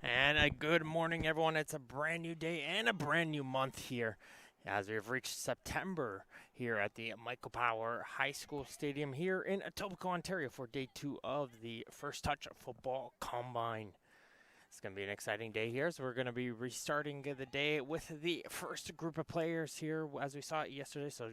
And a good morning, everyone. It's a brand new day and a brand new month here as we've reached September here at the Michael Power High School Stadium here in Etobicoke, Ontario for day 2 of the First Touch Football Combine. It's going to be an exciting day here, so we're going to be restarting the day with the first group of players here as we saw it yesterday. So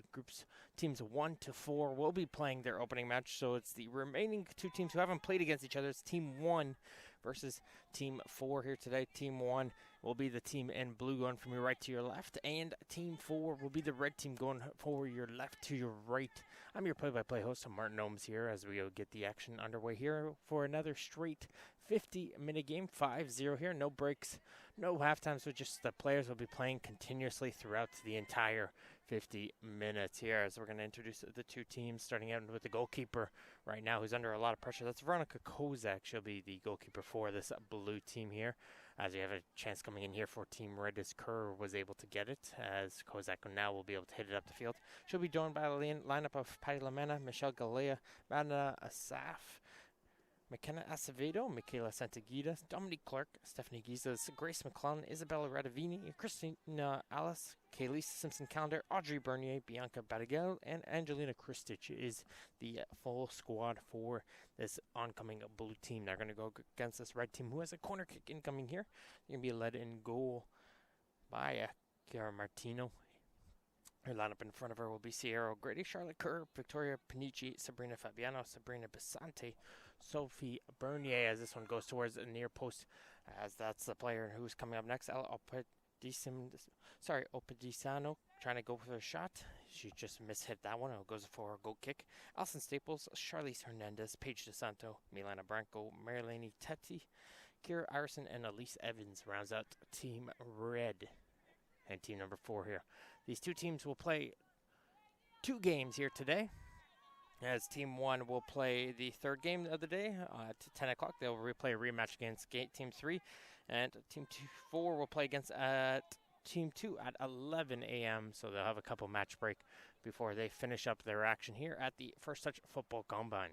teams 1 to 4 will be playing their opening match. So it's the remaining two teams who haven't played against each other. It's Team 1 versus Team 4 here today. Team 1 will be the team in blue going from your right to your left, and Team 4 will be the red team going for your left to your right. I'm your play-by-play host, Martin Ohms here, as we go get the action underway here for another straight 50-minute game, 5-0 here, no breaks, no halftime, so just the players will be playing continuously throughout the entire 50 minutes here. As we're going to introduce the two teams, starting out with the goalkeeper right now, who's under a lot of pressure. That's Veronica Kozak. She'll be the goalkeeper for this blue team here. As we have a chance coming in here for Team Red, as Kerr was able to get it, as Kozak now will be able to hit it up the field. She'll be joined by a lineup of Patty Lamena, Michelle Galea, Madna Asaf, McKenna Acevedo, Michaela Santaguida, Dominique Clark, Stephanie Gizas, Grace McClellan, Isabella Radavini, Christina Alice, Kaylee Simpson-Calendar, Audrey Bernier, Bianca Badagal, and Angelina Kristich is the full squad for this oncoming blue team. They're going to go against this red team who has a corner kick incoming here. They're going to be led in goal by Chiara Martino. Her lineup in front of her will be Sierra O'Grady, Charlotte Kerr, Victoria Panici, Sabrina Fabiano, Sabrina Basante, Sophie Bernier, as this one goes towards the near post, as that's the player who's coming up next. Opedisano trying to go for a shot. She just mishit that one. It goes for a goal kick. Alison Staples, Charlize Hernandez, Paige DeSanto, Milana Branco, Marilene Tetti, Kira Iverson, and Elise Evans rounds out Team Red. And team number 4 here. These two teams will play 2 games here today. As Team 1 will play the third game of the day at 10 o'clock. They'll replay a rematch against Team 3. And Team 4 will play against Team 2 at 11 a.m. So they'll have a couple match break before they finish up their action here at the First Touch Football Combine.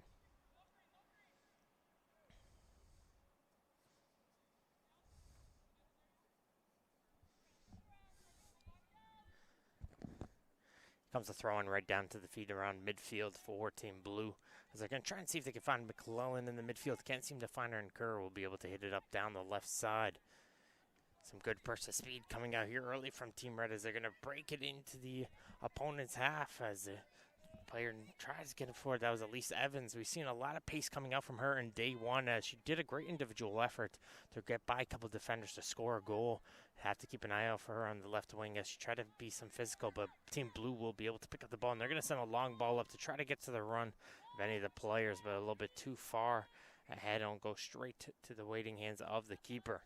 Comes a throw-in right down to the feet around midfield for Team Blue. As they're going to try and see if they can find McClellan in the midfield. Can't seem to find her, and Kerr will be able to hit it up down the left side. Some good burst of speed coming out here early from Team Red as they're going to break it into the opponent's half as the player tries to get it forward. That was Elise Evans. We've seen a lot of pace coming out from her in day 1 as she did a great individual effort to get by a couple defenders to score a goal. Have to keep an eye out for her on the left wing as she tried to be some physical, but Team Blue will be able to pick up the ball, and they're going to send a long ball up to try to get to the run of any of the players, but a little bit too far ahead and go straight to the waiting hands of the keeper.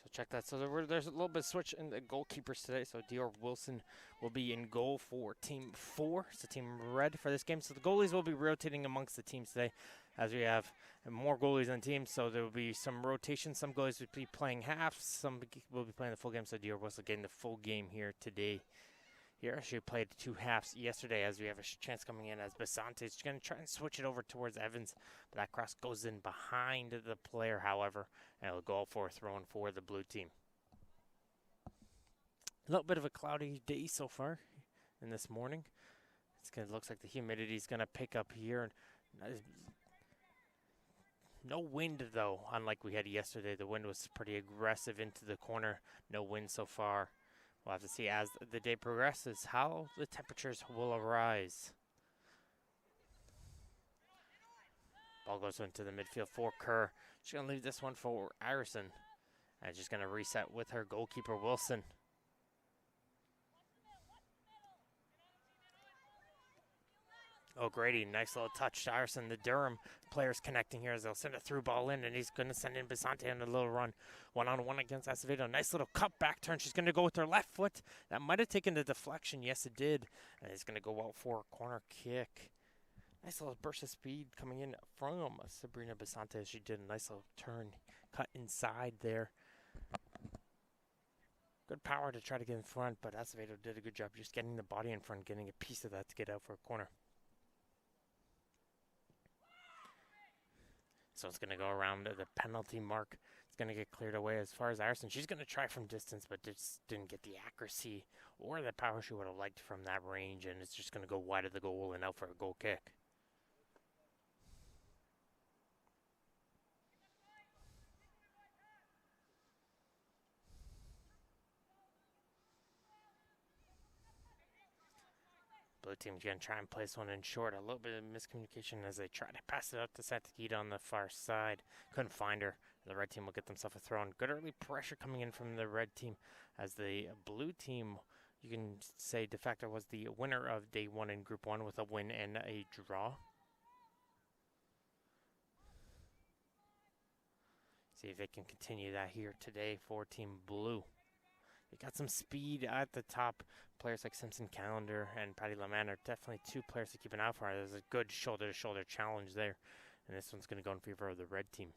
So check that. So there's a little bit of switch in the goalkeepers today. So Dior Wilson will be in goal for Team 4. So Team Red for this game. So the goalies will be rotating amongst the teams today as we have more goalies on teams. So there will be some rotation. Some goalies will be playing halves. Some will be playing the full game. So Dior Wilson getting the full game here today. Here, she played 2 halves yesterday as we have a chance coming in as Basante is going to try and switch it over towards Evans. But that cross goes in behind the player, however, and it'll go for a throw-in for the blue team. A little bit of a cloudy day so far in this morning. Looks like the humidity is going to pick up here. No wind, though, unlike we had yesterday. The wind was pretty aggressive into the corner. No wind so far. We'll have to see as the day progresses how the temperatures will arise. Ball goes into the midfield for Kerr. She's going to leave this one for Iverson. And she's going to reset with her goalkeeper, Wilson. O'Grady, nice little touch to Iverson. The Durham players connecting here as they'll send a through ball in, and he's going to send in Basante on a little run. One-on-one against Acevedo. Nice little cut back turn. She's going to go with her left foot. That might have taken the deflection. Yes, it did. And it's going to go out for a corner kick. Nice little burst of speed coming in from Sabrina Basante. She did a nice little turn, cut inside there. Good power to try to get in front, but Acevedo did a good job just getting the body in front, getting a piece of that to get out for a corner. So it's going to go around the penalty mark. It's going to get cleared away as far as Iverson. She's going to try from distance, but just didn't get the accuracy or the power she would have liked from that range, and it's just going to go wide of the goal and out for a goal kick. Blue team's going to try and place one in short. A little bit of miscommunication as they try to pass it out to Satakita on the far side. Couldn't find her. The red team will get themselves a throw in. Good early pressure coming in from the red team as the blue team, you can say de facto, was the winner of day one in Group 1 with a win and a draw. See if they can continue that here today for Team Blue. They got some speed at the top. Players like Simpson Calendar and Patty LeMan are definitely two players to keep an eye for. There's a good shoulder-to-shoulder challenge there. And this one's going to go in favor of the red team.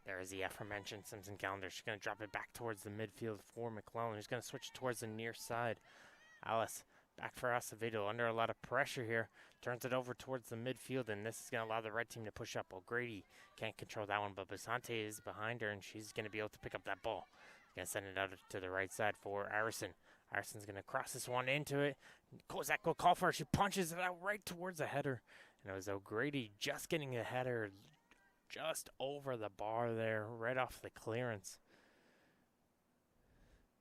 There is the aforementioned Simpson Calendar. She's going to drop it back towards the midfield for McClellan, who's going to switch towards the near side. Alice back for Acevedo, under a lot of pressure here. Turns it over towards the midfield, and this is going to allow the red team to push up. O'Grady can't control that one, but Basante is behind her, and she's going to be able to pick up that ball. Going to send it out to the right side for Arison. Arison's going to cross this one into it. Kozak will call for her. She punches it out right towards the header. And it was O'Grady just getting the header just over the bar there, right off the clearance.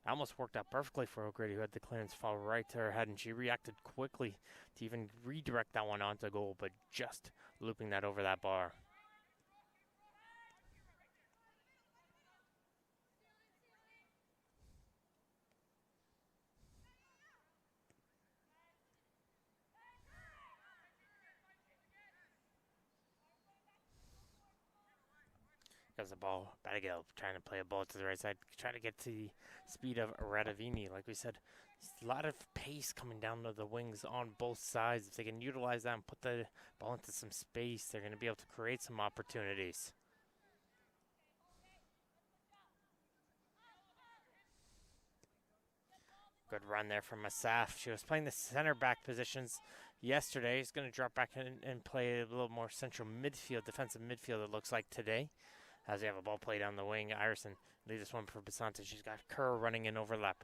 Almost worked out perfectly for O'Grady, who had the clearance fall right to her head, and she reacted quickly to even redirect that one onto goal, but just looping that over that bar. Because the ball, Batagel trying to play a ball to the right side, trying to get to the speed of Radavini. Like we said, a lot of pace coming down to the wings on both sides. If they can utilize that and put the ball into some space, they're going to be able to create some opportunities. Good run there from Asaf. She was playing the center back positions yesterday. She's going to drop back and play a little more central midfield, defensive midfield, it looks like today. As they have a ball played down the wing, Iverson leaves this one for Basante. She's got Kerr running in overlap.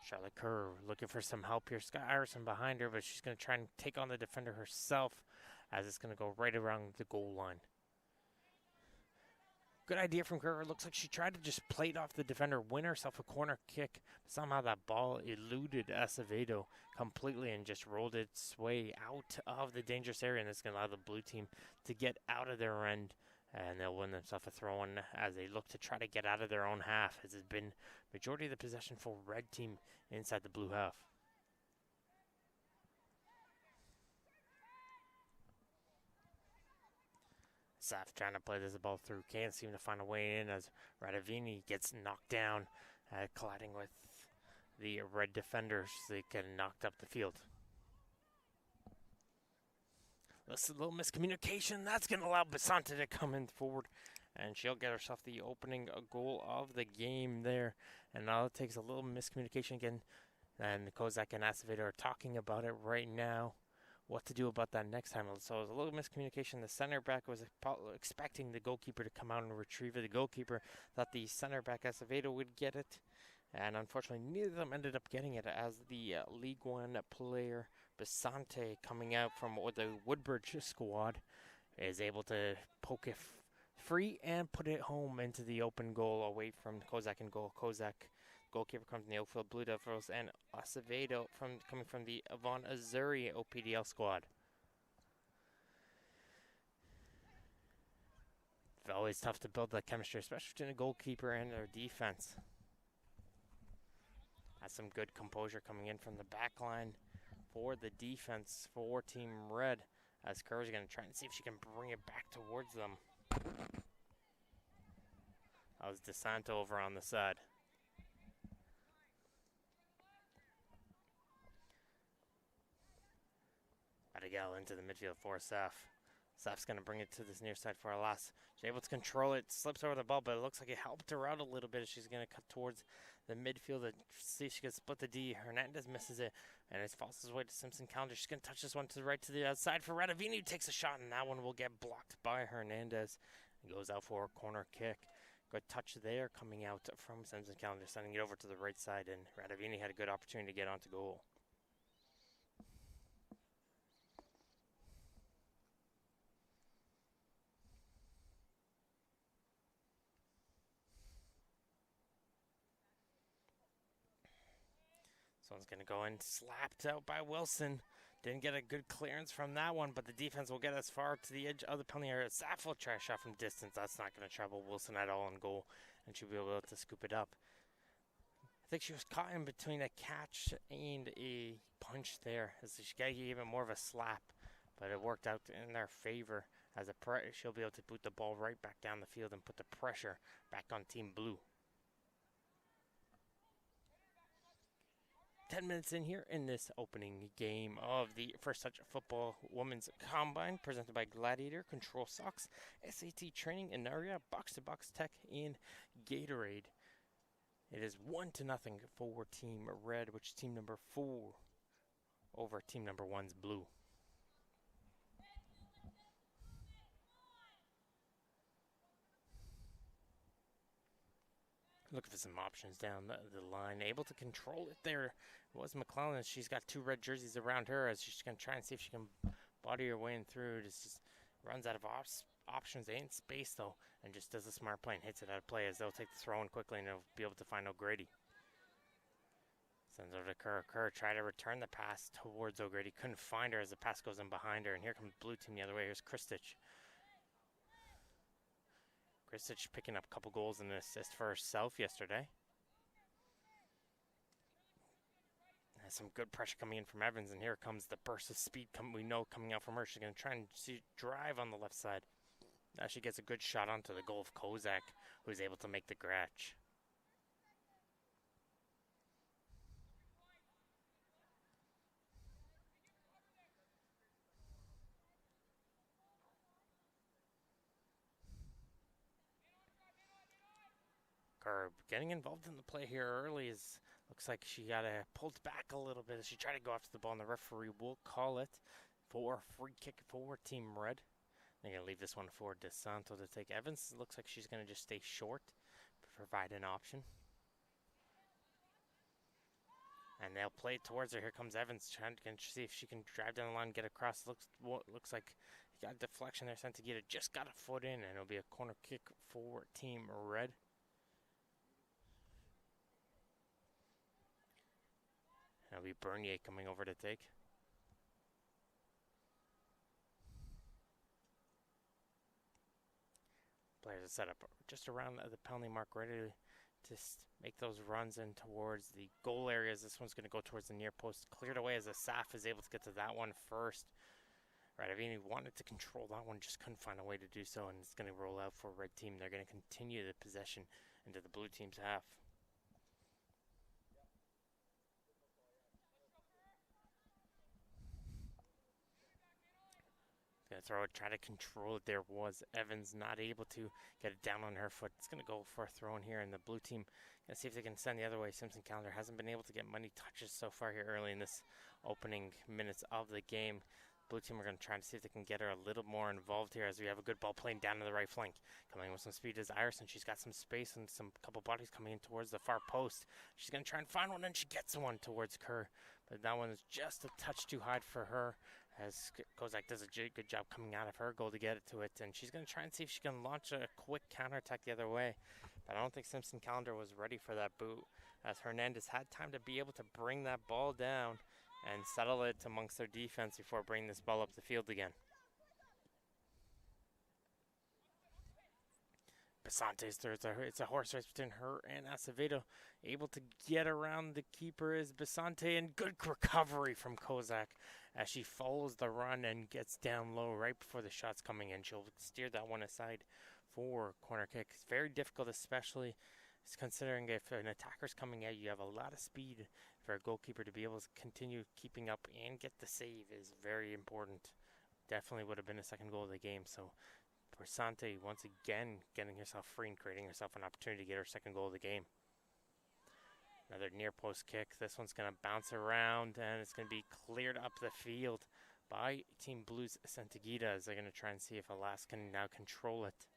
Charlotte Kerr looking for some help here. She's got Iverson behind her, but she's going to try and take on the defender herself as it's going to go right around the goal line. Good idea from Kerr. Looks like she tried to just play it off the defender, win herself a corner kick. Somehow that ball eluded Acevedo completely and just rolled its way out of the dangerous area. And it's going to allow the blue team to get out of their end. And they'll win themselves a throw-in as they look to try to get out of their own half, as it's been majority of the possession for red team inside the blue half. Saf trying to play this ball through, can't seem to find a way in as Radavini gets knocked down, colliding with the red defenders. They get knocked up the field. That's a little miscommunication. That's going to allow Basante to come in forward, and she'll get herself the opening goal of the game there. And now it takes a little miscommunication again, and Kozak and Acevedo are talking about it right now, what to do about that next time. So it was a little miscommunication. The center back was expecting the goalkeeper to come out and retrieve it. The goalkeeper thought the center back Acevedo would get it, and unfortunately neither of them ended up getting it, as the League One player Basante, coming out from the Woodbridge squad, is able to poke it free and put it home into the open goal away from Kozak and goal. Kozak, goalkeeper, comes from the Oakfield Blue Devils, and Acevedo coming from the Avon Azuri OPDL squad. It's always tough to build that chemistry, especially between a goalkeeper and their defense. That's some good composure coming in from the back line for the defense for Team Red, as Kerr's going to try and see if she can bring it back towards them. That was DeSanto over on the side. Abigail into the midfield for Saf. Sept's going to bring it to this near side for a loss. She's able to control it, slips over the ball, but it looks like it helped her out a little bit. She's going to cut towards the midfield to see if she can split the D. Hernandez misses it, and it falls his way to Simpson Calendar. She's going to touch this one to the right to the outside for Radavini, who takes a shot, and that one will get blocked by Hernandez. It goes out for a corner kick. Good touch there coming out from Simpson Calendar, sending it over to the right side, and Radavini had a good opportunity to get onto goal. This one's going to go in, slapped out by Wilson. Didn't get a good clearance from that one, but the defense will get as far to the edge of the penalty area. Sept will try a shot from distance. That's not going to trouble Wilson at all in goal, and she'll be able to scoop it up. I think she was caught in between a catch and a punch there, as she got even more of a slap, but it worked out in their favor. As she'll be able to boot the ball right back down the field and put the pressure back on Team Blue. 10 minutes in here in this opening game of the First Touch Football Women's Combine, presented by Gladiator, Control Socks, SAT Training, Inaria, Box to Box Tech, and Gatorade. It is 1-0 for Team Red, which is team number 4 over team number 1's Blue. Looking for some options down the line. Able to control it there was McClellan. She's got 2 red jerseys around her as she's going to try and see if she can body her way in through. Just runs out of options. They ain't space though, and just does a smart play and hits it out of play as they'll take the throw in quickly and they'll be able to find O'Grady. Sends over to Kerr. Kerr tried to return the pass towards O'Grady. Couldn't find her as the pass goes in behind her, and here comes Blue Team the other way. Here's Kristich. Kristich picking up a couple goals and an assist for herself yesterday. Has some good pressure coming in from Evans, and here comes the burst of speed we know coming out from her. She's going to try and drive on the left side. Now she gets a good shot onto the goal of Kozak, who's able to make the scratch. Getting involved in the play here early is looks like she got pulled back a little bit as she tried to go after the ball, and the referee will call it for a free kick for Team Red. They're going to leave this one for DeSanto to take. Evans looks like she's going to just stay short, provide an option. And they'll play it towards her. Here comes Evans trying to see if she can drive down the line and get across. Looks like he got a deflection there, sent to get it. Just got a foot in, and it'll be a corner kick for Team Red. It'll be Bernier coming over to take. Players are set up just around the penalty mark, ready to make those runs in towards the goal areas. This one's going to go towards the near post. Cleared away as Asaf is able to get to that one first. Radavini wanted to control that one, just couldn't find a way to do so, and it's going to roll out for Red Team. They're going to continue the possession into the Blue Team's half. Gonna throw it, try to control it. There was Evans not able to get it down on her foot. It's gonna go for a throw in here, and the Blue Team gonna see if they can send the other way. Simpson Calendar hasn't been able to get many touches so far here early in this opening minutes of the game. Blue Team are gonna try to see if they can get her a little more involved here as we have a good ball playing down to the right flank. Coming with some speed is Ireson. She's got some space and some couple bodies coming in towards the far post. She's gonna try and find one, and she gets one towards Kerr, but that one is just a touch too high for her. As Kozak does a good job coming out of her goal to get it to it, and she's going to try and see if she can launch a quick counterattack the other way. But I don't think Simpson Calendar was ready for that boot, as Hernandez had time to be able to bring that ball down and settle it amongst their defense before bringing this ball up the field again. Basante's there. It's a horse race between her and Acevedo. Able to get around the keeper is Basante, and good recovery from Kozak as she follows the run and gets down low right before the shot's coming in. She'll steer that one aside for corner kick. It's very difficult, especially considering if an attacker's coming at you, you have a lot of speed. For a goalkeeper to be able to continue keeping up and get the save is very important definitely would have been a second goal of the game. So Bersante once again getting herself free and creating herself an opportunity to get her second goal of the game. Another near post kick. This one's going to bounce around and it's going to be cleared up the field by Team Blue's Santagita as they're going to try and see if Alas can now control it.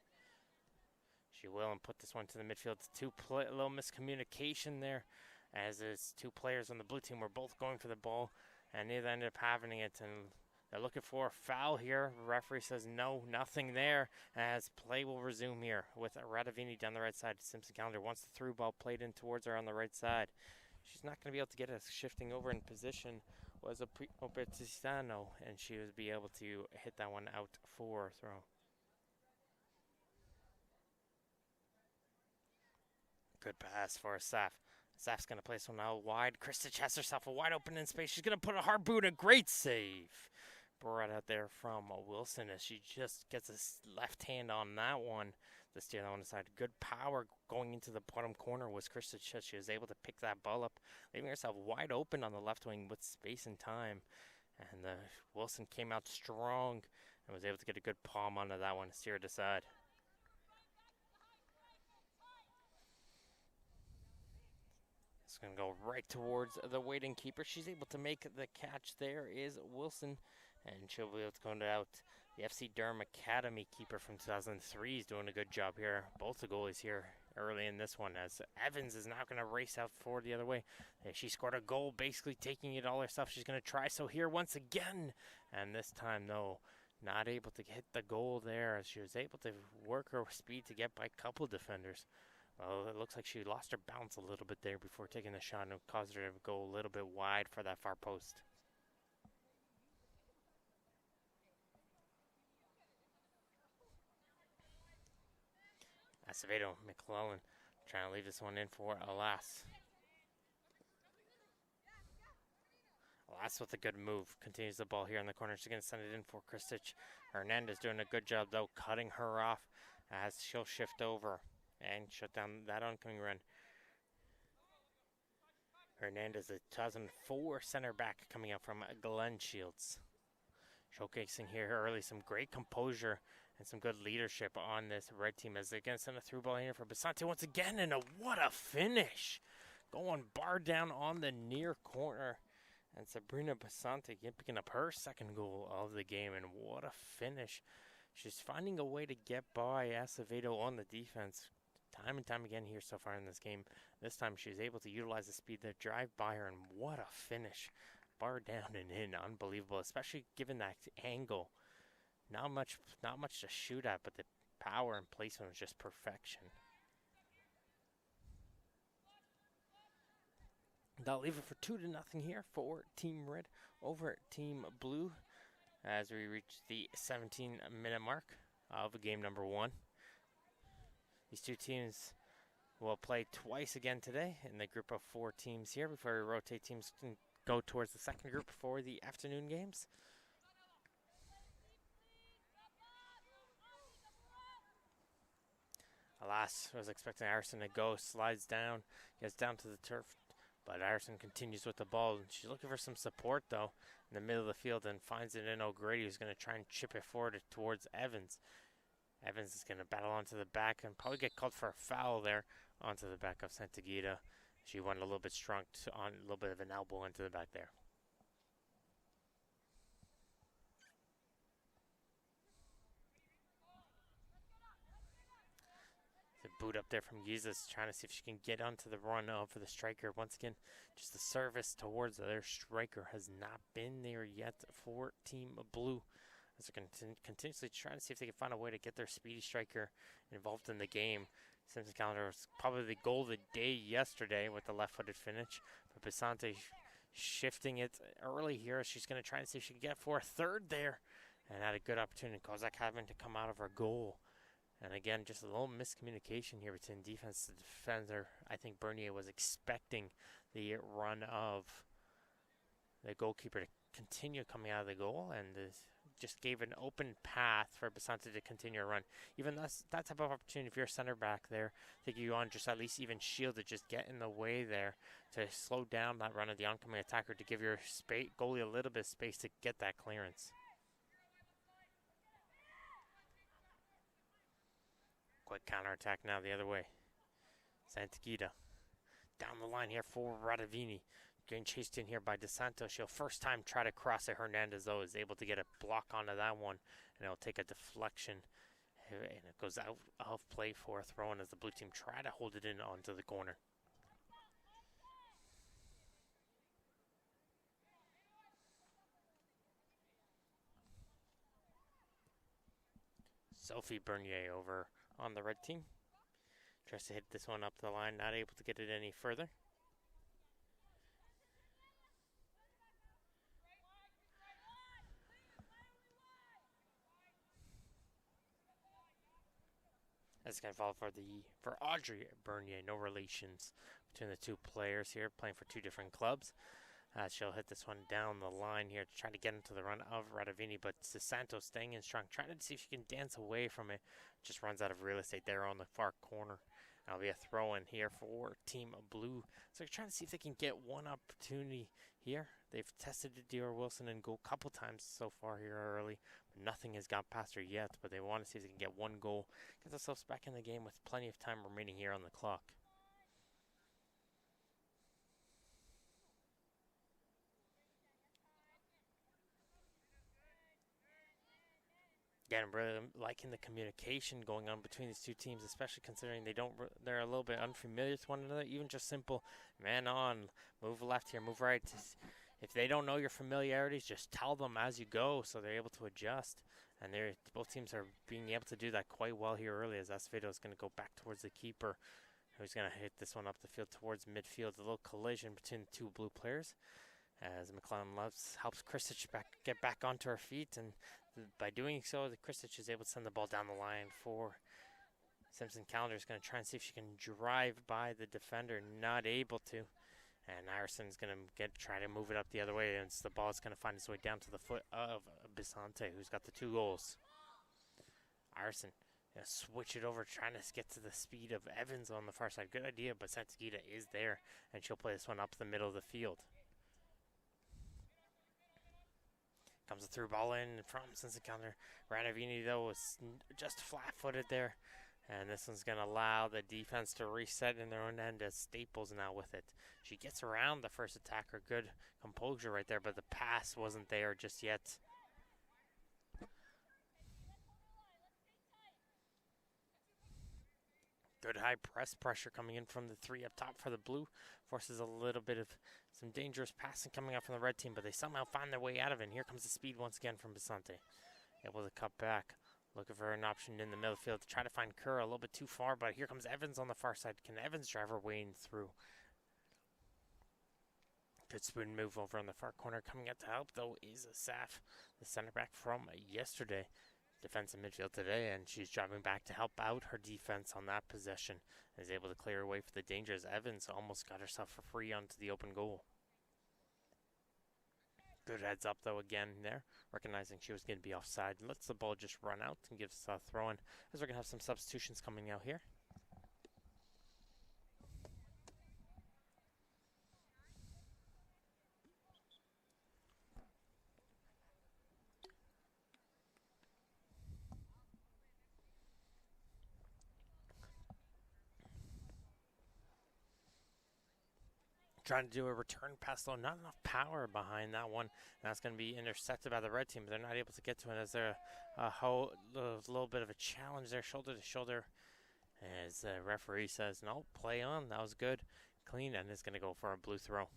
She will and put this one to the midfield. A little miscommunication there as it's two players on the blue team were both going for the ball and neither ended up having it, and they're looking for a foul here. The referee says no, nothing there, as play will resume here with Radavini down the right side. Simpson Calendar wants the through ball played in towards her on the right side. She's not going to be able to get us shifting over in position. Was a Opetisano, and she would be able to hit that one out for a throw. Good pass for Sept. Sept's going to place one out wide. Kristich has herself a wide open in space. She's going to put a hard boot, a great save. Brought out there from Wilson as she just gets a left hand on that one to steer that one aside. Good power going into the bottom corner was Kristich. She was able to pick that ball up, leaving herself wide open on the left wing with space and time. And Wilson came out strong and was able to get a good palm onto that one to steer it aside. It's going to go right towards the waiting keeper. She's able to make the catch. There is Wilson, and she'll be able to go out. The FC Durham Academy keeper from 2003 is doing a good job here. Both the goalies here early in this one, as Evans is now going to race out forward the other way. And she scored a goal, basically taking it all herself. She's going to try so here once again, and this time, no, not able to hit the goal there, as she was able to work her speed to get by a couple defenders. Well, it looks like she lost her balance a little bit there before taking the shot, and it caused her to go a little bit wide for that far post. Acevedo, McClellan trying to leave this one in for Alas. Alas with a good move. Continues the ball here in the corner. She's going to send it in for Kristich. Hernandez doing a good job, though, cutting her off as she'll shift over and shut down that oncoming run. Hernandez, a 2004 center back coming out from Glen Shields. Showcasing here early some great composure and some good leadership on this red team as they again send a through ball here for Basante once again, and what a finish. Going bar down on the near corner, and Sabrina Basante picking up her second goal of the game, and what a finish. She's finding a way to get by Acevedo on the defense time and time again here so far in this game. This time she was able to utilize the speed to drive by her, and what a finish. Bar down and in, unbelievable, especially given that angle. Not much to shoot at, but the power and placement was just perfection. That'll leave it for 2-0 here for Team Red over Team Blue as we reach the 17-minute mark of game number 1. These two teams will play twice again today in the group of 4 teams here before we rotate teams and go towards the second group for the afternoon games. Alas was expecting Arison to go, slides down, gets down to the turf, but Arison continues with the ball. She's looking for some support, though, in the middle of the field and finds it in O'Grady, who's going to try and chip it forward towards Evans. Evans is going to battle onto the back and probably get called for a foul there onto the back of Santagita. She went a little bit strong on a little bit of an elbow into the back there. The boot up there from Jesus, trying to see if she can get onto the run for the striker. Once again, just the service towards their striker has not been there yet for Team Blue. As they're continuously trying to see if they can find a way to get their speedy striker involved in the game. Simpson Calendar was probably the goal of the day yesterday with the left-footed finish. But Basante shifting it early here. She's going to try and see if she can get for a third there. And had a good opportunity. Kozak having to come out of her goal. And again, just a little miscommunication here between defense and defender. I think Bernier was expecting the run of the goalkeeper to continue coming out of the goal, and just gave an open path for Basante to continue a run. Even that type of opportunity, if you're a center back there, take you on, just at least even shield to just get in the way there to slow down that run of the oncoming attacker to give your goalie a little bit of space to get that clearance. Quick counterattack now the other way. Santagita down the line here for Radavini. Getting chased in here by DeSanto. She'll first time try to cross it. Hernandez, though, is able to get a block onto that one. And it'll take a deflection. And it goes out of play for a throw-in as the blue team try to hold it in onto the corner. Sophie Bernier over on the red team. Tries to hit this one up the line, not able to get it any further. That's going to fall for Audrey Bernier. No relations between the two players here, playing for two different clubs. She'll hit this one down the line here to try to get into the run of Radavini, but Santos staying in strong, trying to see if she can dance away from it. Just runs out of real estate there on the far corner. That'll be a throw-in here for Team Blue. So they're trying to see if they can get one opportunity here. They've tested Dior Wilson and goal a couple times so far here early. Nothing has got past her yet, but they want to see if they can get one goal. Get themselves back in the game with plenty of time remaining here on the clock. Again, I'm really liking the communication going on between these two teams, especially considering they're a little bit unfamiliar with one another. Even just simple man on, move left here, move right. If they don't know your familiarities, just tell them as you go so they're able to adjust. And both teams are being able to do that quite well here early, as Acevedo is going to go back towards the keeper, who's going to hit this one up the field towards midfield. A little collision between the two blue players, as McClellan helps Kristich get back onto her feet, and by doing so, the Kristich is able to send the ball down the line for Simpson. Calendar is going to try and see if she can drive by the defender, not able to. And Irerson's going to try to move it up the other way, and the ball is going to find its way down to the foot of Bisante, who's got the 2 goals. Ireson switch it over, trying to get to the speed of Evans on the far side. Good idea, but Santagita is there, and she'll play this one up the middle of the field. Comes a through ball in from Simpson Calendar. Radavini, though, was just flat-footed there. And this one's going to allow the defense to reset in their own end as Staples now with it. She gets around the first attacker. Good composure right there, but the pass wasn't there just yet. Good high press pressure coming in from the 3 up top for the blue. Forces a little bit of some dangerous passing coming out from the red team, but they somehow find their way out of it. And here comes the speed once again from Bisante. Able to cut back. Looking for an option in the middle field to try to find Kerr a little bit too far, but here comes Evans on the far side. Can Evans drive her way in through? Good spoon move over on the far corner. Coming out to help, though, is Saf, the center back from yesterday. Defensive midfield today, and she's driving back to help out her defense on that possession. And is able to clear away for the danger as Evans almost got herself for free onto the open goal. Good heads up, though, again there, recognizing she was going to be offside. Lets the ball just run out and gives us a throw-in, as we're going to have some substitutions coming out here. Trying to do a return pass, though, not enough power behind that one. And that's going to be intercepted by the red team, but they're not able to get to it as they're a little bit of a challenge there, shoulder to shoulder. As the referee says, no, play on, that was good. Clean, and it's going to go for a blue throw.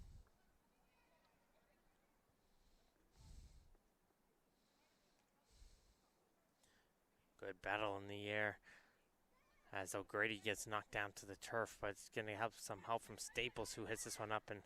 Good battle in the air as O'Grady gets knocked down to the turf, but it's going to have some help from Staples, who hits this one up. And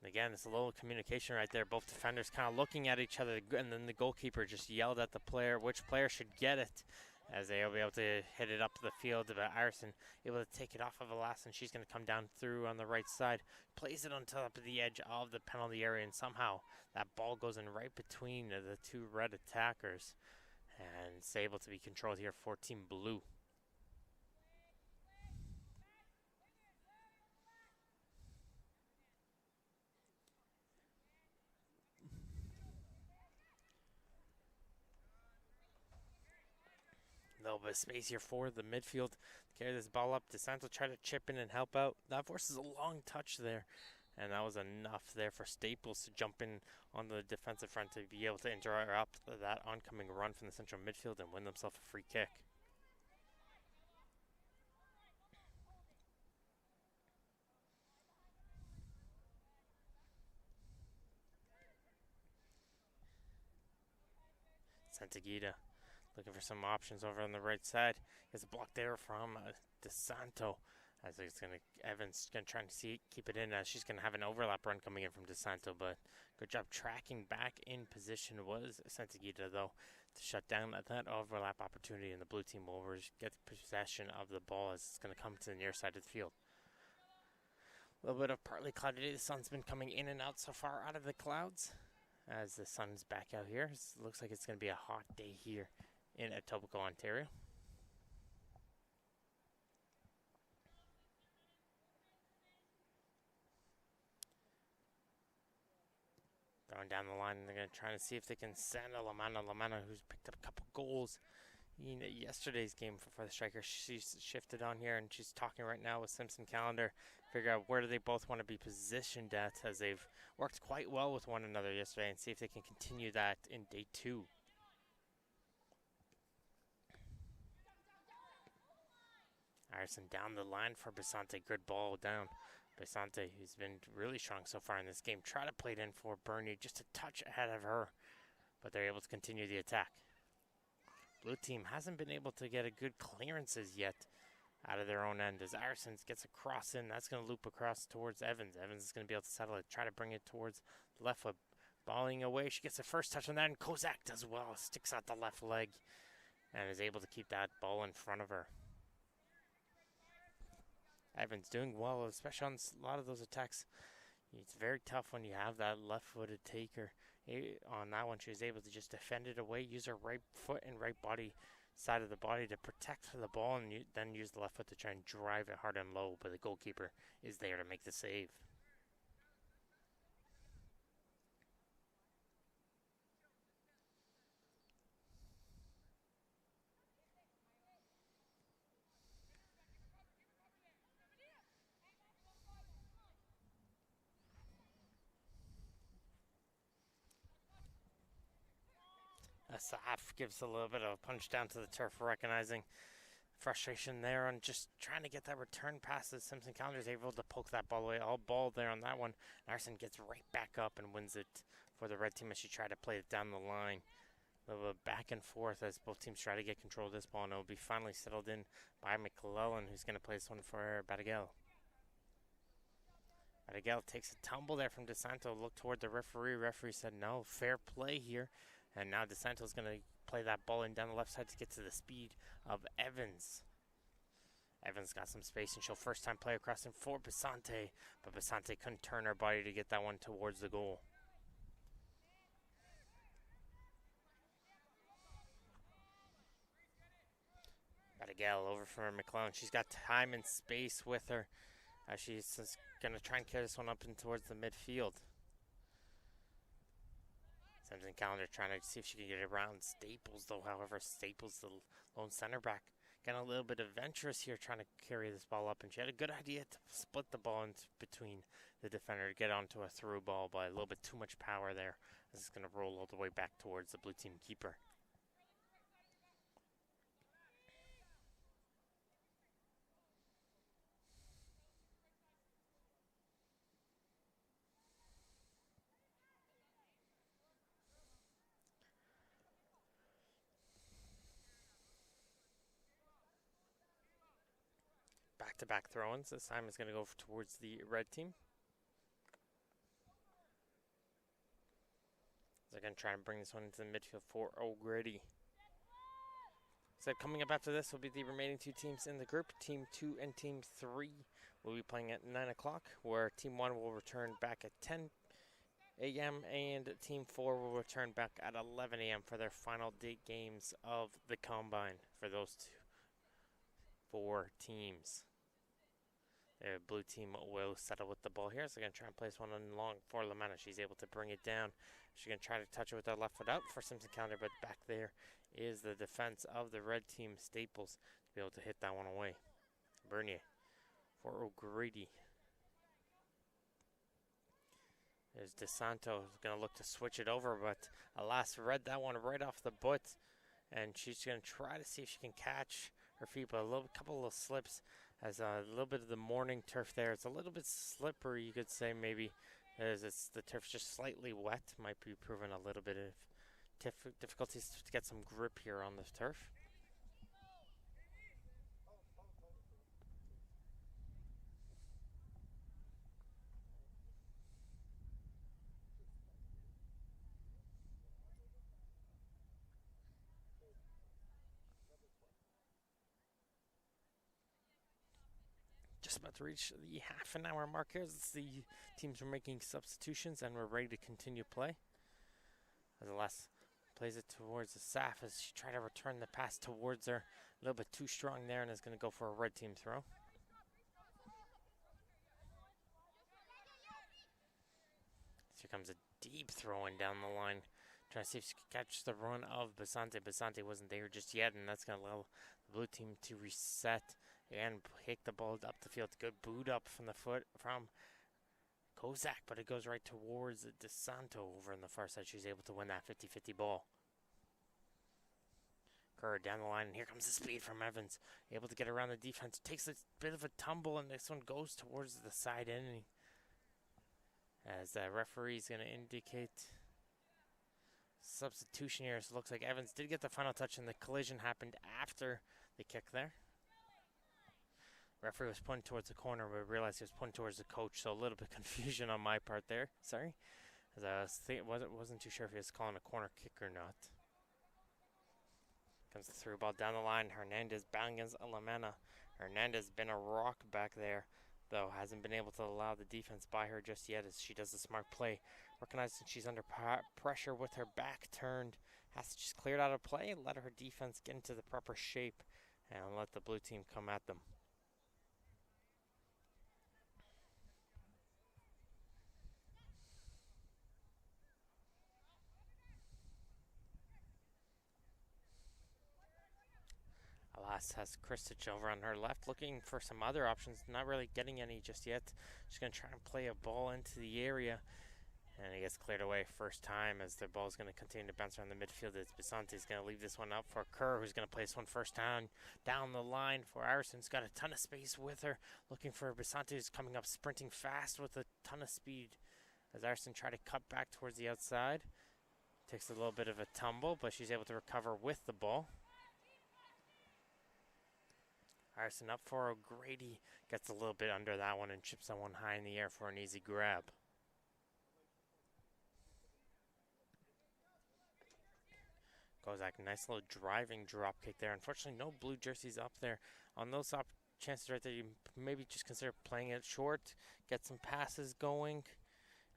again, it's a little communication right there. Both defenders kind of looking at each other, and then the goalkeeper just yelled at the player which player should get it, as they'll be able to hit it up the field. But Ireson able to take it off of Alas, and she's going to come down through on the right side. Plays it on top of the edge of the penalty area, and somehow that ball goes in right between the 2 red attackers. And it's able to be controlled here for Team Blue. little bit of space here for the midfield. Carry this ball up. DeSanto try to chip in and help out. That forces a long touch there. And that was enough there for Staples to jump in on the defensive front to be able to interrupt that oncoming run from the central midfield and win themselves a free kick. Santagita looking for some options over on the right side. Gets a block there from DeSanto. As it's Evans gonna try to keep it in as she's gonna have an overlap run coming in from DeSanto, but good job tracking back in position was Santagita though to shut down that overlap opportunity, and the blue team will get possession of the ball as it's gonna come to the near side of the field. A little bit of partly cloudy day. The sun's been coming in and out so far out of the clouds as the sun's back out here. It looks like it's gonna be a hot day here in Etobicoke, Ontario. Going down the line, they're going to try to see if they can send a Lamana, who's picked up a couple goals in yesterday's game for the Strikers. She's shifted on here, and she's talking right now with Simpson Calendar, figure out where do they both want to be positioned at, as they've worked quite well with one another yesterday, and see if they can continue that in day 2. Arson down the line for Basante. Good ball down. Basante, who's been really strong so far in this game, try to play it in for Bernie, just a touch ahead of her, but they're able to continue the attack. Blue team hasn't been able to get a good clearances yet out of their own end as Arson gets a cross in. That's going to loop across towards Evans. Evans is going to be able to settle it, try to bring it towards the left foot. Balling away, she gets the first touch on that, and Kozak does well. Sticks out the left leg and is able to keep that ball in front of her. Evans doing well, especially on a lot of those attacks. It's very tough when you have that left-footed taker. On that one, she was able to just defend it away, use her right foot and right body side of the body to protect the ball, and then use the left foot to try and drive it hard and low, but the goalkeeper is there to make the save. Asaf gives a little bit of a punch down to the turf, recognizing frustration there on just trying to get that return pass as Simpson Calendar is able to poke that ball away. All ball there on that one. Arson gets right back up and wins it for the red team as she tried to play it down the line. A little bit back and forth as both teams try to get control of this ball, and it will be finally settled in by McClellan, who's going to play this one for Batagel. Batagel takes a tumble there from DeSanto, looked toward the referee. Referee said no, fair play here. And now DeSanto's going to play that ball in down the left side to get to the speed of Evans. Evans got some space, and she'll first time play across in for Basante, but Basante couldn't turn her body to get that one towards the goal. Batagel over for McClellan. She's got time and space with her as she's going to try and carry this one up in towards the midfield. Simpson Calendar trying to see if she can get around Staples, though. However, Staples, the lone center back, getting a little bit adventurous here, trying to carry this ball up. And she had a good idea to split the ball in between the defender to get onto a through ball, but a little bit too much power there. This is going to roll all the way back towards the blue team keeper. Back-to-back throw-ins. This time is going to go towards the red team. They're going to try and bring this one into the midfield for O'Grady. So coming up after this will be the remaining two teams in the group. Team 2 and Team 3 will be playing at 9 o'clock, where Team 1 will return back at 10 a.m. and Team 4 will return back at 11 a.m. for their final games of the Combine for those 4 teams. The blue team will settle with the ball here. So they're going to try and place one on long for Lamanna. She's able to bring it down. She's going to try to touch it with her left foot out for Simpson counter, but back there is the defense of the red team, Staples, to be able to hit that one away. Bernier for O'Grady. There's DeSanto going to look to switch it over, but alas, read that one right off the butt. And she's going to try to see if she can catch her feet, but couple of slips. Has a little bit of the morning turf there. It's a little bit slippery, you could say, maybe, as the turf's just slightly wet. Might be proving a little bit of difficulties to get some grip here on the turf. Just about to reach the half an hour mark here as the teams are making substitutions and we're ready to continue play. As Alas plays it towards the Saf as she tried to return the pass towards her. A little bit too strong there and is going to go for a red team throw. Here comes a deep throw in down the line. Trying to see if she can catch the run of Basante. Basante wasn't there just yet, and that's going to allow the blue team to reset and kick the ball up the field. Good boot up from the foot from Kozak, but it goes right towards DeSanto over on the far side. She's able to win that 50-50 ball. Kerr down the line, and here comes the speed from Evans. Able to get around the defense. Takes a bit of a tumble, and this one goes towards the side end. As the referee is going to indicate substitution here. So it looks like Evans did get the final touch, and the collision happened after the kick there. Referee was pointing towards the corner, but realized he was pointing towards the coach, so a little bit confusion on my part there. Sorry, as I wasn't too sure if he was calling a corner kick or not. Comes the through ball down the line. Hernandez banging against Lamanna. Hernandez been a rock back there, though hasn't been able to allow the defense by her just yet as she does a smart play. Recognizing she's under pressure with her back turned, has to just clear it out of play and let her defense get into the proper shape and let the blue team come at them. Alas has Kristich over on her left, looking for some other options, not really getting any just yet. She's going to try and play a ball into the area, and it gets cleared away first time as the ball is going to continue to bounce around the midfield. As Bisante is going to leave this one up for Kerr, who's going to place one first down the line for Arison's got a ton of space with her, looking for Bisante, who's coming up sprinting fast with a ton of speed. As Arison try to cut back towards the outside, takes a little bit of a tumble, but she's able to recover with the ball. Arison up for O'Grady, gets a little bit under that one and chips that one high in the air for an easy grab. Kozak, nice little driving drop kick there. Unfortunately, no blue jerseys up there. On those chances right there, you maybe just consider playing it short, get some passes going,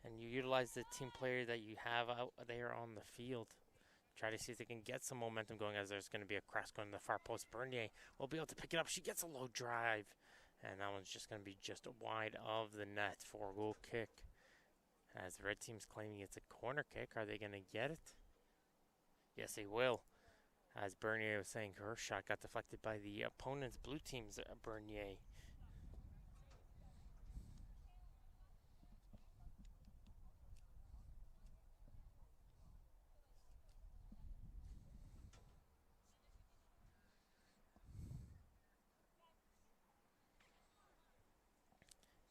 and you utilize the team player that you have out there on the field. Try to see if they can get some momentum going as there's going to be a cross going to the far post. Bernier will be able to pick it up. She gets a low drive, and that one's just going to be just wide of the net for a goal kick. As the red team's claiming it's a corner kick, are they going to get it? Yes, they will. As Bernier was saying, her shot got deflected by the opponent's blue team's Bernier.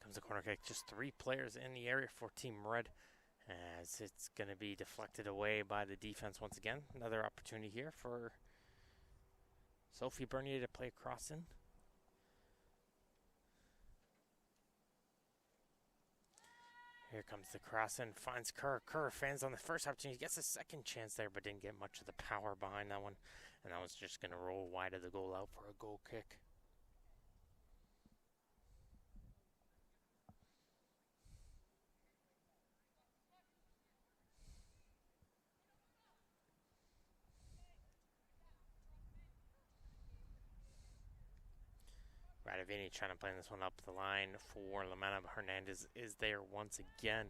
Comes a corner kick, just 3 players in the area for Team Red, as it's going to be deflected away by the defense once again. Another opportunity here for Sophie Bernier to play a cross in. Here comes the cross in, finds Kerr. Kerr fans on the first opportunity, gets a second chance there, but didn't get much of the power behind that one. And that was just going to roll wide of the goal out for a goal kick. Radavini trying to play this one up the line for Lamanna, but Hernandez is there once again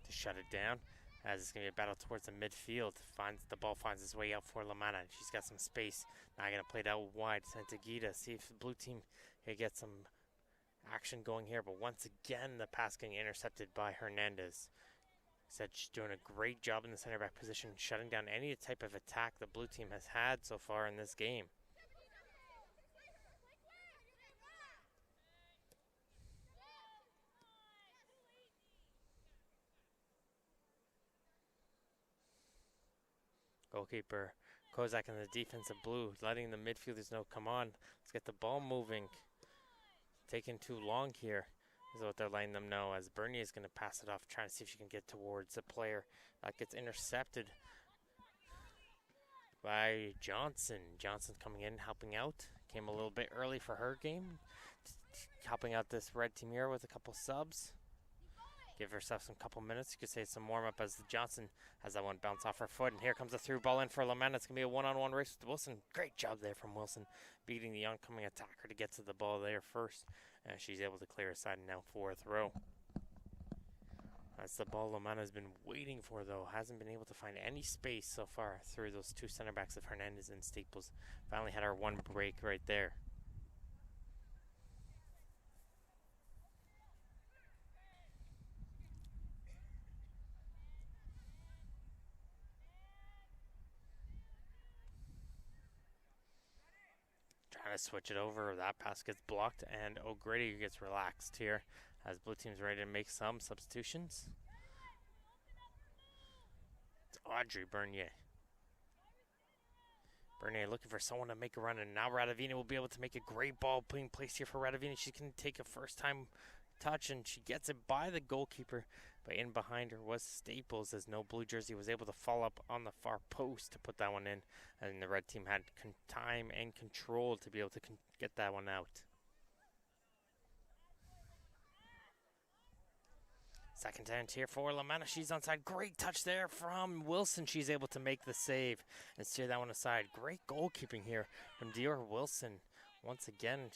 to shut it down. As it's going to be a battle towards the midfield. The ball finds its way out for Lamanna. She's got some space. Now going to play it out wide. Santagita, see if the blue team can get some action going here. But once again, the pass getting intercepted by Hernandez. Said she's doing a great job in the center back position, shutting down any type of attack the blue team has had so far in this game. Goalkeeper Kozak in the defensive blue, letting the midfielders know, come on, let's get the ball moving. Taking too long here is what they're letting them know, as Bernier is going to pass it off, trying to see if she can get towards the player. That gets intercepted by Johnson. Johnson coming in, helping out. Came a little bit early for her game, helping out this red team here with a couple subs. Give herself some couple minutes. You could say some warm-up as Johnson has that one bounce off her foot. And here comes a through ball in for Lamanna. It's going to be a one-on-one race with Wilson. Great job there from Wilson, beating the oncoming attacker to get to the ball there first. And she's able to clear aside now for a throw. That's the ball Lamanna has been waiting for, though. Hasn't been able to find any space so far through those two center backs of Hernandez and Staples. Finally had our one break right there. Trying to switch it over. That pass gets blocked, and O'Grady gets relaxed here as blue team's ready to make some substitutions. It's Audrey Bernier. Bernier looking for someone to make a run, and now Radavini will be able to make a great ball being placed here for Radavini. She can take a first-time touch, and she gets it by the goalkeeper. But in behind her was Staples, as no blue jersey was able to fall up on the far post to put that one in. And the red team had time and control to be able to get that one out. Second chance here for Lamanna. She's onside. Great touch there from Wilson. She's able to make the save and steer that one aside. Great goalkeeping here from Dior Wilson. Once again,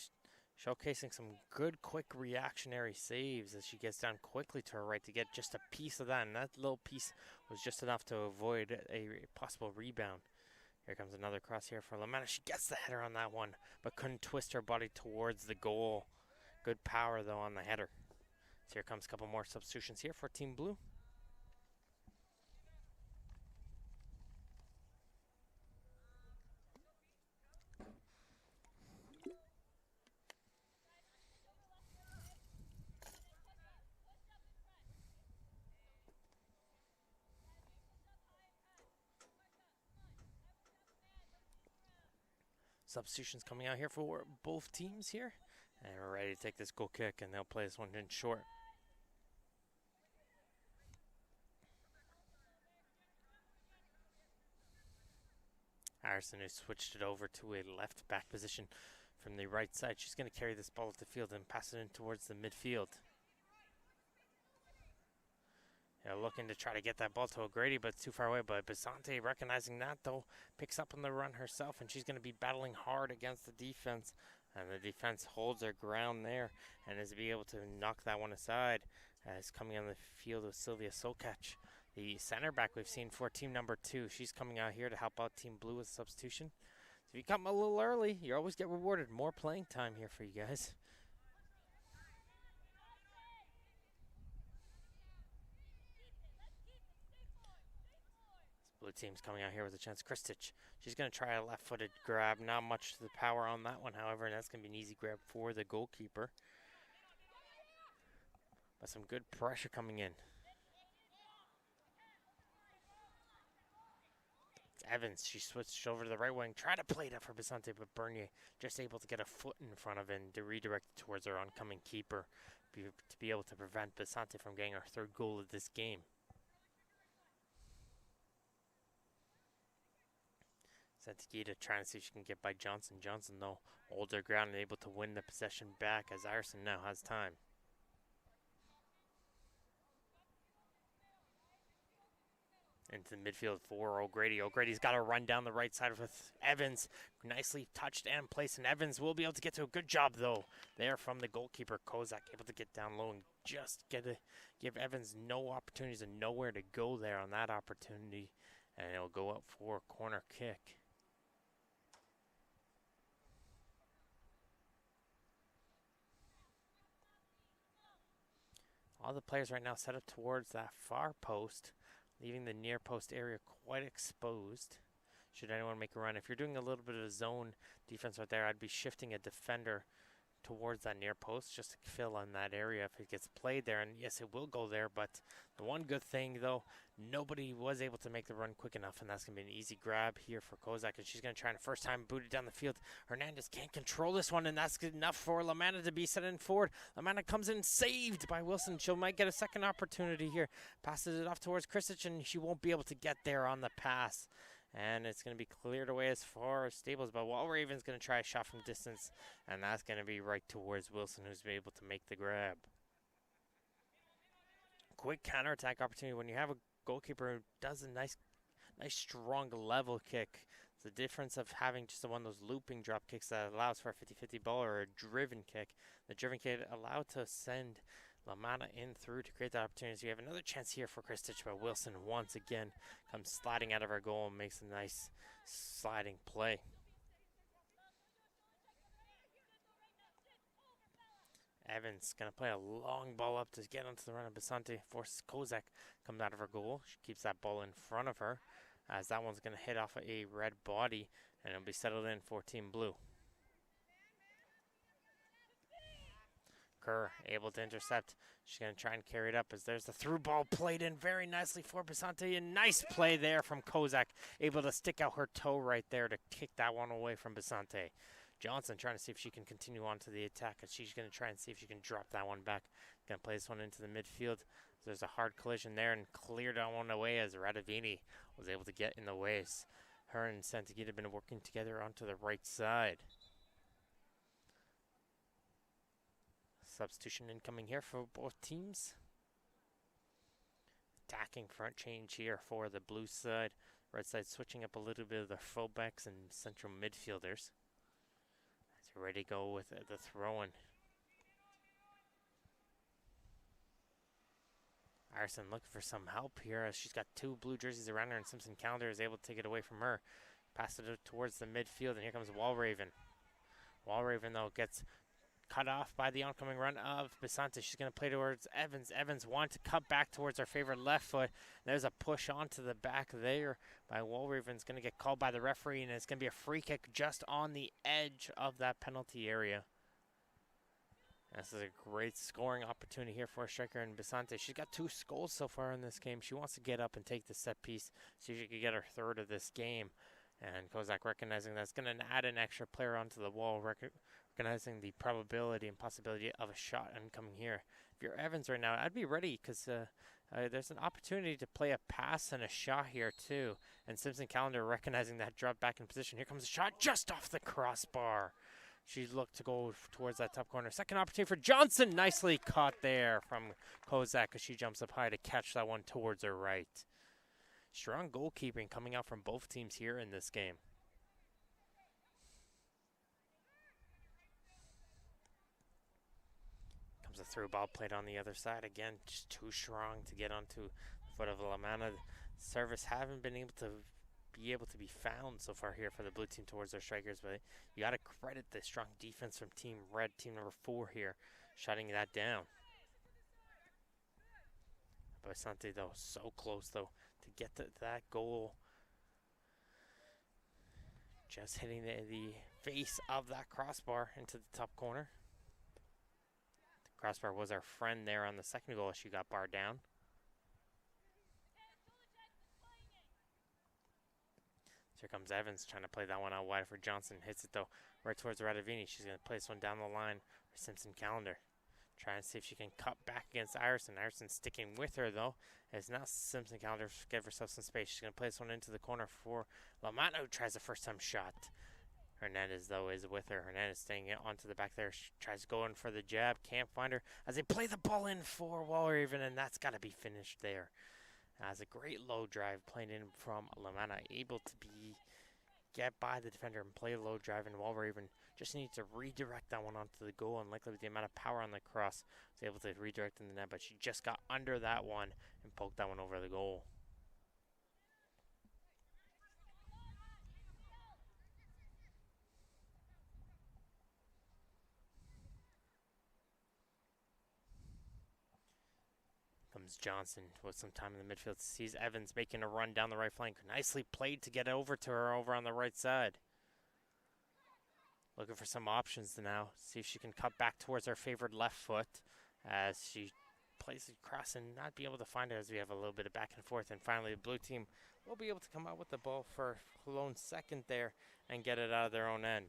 showcasing some good, quick reactionary saves as she gets down quickly to her right to get just a piece of that. And that little piece was just enough to avoid a possible rebound. Here comes another cross here for Lamanna. She gets the header on that one, but couldn't twist her body towards the goal. Good power, though, on the header. So here comes a couple more substitutions here for Team Blue. Substitutions coming out here for both teams here. And we're ready to take this goal kick, and they'll play this one in short. Harrison, who switched it over to a left back position from the right side. She's going to carry this ball up the field and pass it in towards the midfield. Looking to try to get that ball to O'Grady, but it's too far away. But Basante, recognizing that, though, picks up on the run herself, and she's going to be battling hard against the defense. And the defense holds their ground there and is be able to knock that one aside. As coming on the field with Sylvia Sokach, the center back we've seen for team number 2. She's coming out here to help out Team Blue with substitution. So if you come a little early, you always get rewarded. More playing time here for you guys. Blue team's coming out here with a chance. Kristich, she's going to try a left-footed grab. Not much to the power on that one, however, and that's going to be an easy grab for the goalkeeper. But some good pressure coming in. It's Evans. She switched over to the right wing. Tried to play it up for Basante, but Bernier just able to get a foot in front of it and to redirect it towards our oncoming keeper to be able to prevent Basante from getting our third goal of this game. Santagita trying to see if she can get by Johnson. Johnson, though, holds her ground and able to win the possession back as Ireson now has time. Into the midfield for O'Grady. O'Grady's got to run down the right side with Evans. Nicely touched and placed, and Evans will be able to get to a good job, though, there from the goalkeeper. Kozak able to get down low and just give Evans no opportunities and nowhere to go there on that opportunity. And it'll go up for a corner kick. All the players right now set up towards that far post, leaving the near post area quite exposed. Should anyone make a run. If you're doing a little bit of zone defense right there, I'd be shifting a defender towards that near post just to fill on that area if it gets played there. And yes, it will go there, but the one good thing, though, nobody was able to make the run quick enough, and that's going to be an easy grab here for Kozak, and she's going to try and first time boot it down the field. Hernandez can't control this one, and that's good enough for Lamanna to be set in forward. Lamanna comes in saved by Wilson. She might get a second opportunity here. Passes it off towards Kristich, and she won't be able to get there on the pass. And it's going to be cleared away as far as Stables, but Walraven's going to try a shot from distance, and that's going to be right towards Wilson, who's been able to make the grab. Quick counterattack opportunity when you have a goalkeeper who does a nice strong level kick. It's the difference of having just one of those looping drop kicks that allows for a 50-50 ball or a driven kick. The driven kick allowed to send Lamanna in through to create that opportunity. So you have another chance here for Kristich, but Wilson once again comes sliding out of our goal and makes a nice sliding play. Evans going to play a long ball up to get onto the run of Basante. Forces Kozak, comes out of her goal. She keeps that ball in front of her, as that one's going to hit off a red body, and it'll be settled in for Team Blue. Kerr able to intercept. She's going to try and carry it up as there's the through ball played in very nicely for Basante. A nice play there from Kozak, able to stick out her toe right there to kick that one away from Basante. Johnson trying to see if she can continue on to the attack, and she's going to try and see if she can drop that one back. Going to play this one into the midfield. There's a hard collision there and cleared that one away as Radavini was able to get in the way. Her and Santagita have been working together onto the right side. Substitution incoming here for both teams. Attacking front change here for the blue side. Red side switching up a little bit of their fullbacks and central midfielders. As we're ready to go with the throw-in. Arson looking for some help here as she's got two blue jerseys around her, and Simpson Calendar is able to take it away from her. Pass it towards the midfield, and here comes Walraven. Walraven, though, gets cut off by the oncoming run of Basante. She's going to play towards Evans. Evans wants to cut back towards her favorite left foot. There's a push onto the back there by Walraven. It's going to get called by the referee, and it's going to be a free kick just on the edge of that penalty area. This is a great scoring opportunity here for a striker in Basante. She's got 2 goals so far in this game. She wants to get up and take the set piece, see if she can get her third of this game. And Kozak recognizing that's going to add an extra player onto the wall, recognizing the probability and possibility of a shot incoming here. If you're Evans right now, I'd be ready because there's an opportunity to play a pass and a shot here too. And Simpson Calendar recognizing that drop back in position. Here comes a shot just off the crossbar. She looked to go towards that top corner. Second opportunity for Johnson. Nicely caught there from Kozak as she jumps up high to catch that one towards her right. Strong goalkeeping coming out from both teams here in this game. Comes a through ball played on the other side. Again, just too strong to get onto the foot of Lamanna. Service haven't been able to be found so far here for the blue team towards their strikers, but you got to credit the strong defense from Team Red, team number 4 here, shutting that down. Basante, though, so close, though, to get to that goal. Just hitting the face of that crossbar into the top corner. The crossbar was our friend there on the second goal as she got barred down. Here comes Evans trying to play that one out wide for Johnson. Hits it, though, right towards Radavini. She's going to play this one down the line for Simpson Calendar. Trying to see if she can cut back against Iverson. Iverson sticking with her, though, as now Simpson Calendar give herself some space. She's going to play this one into the corner for Lamanna, who tries a first-time shot. Hernandez, though, is with her. Hernandez staying onto the back there. She tries to go in for the jab. Can't find her as they play the ball in for Walraven, and that's got to be finished there. Has a great low drive playing in from Lamanna, able to get by the defender and play a low drive, and Walraven just needs to redirect that one onto the goal, and likely with the amount of power on the cross, was able to redirect in the net, but she just got under that one and poked that one over the goal. Comes Johnson with some time in the midfield. Sees Evans making a run down the right flank. Nicely played to get over to her over on the right side. Looking for some options now. See if she can cut back towards her favored left foot as she plays the cross and not be able to find it as we have a little bit of back and forth. And finally, the blue team will be able to come out with the ball for a lone second there and get it out of their own end.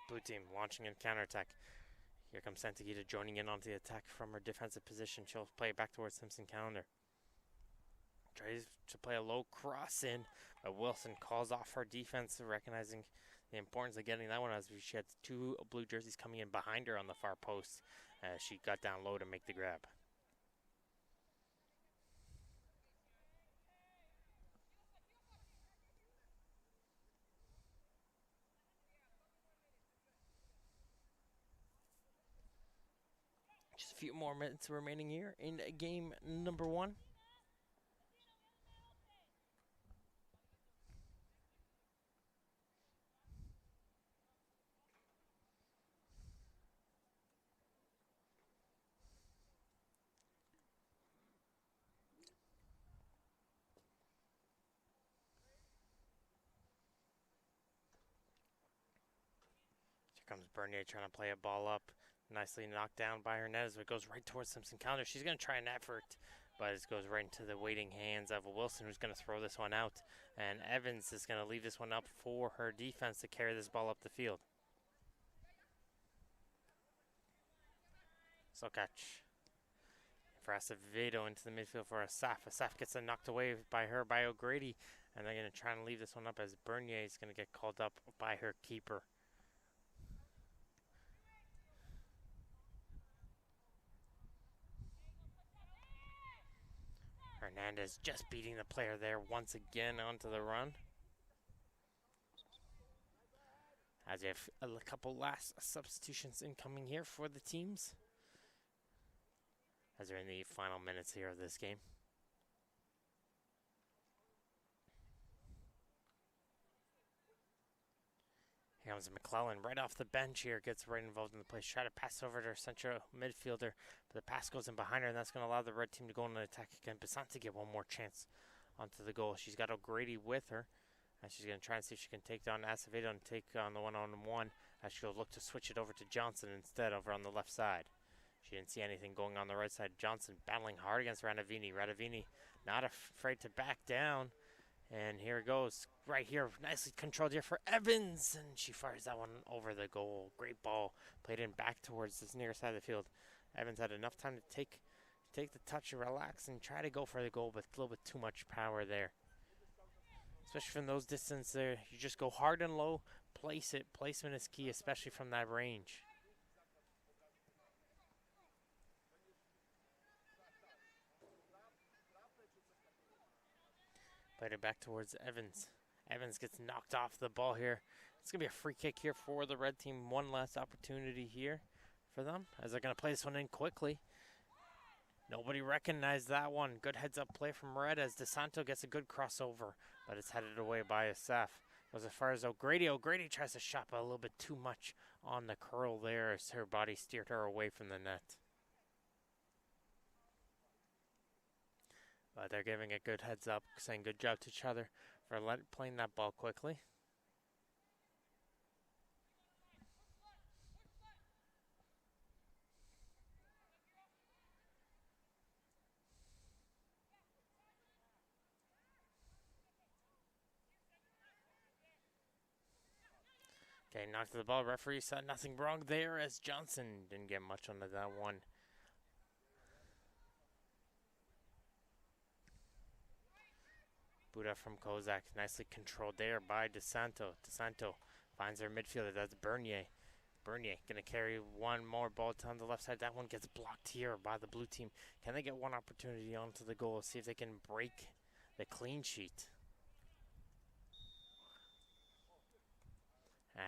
Blue team launching a counterattack. Here comes Santagita joining in onto the attack from her defensive position. She'll play it back towards Simpson Calendar. Tries to play a low cross in, but Wilson calls off her defense, recognizing the importance of getting that one as she had two blue jerseys coming in behind her on the far post as she got down low to make the grab. Just a few more minutes remaining here in game number one. Comes Bernier trying to play a ball up. Nicely knocked down by Hernandez. It goes right towards Simpson Calendar. She's going to try an effort, but it goes right into the waiting hands of Wilson, who's going to throw this one out. And Evans is going to leave this one up for her defense to carry this ball up the field. So catch for Acevedo into the midfield for Asaf. Asaf gets it knocked away by O'Grady, and they're going to try and leave this one up as Bernier is going to get called up by her keeper. Hernandez just beating the player there once again onto the run. As we have a couple last substitutions incoming here for the teams, as they're in the final minutes here of this game. Here comes McClellan right off the bench here, gets right involved in the play. Try to pass over to her central midfielder, but the pass goes in behind her, and that's going to allow the red team to go on an attack again. Basant to get one more chance onto the goal. She's got O'Grady with her, and she's going to try and see if she can take down Acevedo and take on the one-on-one, as she'll look to switch it over to Johnson instead over on the left side. She didn't see anything going on the right side. Johnson battling hard against Radavini. Radavini not afraid to back down. And here it goes, right here, nicely controlled here for Evans, and she fires that one over the goal. Great ball, played in back towards this near side of the field. Evans had enough time to take the touch and relax and try to go for the goal, but a little bit too much power there. Especially from those distances there, you just go hard and low, place it. Placement is key, especially from that range. Played it back towards Evans. Evans gets knocked off the ball here. It's going to be a free kick here for the red team. One last opportunity here for them as they're going to play this one in quickly. Nobody recognized that one. Good heads-up play from red as DeSanto gets a good crossover, but it's headed away by Asaf. Goes as far as O'Grady. O'Grady tries to shot, but a little bit too much on the curl there as her body steered her away from the net. But they're giving a good heads up, saying good job to each other for playing that ball quickly. Okay, knocked the ball. Referee said nothing wrong there as Johnson didn't get much onto that one. Buddha from Kozak, nicely controlled there by DeSanto. DeSanto finds her midfielder, that's Bernier. Bernier going to carry one more ball on the left side. That one gets blocked here by the blue team. Can they get one opportunity onto the goal? See if they can break the clean sheet.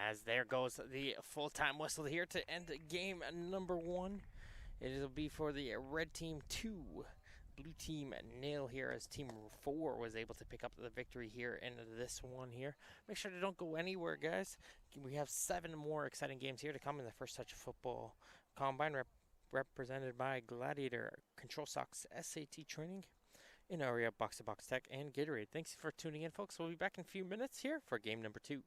As there goes the full-time whistle here to end game number 1. It'll be for the red team 2, blue team 0 here, as team 4 was able to pick up the victory here in this one here. Make sure to don't go anywhere, guys. We have 7 more exciting games here to come in the First Touch Football Combine, represented by Gladiator, Control Socks, SAT Training, in area Box to Box Tech, and Gatorade. Thanks for tuning in, folks. We'll be back in a few minutes here for game number 2.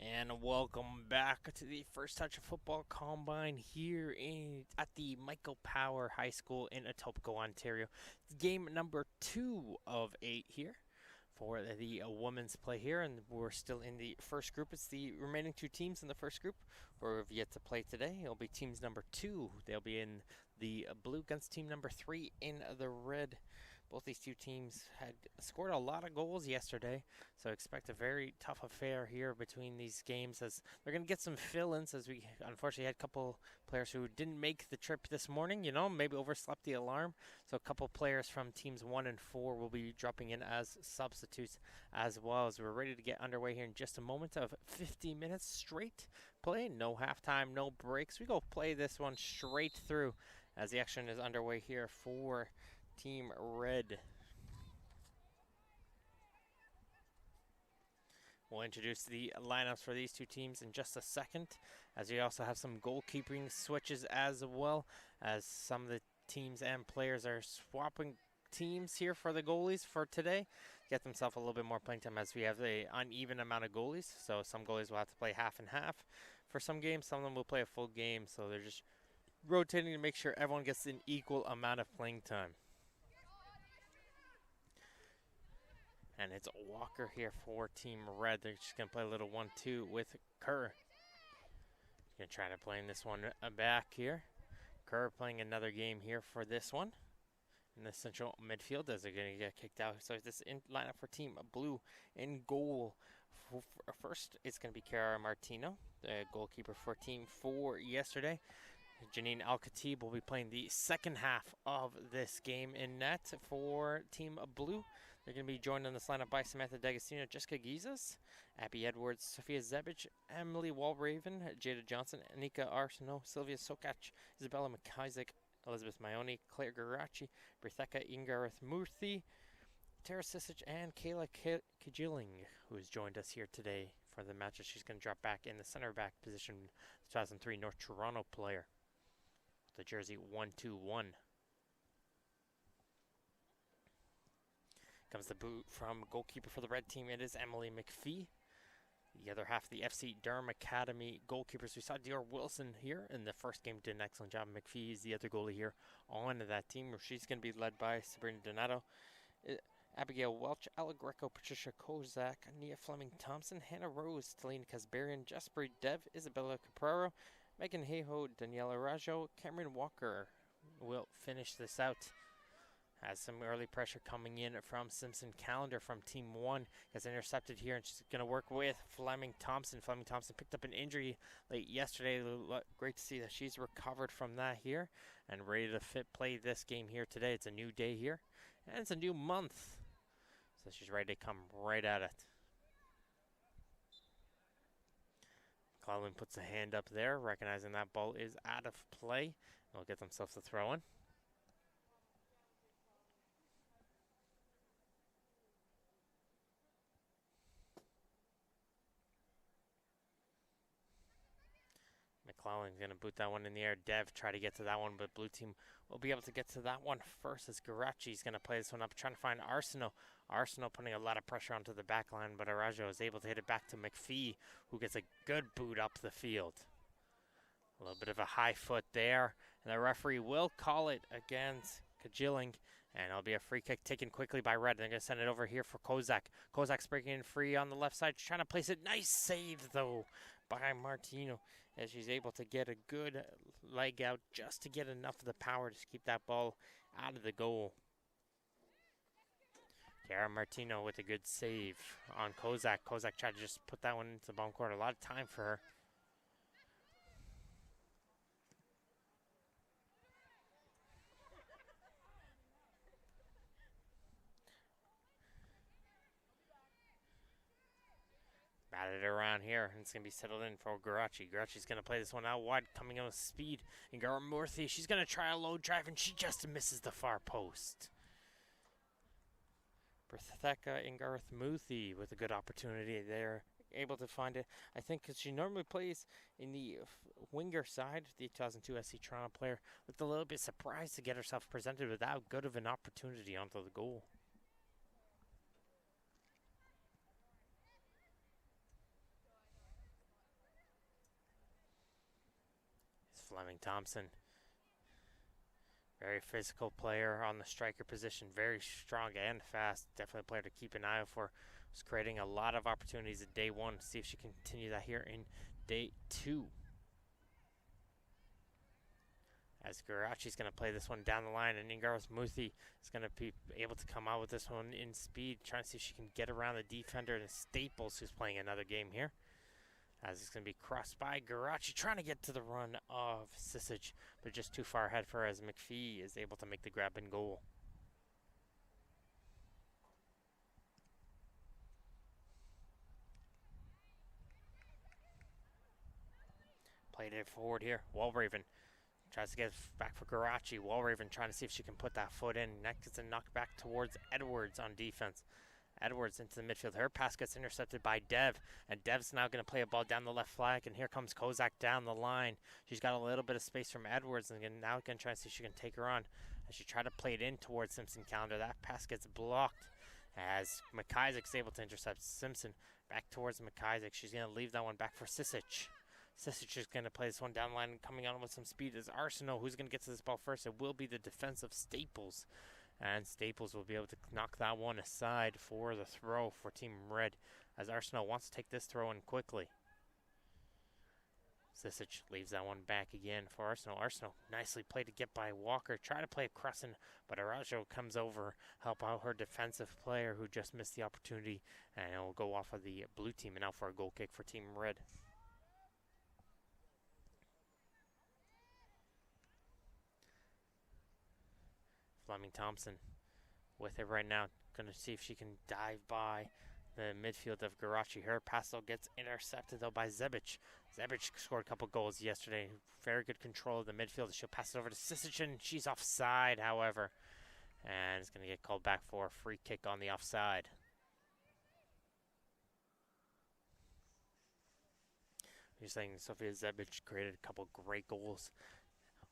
And welcome back to the First Touch Football Combine here at the Michael Power High School in Etobicoke, Ontario. Game number 2 of 8 here for the women's play here, and we're still in the first group. It's the remaining 2 teams in the first group who have yet to play today. It'll be teams number 2. They'll be in the blue against team number 3 in the red. Both these 2 teams had scored a lot of goals yesterday, so expect a very tough affair here between these games, as they're going to get some fill-ins, as we unfortunately had a couple players who didn't make the trip this morning, maybe overslept the alarm. So a couple players from teams 1 and 4 will be dropping in as substitutes as well, as we're ready to get underway here in just a moment of 50 minutes straight play. No halftime, no breaks. We go play this one straight through as the action is underway here for Team Red. We'll introduce the lineups for these 2 teams in just a second, as we also have some goalkeeping switches as well, as some of the teams and players are swapping teams here for the goalies for today. Get themselves a little bit more playing time, as we have an uneven amount of goalies, so some goalies will have to play half and half for some games. Some of them will play a full game, so they're just rotating to make sure everyone gets an equal amount of playing time. And it's Walker here for Team Red. They're just going to play a little 1-2 with Kerr. Going to try to play in this one back here. Kerr playing another game here for this one in the central midfield, as they're going to get kicked out. So this lineup for Team Blue in goal. First, it's going to be Cara Martino, the goalkeeper for Team 4 yesterday. Janine Al-Khatib will be playing the second half of this game in net for Team Blue. They're going to be joined on this lineup by Samantha D'Agostino, Jessica Gizas, Abby Edwards, Sophia Zebic, Emily Walraven, Jada Johnson, Anika Arsenault, Sylvia Sokach, Isabella McIsaac, Elizabeth Maioni, Claire Garachi, Britheka Ingareth Murthy, Tara Sisic, and Kayla Kajiling, who has joined us here today for the matches. She's going to drop back in the center back position, the 2003 North Toronto player, the jersey 121. Comes the boot from goalkeeper for the red team. It is Emily McPhee. The other half of the FC Durham Academy goalkeepers. We saw Dior Wilson here in the first game, did an excellent job. McPhee is the other goalie here on that team, where she's going to be led by Sabrina Donato, Abigail Welch, Ella Greco, Patricia Kozak, Nia Fleming Thompson, Hannah Rose, Talina Kasbarian, Jasper Dev, Isabella Capraro, Megan Hayho, Daniela Rajo, Cameron Walker will finish this out. Has some early pressure coming in from Simpson Calendar from Team 1. Gets intercepted here, and she's going to work with Fleming Thompson. Fleming Thompson picked up an injury late yesterday. Great to see that she's recovered from that here and ready to play this game here today. It's a new day here, and it's a new month. So she's ready to come right at it. Cloudland puts a hand up there, recognizing that ball is out of play. They'll get themselves a throw-in. McClellan's going to boot that one in the air. Dev try to get to that one, but blue team will be able to get to that one first, as Garachi's going to play this one up, trying to find Arsenault. Arsenault putting a lot of pressure onto the back line, but Arajo is able to hit it back to McPhee, who gets a good boot up the field. A little bit of a high foot there, and the referee will call it against Kajiling, and it'll be a free kick taken quickly by Red. They're going to send it over here for Kozak. Kozak's breaking in free on the left side, trying to place it. Nice save, though, by Martino, as she's able to get a good leg out just to get enough of the power to keep that ball out of the goal. Cara Martino with a good save on Kozak. Kozak tried to just put that one into the bottom corner. A lot of time for her. Batted around here, and it's going to be settled in for Garachi. Garachi's going to play this one out wide, coming in with speed. And Garamurthy, she's going to try a low drive, and she just misses the far post. Bertheka Ingarth Muthi with a good opportunity there. Able to find it, I think, because she normally plays in the winger side, the 2002 SC Toronto player. Looked a little bit surprised to get herself presented with that good of an opportunity onto the goal. Fleming Thompson, very physical player on the striker position, very strong and fast. Definitely a player to keep an eye out for. Was creating a lot of opportunities in day one. See if she can continue that here in day two. As Garachi's going to play this one down the line, and Ingaros Muthi is going to be able to come out with this one in speed, trying to see if she can get around the defender, and Staples, who's playing another game here. As it's going to be crossed by Garachi, trying to get to the run of Sisic, but just too far ahead for her as McPhee is able to make the grab and goal. Played it forward here. Walraven tries to get it back for Garachi. Walraven trying to see if she can put that foot in. That gets a knock back towards Edwards on defense. Edwards into the midfield. Her pass gets intercepted by Dev, and Dev's now going to play a ball down the left flag, and here comes Kozak down the line. She's got a little bit of space from Edwards, and now going to try to see if she can take her on. As she tried to play it in towards Simpson Calendar, that pass gets blocked as McIsaac's able to intercept Simpson. Back towards McIsaac. She's going to leave that one back for Sisic. Sisic is going to play this one down the line and coming on with some speed is Arsenal. Who's going to get to this ball first? It will be the defensive Staples. And Staples will be able to knock that one aside for the throw for Team Red, as Arsenal wants to take this throw in quickly. Sisic leaves that one back again for Arsenal. Arsenal nicely played to get by Walker. Try to play a crossing, but Arajo comes over, help out her defensive player who just missed the opportunity, and it will go off of the blue team and out for a goal kick for Team Red. Fleming Thompson with it right now. Going to see if she can dive by the midfield of Garachi. Her pass though gets intercepted though by Zebic. Zebic scored a couple goals yesterday. Very good control of the midfield. She'll pass it over to Sisic, and she's offside, however. And it's going to get called back for a free kick on the offside. You're saying Sofia Zebic created a couple great goals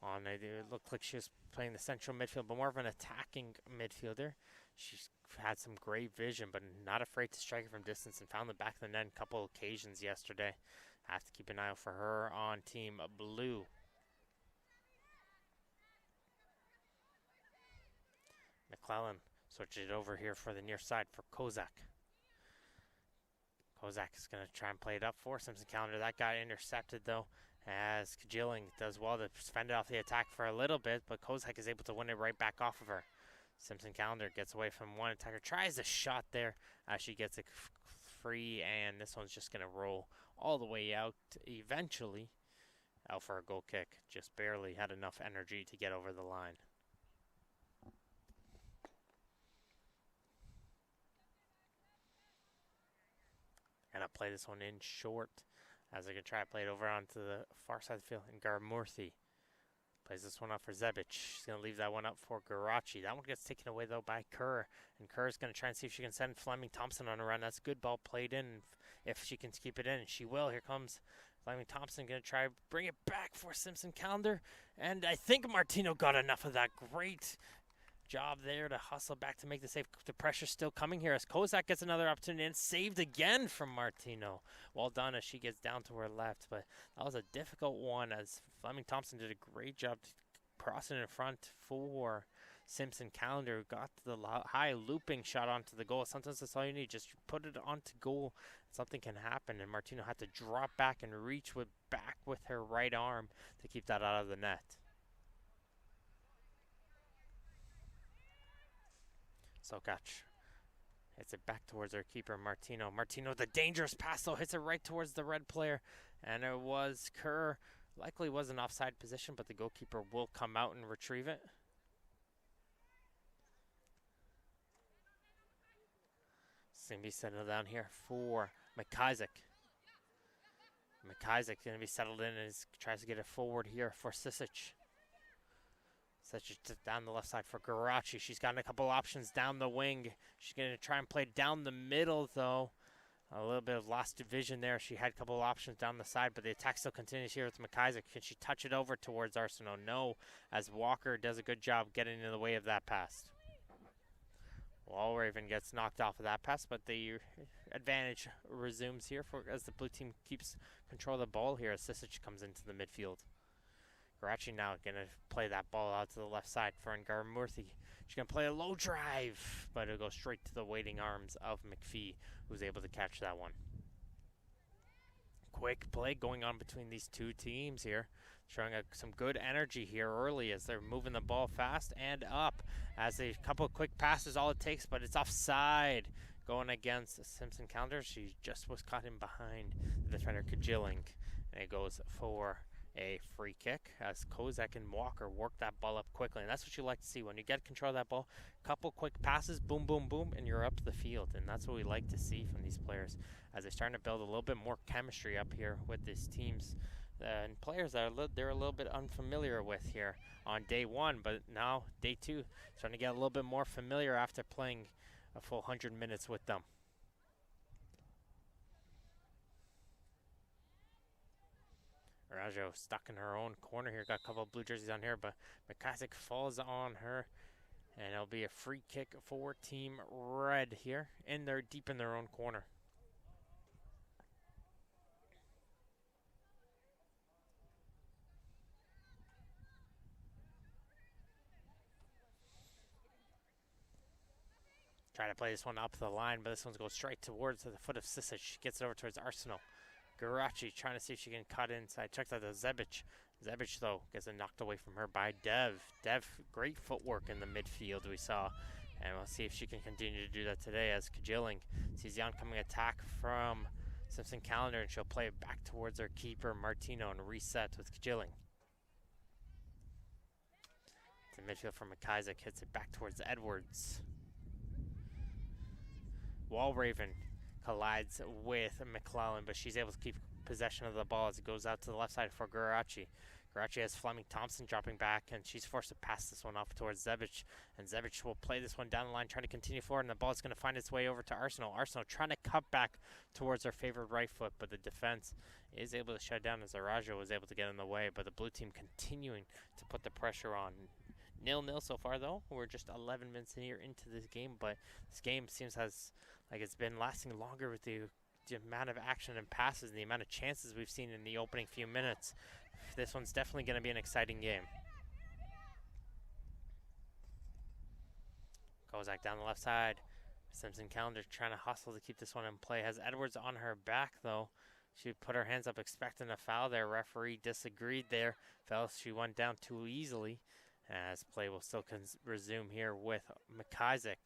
on it. It looked like she was playing the central midfield, but more of an attacking midfielder. She's had some great vision, but not afraid to strike it from distance, and found the back of the net a couple occasions yesterday. Have to keep an eye out for her on Team Blue. McClellan switches it over here for the near side for Kozak. Kozak is going to try and play it up for Simpson Calendar. That got intercepted though, as Kajiling does well to fend off the attack for a little bit, but Kozak is able to win it right back off of her. Simpson Calendar gets away from one attacker, tries a shot there as she gets it free, and this one's just going to roll all the way out eventually. Out for a goal kick. Just barely had enough energy to get over the line. And I play this one in short as I can try to play it over onto the far side of the field. And Garmurthy plays this one up for Zebic. She's going to leave that one up for Garachi. That one gets taken away, though, by Kerr. And Kerr's going to try and see if she can send Fleming Thompson on a run. That's a good ball played in. If she can keep it in, and she will. Here comes Fleming Thompson going to try to bring it back for Simpson Calendar. And I think Martino got enough of that. Great job there to hustle back to make the save. The pressure's still coming here as Kozak gets another opportunity and saved again from Martino. Well done as she gets down to her left, but that was a difficult one as Fleming Thompson did a great job crossing in front for Simpson Calendar, who got the high looping shot onto the goal. Sometimes that's all you need, just put it onto goal, something can happen, and Martino had to drop back and reach back with her right arm to keep that out of the net. Sokach hits it back towards her keeper, Martino. Martino, the dangerous pass, though, hits it right towards the red player. And it was Kerr. Likely was an offside position, but the goalkeeper will come out and retrieve it. It's going to be settled down here for McIsaac. McIsaac going to be settled in and tries to get it forward here for Sisic. Such down the left side for Garachi. She's got a couple options down the wing. She's going to try and play down the middle, though. A little bit of lost division there. She had a couple options down the side, but the attack still continues here with McIsaac. Can she touch it over towards Arsenal? No, as Walker does a good job getting in the way of that pass. Walraven gets knocked off of that pass, but the advantage resumes here as the blue team keeps control of the ball here as Sisic comes into the midfield. Garachi now going to play that ball out to the left side for Ngaramurthy. She's going to play a low drive, but it'll go straight to the waiting arms of McPhee, who's able to catch that one. Quick play going on between these two teams here, showing some good energy here early as they're moving the ball fast and up. As a couple of quick passes, all it takes, but it's offside. Going against Simpson Calendar, she just was caught in behind the defender Kajilling, and it goes for a free kick as Kozak and Walker work that ball up quickly, and that's what you like to see when you get control of that ball. Couple quick passes, boom, boom, boom, and you're up the field, and that's what we like to see from these players as they're starting to build a little bit more chemistry up here with these teams and players that they're a little bit unfamiliar with here on day one, but now day two, starting to get a little bit more familiar after playing a full 100 minutes with them. Rajo stuck in her own corner here. Got a couple of blue jerseys on here, but McIsaac falls on her, and it'll be a free kick for Team Red here, and they're deep in their own corner. Try to play this one up the line, but this one's going straight towards the foot of Sisic. She gets it over towards Arsenal. Garachi trying to see if she can cut inside. Checks out the Zebic. Zebic, though, gets it knocked away from her by Dev. Dev, great footwork in the midfield we saw. And we'll see if she can continue to do that today as Kajilling sees the oncoming attack from Simpson Calendar, and she'll play it back towards her keeper, Martino, and reset with Kajilling. The midfield from McIsaac hits it back towards Edwards. Walraven collides with McClellan, but she's able to keep possession of the ball as it goes out to the left side for Garachi. Garachi has Fleming Thompson dropping back, and she's forced to pass this one off towards Zebic. And Zebic will play this one down the line, trying to continue forward, and the ball is going to find its way over to Arsenal. Arsenal trying to cut back towards her favored right foot, but the defense is able to shut down as Arajo was able to get in the way, but the blue team continuing to put the pressure on. 0-0 so far, though. We're just 11 minutes here into this game, but this game seems like it's been lasting longer with the amount of action and passes and the amount of chances we've seen in the opening few minutes. This one's definitely going to be an exciting game. Kozak down the left side. Simpson Calendar trying to hustle to keep this one in play. Has Edwards on her back, though. She put her hands up expecting a foul there. Referee disagreed there. Felt she went down too easily. As play will still resume here with McIsaac.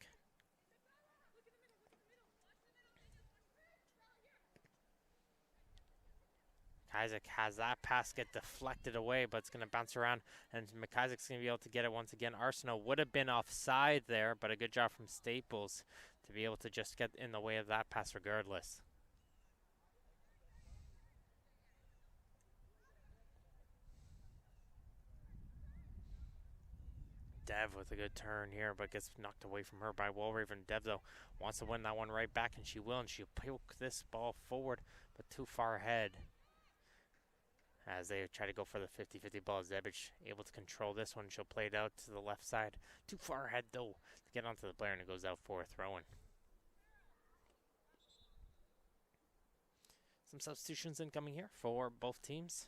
Isaac has that pass get deflected away, but it's going to bounce around, and McIsaac's going to be able to get it once again. Arsenal would have been offside there, but a good job from Staples to be able to just get in the way of that pass regardless. Dev with a good turn here, but gets knocked away from her by Walraven. Dev, though, wants to win that one right back, and she will, and she'll poke this ball forward, but too far ahead. As they try to go for the 50-50 ball, Zebic able to control this one. She'll play it out to the left side. Too far ahead, though, to get onto the player, and it goes out for a throw-in. Some substitutions incoming here for both teams.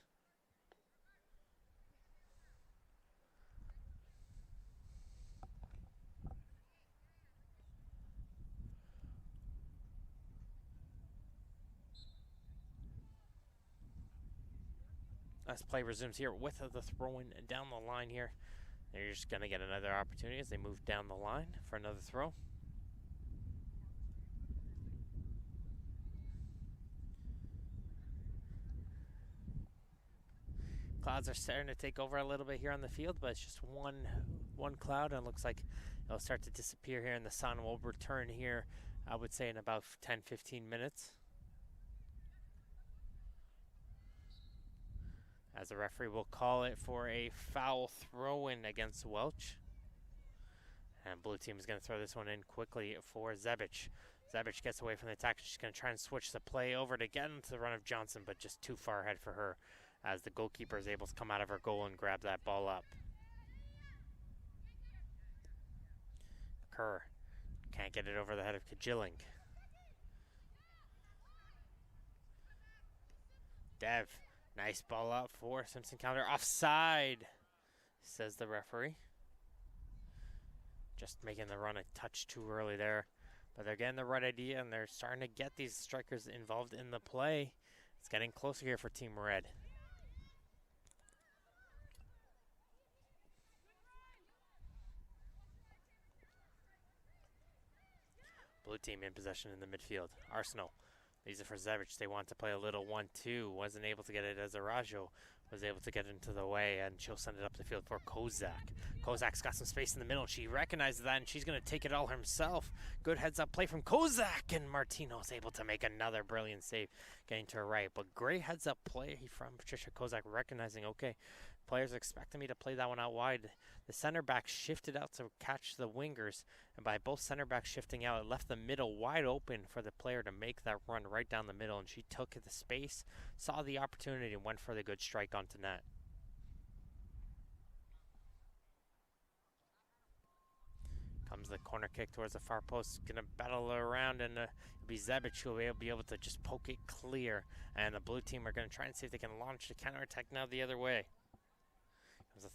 As play resumes here with the throw-in down the line here. They're just going to get another opportunity as they move down the line for another throw. Clouds are starting to take over a little bit here on the field, but it's just one cloud, and it looks like it'll start to disappear here, and the sun will return here, I would say, in about 10-15 minutes. As the referee will call it for a foul throw-in against Welch. And blue team is going to throw this one in quickly for Zebic. Zebic gets away from the attack. She's going to try and switch the play over to get into the run of Johnson, but just too far ahead for her as the goalkeeper is able to come out of her goal and grab that ball up. Kerr can't get it over the head of Kajilling. Dev Nice ball out for Simpson counter. Offside, says the referee. Just making the run a touch too early there. But they're getting the right idea, and they're starting to get these strikers involved in the play. It's getting closer here for Team Red. Blue team in possession in the midfield. Arsenal leaves it for Zevic. They want to play a little 1-2. Wasn't able to get it as Arajo was able to get into the way, and she'll send it up the field for Kozak. Kozak's got some space in the middle. She recognizes that, and she's going to take it all herself. Good heads-up play from Kozak, and Martino's able to make another brilliant save, getting to her right. But great heads-up play from Patricia Kozak, recognizing, okay, players expecting me to play that one out wide. The center back shifted out to catch the wingers, and by both center backs shifting out, it left the middle wide open for the player to make that run right down the middle, and she took the space, saw the opportunity, and went for the good strike onto net. Comes the corner kick towards the far post, gonna battle around, and it'll be Zebic who will be able to just poke it clear, and the blue team are gonna try and see if they can launch the counterattack now the other way. Comes a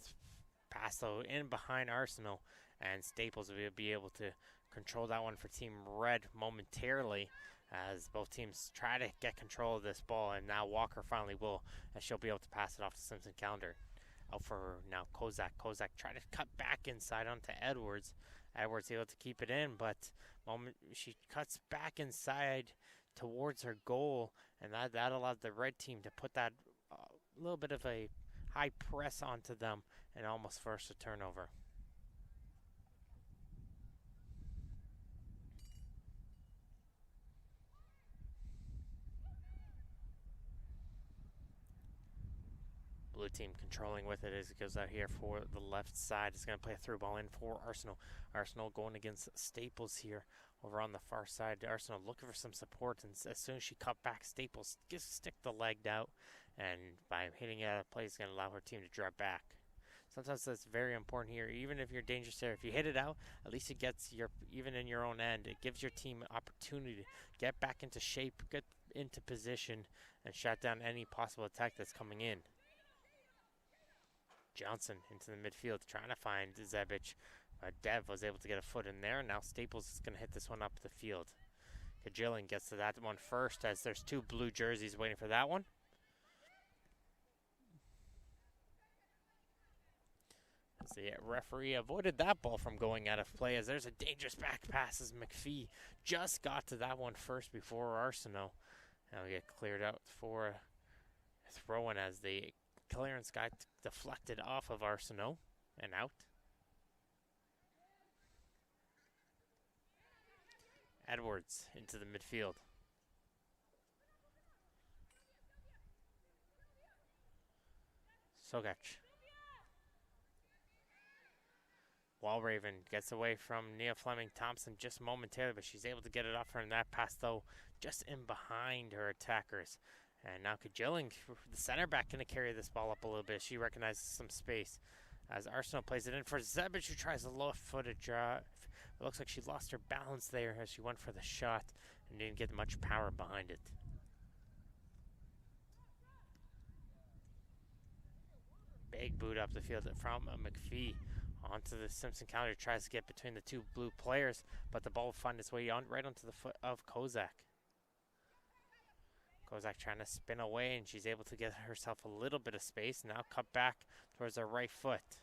pass though in behind Arsenal, and Staples will be able to control that one for Team Red momentarily as both teams try to get control of this ball, and now Walker finally will, as she'll be able to pass it off to Simpson counter. Out for now Kozak. Kozak tried to cut back inside onto Edwards. Edwards able to keep it in, but moment she cuts back inside towards her goal, and that allowed the red team to put that little bit of a high press onto them and almost forced a turnover. Blue team controlling with it as it goes out here for the left side. It's going to play a through ball in for Arsenal. Arsenal going against Staples here over on the far side. Arsenal looking for some support, and as soon as she cut back, Staples just stick the leg out, and by hitting it out of play, it's going to allow her team to drop back. Sometimes that's very important here. Even if you're dangerous there, if you hit it out, at least it gets your, even in your own end, it gives your team an opportunity to get back into shape, get into position, and shut down any possible attack that's coming in. Johnson into the midfield trying to find Zebic. Dev was able to get a foot in there. Now Staples is going to hit this one up the field. Kajilin gets to that one first, as there's two blue jerseys waiting for that one. As the referee avoided that ball from going out of play, as there's a dangerous back pass as McPhee just got to that one first before Arsenault. Now we get cleared out for a throw-in as the clearance got deflected off of Arsenault and out. Edwards into the midfield. Sogach. Walraven gets away from Nia Fleming Thompson just momentarily, but she's able to get it off her in that pass, though, just in behind her attackers. And now Kajilling, the center back, going to carry this ball up a little bit. She recognizes some space as Arsenault plays it in for Zebic, who tries a low-footed drive. It looks like she lost her balance there as she went for the shot and didn't get much power behind it. Big boot up the field from McPhee. Onto the Simpson counter, tries to get between the two blue players, but the ball will find its way on right onto the foot of Kozak. Kozak trying to spin away, and she's able to get herself a little bit of space. Now cut back towards her right foot.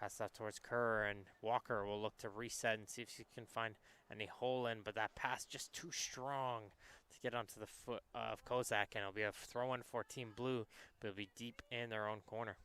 Pass out towards Kerr, and Walker will look to reset and see if she can find any hole in, but that pass just too strong to get onto the foot of Kozak, and it'll be a throw-in for Team Blue, but it'll be deep in their own corner.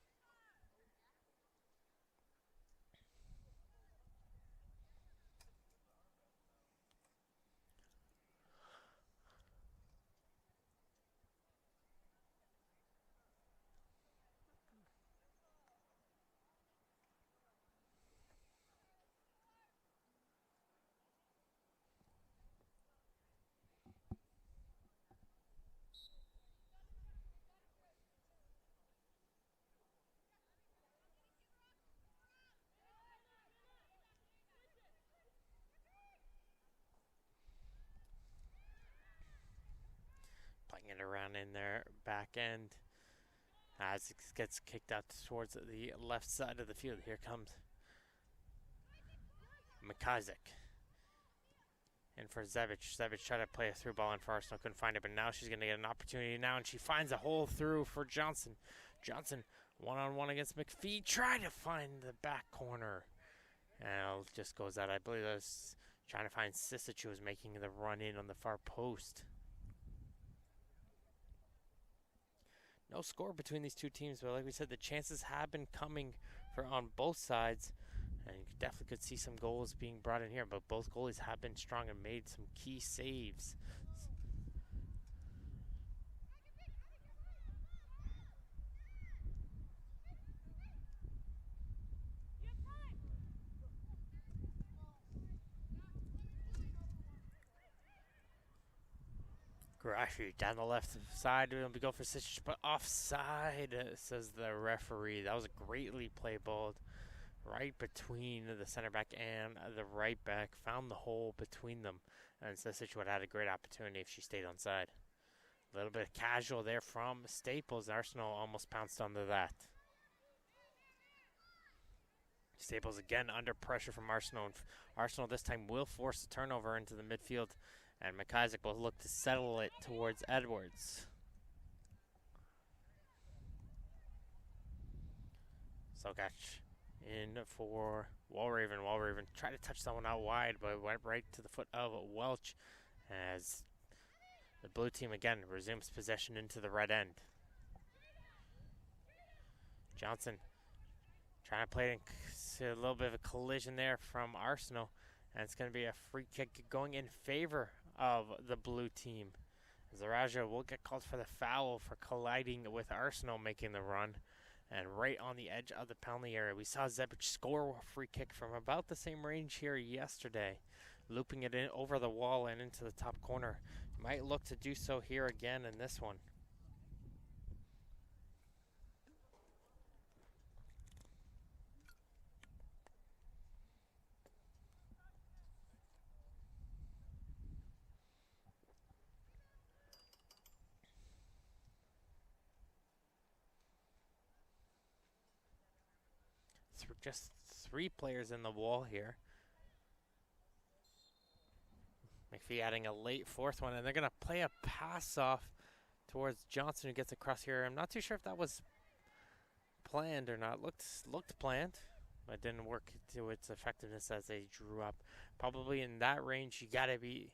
batting it around in their back end as it gets kicked out towards the left side of the field. Here comes McIsaac. And for Sept. Sept tried to play a through ball in for Arsenal, couldn't find it, but now she's going to get an opportunity now, and she finds a hole through for Johnson. Johnson, one-on-one against McPhee, trying to find the back corner. And it just goes out. I believe that was trying to find Sisic, who was making the run in on the far post. No score between these two teams, but like we said, the chances have been coming for on both sides. And you definitely could see some goals being brought in here, but both goalies have been strong and made some key saves. Garashi down the left side, we go for Sisic, but offside, says the referee. That was a greatly played ball right between the center back and the right back. Found the hole between them, and Sisic would have had a great opportunity if she stayed on side. A little bit casual there from Staples. Arsenal almost pounced onto that. Staples again under pressure from Arsenal. Arsenal this time will force a turnover into the midfield, and McIsaac will look to settle it towards Edwards. Sokach in for Walraven. Walraven tried to touch that one out wide, but went right to the foot of Welch as the blue team again resumes possession into the red end. Johnson trying to play it in a little bit of a collision there from Arsenal, and it's going to be a free kick going in favor of the blue team. Zaraja will get called for the foul for colliding with Arsenal making the run. And right on the edge of the penalty area, we saw Sept score a free kick from about the same range here yesterday, looping it in over the wall and into the top corner. Might look to do so here again in this one. Just 3 players in the wall here. McPhee adding a late 4th one, and they're going to play a pass off towards Johnson, who gets across here. I'm not too sure if that was planned or not. Looked planned, but didn't work to its effectiveness as they drew up. Probably in that range, you got to be,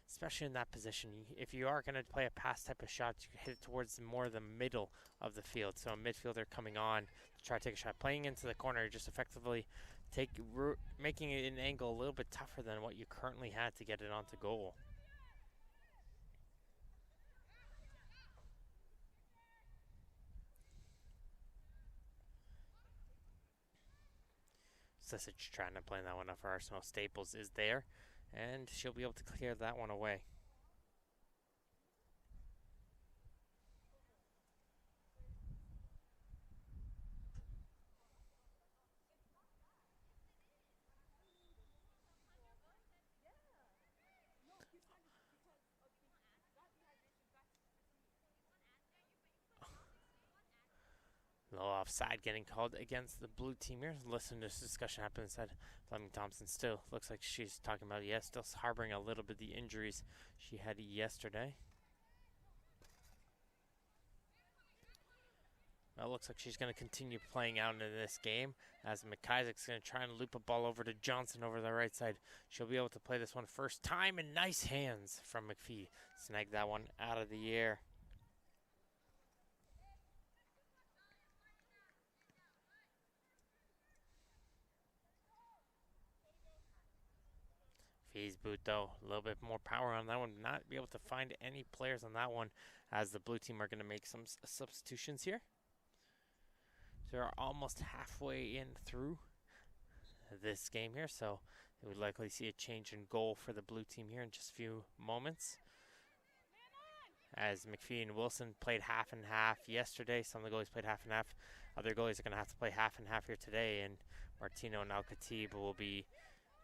especially in that position, if you are going to play a pass type of shot, you hit it towards more the middle of the field. So a midfielder coming on to try to take a shot, playing into the corner, just effectively making it an angle a little bit tougher than what you currently had to get it onto goal. Sisic trying to play that one up for Arsenal. Staples is there, and she'll be able to clear that one away. No offside getting called against the blue team here. Listen to this discussion happen inside. Fleming Thompson still looks like she's talking about, yes, still harboring a little bit of the injuries she had yesterday. Well, it looks like she's going to continue playing out into this game as McIsaac's going to try and loop a ball over to Johnson over the right side. She'll be able to play this one first time, and nice hands from McPhee. Snag that one out of the air. McPhee's boot, though, a little bit more power on that one. Not be able to find any players on that one as the blue team are going to make some substitutions here. So we're almost halfway in through this game here, so we would likely see a change in goal for the blue team here in just a few moments. As McPhee and Wilson played half and half yesterday, some of the goalies played half and half. Other goalies are going to have to play half and half here today, and Martino and Al-Khatib will be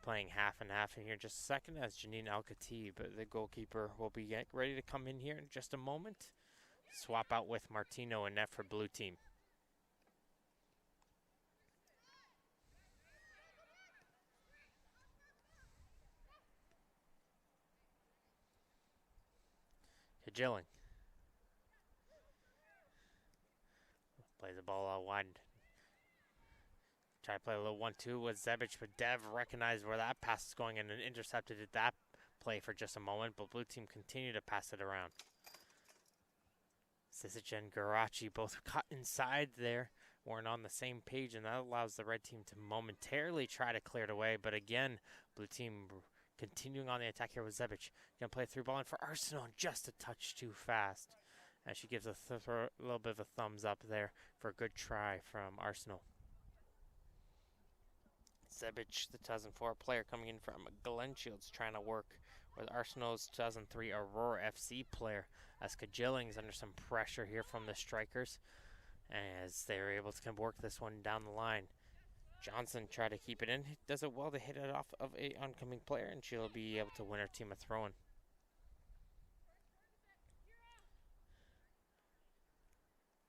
playing half and half in here just a second as Janine Al-Khatib, the goalkeeper, will be ready to come in here in just a moment. Swap out with Martino and net for blue team. Kajilling. Plays the ball out wide. Try to play a little 1-2 with Zebic, but Dev recognized where that pass is going and intercepted that play for just a moment, but blue team continued to pass it around. Sisic and Garachi both cut inside there, weren't on the same page, and that allows the red team to momentarily try to clear it away, but again, blue team continuing on the attack here with Zebic. Gonna play through ball in for Arsenal, just a touch too fast. As she gives a little bit of a thumbs up there for a good try from Arsenal. Zebic, the 2004 player coming in from Glen Shields, trying to work with Arsenal's 2003 Aurora FC player, as Kajilling's under some pressure here from the strikers as they're able to work this one down the line. Johnson tried to keep it in, does it well to hit it off of a oncoming player, and she'll be able to win her team a throw-in.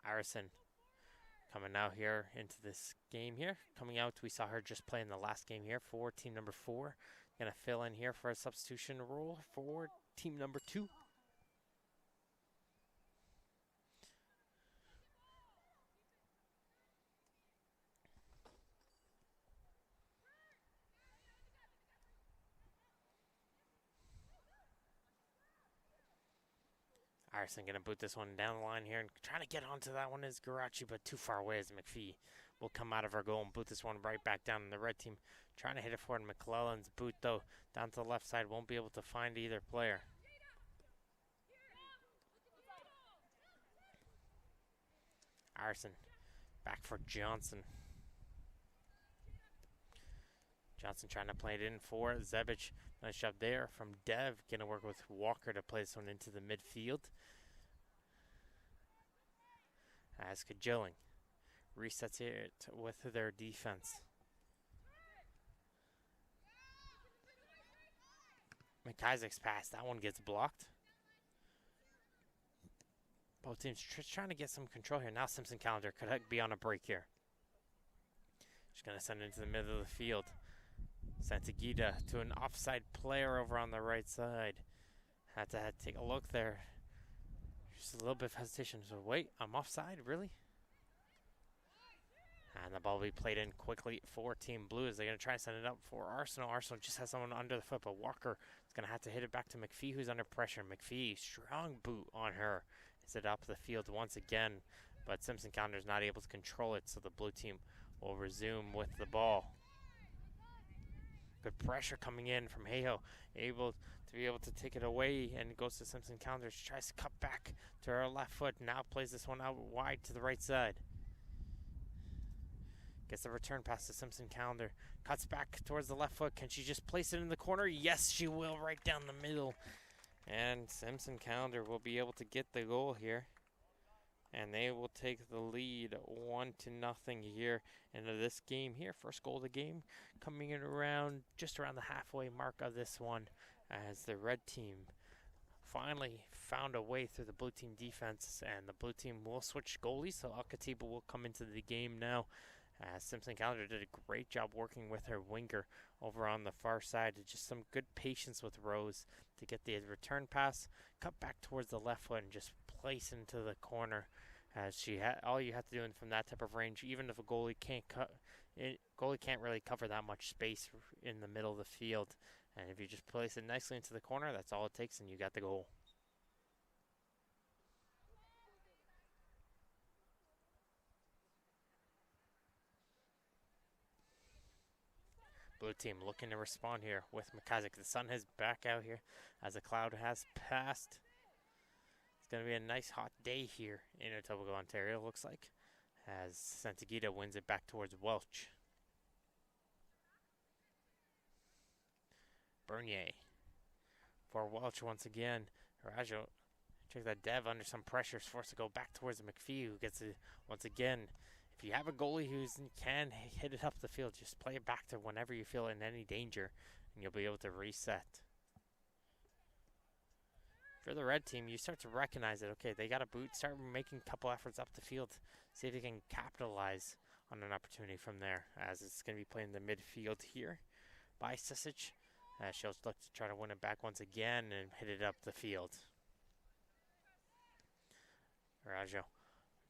Arison coming out here into this game here. Coming out, we saw her just play in the last game here for team number 4. Gonna fill in here for a substitution role for team number 2. Arison gonna boot this one down the line here and trying to get onto that one is Garachi, but too far away as McPhee will come out of her goal and boot this one right back down. And the red team trying to hit it for McClellan's boot, though, down to the left side. Won't be able to find either player. Arison back for Johnson. Johnson trying to play it in for Zebic. Nice job there from Dev. Gonna work with Walker to play this one into the midfield. As Kajilling resets it with their defense. McIsaac's pass, that one gets blocked. Both teams trying to get some control here. Now Simpson Calendar could be on a break here. Just gonna send it into the middle of the field. Santagita to an offside player over on the right side. Had to take a look there. Just a little bit of hesitation. So wait, I'm offside, really? And the ball will be played in quickly for Team Blue as they're going to try to send it up for Arsenal. Arsenal just has someone under the foot, but Walker is going to have to hit it back to McPhee, who's under pressure. McPhee, strong boot on her. Is it up the field once again, but Simpson Calendar is not able to control it, so the blue team will resume with the ball. Good pressure coming in from Hayho, able to take it away, and it goes to Simpson Calendar. She tries to cut back to her left foot, now plays this one out wide to the right side. Gets the return pass to Simpson Calendar, cuts back towards the left foot. Can she just place it in the corner? Yes, she will, right down the middle. And Simpson Calendar will be able to get the goal here. And they will take the lead 1-0 here into this game here. First goal of the game coming in just around the halfway mark of this one, as the red team finally found a way through the blue team defense, and the blue team will switch goalies, so Al-Khatib will come into the game now. Simpson Calendar did a great job working with her winger over on the far side. Just some good patience with Rose to get the return pass, cut back towards the left foot, and just place into the corner. As all you have to do from that type of range, even if a goalie can't really cover that much space in the middle of the field. And if you just place it nicely into the corner, that's all it takes, and you got the goal. Blue team looking to respond here with McIsaac. The sun is back out here as the cloud has passed. It's going to be a nice hot day here in Etobicoke, Ontario, looks like, as Santagita wins it back towards Welch. Bernier for Welch once again. Rajo, check that Dev under some pressure, is forced to go back towards McPhee, who gets it once again. if you have a goalie who can hit it up the field, just play it back to whenever you feel in any danger, and you'll be able to reset. For the red team, you start to recognize it. Okay, they got a boot. Start making a couple efforts up the field. See if they can capitalize on an opportunity from there, as it's going to be playing the midfield here by Sept. She'll look to try to win it back once again and hit it up the field. Rajo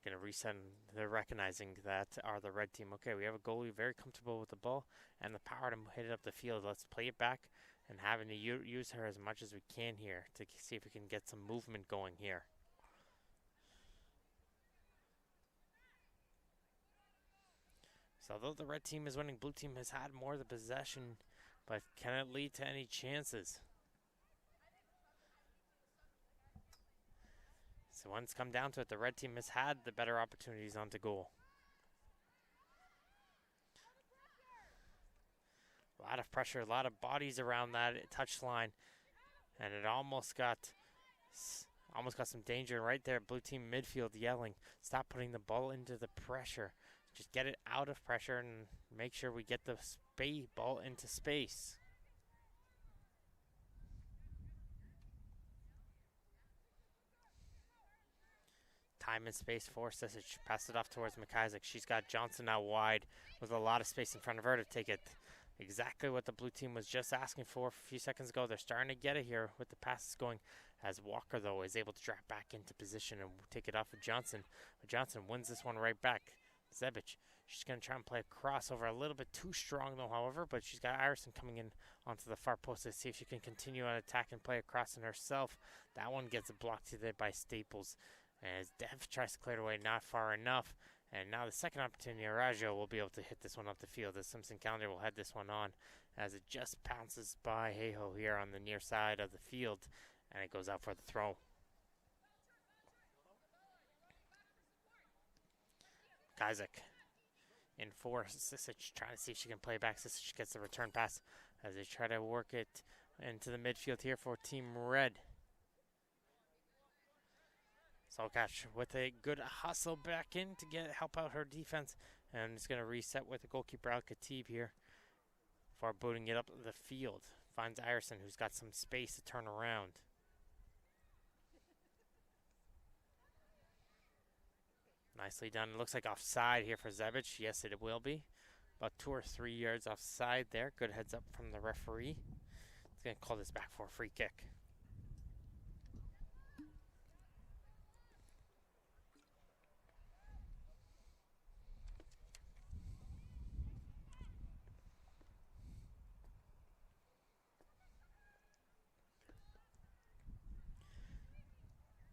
going to reset. They're recognizing that are the red team. Okay, we have a goalie very comfortable with the ball and the power to hit it up the field. Let's play it back and having to use her as much as we can here to see if we can get some movement going here. So although the red team is winning, blue team has had more of the possession, but can it lead to any chances? So when it's come down to it, the red team has had the better opportunities onto goal. A lot of pressure, a lot of bodies around that touch line, and it almost got some danger right there. Blue team midfield yelling, stop putting the ball into the pressure. Just get it out of pressure and make sure we get the ball into space. Time and space for Sept. Pass it off towards McIsaac. She's got Johnson out wide with a lot of space in front of her to take it. Exactly what the blue team was just asking for a few seconds ago. They're starting to get it here with the passes going, as Walker, though, is able to drop back into position and take it off of Johnson. But Johnson wins this one right back. Sept, she's going to try and play a crossover. A little bit too strong, though, however, but she's got Iverson coming in onto the far post to see if she can continue on attack and play a cross in herself. That one gets blocked there by Staples. As Dev tries to clear it away, not far enough. And now the second opportunity, Arajo will be able to hit this one up the field as Simpson Calendar will head this one on as it just pounces by Hayho here on the near side of the field, and it goes out for the throw. Isaac in for Sept, trying to see if she can play back. Sept gets the return pass as they try to work it into the midfield here for Team Red. Solcash with a good hustle back in to help out her defense, and it's going to reset with the goalkeeper Al-Khatib here for booting it up the field. Finds Iverson, who's got some space to turn around. Nicely done. It looks like offside here for Sept. Yes, it will be. About 2 or 3 yards offside there. Good heads up from the referee. He's going to call this back for a free kick.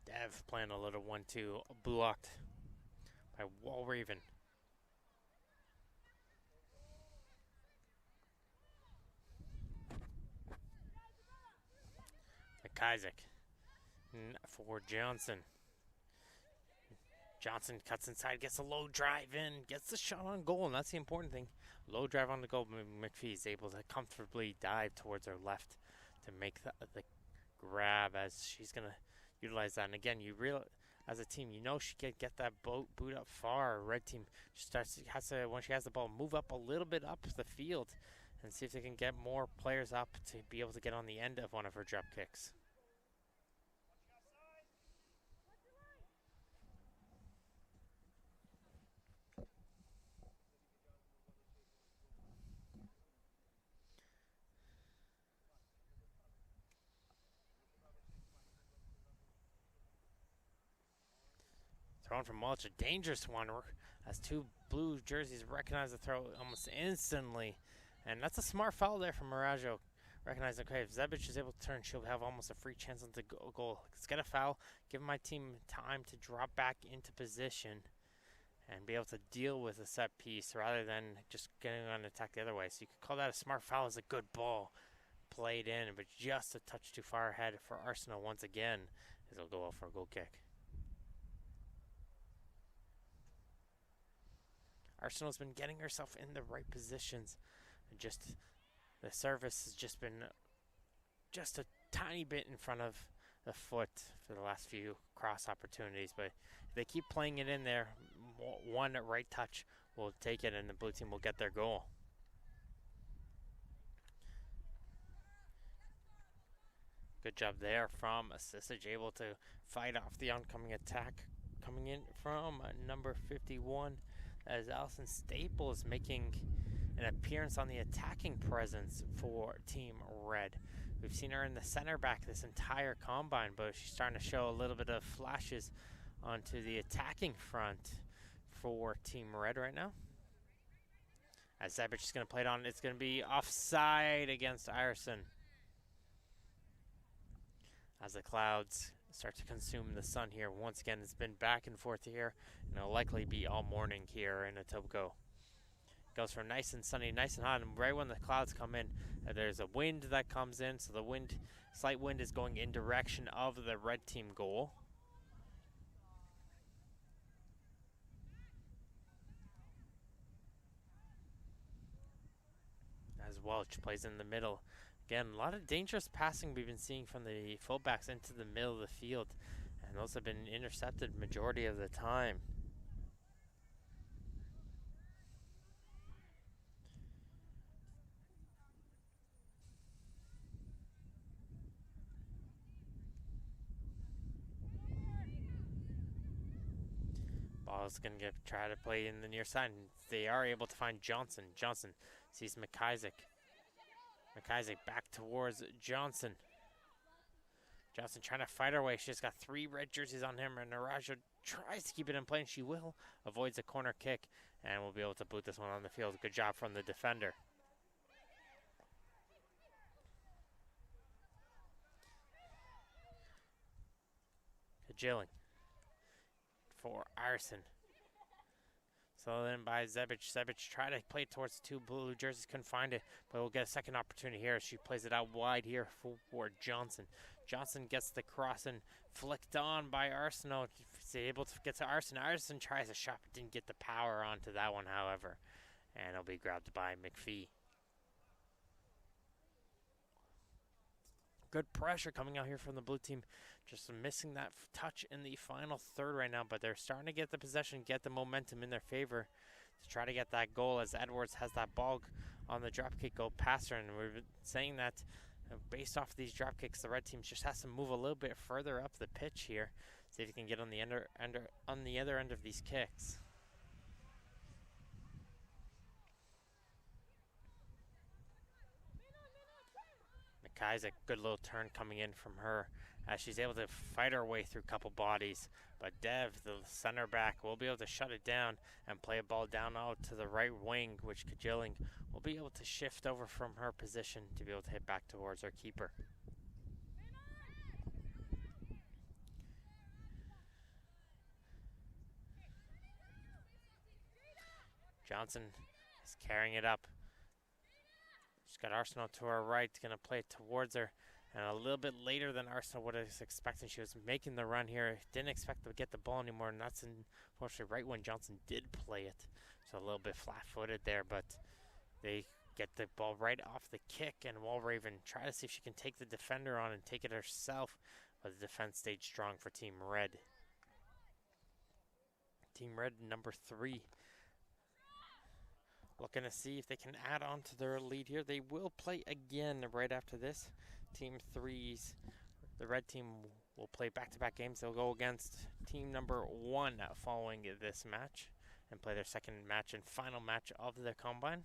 Dev playing a little 1-2, blocked by Walraven. McIsaac for Johnson. Johnson cuts inside, gets a low drive in, gets the shot on goal, and that's the important thing. Low drive on the goal. McPhee is able to comfortably dive towards her left to make the grab as she's going to utilize that. And again, you realize as a team, you know she can get that boot up far. Red team just has to, when she has the ball, move up a little bit up the field and see if they can get more players up to be able to get on the end of one of her drop kicks. Thrown from Mulch, a dangerous one, as 2 blue jerseys recognize the throw almost instantly. And that's a smart foul there from Marajo. Recognizing, okay, if Sept is able to turn, she'll have almost a free chance on the goal. Let's get a foul, give my team time to drop back into position and be able to deal with a set piece rather than just getting on attack the other way. So you could call that a smart foul. As a good ball played in, but just a touch too far ahead for Arsenal once again, as it'll go out for a goal kick. Arsenal's been getting herself in the right positions. Just the service has just been just a tiny bit in front of the foot for the last few cross opportunities. But if they keep playing it in there, one right touch will take it, and the blue team will get their goal. Good job there from Sissage, able to fight off the oncoming attack coming in from number 51, as Allison Staples making an appearance on the attacking presence for Team Red. We've seen her in the center back this entire combine, but she's starting to show a little bit of flashes onto the attacking front for Team Red right now. As Zabich is going to play it on, it's going to be offside against Ireson. As the clouds start to consume the sun here. Once again, it's been back and forth here, and it'll likely be all morning here in Etobicoke. Goes from nice and sunny, nice and hot, and right when the clouds come in, there's a wind that comes in, so the slight wind is going in direction of the red team goal. As Welch plays in the middle. Again, a lot of dangerous passing we've been seeing from the fullbacks into the middle of the field, and those have been intercepted majority of the time. Ball's going to try to play in the near side, and they are able to find Johnson. Johnson sees McIsaac. McIsaac back towards Johnson. Johnson trying to fight her way. She's got 3 red jerseys on him, and Naraja tries to keep it in play, and she will. Avoids a corner kick, and will be able to boot this one on the field. Good job from the defender. Kajiling for Ireson. So then by Zebic. Zebic tried to play towards the 2 blue jerseys, couldn't find it, but we'll get a second opportunity here. She plays it out wide here for Johnson. Johnson gets the cross and flicked on by Arsenault. He's able to get to Arson. Arson tries a shot, but didn't get the power onto that one, however. And it'll be grabbed by McPhee. Good pressure coming out here from the blue team. Just missing that touch in the final third right now, but they're starting to get the possession, get the momentum in their favor to try to get that goal, as Edwards has that ball on the dropkick go past her. And we've been saying that based off these drop kicks, the red team just has to move a little bit further up the pitch here. See if you can get on the other end of these kicks. McIsaac, good little turn coming in from her as she's able to fight her way through a couple bodies. But Dev, the center back, will be able to shut it down and play a ball down out to the right wing, which Kajiling will be able to shift over from her position to be able to hit back towards our keeper. Johnson is carrying it up. She's got Arsenal to her right, going to play it towards her. And a little bit later than Arsenal would have expected. She was making the run here. Didn't expect to get the ball anymore, and that's unfortunately right when Johnson did play it. So a little bit flat-footed there, but they get the ball right off the kick, and Walraven try to see if she can take the defender on and take it herself, but the defense stayed strong for Team Red. Team Red, number 3. Looking to see if they can add on to their lead here. They will play again right after this. Team 3's, the red team will play back-to-back games. They'll go against team number 1 following this match and play their second match and final match of the combine.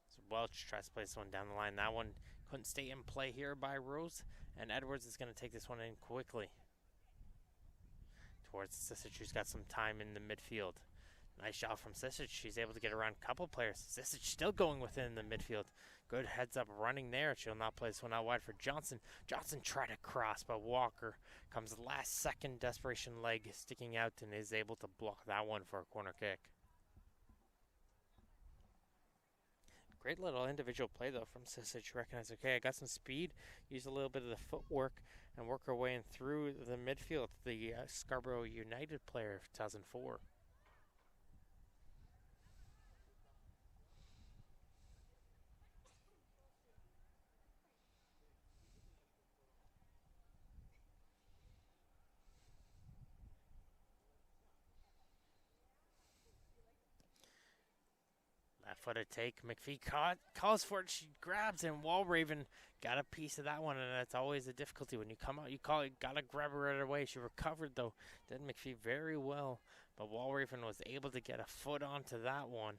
So Welch tries to play this one down the line. That one couldn't stay in play here by Rose, and Edwards is going to take this one in quickly towards Sissich, who's got some time in the midfield. Nice shot from Sissich. She's able to get around a couple players. Sissich still going within the midfield. Good heads up running there. She'll not play this one out wide for Johnson. Johnson tried to cross, but Walker comes last second desperation leg sticking out and is able to block that one for a corner kick. Great little individual play, though, from Sissich. Recognize, okay, I got some speed, use a little bit of the footwork, and work her way in through the midfield. The Scarborough United player of 2004. Left-footed take. McPhee calls for it. She grabs, and Walraven got a piece of that one, and that's always a difficulty when you come out. You call it, gotta grab her right away. She recovered though. Did McPhee very well, but Walraven was able to get a foot onto that one.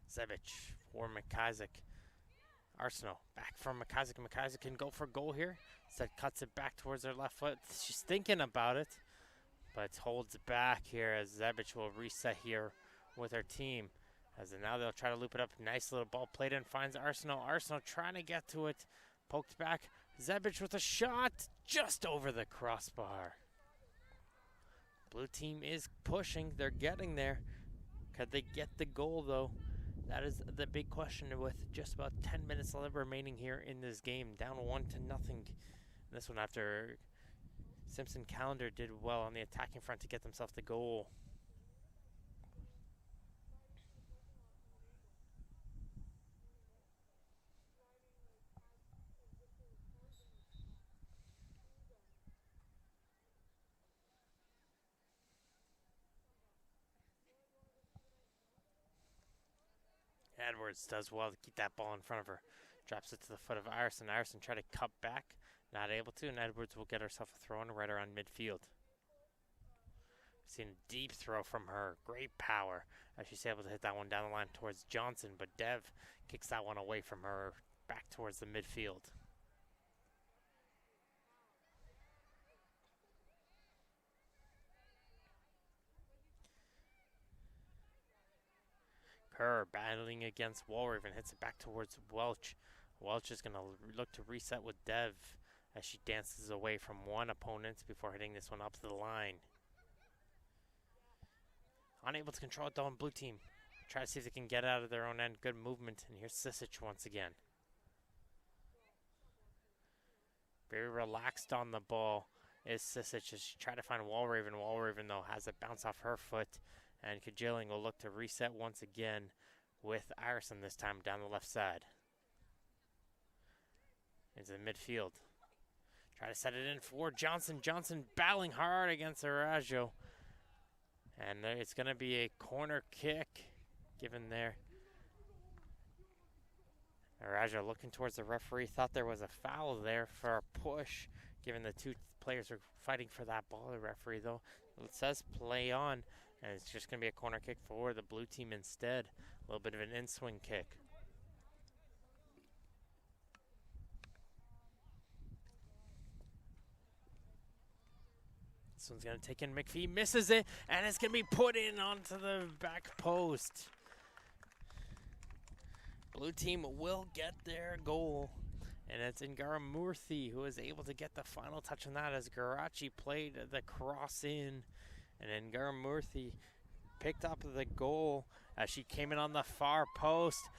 Sept for McIsaac. Arsenal back from McIsaac. McIsaac can go for goal here. Instead cuts it back towards her left foot. She's thinking about it, but holds it back here as Zebic will reset here with her team. As now they'll try to loop it up. Nice little ball played in. Finds Arsenal. Arsenal trying to get to it. Poked back. Zebic with a shot just over the crossbar. Blue team is pushing. They're getting there. Could they get the goal though? That is the big question with just about 10 minutes remaining here in this game. Down 1-0. This one after Simpson Calendar did well on the attacking front to get themselves the goal. Edwards does well to keep that ball in front of her. Drops it to the foot of Ireson. Ireson tried to cut back. Not able to, and Edwards will get herself a throw in right around midfield. Seen a deep throw from her. Great power as she's able to hit that one down the line towards Johnson, but Dev kicks that one away from her back towards the midfield. Kerr battling against Walraven, hits it back towards Welch. Welch is going to look to reset with Dev as she dances away from one opponent before hitting this one up the line. Unable to control it though on blue team. Try to see if they can get out of their own end. Good movement, and here's Sisic once again. Very relaxed on the ball is Sisic as she tried to find Walraven. Walraven though has it bounce off her foot. And Kajiling will look to reset once again with Ireson this time down the left side. Into the midfield. Try to set it in for Johnson. Johnson battling hard against Arajo. And it's going to be a corner kick given there. Arajo looking towards the referee. Thought there was a foul there for a push, given the two players are fighting for that ball. The referee, though, it says play on. And it's just going to be a corner kick for the blue team instead. A little bit of an in-swing kick. This one's going to take in McPhee. Misses it. And it's going to be put in onto the back post. Blue team will get their goal. And it's Ngaramurthy who is able to get the final touch on that as Garachi played the cross in. And then Ngaramurthy picked up the goal as she came in on the far post.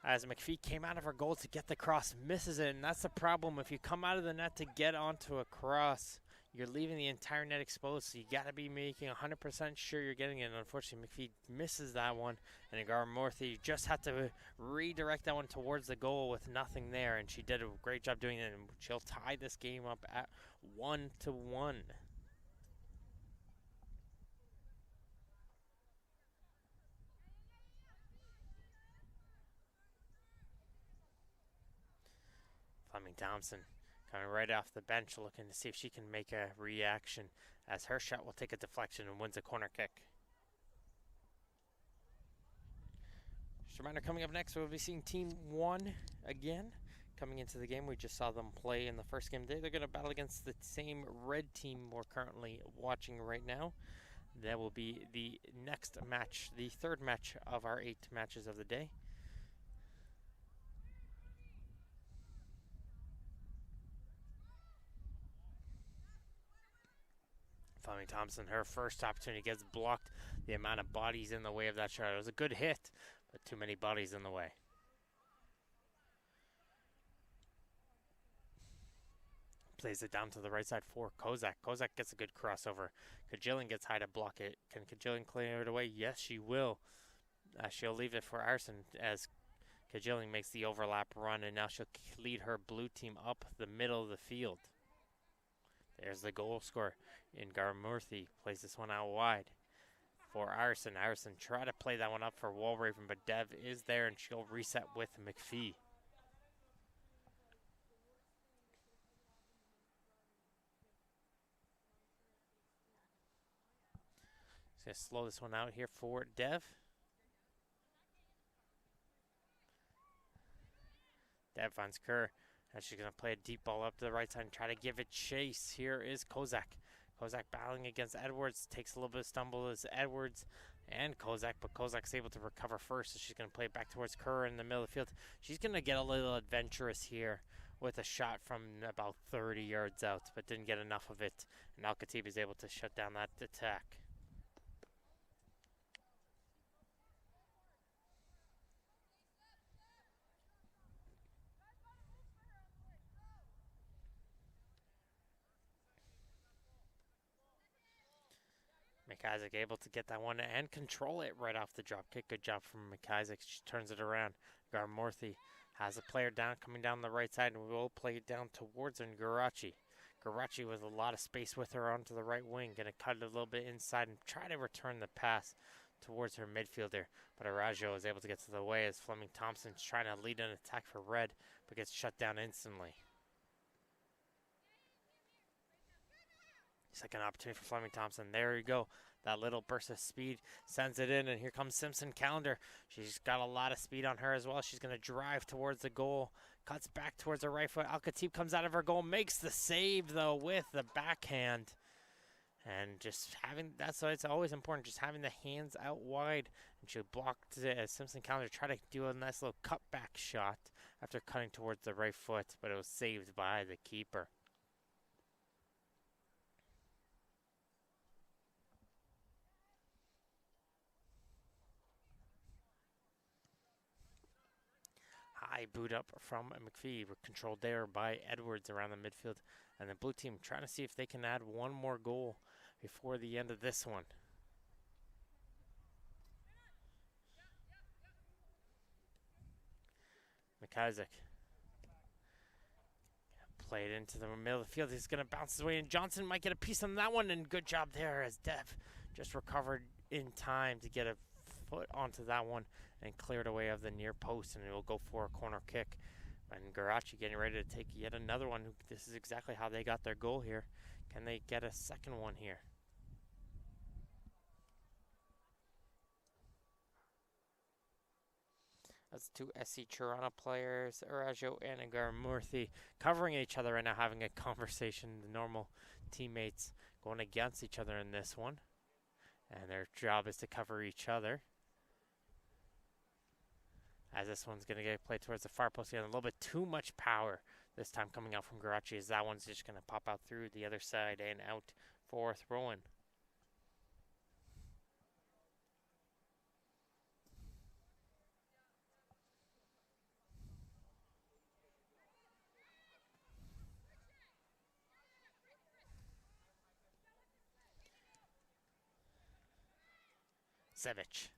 As McPhee came out of her goal to get the cross, misses it. And that's the problem. If you come out of the net to get onto a cross, you're leaving the entire net exposed. So you got to be making 100% sure you're getting it. And unfortunately, McPhee misses that one. And Ngaramurthy just had to redirect that one towards the goal with nothing there. And she did a great job doing it. And she'll tie this game up at 1-1. Fleming Thompson coming right off the bench, looking to see if she can make a reaction as her shot will take a deflection and wins a corner kick. Just a reminder, coming up next, we'll be seeing Team 1 again. Coming into the game, we just saw them play in the first game today. They're going to battle against the same red team we're currently watching right now. That will be the next match, the third match of our 8 matches of the day. Fleming Thompson, her first opportunity gets blocked. The amount of bodies in the way of that shot. It was a good hit, but too many bodies in the way. plays it down to the right side for Kozak. Kozak gets a good crossover. Kajilin gets high to block it. Can Kajilin clear it away? Yes, she will. She'll leave it for Arson as Kajilin makes the overlap run, and now she'll lead her blue team up the middle of the field. There's the goal scorer in Garmurthy. Plays this one out wide for Arson. Arson try to play that one up for Walraven, but Dev is there, and she'll reset with McPhee. She's going to slow this one out here for Dev. Dev finds Kerr, and she's going to play a deep ball up to the right side and try to give it chase. Here is Kozak. Kozak battling against Edwards. Takes a little bit of stumble as Edwards and Kozak, but Kozak's able to recover first, so she's going to play it back towards Kerr in the middle of the field. She's going to get a little adventurous here with a shot from about 30 yards out, but didn't get enough of it, and Al-Khatib is able to shut down that attack. McIsaac able to get that one and control it right off the drop kick. Good job from McIsaac. She turns it around. Garmorthy has a player down, coming down the right side, and will play it down towards her. And Garachi with a lot of space with her onto the right wing. Going to cut it a little bit inside and try to return the pass towards her midfielder. But Arajo is able to get to the way as Fleming Thompson's trying to lead an attack for red, but gets shut down instantly. Second opportunity for Fleming Thompson. There you go. That little burst of speed sends it in, and here comes Simpson Calendar. She's got a lot of speed on her as well. She's going to drive towards the goal. Cuts back towards her right foot. Al-Khatib comes out of her goal. Makes the save, though, with the backhand. And just having, that's why it's always important, just having the hands out wide. And she blocked it as Simpson Calendar tried to do a nice little cutback shot after cutting towards the right foot, but it was saved by the keeper. High boot up from McPhee, controlled there by Edwards around the midfield. And the blue team trying to see if they can add one more goal before the end of this one. McIsaac played into the middle of the field. He's going to bounce his way in. Johnson might get a piece on that one, and good job there as Dev just recovered in time to get a foot onto that one and cleared away of the near post, and it will go for a corner kick. And Garachi getting ready to take yet another one. This is exactly how they got their goal here. Can they get a second one here? That's two SC Toronto players, Arajo and Garmurthy, covering each other right now, having a conversation. The normal teammates going against each other in this one. And their job is to cover each other. As this one's going to get played towards the far post again. A little bit too much power this time coming out from Garachi, as that one's just going to pop out through the other side and out for throw-in. Sept.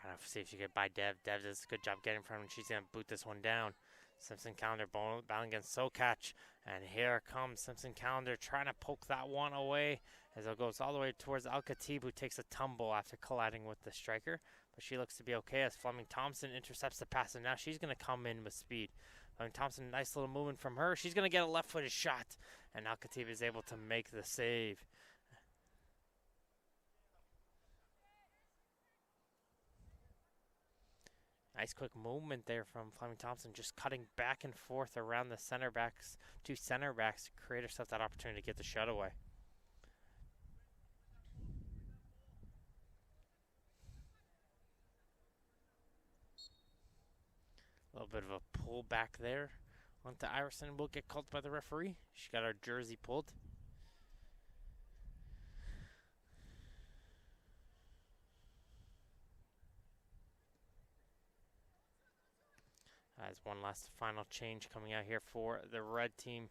Trying to see if she can buy Dev. Dev does a good job getting in front, and she's going to boot this one down. Simpson Calendar battling against Sokach. And here comes Simpson Calendar trying to poke that one away as it goes all the way towards Al-Khatib, who takes a tumble after colliding with the striker. But she looks to be okay as Fleming Thompson intercepts the pass, and now she's going to come in with speed. Fleming Thompson, nice little movement from her. She's going to get a left-footed shot, and Al-Khatib is able to make the save. Nice quick movement there from Fleming Thompson, just cutting back and forth around the center backs, two center backs, to create herself that opportunity to get the shot away. A little bit of a pull back there onto Iverson. Will get called by the referee. She got her jersey pulled. As one last final change coming out here for the red team,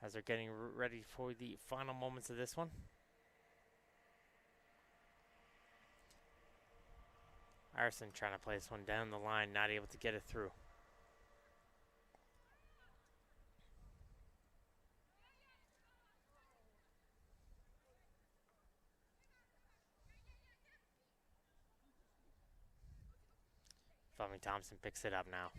as they're getting ready for the final moments of this one. Arson trying to play this one down the line, not able to get it through. Fleming Thompson picks it up now.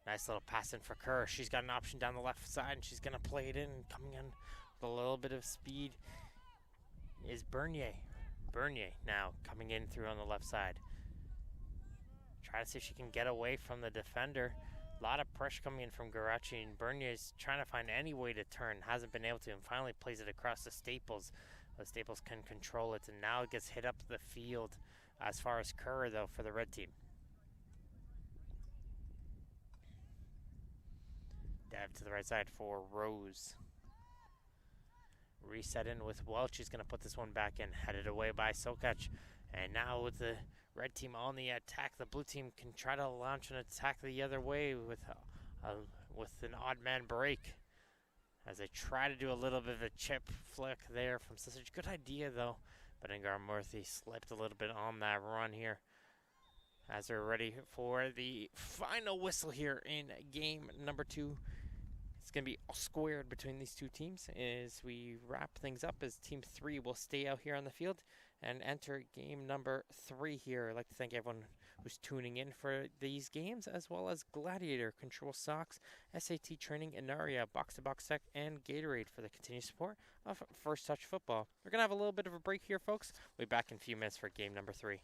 Nice little pass in for Kerr. She's got an option down the left side, and she's going to play it in. Coming in with a little bit of speed is Bernier. Bernier now coming in through on the left side. Try to see if she can get away from the defender. A lot of pressure coming in from Garachi, and Bernier's trying to find any way to turn. Hasn't been able to, and finally plays it across to Staples. But Staples can control it, and now it gets hit up the field as far as Kerr, though, for the red team. Dev to the right side for Rose. Reset in with Welch. She's going to put this one back in. Headed away by Sokach. And now with the red team on the attack, the blue team can try to launch an attack the other way with an odd man break. As they try to do a little bit of a chip flick there from Sissage. Good idea, though. But Ingar Murthy slipped a little bit on that run here. As they're ready for the final whistle here in game number 2. It's going to be all squared between these two teams as we wrap things up, as Team 3 will stay out here on the field and enter game number 3 here. I'd like to thank everyone who's tuning in for these games, as well as Gladiator, Control Socks, SAT Training, Inaria, Box to Box Tech, and Gatorade for the continued support of First Touch Football. We're going to have a little bit of a break here, folks. We'll be back in a few minutes for game number 3.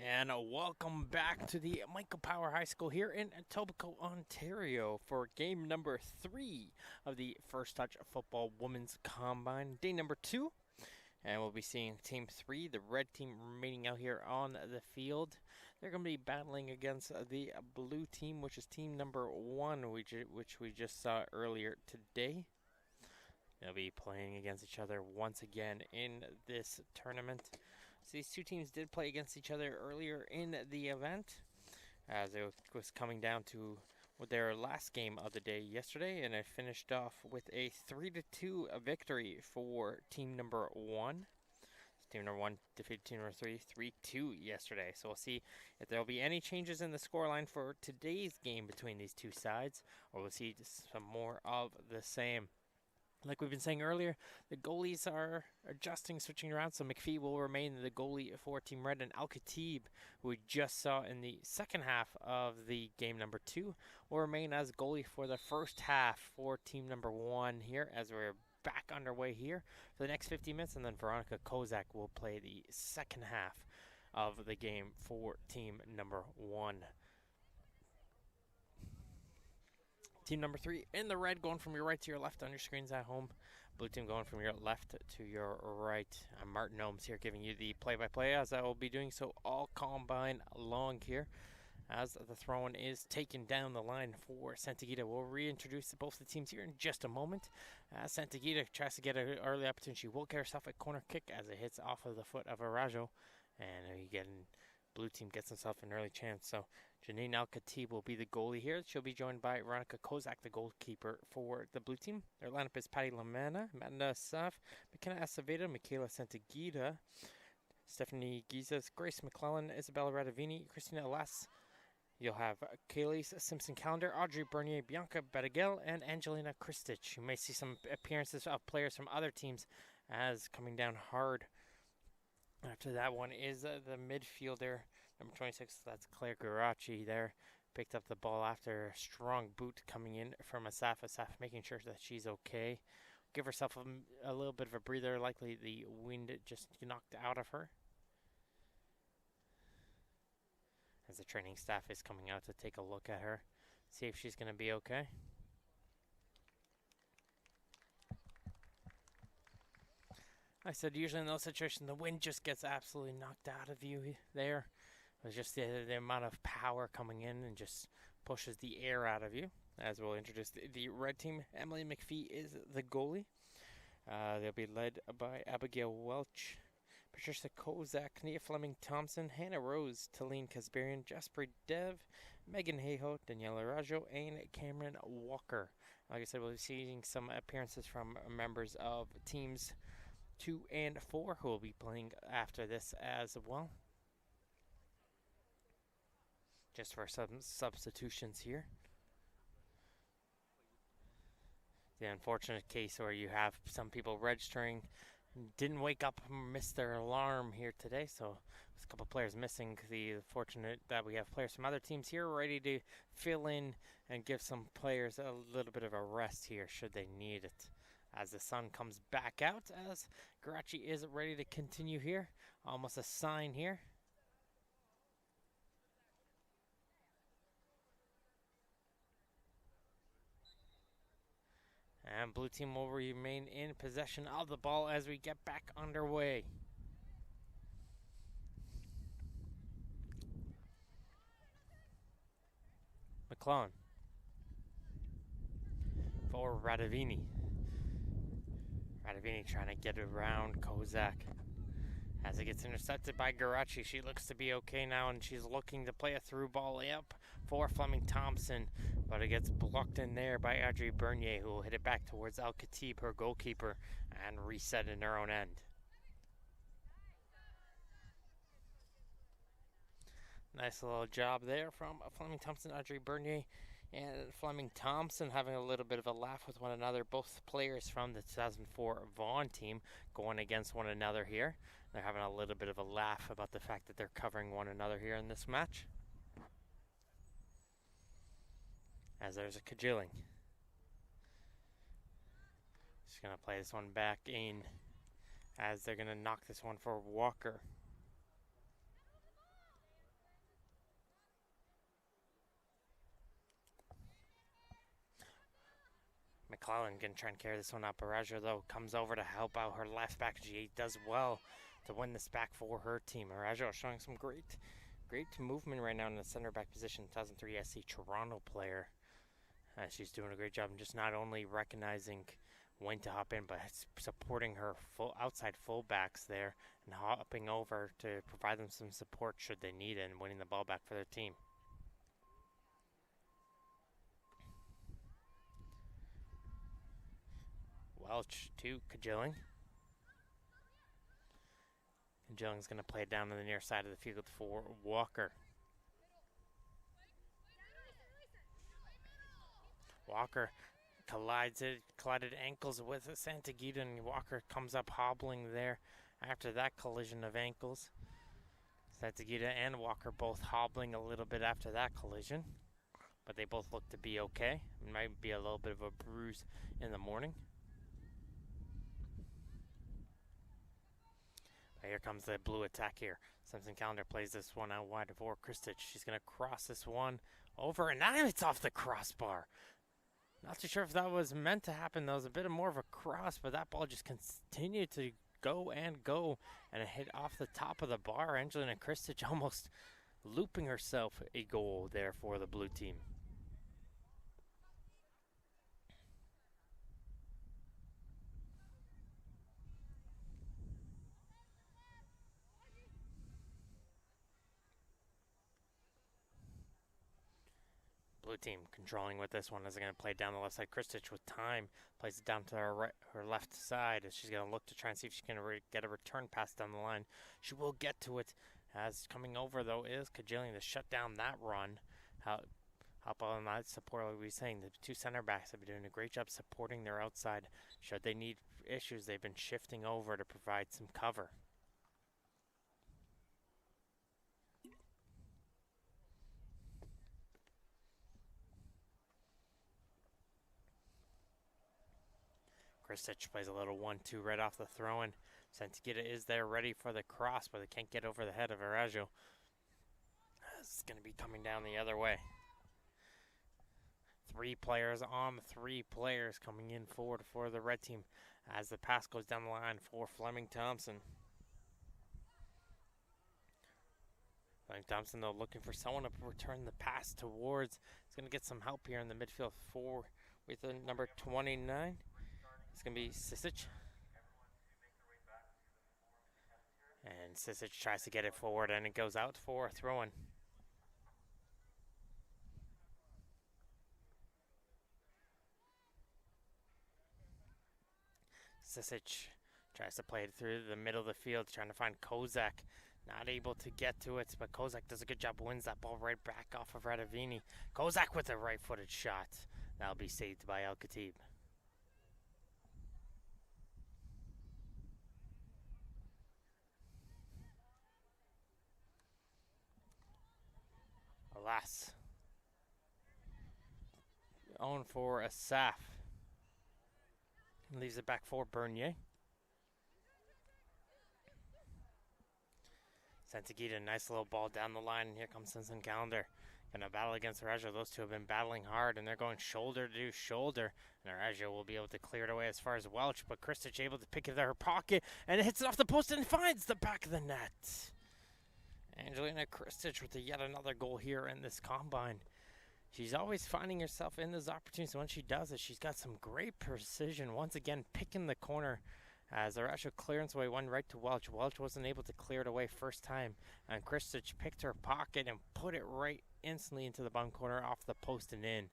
And welcome back to the Michael Power High School here in Etobicoke, Ontario for game number 3 of the First Touch Football Women's Combine, day number 2. And we'll be seeing Team 3, the red team, remaining out here on the field. They're going to be battling against the blue team, which is team number 1, which we just saw earlier today. They'll be playing against each other once again in this tournament. So these two teams did play against each other earlier in the event, as it was coming down to their last game of the day yesterday, and it finished off with a 3-2 victory for team number 1. Team number 1 defeated team number 3, 3-2 yesterday. So we'll see if there will be any changes in the scoreline for today's game between these two sides, or we'll see just some more of the same. Like we've been saying earlier, the goalies are adjusting, switching around, so McPhee will remain the goalie for Team Red, and Al-Khatib, who we just saw in the second half of the game number 2, will remain as goalie for the first half for Team number 1 here, as we're back underway here for the next 50 minutes, and then Veronica Kozak will play the second half of the game for Team number 1. Team number 3 in the red, going from your right to your left on your screens at home. Blue team going from your left to your right. I'm Martin Ohms here giving you the play-by-play, as I will be doing so all combine long here. As the throw-in is taken down the line for Santagita. We'll reintroduce both the teams here in just a moment. As Santagita tries to get an early opportunity, she will get herself a corner kick as it hits off of the foot of Arajo. And blue team gets himself an early chance. So Janine Al-Khatib will be the goalie here. She'll be joined by Veronica Kozak, the goalkeeper for the blue team. Their lineup is Patty Lamana, Amanda Saf, McKenna Aceveda, Michaela Santagita, Stephanie Gizas, Grace McClellan, Isabella Radavini, Christina Alas. You'll have Kaylee Simpson-Calendar, Audrey Bernier, Bianca Bettigel, and Angelina Kristich. You may see some appearances of players from other teams as coming down hard. After that one is the midfielder, number 26, that's Claire Garachi there. Picked up the ball after a strong boot coming in from Asaf. Asaf making sure that she's okay. Give herself a little bit of a breather, likely the wind just knocked out of her. As the training staff is coming out to take a look at her, see if she's going to be okay. I said usually in those situations the wind just gets absolutely knocked out of you there. It's just the amount of power coming in and just pushes the air out of you. As we'll introduce the red team, Emily McPhee is the goalie. They'll be led by Abigail Welch, Patricia Kozak, Nia Fleming-Thompson, Hannah Rose, Talene Kasbarian, Jasper Dev, Megan Hayhoe, Daniela Rajo, and Cameron Walker. Like I said, we'll be seeing some appearances from members of teams 2 and 4 who will be playing after this as well. Just for some substitutions here. The unfortunate case where you have some people registering, didn't wake up, missed their alarm here today, so there's a couple players missing. The fortunate that we have players from other teams here ready to fill in and give some players a little bit of a rest here should they need it. As the sun comes back out, as Garachi is ready to continue here. Almost a sign here. And blue team will remain in possession of the ball as we get back underway. McClellan for Radavini. Radavini trying to get around Kozak. As it gets intercepted by Garachi, she looks to be okay now, and she's looking to play a through ball up for Fleming-Thompson, but it gets blocked in there by Audrey Bernier, who will hit it back towards Al-Khatib, her goalkeeper, and reset in her own end. Nice little job there from Fleming-Thompson, Audrey Bernier, and Fleming-Thompson having a little bit of a laugh with one another. Both players from the 2004 Vaughan team going against one another here. They're having a little bit of a laugh about the fact that they're covering one another here in this match. As there's a cajoling. Just going to play this one back in as they're going to knock this one for Walker. McClellan going to try and carry this one up. Arajo, though, comes over to help out her left back. She does well to win this back for her team. Arajo showing some great movement right now in the center back position. 2003 SC Toronto player. She's doing a great job and just not only recognizing when to hop in, but supporting her outside fullbacks there and hopping over to provide them some support should they need it and winning the ball back for their team. Welch to Kajilling. Kajilling's going to play it down to the near side of the field for Walker. Walker collided ankles with Santagita, and Walker comes up hobbling there after that collision of ankles. Santagita and Walker both hobbling a little bit after that collision, but they both look to be okay. It might be a little bit of a bruise in the morning. But here comes the blue attack here. Simpson Calendar plays this one out wide for Kristich. She's going to cross this one over, and now it's off the crossbar. Not too sure if that was meant to happen. That was a bit more of a cross, but that ball just continued to go, and it hit off the top of the bar. Angelina Kristich almost looping herself a goal there for the blue team. Blue team controlling with this one as they're going to play down the left side. Kristich with time plays it down to her left side as she's going to look to try and see if she can get a return pass down the line. She will get to it, as coming over though is Kajilling to shut down that run. Help on that support, like we were saying. The two center backs have been doing a great job supporting their outside. Should they need issues, they've been shifting over to provide some cover. Kristich plays a little 1-2 right off the throw-in. Santagita is there ready for the cross, but they can't get over the head of Arajo. It's going to be coming down the other way. 3 players on 3 players coming in forward for the red team as the pass goes down the line for Fleming Thompson. Fleming Thompson, though, looking for someone to return the pass towards. He's going to get some help here in the midfield with the number 29. It's going to be Sisic. And Sisic tries to get it forward, and it goes out for a throw-in. Sisic tries to play it through the middle of the field, trying to find Kozak. Not able to get to it, but Kozak does a good job, wins that ball right back off of Radavini. Kozak with a right-footed shot. That'll be saved by El Khatib. Alas. On for Asaf. Leaves it back for Bernier. Santagita, nice little ball down the line, and here comes Simpson Calendar. Gonna battle against Arajo. Those two have been battling hard, and they're going shoulder to shoulder. And Arajo will be able to clear it away as far as Welch, but Kristich able to pick it in her pocket, and it hits it off the post and finds the back of the net. Angelina Kristich with yet another goal here in this combine. She's always finding herself in those opportunities. When she does it, she's got some great precision. Once again, picking the corner as our actual clearance away went right to Welch. Welch wasn't able to clear it away first time, and Kristich picked her pocket and put it right instantly into the bottom corner off the post and in.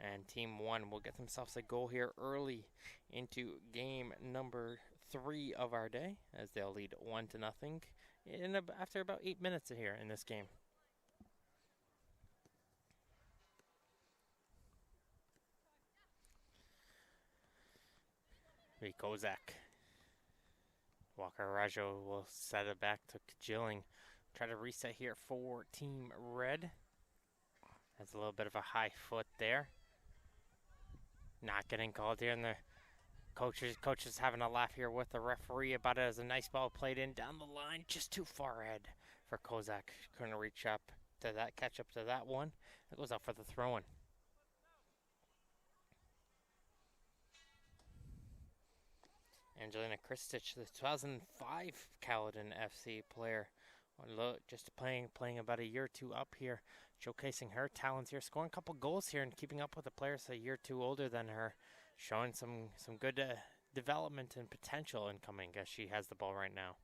And Team 1 will get themselves a goal here early into game number 3 of our day, as they'll lead 1-0 after about 8 minutes here in this game. Kozak. Walker Arajo will set it back to Kajilling. Try to reset here for Team Red. That's a little bit of a high foot there. Not getting called here, and the coaches having a laugh here with the referee about it as a nice ball played in down the line, just too far ahead for Kozak. Couldn't reach up to that, catch up to that one. It goes out for the throw-in. Angelina Kristich, the 2005 Caledon FC player, just playing about a year or two up here, showcasing her talents here, scoring a couple goals here and keeping up with the players a year or two older than her, showing some good development and potential incoming as she has the ball right now.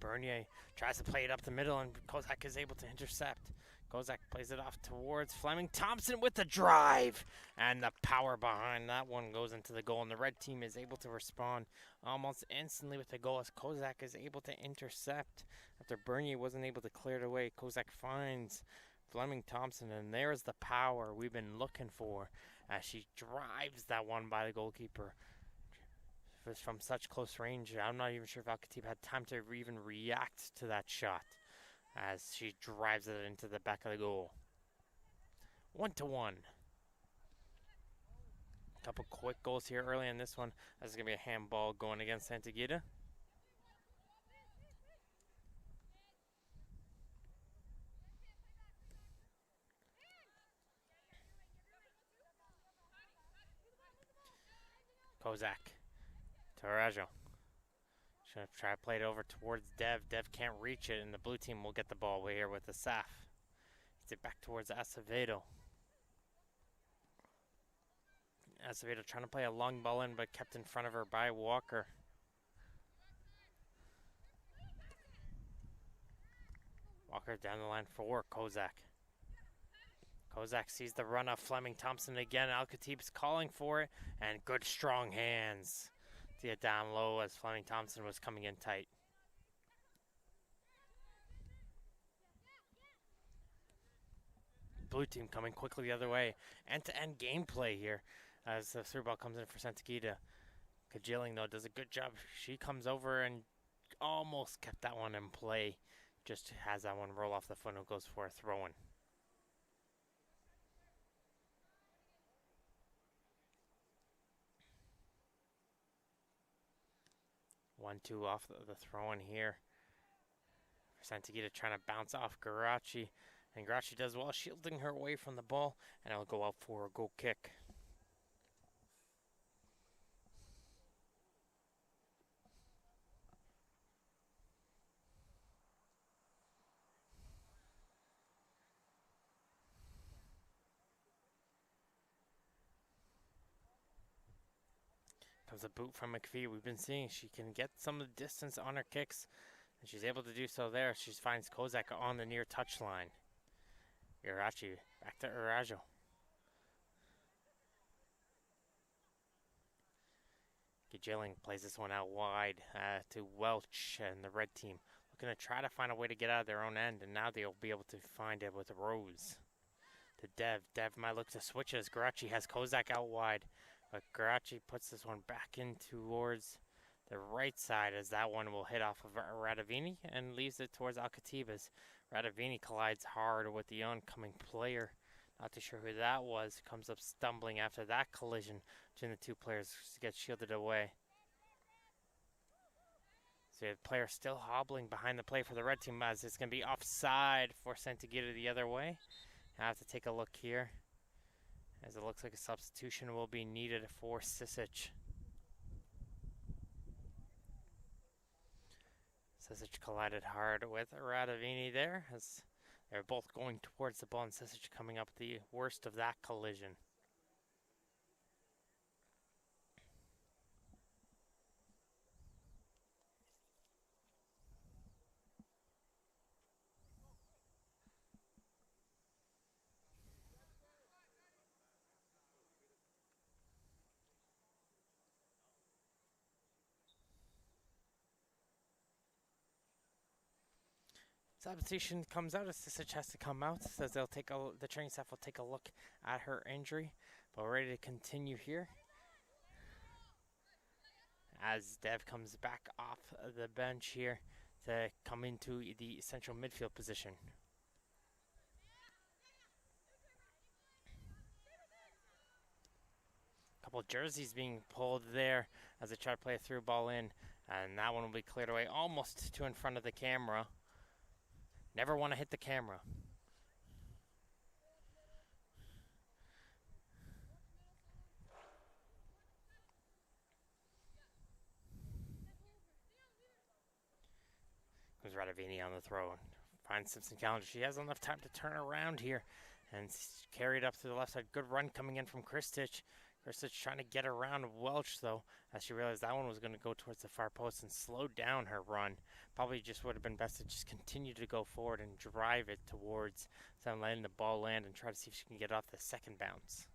Bernier tries to play it up the middle, and Kozak is able to intercept. Kozak plays it off towards Fleming Thompson with the drive, and the power behind that one goes into the goal, and the red team is able to respond almost instantly with the goal as Kozak is able to intercept. After Bernier wasn't able to clear it away, Kozak finds Fleming Thompson, and there's the power we've been looking for as she drives that one by the goalkeeper. Was from such close range. I'm not even sure if Al-Khatib had time to even react to that shot as she drives it into the back of the goal. 1-1. A couple quick goals here early in this one. This is going to be a handball going against Santa Gita. Kozak to Arajo. Should try to play it over towards Dev. Dev can't reach it, and the blue team will get the ball here with the Saf. Gets it back towards Acevedo. Acevedo trying to play a long ball in, but kept in front of her by Walker. Walker down the line for Kozak. Kozak sees the run of Fleming Thompson again. Al-Khatib's calling for it, and good strong hands. See it down low as Fleming Thompson was coming in tight. Blue team coming quickly the other way. End-to-end gameplay here as the through ball comes in for Santa Gita. Kajilling, though, does a good job. She comes over and almost kept that one in play. Just has that one roll off the foot and goes for a throw-in. 1-2 off the throw-in here. Santa Gita trying to bounce off Garachi. And Garachi does well, shielding her away from the ball. And it'll go out for a goal kick. Comes a boot from McPhee. We've been seeing she can get some of the distance on her kicks, and she's able to do so there. She finds Kozak on the near touchline. Irachi back to Arajo. Gajilling plays this one out wide to Welch and the red team. Looking to try to find a way to get out of their own end, and now they'll be able to find it with Rose. To Dev. Dev might look to switch as Garachi has Kozak out wide. But Garachi puts this one back in towards the right side as that one will hit off of Radavini and leaves it towards Al-Khatib as Radavini collides hard with the oncoming player. Not too sure who that was. Comes up stumbling after that collision between the two players to get shielded away. So the player still hobbling behind the play for the red team as it's going to be offside for Santa Gita the other way. I have to take a look here, as it looks like a substitution will be needed for Sisic. Sisic collided hard with Radavini there, as they're both going towards the ball, and Sisic coming up the worst of that collision. Substitution comes out as Sisic has to come out. Says they'll take the training staff will take a look at her injury, but we're ready to continue here. As Dev comes back off the bench here to come into the central midfield position. Couple jerseys being pulled there as they try to play a through ball in. And that one will be cleared away almost to in front of the camera. Never want to hit the camera. Goes Radavini on the throw. Finds Simpson Calendar. She has enough time to turn around here and carry it up to the left side. Good run coming in from Kristich. Kristich trying to get around Welch, though, as she realized that one was going to go towards the far post and slow down her run. Probably just would have been best to just continue to go forward and drive it towards some letting the ball land and try to see if she can get off the second bounce.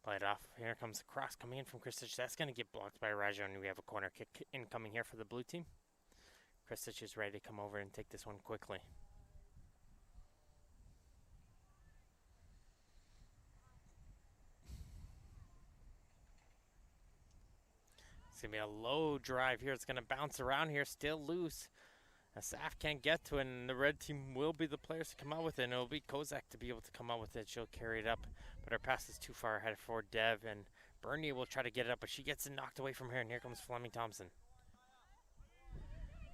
Play it off. Here comes the cross coming in from Kristich. That's going to get blocked by Raja, and we have a corner kick incoming here for the blue team. Kristich is ready to come over and take this one quickly. It's going to be a low drive here. It's going to bounce around here, still loose. Sept can't get to it, and the red team will be the players to come out with it, and it'll be Kozak to be able to come out with it. She'll carry it up, but her pass is too far ahead for Dev, and Bernie will try to get it up, but she gets it knocked away from her, and here comes Fleming Thompson.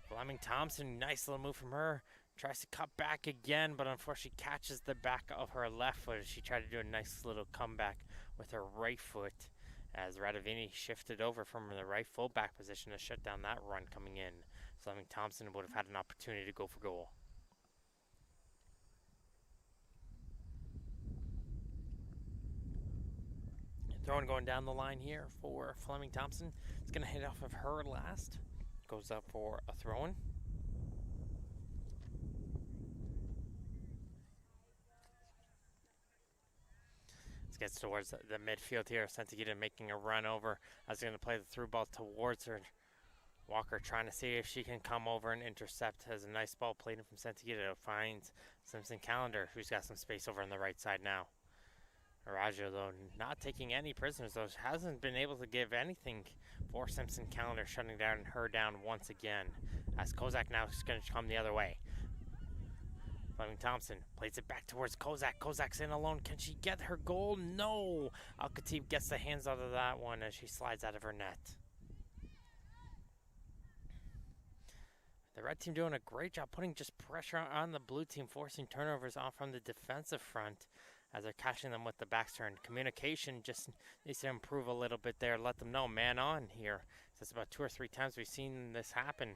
Fleming Thompson, nice little move from her. Tries to cut back again, but unfortunately catches the back of her left foot as she tried to do a nice little comeback with her right foot, as Radavini shifted over from the right fullback position to shut down that run coming in. Fleming Thompson would have had an opportunity to go for goal. Throwing going down the line here for Fleming Thompson. It's going to hit off of her last. Goes up for a throw-in. This gets towards the midfield here. Santagita making a run over. I was going to play the through ball towards her. Walker trying to see if she can come over and intercept. Has a nice ball played in from Santagita. Finds Simpson Calendar, who's got some space over on the right side now. Arajo, though, not taking any prisoners, though, hasn't been able to give anything for Simpson Calendar, shutting down her down once again. As Kozak now is going to come the other way. Fleming Thompson plays it back towards Kozak. Kozak's in alone. Can she get her goal? No! Al-Khatib gets the hands out of that one as she slides out of her net. The red team doing a great job putting just pressure on the blue team, forcing turnovers off from the defensive front as they're catching them with the backs turned. Communication just needs to improve a little bit there. Let them know, man on here. That's about 2 or 3 times we've seen this happen.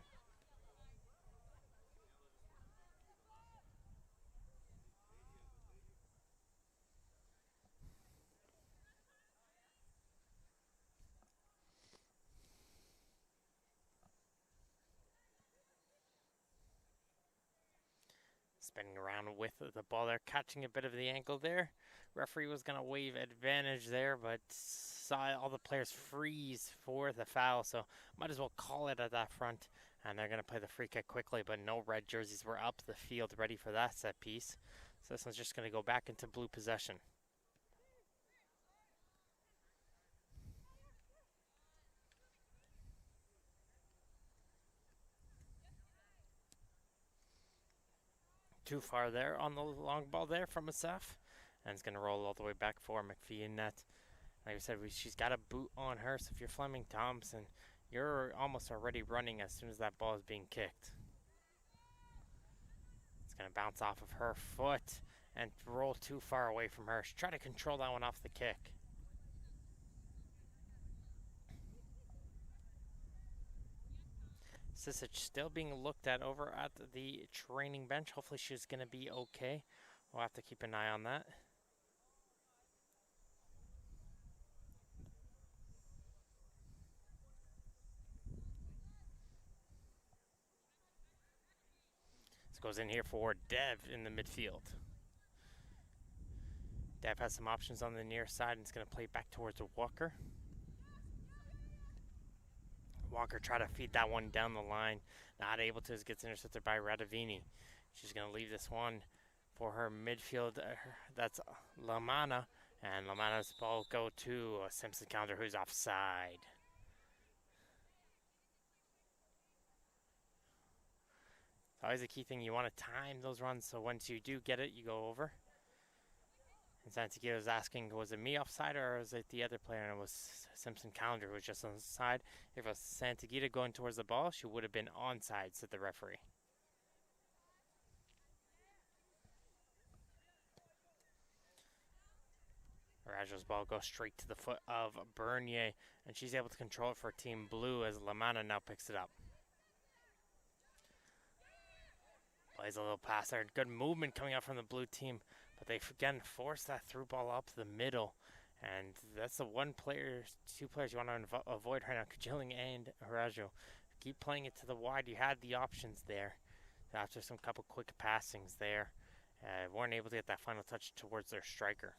Spinning around with the ball there, catching a bit of the ankle there. Referee was going to wave advantage there, but saw all the players freeze for the foul, so might as well call it at that front. And they're going to play the free kick quickly, but no red jerseys were up the field ready for that set piece. So this one's just going to go back into blue possession. Too far there on the long ball there from Asaf. And it's going to roll all the way back for McPhee in net. Like I said, she's got a boot on her, so if you're Fleming Thompson, you're almost already running as soon as that ball is being kicked. It's going to bounce off of her foot and roll too far away from her. She tried to control that one off the kick. Sisic still being looked at over at the training bench. Hopefully she's going to be okay. We'll have to keep an eye on that. This goes in here for Dev in the midfield. Dev has some options on the near side and it's going to play back towards Walker. Walker try to feed that one down the line. Not able to, as gets intercepted by Radavini. She's going to leave this one for her midfield. That's Lamana. And Lamanna's ball go to Simpson Calendar, who's offside. It's always a key thing. You want to time those runs so once you do get it, you go over. And Santagita was asking, was it me offside or was it the other player? And it was Simpson Calendar who was just on the side. If it was Santagita going towards the ball, she would have been onside, said the referee. Arajo's ball goes straight to the foot of Bernier, and she's able to control it for Team Blue as Lamanna now picks it up. Plays a little pass there. Good movement coming out from the blue team, but they again force that through ball up the middle. And that's the two players you want to avoid right now, Kajilling and Arajo. Keep playing it to the wide. You had the options there. After some couple quick passings there, weren't able to get that final touch towards their striker.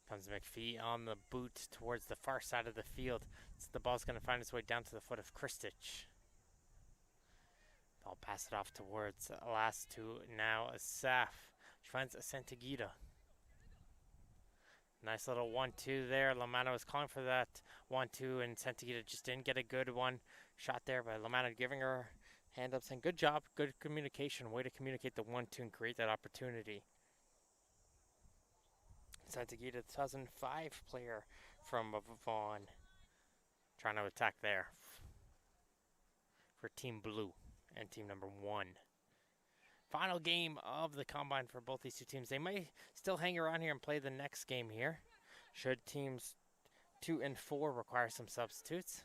Comes McPhee on the boot towards the far side of the field. So the ball's going to find its way down to the foot of Kristich. I'll pass it off towards last to now a Saf. She finds a Santagita. Nice little 1-2 there. Lamanna was calling for that 1-2, and Santagita just didn't get a good one. Shot there by Lamanna, giving her hand up, saying, good job, good communication. Way to communicate the 1-2 and create that opportunity. Santagita, 2005 player from Vaughan, trying to attack there for Team Blue and team number 1. Final game of the combine for both these two teams. They may still hang around here and play the next game here, should teams 2 and 4 require some substitutes.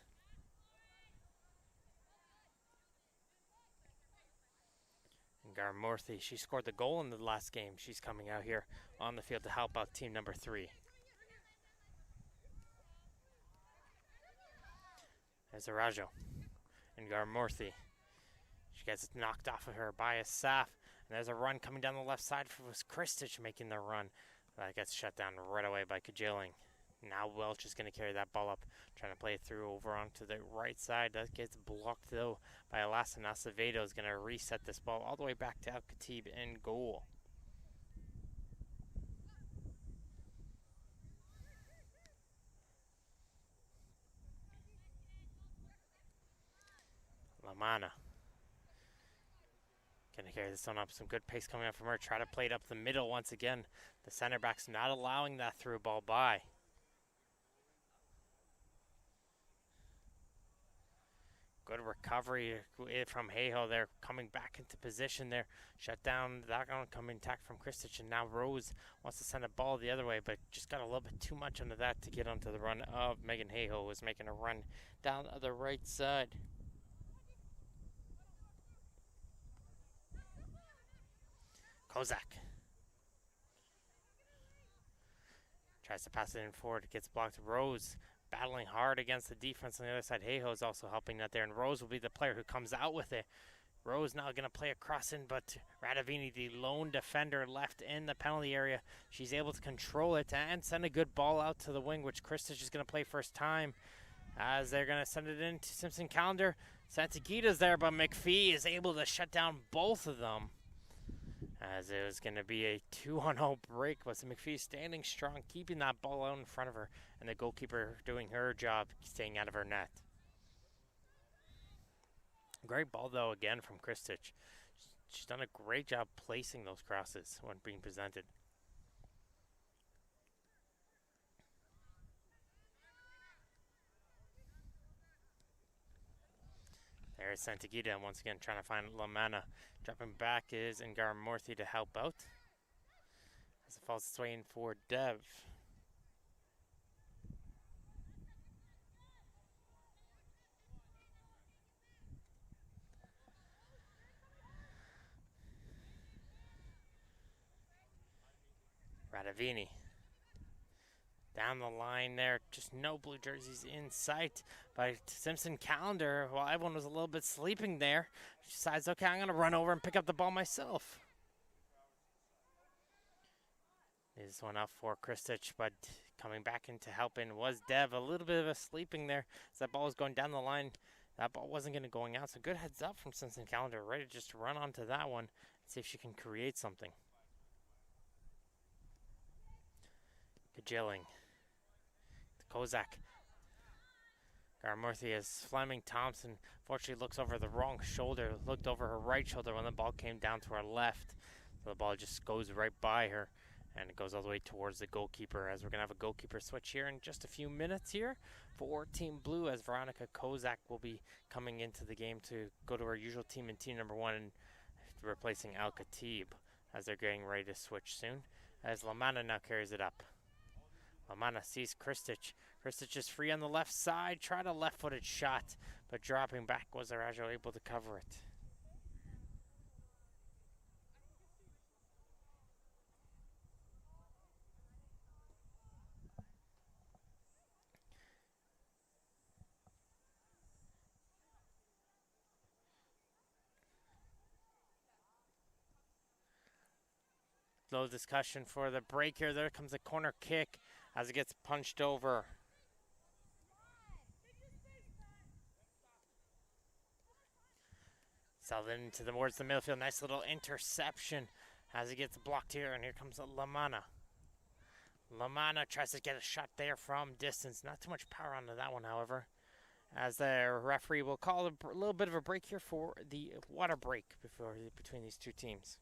And Garmorthy, she scored the goal in the last game. She's coming out here on the field to help out team number 3. There's Arajo and Garmorthy. She gets it knocked off of her by a Saf. And there's a run coming down the left side. It was Kristich making the run. That gets shut down right away by Kajilling. Now Welch is going to carry that ball up, trying to play it through over onto the right side. That gets blocked, though, by Alassane Acevedo. Is going to reset this ball all the way back to Al-Khatib in goal. Lamanna going to carry this one up. Some good pace coming up from her. Try to play it up the middle once again. The center back's not allowing that through ball by. Good recovery from Hayho there, coming back into position there. Shut down, that one coming tack from Kristich, and now Rose wants to send a ball the other way, but just got a little bit too much under that to get onto the run of Megan Hayho, who was making a run down the right side. Kozak tries to pass it in forward, it gets blocked. Rose battling hard against the defense on the other side. Hayho is also helping out there, and Rose will be the player who comes out with it. Rose now going to play a cross in, but Radavini, the lone defender left in the penalty area, she's able to control it and send a good ball out to the wing, which Kristich is going to play first time, as they're going to send it in to Simpson Calendar. Santagita's there, but McPhee is able to shut down both of them, as it was going to be a 2-0 break. Was McPhee standing strong, keeping that ball out in front of her, and the goalkeeper doing her job, staying out of her net. Great ball, though, again from Kristich. She's done a great job placing those crosses when being presented. There's Santagita once again trying to find Lamanna. Dropping back is Ngarmorthy to help out, as it falls its way in for Dev. Radavini down the line there, just no blue jerseys in sight by Simpson Calendar. While everyone was a little bit sleeping there, she decides, okay, I'm going to run over and pick up the ball myself. This one up for Kristich, but coming back into helping was Dev. A little bit of a sleeping there as that ball was going down the line. That ball wasn't going to going out, so good heads up from Simpson Calendar, ready just to run onto that one and see if she can create something. Kajilling. Kozak. Garmurthy Fleming Thompson fortunately looks over the wrong shoulder, looked over her right shoulder when the ball came down to her left. So the ball just goes right by her and it goes all the way towards the goalkeeper, as we're going to have a goalkeeper switch here in just a few minutes here for Team Blue, as Veronica Kozak will be coming into the game to go to her usual team in team number 1 and replacing Al Khatib, as they're getting ready to switch soon, as Lamana now carries it up. Lamana sees Kristic. Kristic is free on the left side, tried a left-footed shot, but dropping back was Arajo able to cover it. Little discussion for the break here. There comes a corner kick as it gets punched over. Selden towards the midfield. Nice little interception as it gets blocked here. And here comes Lamana. Lamana tries to get a shot there from distance. Not too much power onto that one, however. As the referee will call a little bit of a break here for the water break between these two teams.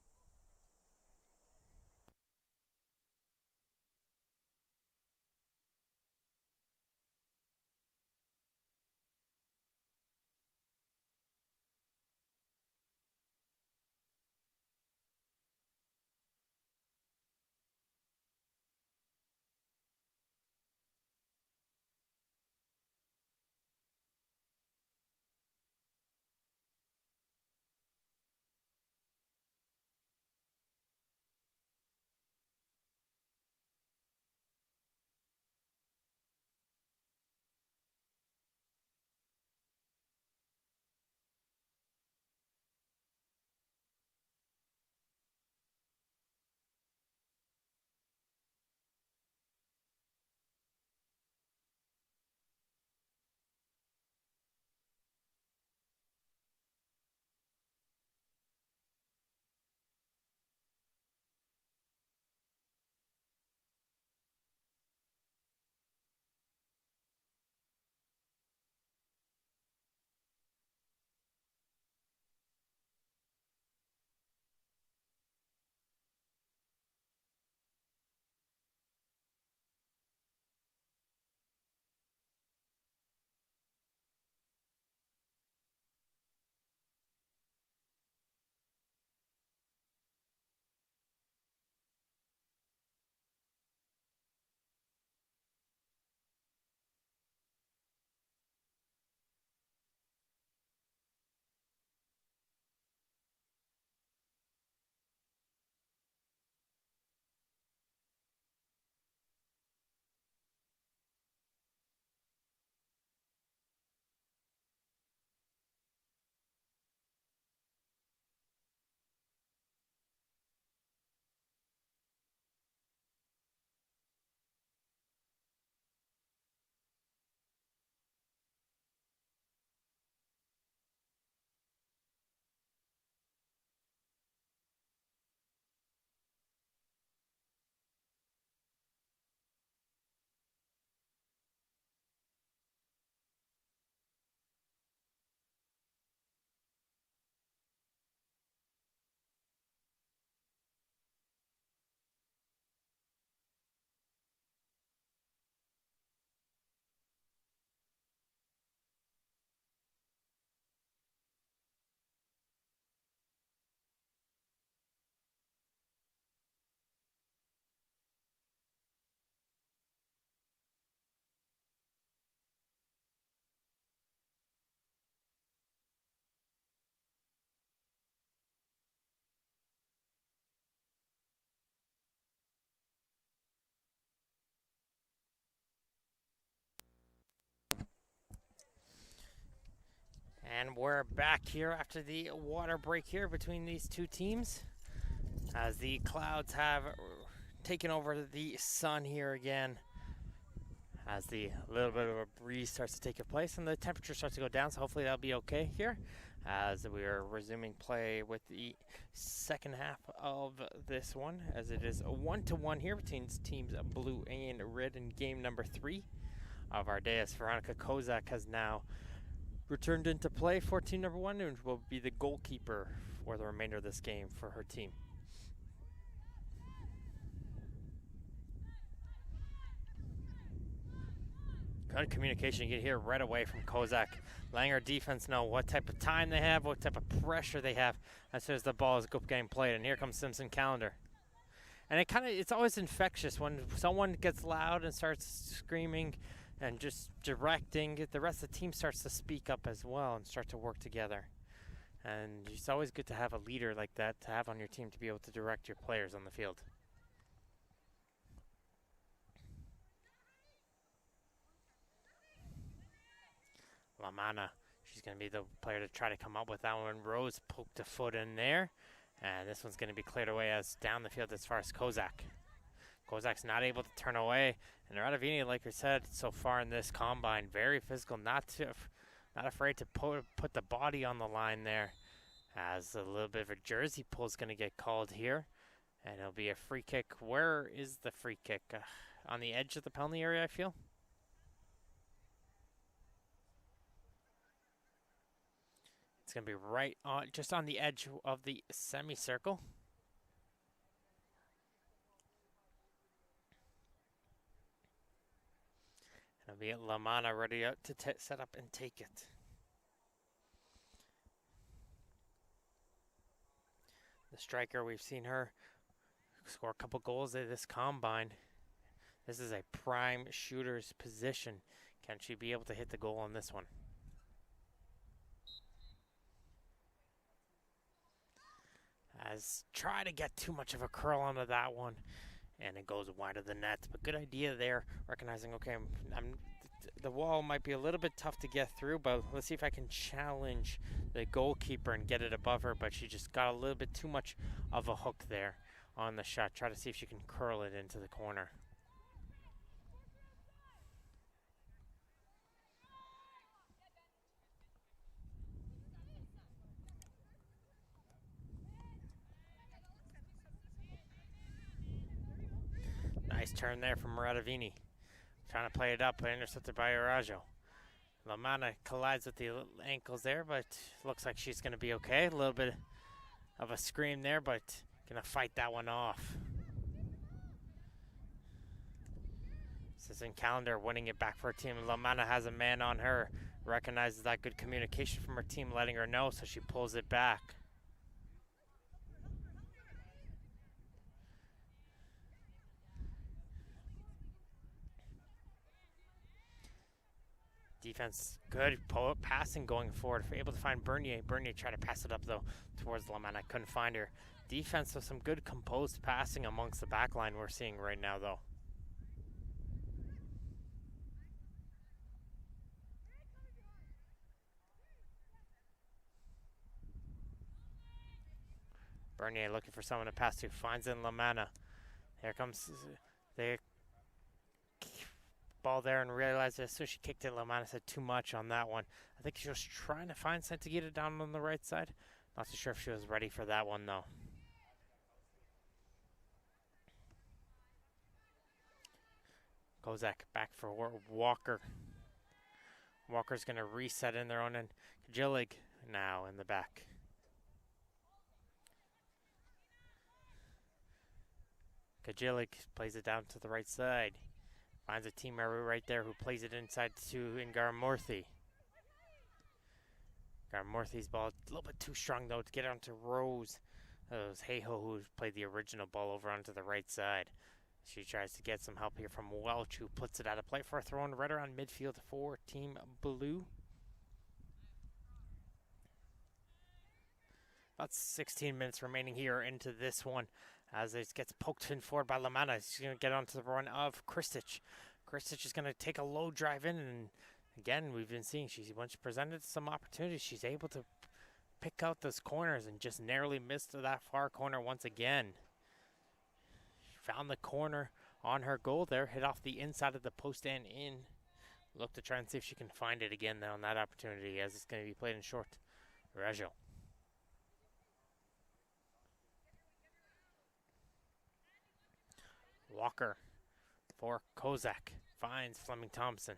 And we're back here after the water break here between these two teams, as the clouds have taken over the sun here again, as the little bit of a breeze starts to take place and the temperature starts to go down. So hopefully that'll be okay here as we are resuming play with the second half of this one, as it is a 1-1 here between teams blue and red in game number 3 of our day, as Veronica Kozak has now returned into play for team number 1 and will be the goalkeeper for the remainder of this game for her team. Good communication you can hear right away from Kozak, letting our defense know what type of time they have, what type of pressure they have as soon as the ball is getting played. And here comes Simpson Calendar. And it's always infectious when someone gets loud and starts screaming and just directing. The rest of the team starts to speak up as well and start to work together. And it's always good to have a leader like that to have on your team to be able to direct your players on the field. Lamana, she's going to be the player to try to come up with that one. Rose poked a foot in there. And this one's going to be cleared away as down the field as far as Kozak. Kozak's not able to turn away. And Radavini, like I said, so far in this combine, very physical, not afraid to put the body on the line there. As a little bit of a jersey pull is going to get called here. And it'll be a free kick. Where is the free kick? On the edge of the penalty area, I feel. It's going to be right on, just on the edge of the semicircle. It'll be Lamana ready to set up and take it. The striker, we've seen her score a couple goals at this combine. This is a prime shooter's position. Can she be able to hit the goal on this one? As try to get too much of a curl onto that one, and it goes wide of the net. But good idea there, recognizing, okay, the wall might be a little bit tough to get through, but let's see if I can challenge the goalkeeper and get it above her. But she just got a little bit too much of a hook there on the shot. Try to see if she can curl it into the corner. Nice turn there from Radavini. Trying to play it up, but intercepted by Arajo. Lamana collides with the ankles there, but looks like she's going to be okay. A little bit of a scream there, but going to fight that one off. This is in Calendar, winning it back for her team. Lamana has a man on her. Recognizes that good communication from her team, letting her know, so she pulls it back. Defense, good passing going forward. Able to find Bernier. Bernier tried to pass it up, though, towards Lamana. Couldn't find her. Defense with some good composed passing amongst the back line we're seeing right now, though. Bernier looking for someone to pass to. Finds in Lamana. Here comes the ball there and realized as soon as she kicked it, Lamana said too much on that one. I think she was trying to find Santagita down on the right side. Not too sure if she was ready for that one, though. Kozak back for Walker. Walker's going to reset in their own end. Kajilig now in the back. Kajilig plays it down to the right side. Finds a team member right there who plays it inside to Ngaramorthy. Ngaramorthy's ball a little bit too strong, though, to get onto Rose. That was Heiho who played the original ball over onto the right side. She tries to get some help here from Welch, who puts it out of play for a throw in right around midfield for Team Blue. About 16 minutes remaining here into this one. As it gets poked in forward by Lamana. She's going to get onto the run of Kristic. Kristic is going to take a low drive in, and again, we've been seeing once she presented some opportunities, she's able to pick out those corners and just narrowly missed that far corner once again. She found the corner on her goal there. Hit off the inside of the post and in. Look to try and see if she can find it again on that opportunity, as it's going to be played in short. Reggio. Walker for Kozak. Finds Fleming Thompson.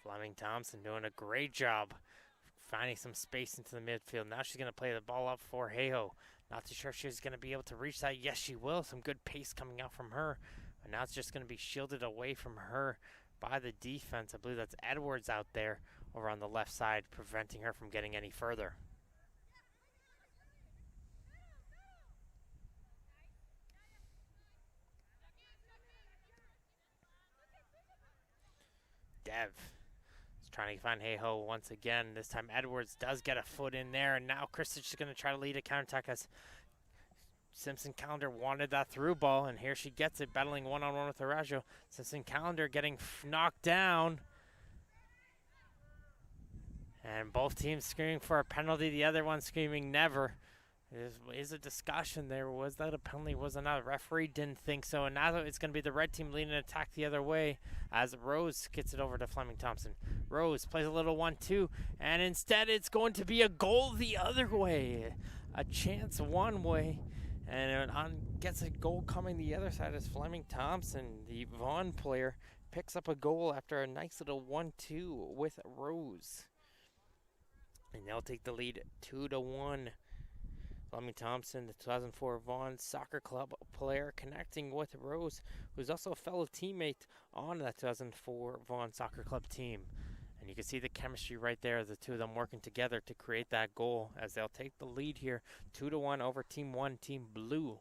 Fleming Thompson doing a great job finding some space into the midfield. Now she's going to play the ball up for Hayhoe. Not too sure if she's going to be able to reach that. Yes, she will. Some good pace coming out from her. And now it's just going to be shielded away from her by the defense. I believe that's Edwards out there over on the left side, preventing her from getting any further. Dev is trying to find Hayhoe once again. This time Edwards does get a foot in there, and now Kristich is going to try to lead a counterattack as Simpson Calendar wanted that through ball, and here she gets it, battling one-on-one with Arajo. Simpson Calendar getting knocked down. And both teams screaming for a penalty, the other one screaming never. There is a discussion there. Was that a penalty? Was it not? The referee didn't think so. And now it's going to be the red team leading an attack the other way as Rose gets it over to Fleming Thompson. Rose plays a little 1-2, and instead it's going to be a goal the other way. A chance one way, and gets a goal coming the other side as Fleming Thompson, the Vaughan player, picks up a goal after a nice little 1-2 with Rose. And they'll take the lead 2-1. Fleming Thompson, the 2004 Vaughan Soccer Club player, connecting with Rose, who's also a fellow teammate on that 2004 Vaughan Soccer Club team. And you can see the chemistry right there, the two of them working together to create that goal as they'll take the lead here, 2-1 over Team 1, Team Blue.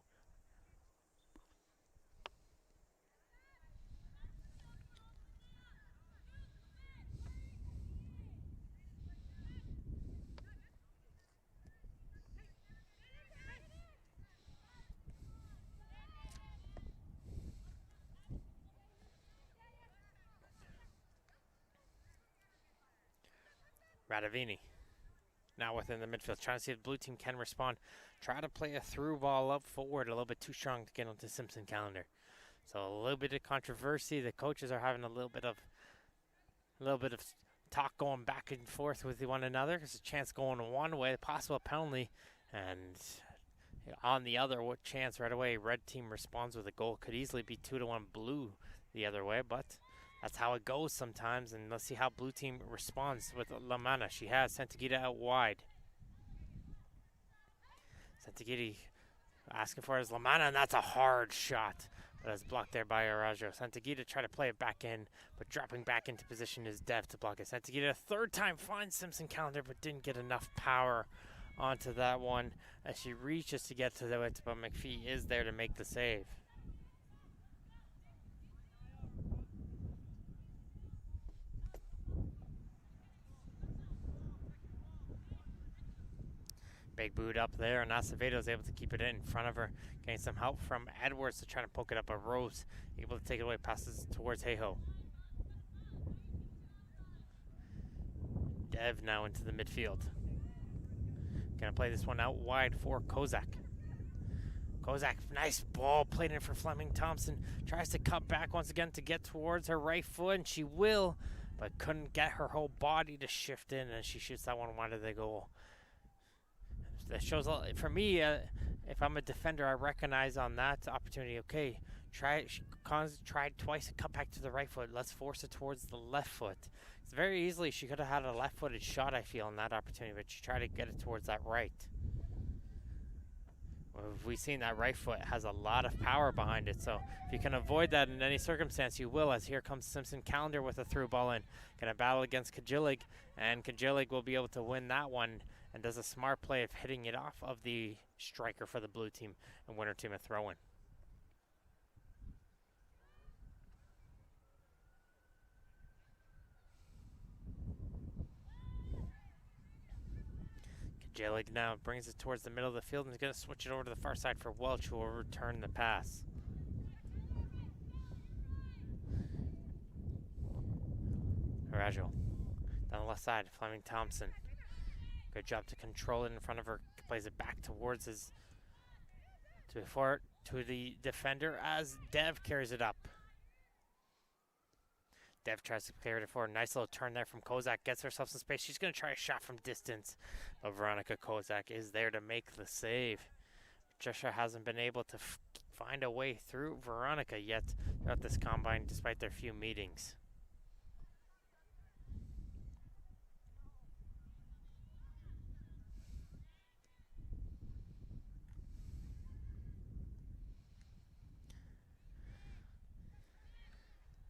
Radavini now within the midfield, trying to see if the blue team can respond. Try to play a through ball up forward, a little bit too strong to get onto Simpson Calendar. So a little bit of controversy. The coaches are having a little bit of talk going back and forth with one another. There's a chance going one way, possible penalty, and on the other chance right away, red team responds with a goal. Could easily be 2-1 blue the other way, but that's how it goes sometimes, and let's see how blue team responds with Lamana. She has Santagita out wide. Santagita asking for his Lamana, and that's a hard shot, but it's blocked there by Arajo. Santagita tried to play it back in, but dropping back into position is Dev to block it. Santagita a third time finds Simpson Calendar, but didn't get enough power onto that one as she reaches to get to the it, but McPhee is there to make the save. Big boot up there, and Acevedo is able to keep it in front of her, getting some help from Edwards to try to poke it up. A Rose able to take it away, passes towards Hayhoe. Dev now into the midfield. Gonna play this one out wide for Kozak. Kozak, nice ball played in for Fleming Thompson. Tries to cut back once again to get towards her right foot, and she will, but couldn't get her whole body to shift in, and she shoots that one wide of the goal. That shows, for me, if I'm a defender, I recognize on that opportunity, okay, tried twice to cut back to the right foot. Let's force it towards the left foot. It's very easily, she could have had a left-footed shot, I feel, in that opportunity, but she tried to get it towards that right. We've seen that right foot has a lot of power behind it, so if you can avoid that in any circumstance, you will, as here comes Simpson Calendar with a through ball in. Gonna battle against Kajilig, and Kajilig will be able to win that one, and does a smart play of hitting it off of the striker for the blue team and winner team a throw-in. Kajilig now brings it towards the middle of the field and is going to switch it over to the far side for Welch, who will return the pass. Arajo down the left side, Fleming Thompson. Good job to control it in front of her plays it back towards his to the defender as Dev carries it up. Dev tries to clear it forward. Nice little turn there from Kozak. Gets herself some space. She's going to try a shot from distance. But Veronica Kozak is there to make the save. Patricia hasn't been able to find a way through Veronica yet throughout this combine, despite their few meetings.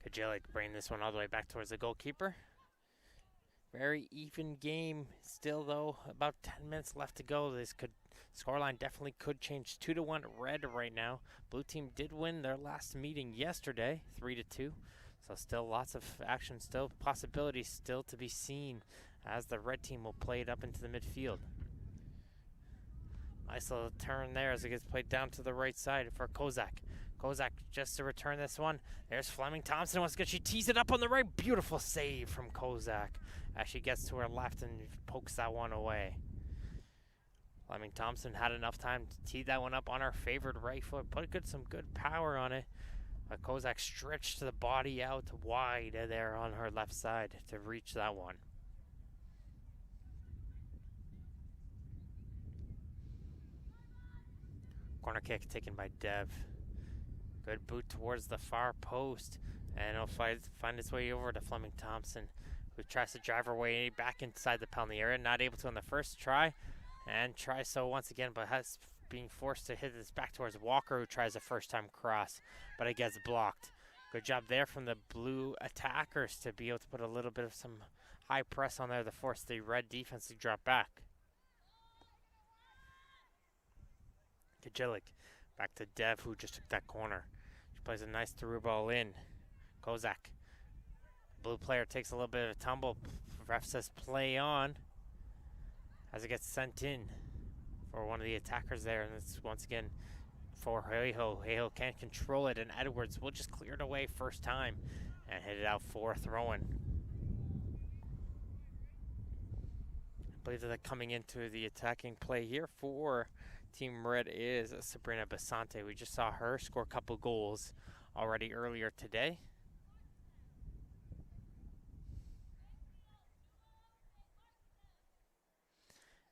Kajelik bringing this one all the way back towards the goalkeeper. Very even game still, though. About 10 minutes left to go. This scoreline definitely could change. 2-1 red right now. Blue team did win their last meeting yesterday, 3-2. So still lots of action, still possibilities still to be seen as the red team will play it up into the midfield. Nice little turn there as it gets played down to the right side for Kozak. Kozak just to return this one. There's Fleming Thompson once again. She tees it up on the right. Beautiful save from Kozak as she gets to her left and pokes that one away. Fleming Thompson had enough time to tee that one up on her favored right foot. Put some good power on it. But Kozak stretched the body out wide there on her left side to reach that one. Corner kick taken by Dev. Good boot towards the far post. And it'll find its way over to Fleming Thompson, who tries to drive her way back inside the penalty area. Not able to on the first try. And tries so once again, but has being forced to hit this back towards Walker, who tries a first-time cross. But it gets blocked. Good job there from the blue attackers to be able to put a little bit of some high press on there to force the red defense to drop back. Kajelik back to Dev, who just took that corner. She plays a nice through ball in. Kozak. Blue player takes a little bit of a tumble. Ref says play on as it gets sent in for one of the attackers there. And it's once again for Heiho. Heiho can't control it, and Edwards will just clear it away first time and hit it out for throw-in. I believe that coming into the attacking play here for Team Red is Sabrina Basante. We just saw her score a couple goals already earlier today.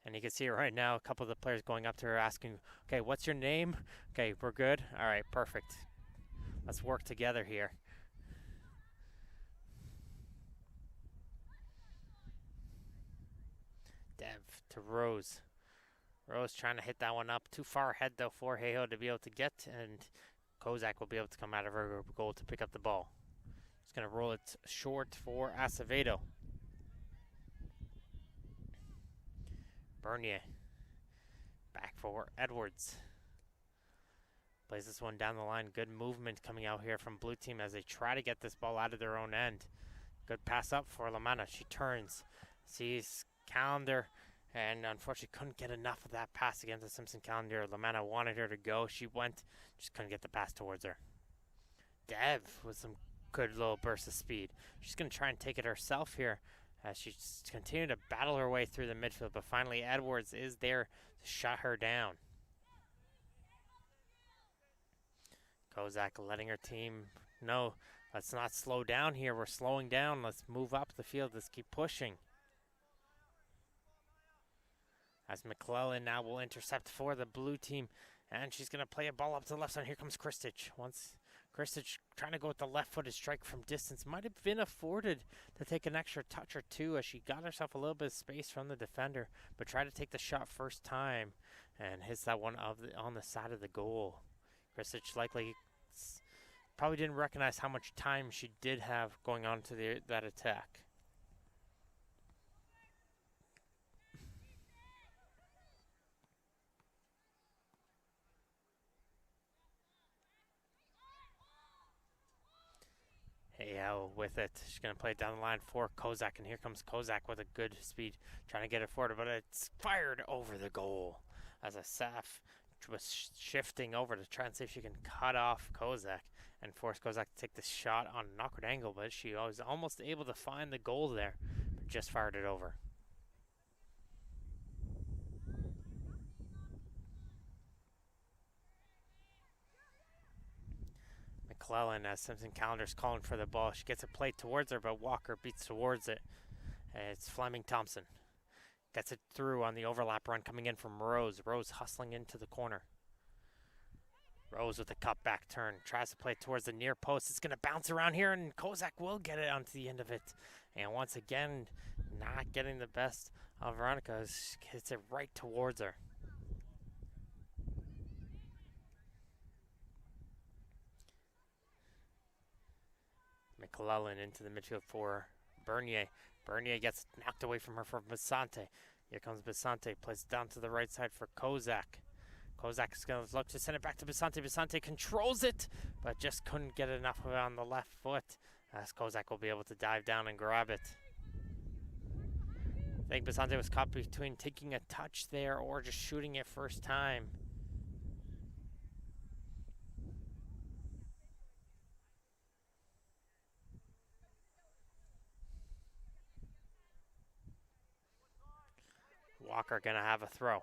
And you can see it right now, a couple of the players going up to her asking, okay, what's your name? Okay, we're good. All right, perfect. Let's work together here. Dev to Rose. Rose trying to hit that one up. Too far ahead, though, for Heiho to be able to get, and Kozak will be able to come out of her goal to pick up the ball. Just going to roll it short for Acevedo. Bernier. Back for Edwards. Plays this one down the line. Good movement coming out here from blue team as they try to get this ball out of their own end. Good pass up for Lamanna. She turns. Sees Calendar. And unfortunately couldn't get enough of that pass against the Simpson Calendar. Lamanna wanted her to go. She went. Just couldn't get the pass towards her. Dev with some good little burst of speed. She's going to try and take it herself here as she continued to battle her way through the midfield. But finally Edwards is there to shut her down. Kozak letting her team know, let's not slow down here. We're slowing down. Let's move up the field. Let's keep pushing. As McClellan now will intercept for the blue team. And she's going to play a ball up to the left side. Here comes Kristich. Once Kristich trying to go with the left-footed strike from distance. Might have been afforded to take an extra touch or two as she got herself a little bit of space from the defender. But tried to take the shot first time. And hits that one on the side of the goal. Kristich likely probably didn't recognize how much time she did have going on to that attack. Heiho with it. She's going to play it down the line for Kozak. And here comes Kozak with a good speed. Trying to get it forward. But it's fired over the goal. As Asaf was shifting over to try and see if she can cut off Kozak. And force Kozak to take the shot on an awkward angle. But she was almost able to find the goal there. But just fired it over. McClellan as Simpson Calendar's calling for the ball. She gets a play towards her, but Walker beats towards it. And it's Fleming Thompson. Gets it through on the overlap run coming in from Rose. Rose hustling into the corner. Rose with a cutback turn. Tries to play towards the near post. It's going to bounce around here, and Kozak will get it onto the end of it. And once again, not getting the best of Veronica. Hits it right towards her. McClellan into the midfield for Bernier. Bernier gets knocked away from her for Basante. Here comes Basante. Plays down to the right side for Kozak. Kozak is going to look to send it back to Basante. Basante controls it, but just couldn't get enough of it on the left foot. As Kozak will be able to dive down and grab it. I think Basante was caught between taking a touch there or just shooting it first time. Walker gonna have a throw.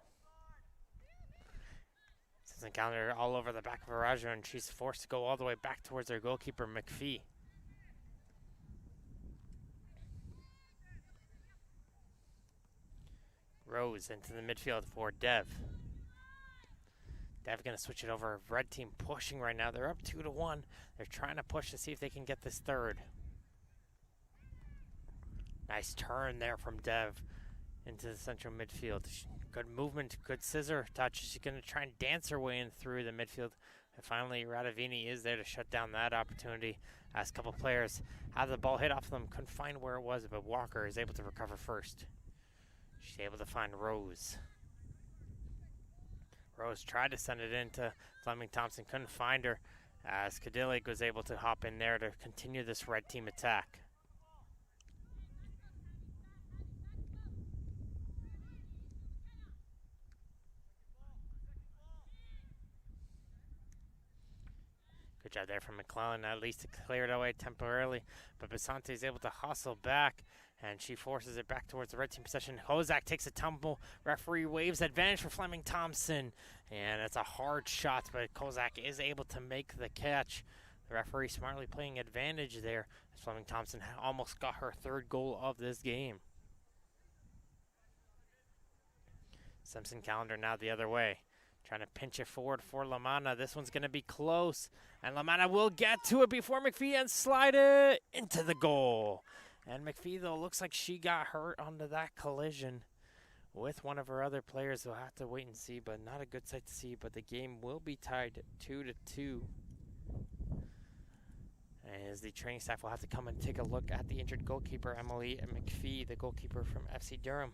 Simpson Calendar all over the back of Araja, and she's forced to go all the way back towards her goalkeeper, McPhee. Rose into the midfield for Dev. Dev gonna switch it over. Red team pushing right now. They're up 2-1. They're trying to push to see if they can get this third. Nice turn there from Dev into the central midfield. Good movement, good scissor touch. She's going to try and dance her way in through the midfield. And finally, Radavini is there to shut down that opportunity as a couple players had the ball hit off them. Couldn't find where it was, but Walker is able to recover first. She's able to find Rose. Rose tried to send it into Fleming Thompson. Couldn't find her as Kadilik was able to hop in there to continue this red team attack. Good job there from McClellan, at least to clear it away temporarily. But Basante is able to hustle back, and she forces it back towards the red team possession. Kozak takes a tumble. Referee waves advantage for Fleming Thompson. And it's a hard shot, but Kozak is able to make the catch. The referee smartly playing advantage there, as Fleming Thompson almost got her third goal of this game. Simpson Calendar now the other way. Trying to pinch it forward for Lamanna. This one's going to be close. And Lamanna will get to it before McPhee and slide it into the goal. And McPhee, though, looks like she got hurt onto that collision with one of her other players. We'll have to wait and see, but not a good sight to see. But the game will be tied 2-2. As the training staff will have to come and take a look at the injured goalkeeper, Emily McPhee, the goalkeeper from FC Durham.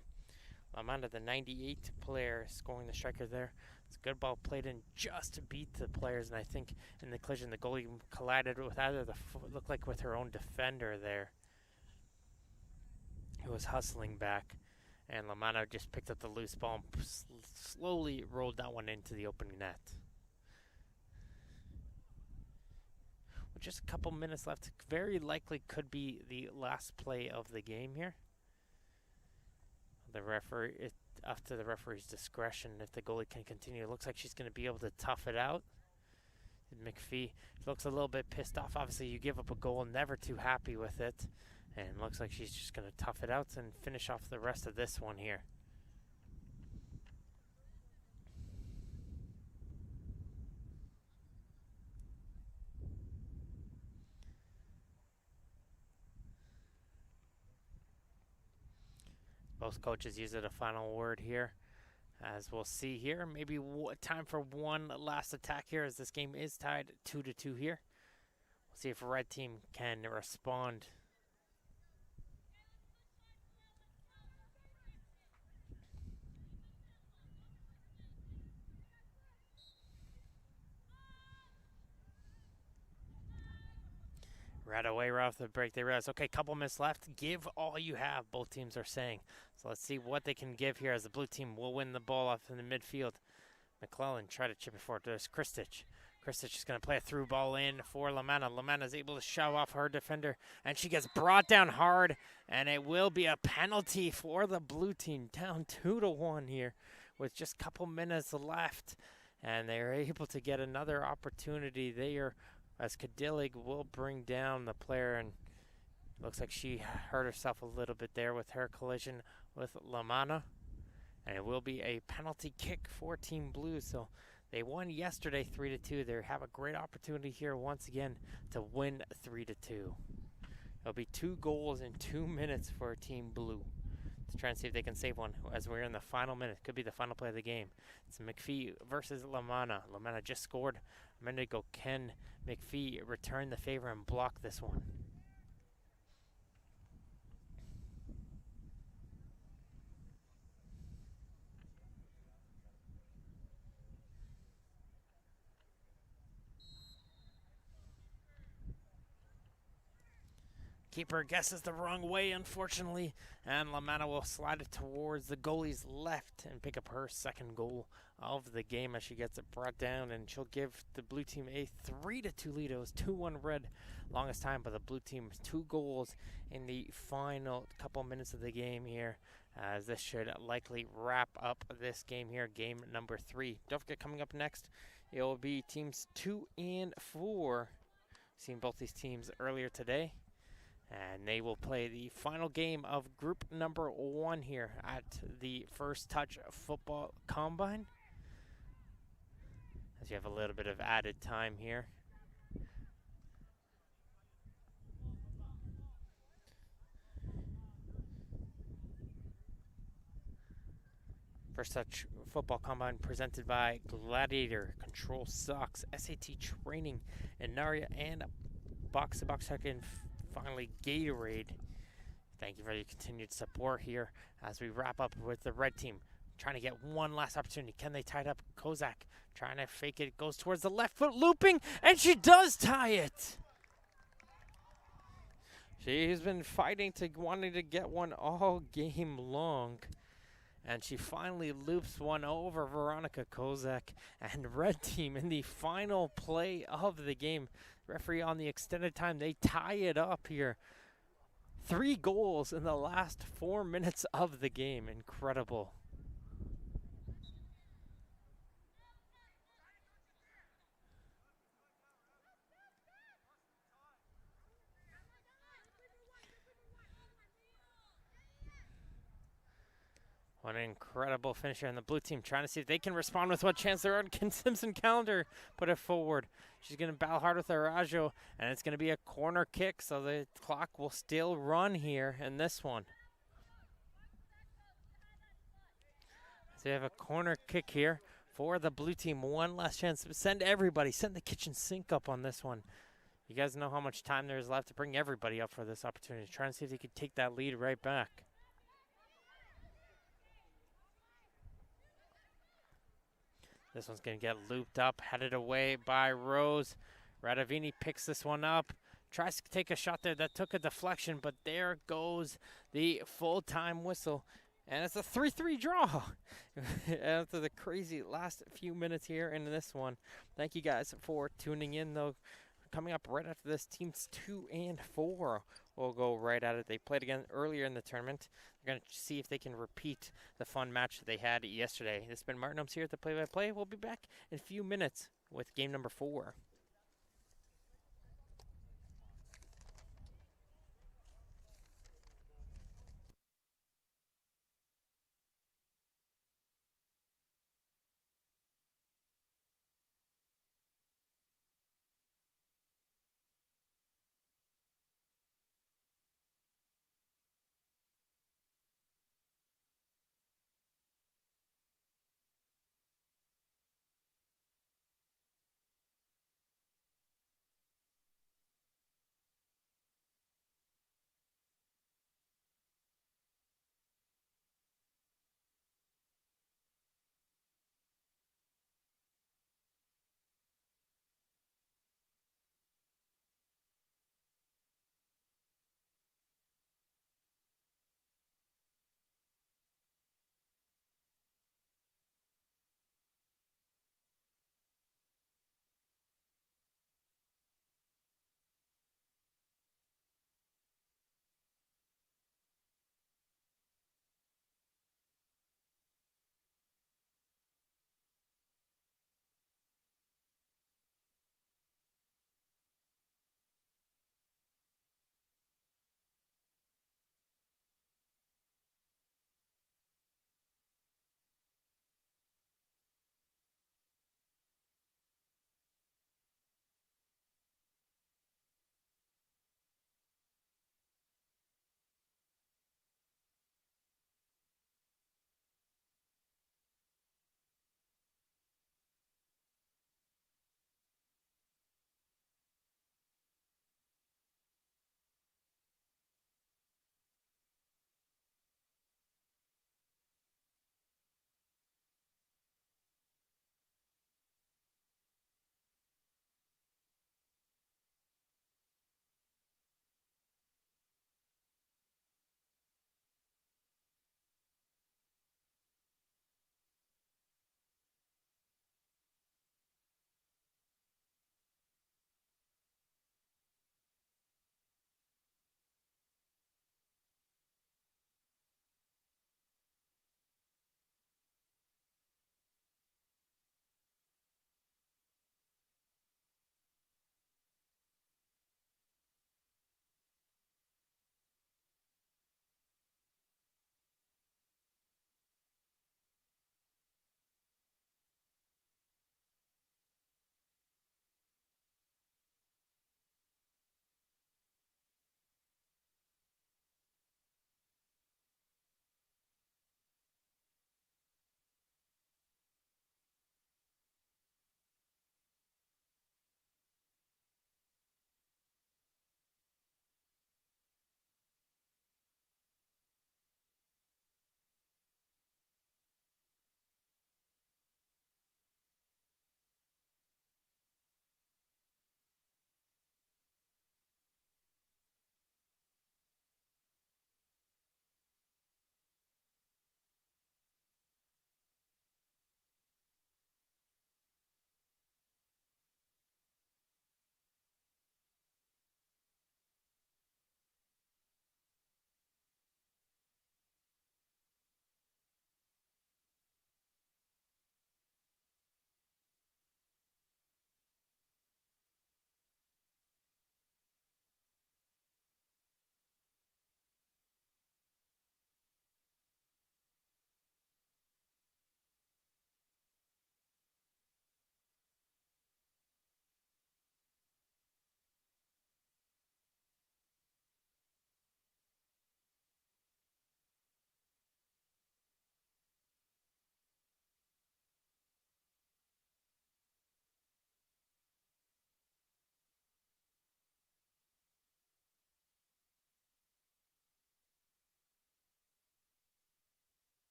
Lamanna, the 98 player, scoring the striker there. It's a good ball played in just to beat the players, and I think in the collision the goalie collided with either looked like with her own defender there, who was hustling back, and Lamanna just picked up the loose ball and slowly rolled that one into the opening net. With just a couple minutes left, very likely could be the last play of the game here. The referee, up to the referee's discretion if the goalie can continue. It looks like she's going to be able to tough it out. And McPhee looks a little bit pissed off. Obviously, you give up a goal, never too happy with it. And looks like she's just going to tough it out and finish off the rest of this one here. Both coaches use it a final word here. As we'll see here, maybe time for one last attack here as this game is tied 2-2 here. We'll see if a red team can respond. Right away, right off the break, they realize, okay, couple minutes left. Give all you have, both teams are saying. So let's see what they can give here as the blue team will win the ball off in the midfield. McClellan try to chip it forward. There's Kristich. Kristich is going to play a through ball in for Lamanna. Lamanna is able to shove off her defender, and she gets brought down hard, and it will be a penalty for the blue team. Down 2-1 here with just a couple minutes left, and they're able to get another opportunity. They are as Kadilig will bring down the player, and looks like she hurt herself a little bit there with her collision with Lamana. And it will be a penalty kick for Team Blue. So they won yesterday 3-2. They have a great opportunity here once again to win 3-2. It'll be 2 goals in 2 minutes for Team Blue to try and see if they can save one as we're in the final minute. Could be the final play of the game. It's McPhee versus Lamana. Lamana just scored a minute ago. Can McPhee return the favor and block this one? Keeper guesses the wrong way, unfortunately, and Lamana will slide it towards the goalie's left and pick up her second goal of the game as she gets it brought down, and she'll give the blue team a 3-2 lead. It was 2-1 red longest time, but the blue team 2 goals in the final couple minutes of the game here, as this should likely wrap up this game here, game number 3. Don't forget, coming up next, it will be teams 2 and 4. Seen both these teams earlier today. And they will play the final game of group number 1 here at the First Touch Football Combine. As you have a little bit of added time here. First Touch Football Combine presented by Gladiator, Control Socks, SAT Training, Inaria, and Box to Box Check-In. Finally, Gatorade. Thank you for your continued support here as we wrap up with the red team. Trying to get one last opportunity. Can they tie it up? Kozak trying to fake it. Goes towards the left foot, looping, and she does tie it. She's been fighting wanting to get one all game long. And she finally loops one over Veronica Kozak, and red team in the final play of the game. Referee on the extended time, they tie it up here. 3 goals in the last 4 minutes of the game. Incredible. What an incredible finisher in the blue team, trying to see if they can respond with what chance they're on. Can Simpson Calendar put it forward? She's going to battle hard with Arajo, and it's going to be a corner kick, so the clock will still run here in this one. So you have a corner kick here for the blue team. One last chance. Send everybody. Send the kitchen sink up on this one. You guys know how much time there is left to bring everybody up for this opportunity. Trying to see if they could take that lead right back. This one's going to get looped up, headed away by Rose. Radavini picks this one up, tries to take a shot there that took a deflection, but there goes the full-time whistle. And it's a 3-3 draw after the crazy last few minutes here in this one. Thank you guys for tuning in, though. Coming up right after this, teams 2 and 4 will go right at it. They played again earlier in the tournament. They're going to see if they can repeat the fun match that they had yesterday. This has been Martin Holmes here at the Play-by-Play. We'll be back in a few minutes with game number 4.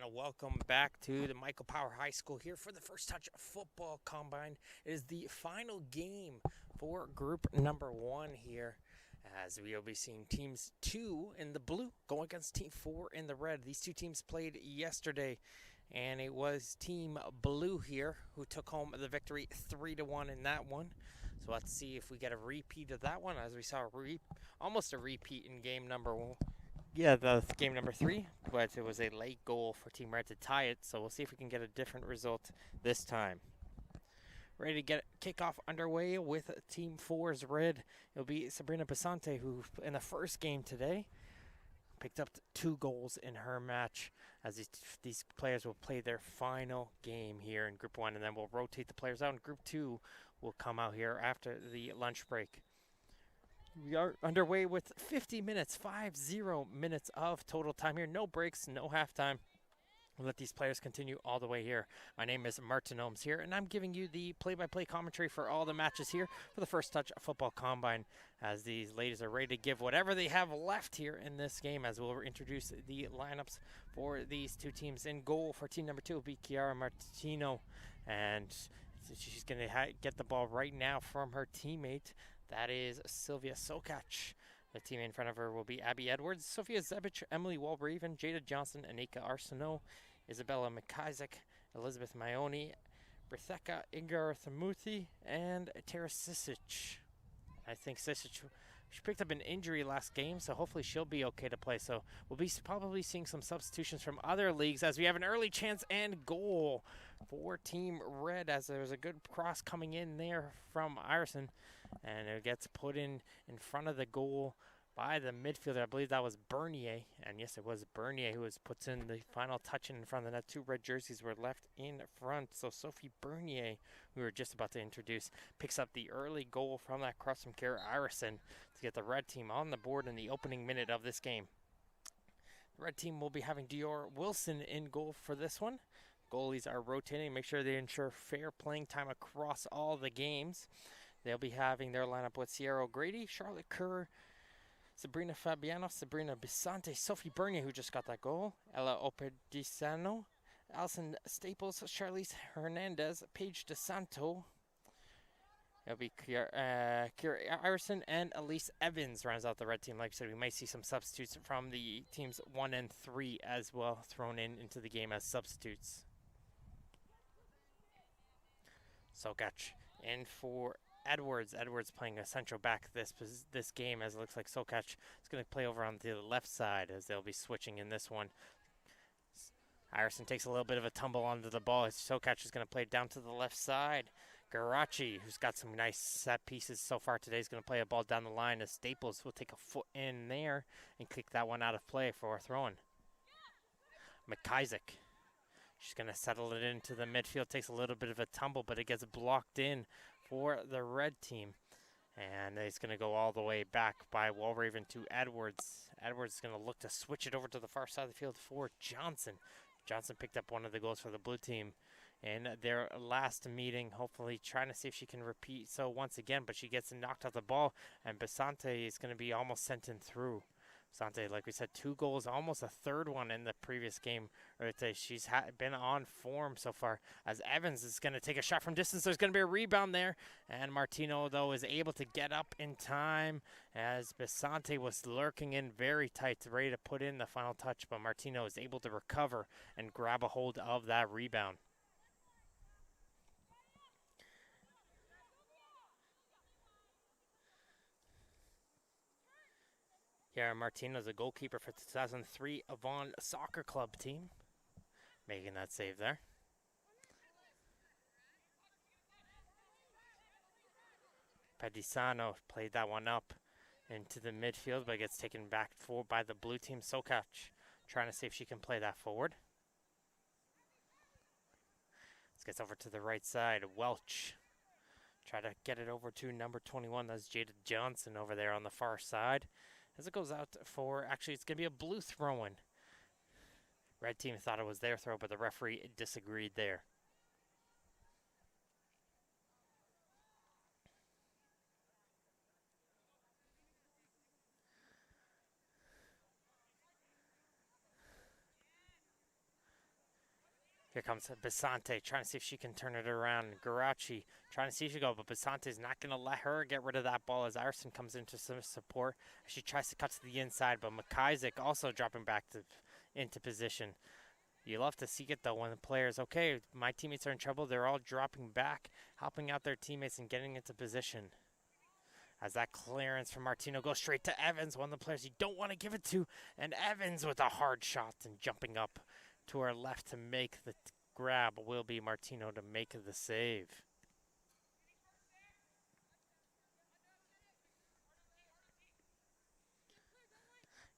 And welcome back to the Michael Power High School here for the First Touch Football Combine. It is the final game for group number 1 here, as we will be seeing teams 2 in the blue going against team 4 in the red. These two teams played yesterday, and it was team blue here who took home the victory 3-1 in that one. So let's see if we get a repeat of that one, as we saw almost a repeat in game number 1. Yeah, the game number 3, but it was a late goal for Team Red to tie it, so we'll see if we can get a different result this time. Ready to get kickoff underway with Team 4's Red. It'll be Sabrina Basante, who in the first game today picked up 2 goals in her match, as these players will play their final game here in Group 1, and then we'll rotate the players out, and Group 2 will come out here after the lunch break. We are underway with 50 minutes of total time here. No breaks, no halftime. We'll let these players continue all the way here. My name is Martin Ohms here, and I'm giving you the play-by-play commentary for all the matches here for the First Touch Football Combine, as these ladies are ready to give whatever they have left here in this game, as we'll introduce the lineups for these two teams. In goal for team number 2 will be Chiara Martino, and she's going to get the ball right now from her teammate. That is Sylvia Sokach. The team in front of her will be Abby Edwards, Sophia Zebich, Emily Walraven, Jada Johnson, Anika Arsenault, Isabella McIsaac, Elizabeth Maioni, Britheka Ingarthamuthi, and Tara Sisic. I think Sisic, she picked up an injury last game, so hopefully she'll be okay to play. So we'll be probably seeing some substitutions from other leagues, as we have an early chance and goal for Team Red, as there's a good cross coming in there from Ireson. And it gets put in front of the goal by the midfielder. I believe that was Bernier. And yes, it was Bernier who puts in the final touch in front of the net. 2 red jerseys were left in front. So Sophie Bernier, we were just about to introduce, picks up the early goal from that cross from Kara Ireson to get the red team on the board in the opening minute of this game. The red team will be having Dior Wilson in goal for this one. Goalies are rotating. Make sure they ensure fair playing time across all the games. They'll be having their lineup with Sierra O'Grady, Charlotte Kerr, Sabrina Fabiano, Sabrina Bisante, Sophie Bernier, who just got that goal, Ella Opedisano, Allison Staples, Charlize Hernandez, Paige DeSanto. It'll be Kira Ireson and Elise Evans rounds out the red team. Like I said, we might see some substitutes from the teams 1 and 3 as well thrown into the game as substitutes. Sokach in for Edwards playing a central back this game, as it looks like Sokach is going to play over on the left side, as they'll be switching in this one. Ireson takes a little bit of a tumble onto the ball. Sokach is going to play down to the left side. Garachi, who's got some nice set pieces so far today, is going to play a ball down the line, as Staples will take a foot in there and kick that one out of play for a throw-in. McIsaac, she's going to settle it into the midfield, takes a little bit of a tumble, but it gets blocked in for the red team, and it's going to go all the way back by Walraven to Edwards. Edwards is going to look to switch it over to the far side of the field for Johnson. Johnson picked up one of the goals for the blue team in their last meeting, hopefully trying to see if she can repeat so once again, but she gets knocked off the ball, and Basante is going to be almost sent in through. Basante, like we said, 2 goals, almost a third one in the previous game. She's been on form so far, as Evans is going to take a shot from distance. There's going to be a rebound there, and Martino, though, is able to get up in time, as Basante was lurking in very tight, ready to put in the final touch, but Martino is able to recover and grab a hold of that rebound. Chiara Martino is a goalkeeper for the 2003 Avon Soccer Club team, making that save there. Pedisano played that one up into the midfield, but gets taken back forward by the blue team. Sokach trying to see if she can play that forward. This gets over to the right side. Welch try to get it over to number 21. That's Jada Johnson over there on the far side. As it goes out for, actually, it's going to be a blue throw-in. Red team thought it was their throw, but the referee disagreed there. Here comes Basante trying to see if she can turn it around. Garachi trying to see if she can go, but Basante's not going to let her get rid of that ball as Arson comes into some support. She tries to cut to the inside, but McIsaac also dropping back into position. You love to see it, though, when the players, okay, my teammates are in trouble. They're all dropping back, helping out their teammates and getting into position. As that clearance from Martino goes straight to Evans, one of the players you don't want to give it to. And Evans with a hard shot and jumping up to our left to make the grab will be Martino to make the save.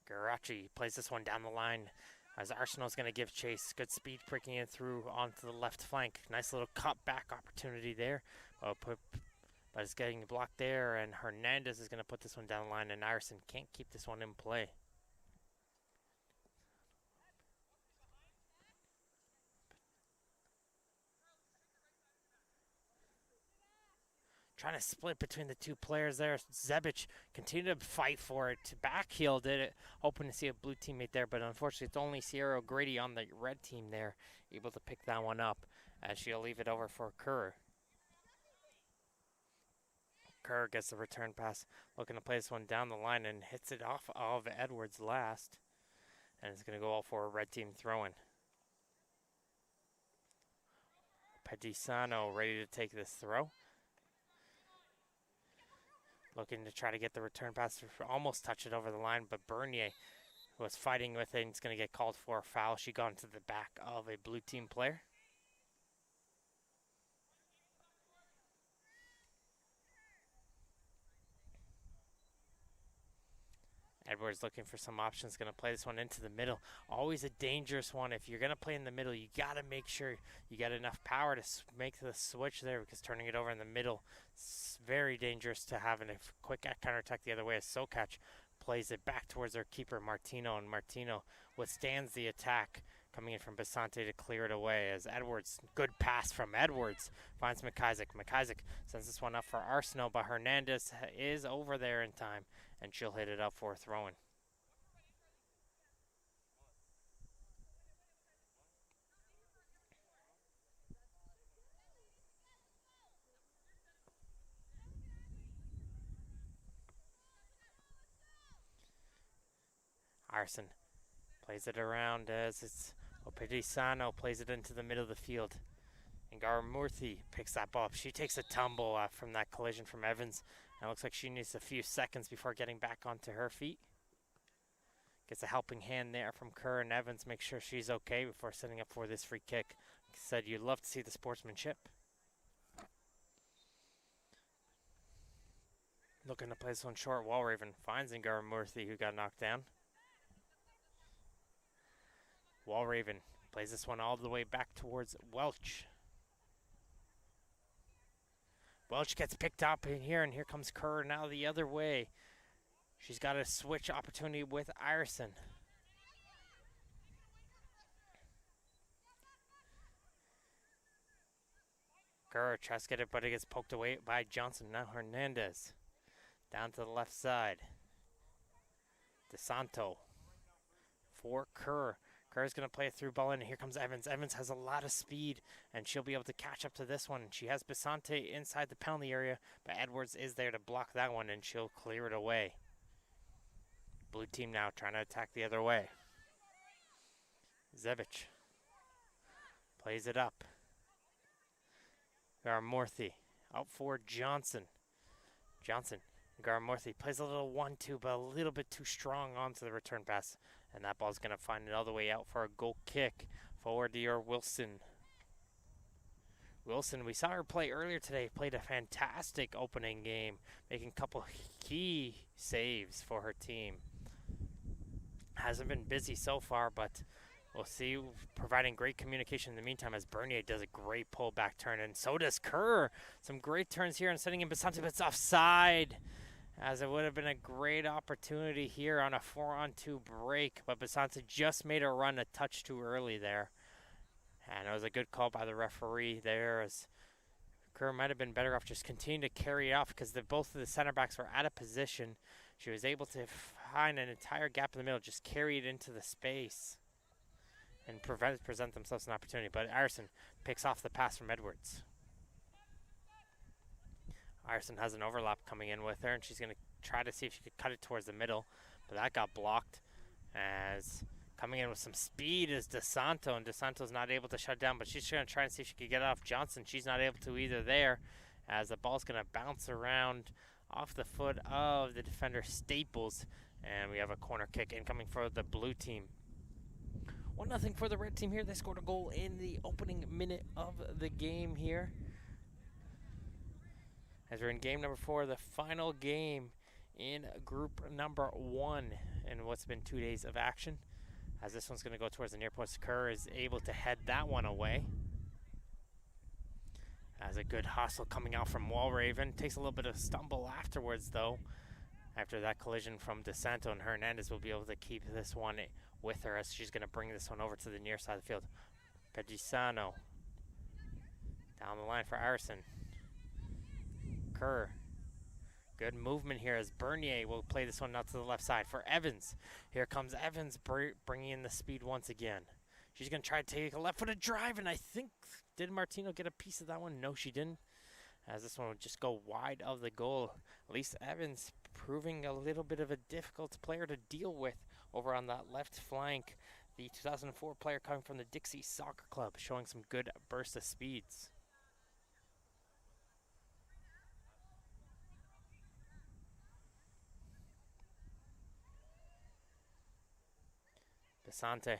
Garachi plays this one down the line as Arsenal's going to give chase. Good speed breaking in through onto the left flank. Nice little cut back opportunity there. But it's getting blocked there, and Hernandez is going to put this one down the line, and Iverson can't keep this one in play. Trying to split between the two players there. Zebic continued to fight for it. Backheel did it, hoping to see a blue teammate there, but unfortunately it's only Sierra O'Grady on the red team there, able to pick that one up as she'll leave it over for Kerr. Kerr gets the return pass, looking to play this one down the line and hits it off of Edwards last. And it's going to go all for a red team throw-in. Pedisano ready to take this throw. Looking to try to get the return pass, almost touch it over the line, but Bernier was fighting with it and it's going to get called for a foul. She got into the back of a blue team player. Edwards looking for some options, going to play this one into the middle. Always a dangerous one. If you're going to play in the middle, you got to make sure you got enough power to make the switch there, because turning it over in the middle is very dangerous to have a quick counterattack the other way. As Sokach plays it back towards their keeper, Martino, and Martino withstands the attack coming in from Basante to clear it away as Edwards, good pass from Edwards, finds McIsaac. McIsaac sends this one up for Arsenal, but Hernandez is over there in time, and she'll hit it up for a throw-in. Arson plays it around as it's Opedisano plays it into the middle of the field. And Garamurthy picks that ball up. She takes a tumble from that collision from Evans. And it looks like she needs a few seconds before getting back onto her feet. Gets a helping hand there from Kerr and Evans. Make sure she's okay before setting up for this free kick. Like I said, you'd love to see the sportsmanship. Looking to play this one short. Walraven finds Garamurthy, who got knocked down. Walraven plays this one all the way back towards Welch. Welch gets picked up in here, and here comes Kerr now the other way. She's got a switch opportunity with Ireson. Kerr tries to get it, but it gets poked away by Johnson. Now Hernandez down to the left side. DeSanto for Kerr. Kerr's going to play a through ball in, and here comes Evans. Evans has a lot of speed, and she'll be able to catch up to this one. She has Basante inside the penalty area, but Edwards is there to block that one, and she'll clear it away. Blue team now trying to attack the other way. Zebic plays it up. Garamurthy out for Johnson. Garamurthy plays a little 1-2, but a little bit too strong onto the return pass. And that ball's going to find it all the way out for a goal kick. Forward to your Wilson. Wilson, we saw her play earlier today, played a fantastic opening game, making a couple key saves for her team. Hasn't been busy so far, but we'll see, providing great communication in the meantime as Bernier does a great pullback turn, and so does Kerr. Some great turns here and setting in Basante, but it's offside, as it would have been a great opportunity here on a 4-on-2 break, but Basante just made a run a touch too early there. And it was a good call by the referee there, as Kerr might have been better off just continuing to carry it off, because both of the center backs were out of position. She was able to find an entire gap in the middle, just carry it into the space. and present themselves an opportunity. But Ireson picks off the pass from Edwards. Ireson has an overlap coming in with her, and she's going to try to see if she could cut it towards the middle, but that got blocked. As coming in with some speed is DeSanto, and DeSanto's not able to shut down, but she's going to try and see if she could get it off Johnson. She's not able to either there, as the ball's going to bounce around off the foot of the defender Staples, and we have a corner kick incoming for the blue team. 1-0 for the red team here. They scored a goal in the opening minute of the game here. As we're in game number 4, the final game in group number 1 in what's been 2 days of action. As this one's going to go towards the near post. Kerr is able to head that one away. As a good hustle coming out from Walraven. Takes a little bit of stumble afterwards, though. After that collision from DeSanto, and Hernandez will be able to keep this one with her as she's going to bring this one over to the near side of the field. Pedisano down the line for Ireson. Kerr. Good movement here as Bernier will play this one out to the left side for Evans. Here comes Evans bringing in the speed once again. She's going to try to take a left-footed drive, and I think, did Martino get a piece of that one? No, she didn't. As this one would just go wide of the goal. Lisa Evans proving a little bit of a difficult player to deal with over on that left flank. The 2004 player coming from the Dixie Soccer Club, showing some good burst of speeds. Besante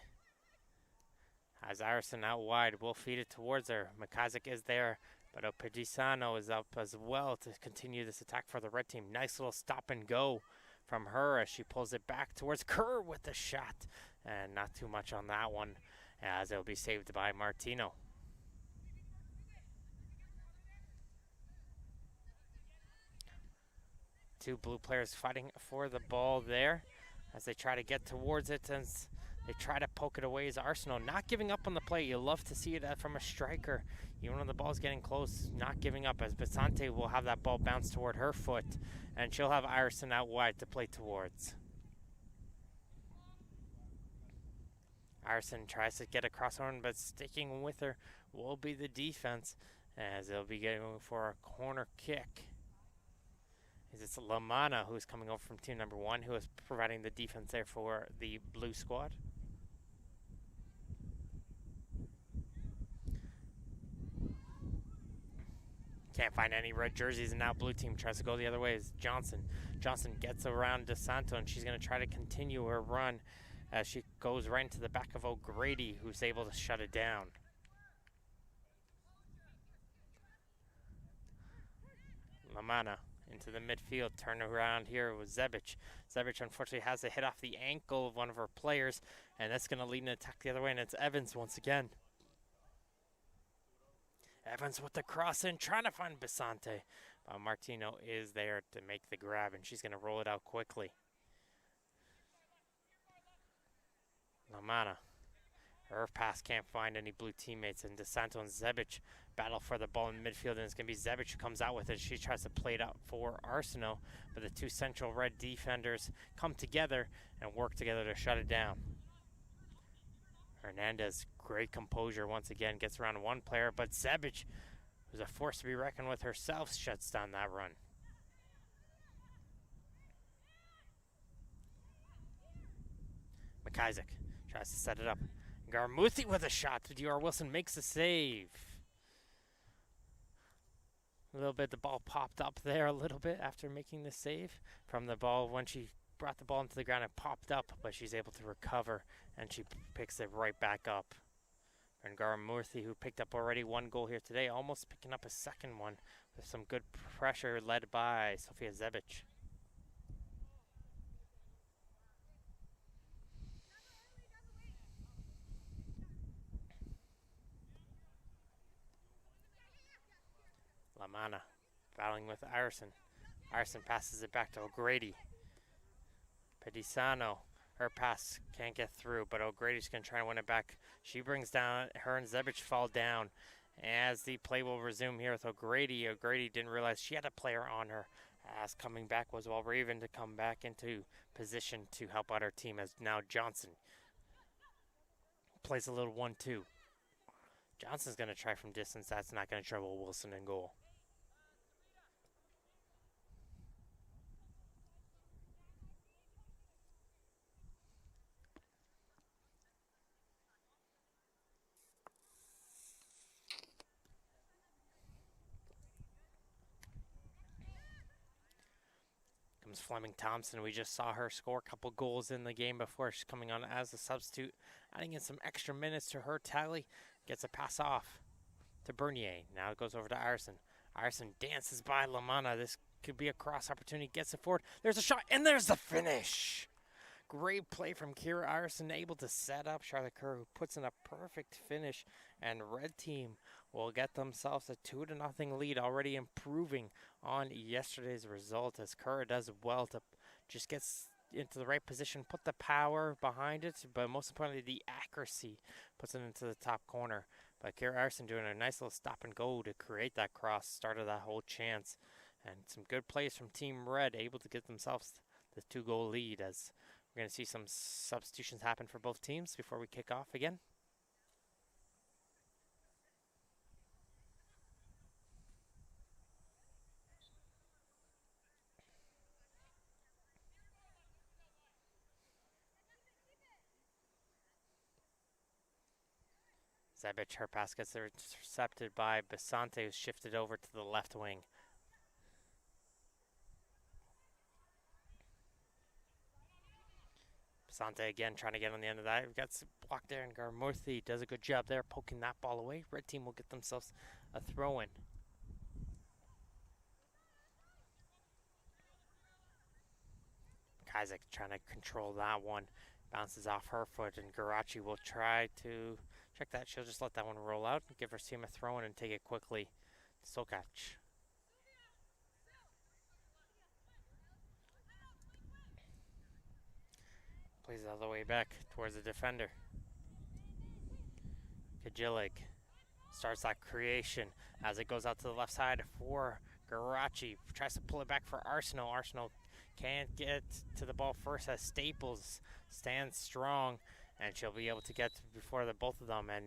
has Ireson out wide. Will feed it towards her. McIsaac is there, but Pedisano is up as well to continue this attack for the red team. Nice little stop and go from her as she pulls it back towards Kerr with the shot. And not too much on that one, as it will be saved by Martino. Two blue players fighting for the ball there as they try to get towards it, and they try to poke it away as Arsenal not giving up on the play. You love to see it from a striker. Even when the ball's getting close, not giving up, as Besante will have that ball bounce toward her foot, and she'll have Ireson out wide to play towards. Ireson tries to get across her, but sticking with her will be the defense, as they'll be going for a corner kick. It's Lamana who's coming over from team number 1, who is providing the defense there for the blue squad. Can't find any red jerseys, and now blue team tries to go the other way as Johnson. Johnson gets around DeSanto, and she's going to try to continue her run as she goes right into the back of O'Grady, who's able to shut it down. Lamana into the midfield, turn around here with Zebic. Zebic unfortunately has a hit off the ankle of one of her players, and that's going to lead an attack the other way, and it's Evans once again. Evans with the cross in, trying to find Besante. Martino is there to make the grab, and she's going to roll it out quickly. Lamana. Her pass can't find any blue teammates, and DeSanto and Zebic battle for the ball in midfield, and it's going to be Zebic who comes out with it. She tries to play it out for Arsenal, but the two central red defenders come together and work together to shut it down. Hernandez, great composure once again, gets around one player, but Zebic, who's a force to be reckoned with herself, shuts down that run. McIsaac tries to set it up. Garmuthi with a shot. Dior Wilson makes a save. A little bit, the ball popped up there a little bit after making the save from the ball. When she brought the ball into the ground, it popped up, but she's able to recover, and she picks it right back up. And Garmuthi, who picked up already one goal here today, almost picking up a second one with some good pressure led by Sofia Zebic. Lamana battling with Ireson. Ireson passes it back to O'Grady. Pedisano, her pass can't get through, but O'Grady's going to try and win it back. She brings down, her and Zebic fall down as the play will resume here with O'Grady. O'Grady didn't realize she had a player on her, as coming back was Walraven to come back into position to help out her team, as now Johnson plays a little 1-2. Johnson's going to try from distance. That's not going to trouble Wilson in goal. Comes Fleming Thompson. We just saw her score a couple goals in the game before. She's coming on as a substitute, adding in some extra minutes to her tally. Gets a pass off to Bernier. Now it goes over to Ireson. Ireson dances by Lamanna. This could be a cross opportunity. Gets it forward. There's a shot, and there's the finish. Great play from Kira Ireson, able to set up Charlotte Kerr, who puts in a perfect finish. And red team will get themselves a 2-0 lead, already improving on yesterday's result, as Kerr does well to just gets into the right position, put the power behind it, but most importantly the accuracy, puts it into the top corner. But Kira Ireson doing a nice little stop and go to create that cross, started that whole chance. And some good plays from Team Red, able to get themselves the 2-goal lead, as we're going to see some substitutions happen for both teams before we kick off again. Sept, her pass gets intercepted by Basante, who's shifted over to the left wing. Basante again trying to get on the end of that. We've got some block there, and Garmurthy does a good job there poking that ball away. Red team will get themselves a throw-in. Isaac trying to control that one. Bounces off her foot, and Garachi will try to check that. She'll just let that one roll out and give her team a throw-in and take it quickly. Sokach. Plays it all the way back towards the defender. Kajilik starts that creation as it goes out to the left side for Garachi. Tries to pull it back for Arsenal. Arsenal can't get to the ball first as Staples stands strong, and she'll be able to get before the both of them, and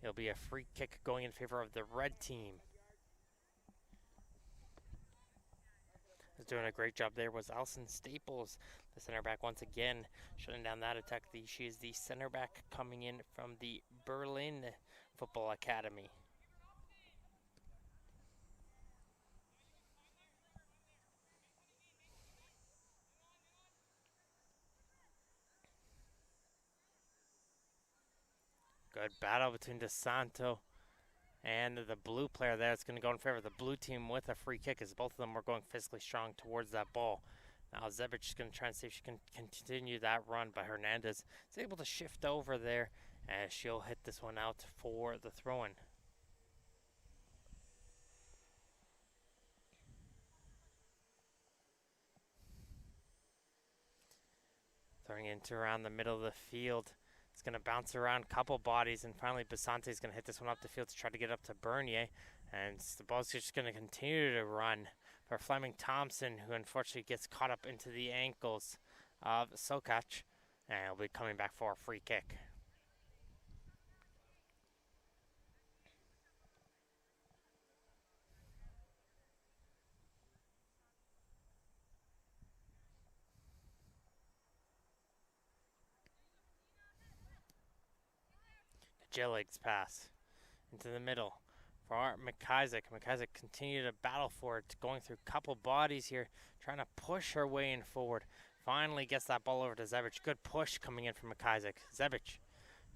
it'll be a free kick going in favor of the red team. Was doing a great job there was Alison Staples, the center back, once again shutting down that attack. She is the center back coming in from the Berlin Football Academy. Good battle between DeSanto and the blue player there. It's going to go in favor of the blue team with a free kick, as both of them were going physically strong towards that ball. Now Zebic is going to try and see if she can continue that run, but Hernandez is able to shift over there, and she'll hit this one out for the throw-in. Throwing into around the middle of the field. It's going to bounce around a couple bodies, and finally Basante is going to hit this one up the field to try to get up to Bernier. And the ball's just going to continue to run for Fleming Thompson, who unfortunately gets caught up into the ankles of Sokach, and will be coming back for a free kick. Jillig's pass into the middle for McIsaac. McIsaac continued to battle for it, going through a couple bodies here, trying to push her way in forward. Finally gets that ball over to Zebic. Good push coming in from McIsaac. Zebic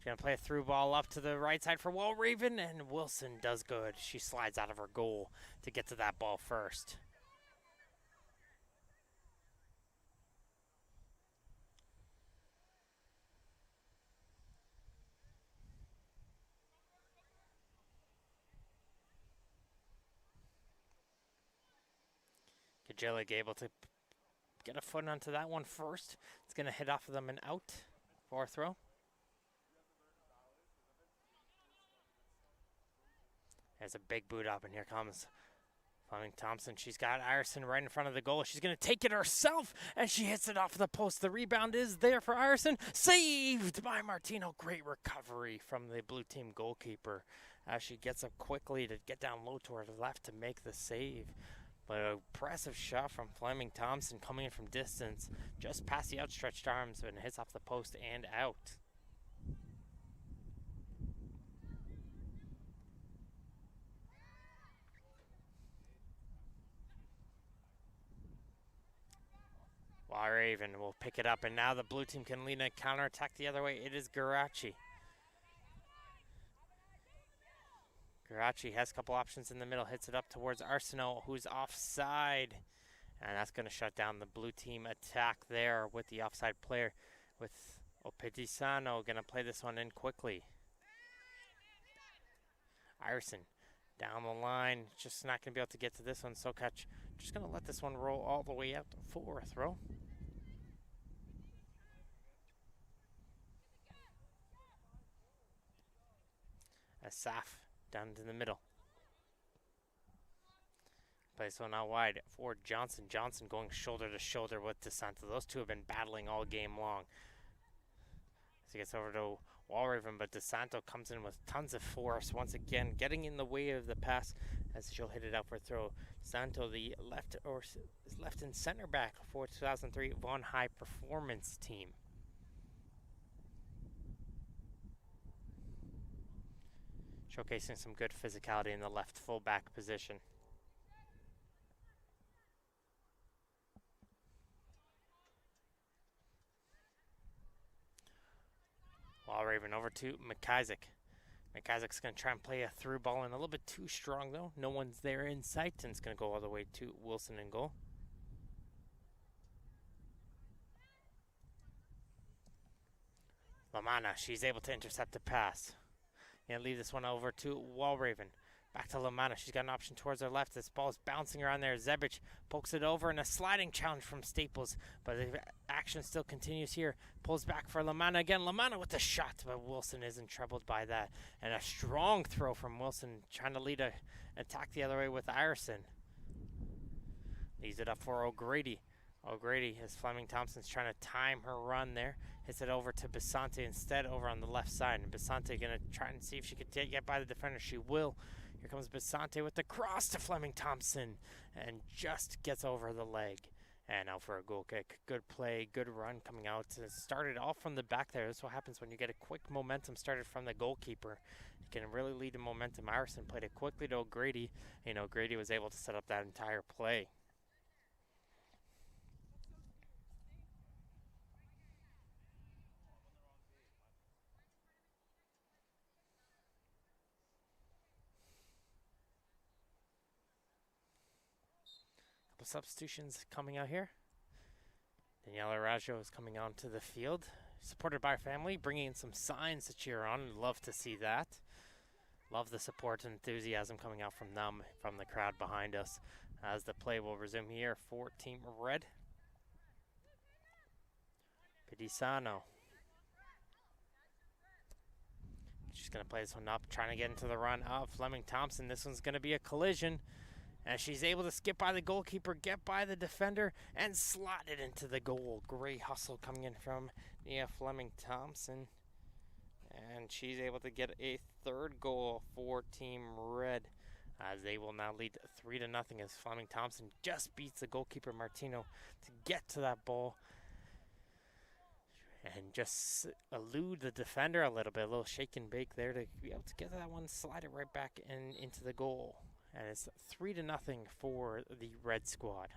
going to play a through ball up to the right side for Walraven, and Wilson does good. She slides out of her goal to get to that ball first. Kajilik able to get a foot onto that one first. It's going to hit off of them and out for a throw. There's a big boot up, and here comes Fleming Thompson, she's got Ireson right in front of the goal. She's going to take it herself, and she hits it off the post. The rebound is there for Ireson. Saved by Martino. Great recovery from the blue team goalkeeper as she gets up quickly to get down low to her left to make the save. But an impressive shot from Fleming Thompson coming in from distance, just past the outstretched arms, and hits off the post and out. Raven will pick it up, and now the blue team can lead a counterattack the other way. It is Garachi. Garachi has a couple options in the middle, hits it up towards Arsenal, who's offside. And that's going to shut down the blue team attack there with the offside player, with Opedisano going to play this one in quickly. Ireson down the line, just not going to be able to get to this one. Sokach just going to let this one roll all the way out for a throw. Asaf down to the middle. Plays one out wide for Johnson. Johnson going shoulder to shoulder with DeSanto. Those two have been battling all game long. As he gets over to Walraven, but DeSanto comes in with tons of force once again, getting in the way of the pass as she'll hit it out for a throw. DeSanto, the left and center back for 2003 Vaughan High Performance team. Showcasing some good physicality in the left fullback position. Walraven over to McIsaac. McIsaac's going to try and play a through ball in a little bit too strong though. No one's there in sight, and it's going to go all the way to Wilson in goal. Lamanna, she's able to intercept the pass. And leave this one over to Walraven. Back to Lamanna. She's got an option towards her left. This ball is bouncing around there. Zebic pokes it over, and a sliding challenge from Staples. But the action still continues here. Pulls back for Lamanna again. Lamanna with the shot, but Wilson isn't troubled by that. And a strong throw from Wilson, trying to lead an attack the other way with Ireson. Leaves it up for O'Grady. O'Grady, as Fleming Thompson's trying to time her run there. Hits it over to Basante instead over on the left side. And Basante going to try and see if she could get by the defender. She will. Here comes Basante with the cross to Fleming Thompson. And just gets over the leg. And out for a goal kick. Good play, good run coming out. It started all from the back there. That's what happens when you get a quick momentum started from the goalkeeper. It can really lead to momentum. Ireson played it quickly to O'Grady. And O'Grady was able to set up that entire play. Substitutions coming out here. Daniela Raggio is coming onto the field, supported by her family, bringing in some signs to cheer on. Love to see that. Love the support and enthusiasm coming out from them, from the crowd behind us, as the play will resume here for Team Red. Pedisano. She's going to play this one up, trying to get into the run of Fleming Thompson. This one's going to be a collision. And she's able to skip by the goalkeeper, get by the defender, and slot it into the goal. Great hustle coming in from Nia Fleming Thompson. And she's able to get a third goal for Team Red, as they will now lead 3-0 as Fleming Thompson just beats the goalkeeper Martino to get to that ball. And just elude the defender a little bit, a little shake and bake there to be able to get that one, slide it right back into the goal. And it's 3-0 for the Red squad.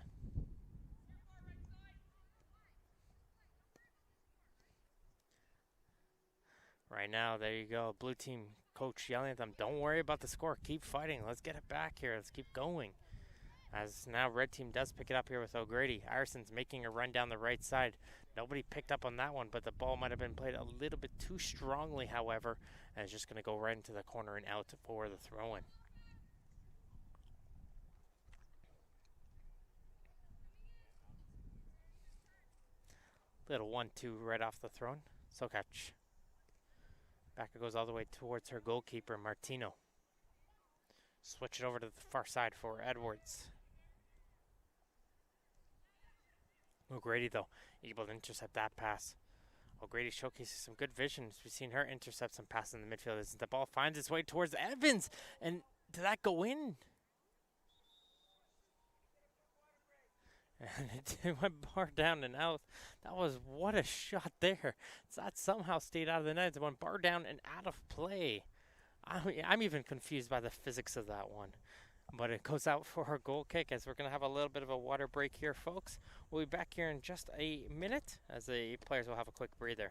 Right now, there you go. Blue team coach yelling at them, don't worry about the score. Keep fighting. Let's get it back here. Let's keep going. As now red team does pick it up here with O'Grady. Ireson's making a run down the right side. Nobody picked up on that one, but the ball might have been played a little bit too strongly, however. And it's just going to go right into the corner and out for the throw-in. Little 1-2 right off the throne. Sokach. Back it goes all the way towards her goalkeeper, Martino. Switch it over to the far side for Edwards. O'Grady, though, able to intercept that pass. O'Grady showcases some good vision. We've seen her intercept some passes in the midfield as the ball finds its way towards Evans. And did that go in? And it went bar down and out. That was, what a shot there. So that somehow stayed out of the net. It went bar down and out of play. I'm even confused by the physics of that one. But it goes out for her goal kick as we're going to have a little bit of a water break here, folks. We'll be back here in just a minute as the players will have a quick breather.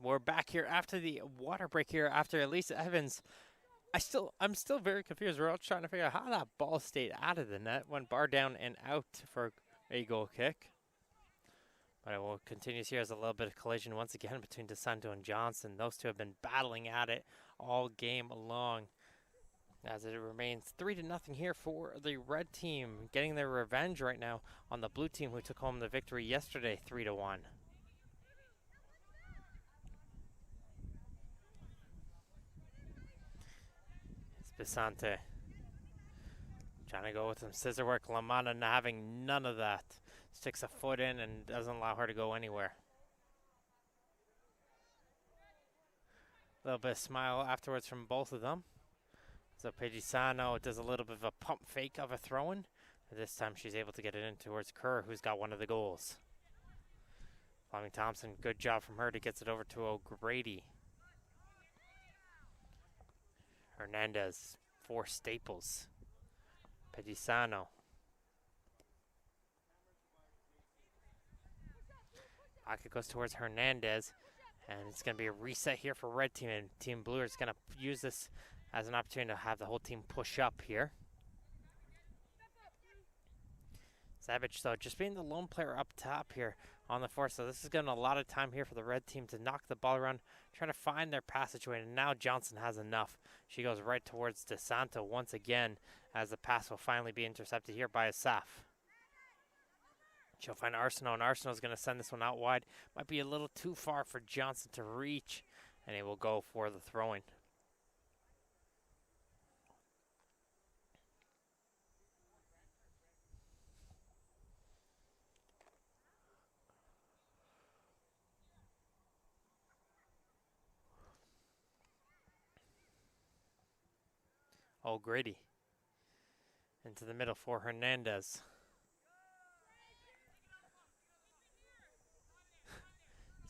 We're back here after the water break here after Elisa Evans. I'm still very confused. We're all trying to figure out how that ball stayed out of the net, went bar down and out for a goal kick. But it will continue here as a little bit of collision once again between DeSanto and Johnson. Those two have been battling at it all game long. As it remains 3-0 here for the red team, getting their revenge right now on the blue team who took home the victory yesterday 3-1. Bisante trying to go with some scissor work. Lamana not having none of that. Sticks a foot in and doesn't allow her to go anywhere. A little bit of smile afterwards from both of them. So Pedisano does a little bit of a pump fake of a throw-in. This time she's able to get it in towards Kerr, who's got one of the goals. Fleming Thompson, good job from her to get it over to O'Grady. Hernandez for Staples. Pedisano. Back it goes towards Hernandez. And it's going to be a reset here for red team. And Team Blue is going to use this as an opportunity to have the whole team push up here. Savage, though, just being the lone player up top here on the force. So this is getting a lot of time here for the red team to knock the ball around, trying to find their passageway. And now Johnson has enough. She goes right towards DeSanto once again as the pass will finally be intercepted here by Asaf. She'll find Arsenault, and Arsenault's going to send this one out wide. Might be a little too far for Johnson to reach, and he will go for the throwing. O'Grady. Into the middle for Hernandez.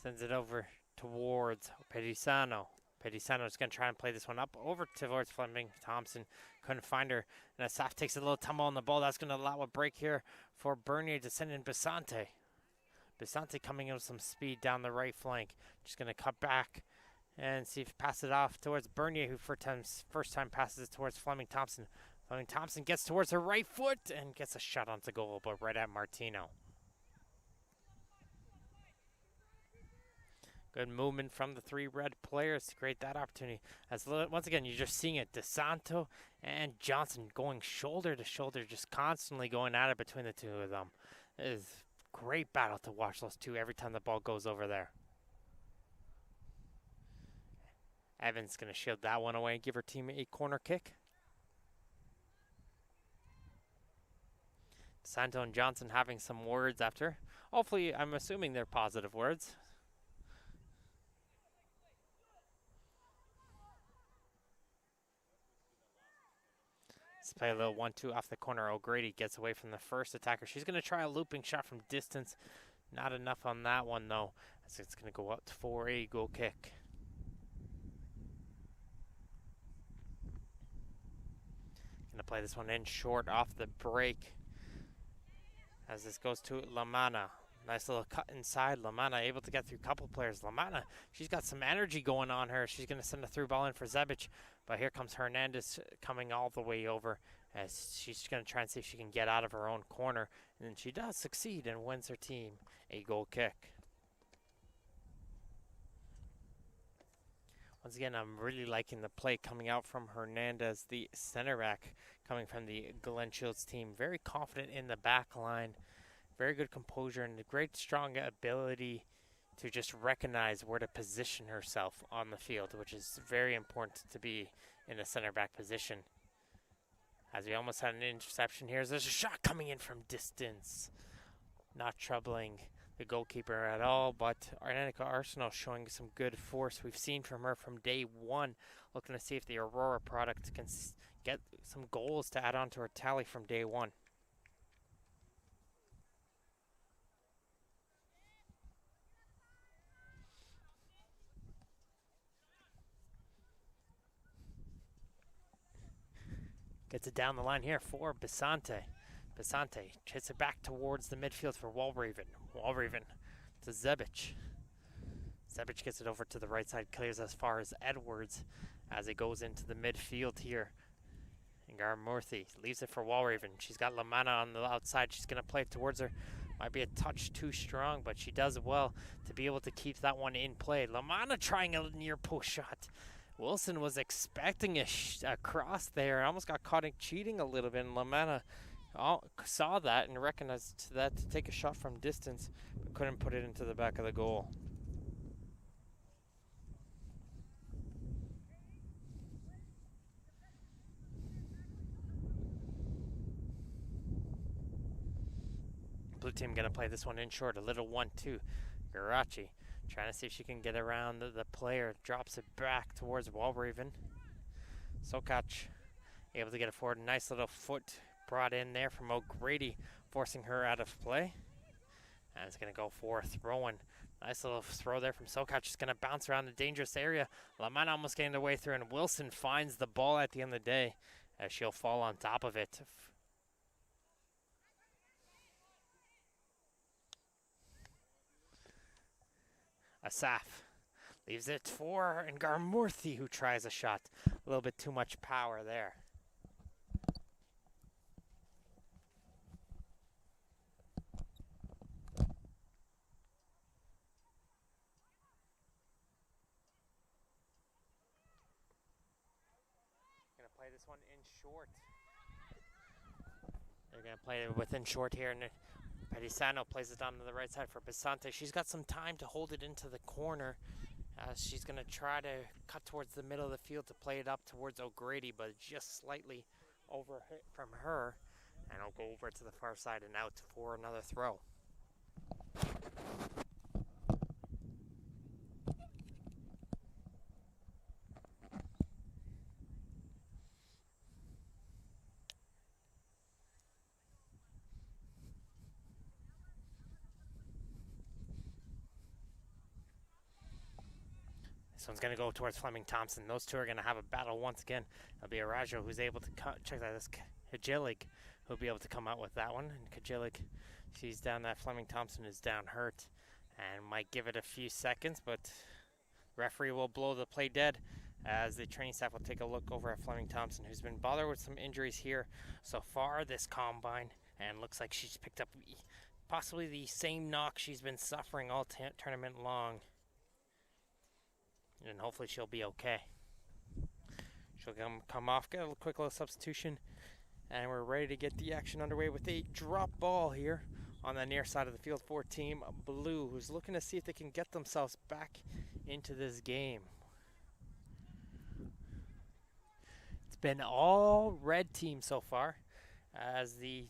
Sends it over towards Pedisano. Pedisano's going to try and play this one up over towards Fleming. Thompson couldn't find her. And Asaf takes a little tumble on the ball. That's going to allow a break here for Bernier to send in Bisante. Bisante coming in with some speed down the right flank. Just going to cut back and see if pass it off towards Bernier, who first time passes it towards Fleming Thompson. Fleming Thompson gets towards her right foot and gets a shot onto goal, but right at Martino. Good movement from the three red players to create that opportunity. As once again, you're just seeing it. DeSanto and Johnson going shoulder to shoulder, just constantly going at it between the two of them. It is a great battle to watch those two every time the ball goes over there. Evans going to shield that one away and give her team a corner kick. DeSanto and Johnson having some words after. Hopefully, I'm assuming they're positive words. Let's play a little 1-2 off the corner. O'Grady gets away from the first attacker. She's going to try a looping shot from distance. Not enough on that one, though, as it's going to go out for a goal kick. Going to play this one in short off the break. As this goes to Lamanna. Nice little cut inside. Lamanna able to get through a couple players. Lamanna, she's got some energy going on her. She's going to send a through ball in for Zebic. But here comes Hernandez coming all the way over as she's going to try and see if she can get out of her own corner. And she does succeed and wins her team a goal kick. Once again, I'm really liking the play coming out from Hernandez, the center back coming from the Glen Shields team. Very confident in the back line. Very good composure and a great strong ability to just recognize where to position herself on the field, which is very important to be in a center back position. As we almost had an interception here, there's a shot coming in from distance. Not troubling the goalkeeper at all, but Arnica Arsenal showing some good force we've seen from her from day one. Looking to see if the Aurora product can get some goals to add on to her tally from day one. Gets it down the line here for Bisante. Bisante hits it back towards the midfield for Walraven. Walraven to Zebic. Zebic gets it over to the right side, clears as far as Edwards as it goes into the midfield here. And Garmurthy leaves it for Walraven. She's got Lamanna on the outside. She's going to play it towards her. Might be a touch too strong, but she does well to be able to keep that one in play. Lamanna trying a near post shot. Wilson was expecting a cross there and almost got caught cheating a little bit. And Lamanna saw that and recognized that to take a shot from distance, but couldn't put it into the back of the goal. Blue team going to play this one in short, a little 1-2. Garachi trying to see if she can get around the player. Drops it back towards Walraven. Sokach able to get it forward. Nice little foot brought in there from O'Grady, forcing her out of play. And it's going to go for a throw-in. Nice little throw there from Sokach. Just going to bounce around the dangerous area. Lamanna almost getting the way through, and Wilson finds the ball at the end of the day as she'll fall on top of it. Asaf leaves it for Ngarmurthy, who tries a shot. A little bit too much power there. Gonna play this one in short. They're gonna play it within short here, and Pedisano plays it on to the right side for Bisante. She's got some time to hold it into the corner. She's going to try to cut towards the middle of the field to play it up towards O'Grady, but just slightly over from her. And it'll go over to the far side and out for another throw. one's going to go towards Fleming Thompson. Those two are going to have a battle once again. It'll be Arajo who's able to check that. This Kajilik who'll be able to come out with that one. And Kajilik, she's down that. Fleming Thompson is down hurt and might give it a few seconds, but the referee will blow the play dead as the training staff will take a look over at Fleming Thompson, who's been bothered with some injuries here so far this combine, and looks like she's picked up possibly the same knock she's been suffering all tournament long. And hopefully she'll be okay. She'll come off, get a quick little substitution, and we're ready to get the action underway with a drop ball here on the near side of the field for Team Blue, who's looking to see if they can get themselves back into this game. It's been all red team so far, as the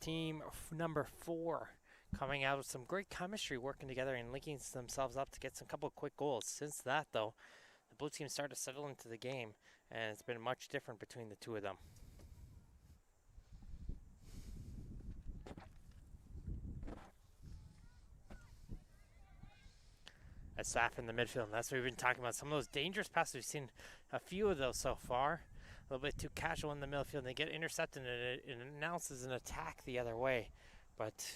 team number 4 coming out with some great chemistry, working together and linking themselves up to get some couple of quick goals. Since that, though, the blue team started to settle into the game, and it's been much different between the two of them. Asaf in the midfield, and that's what we've been talking about. Some of those dangerous passes, we've seen a few of those so far. A little bit too casual in the midfield, and they get intercepted, and it announces an attack the other way. But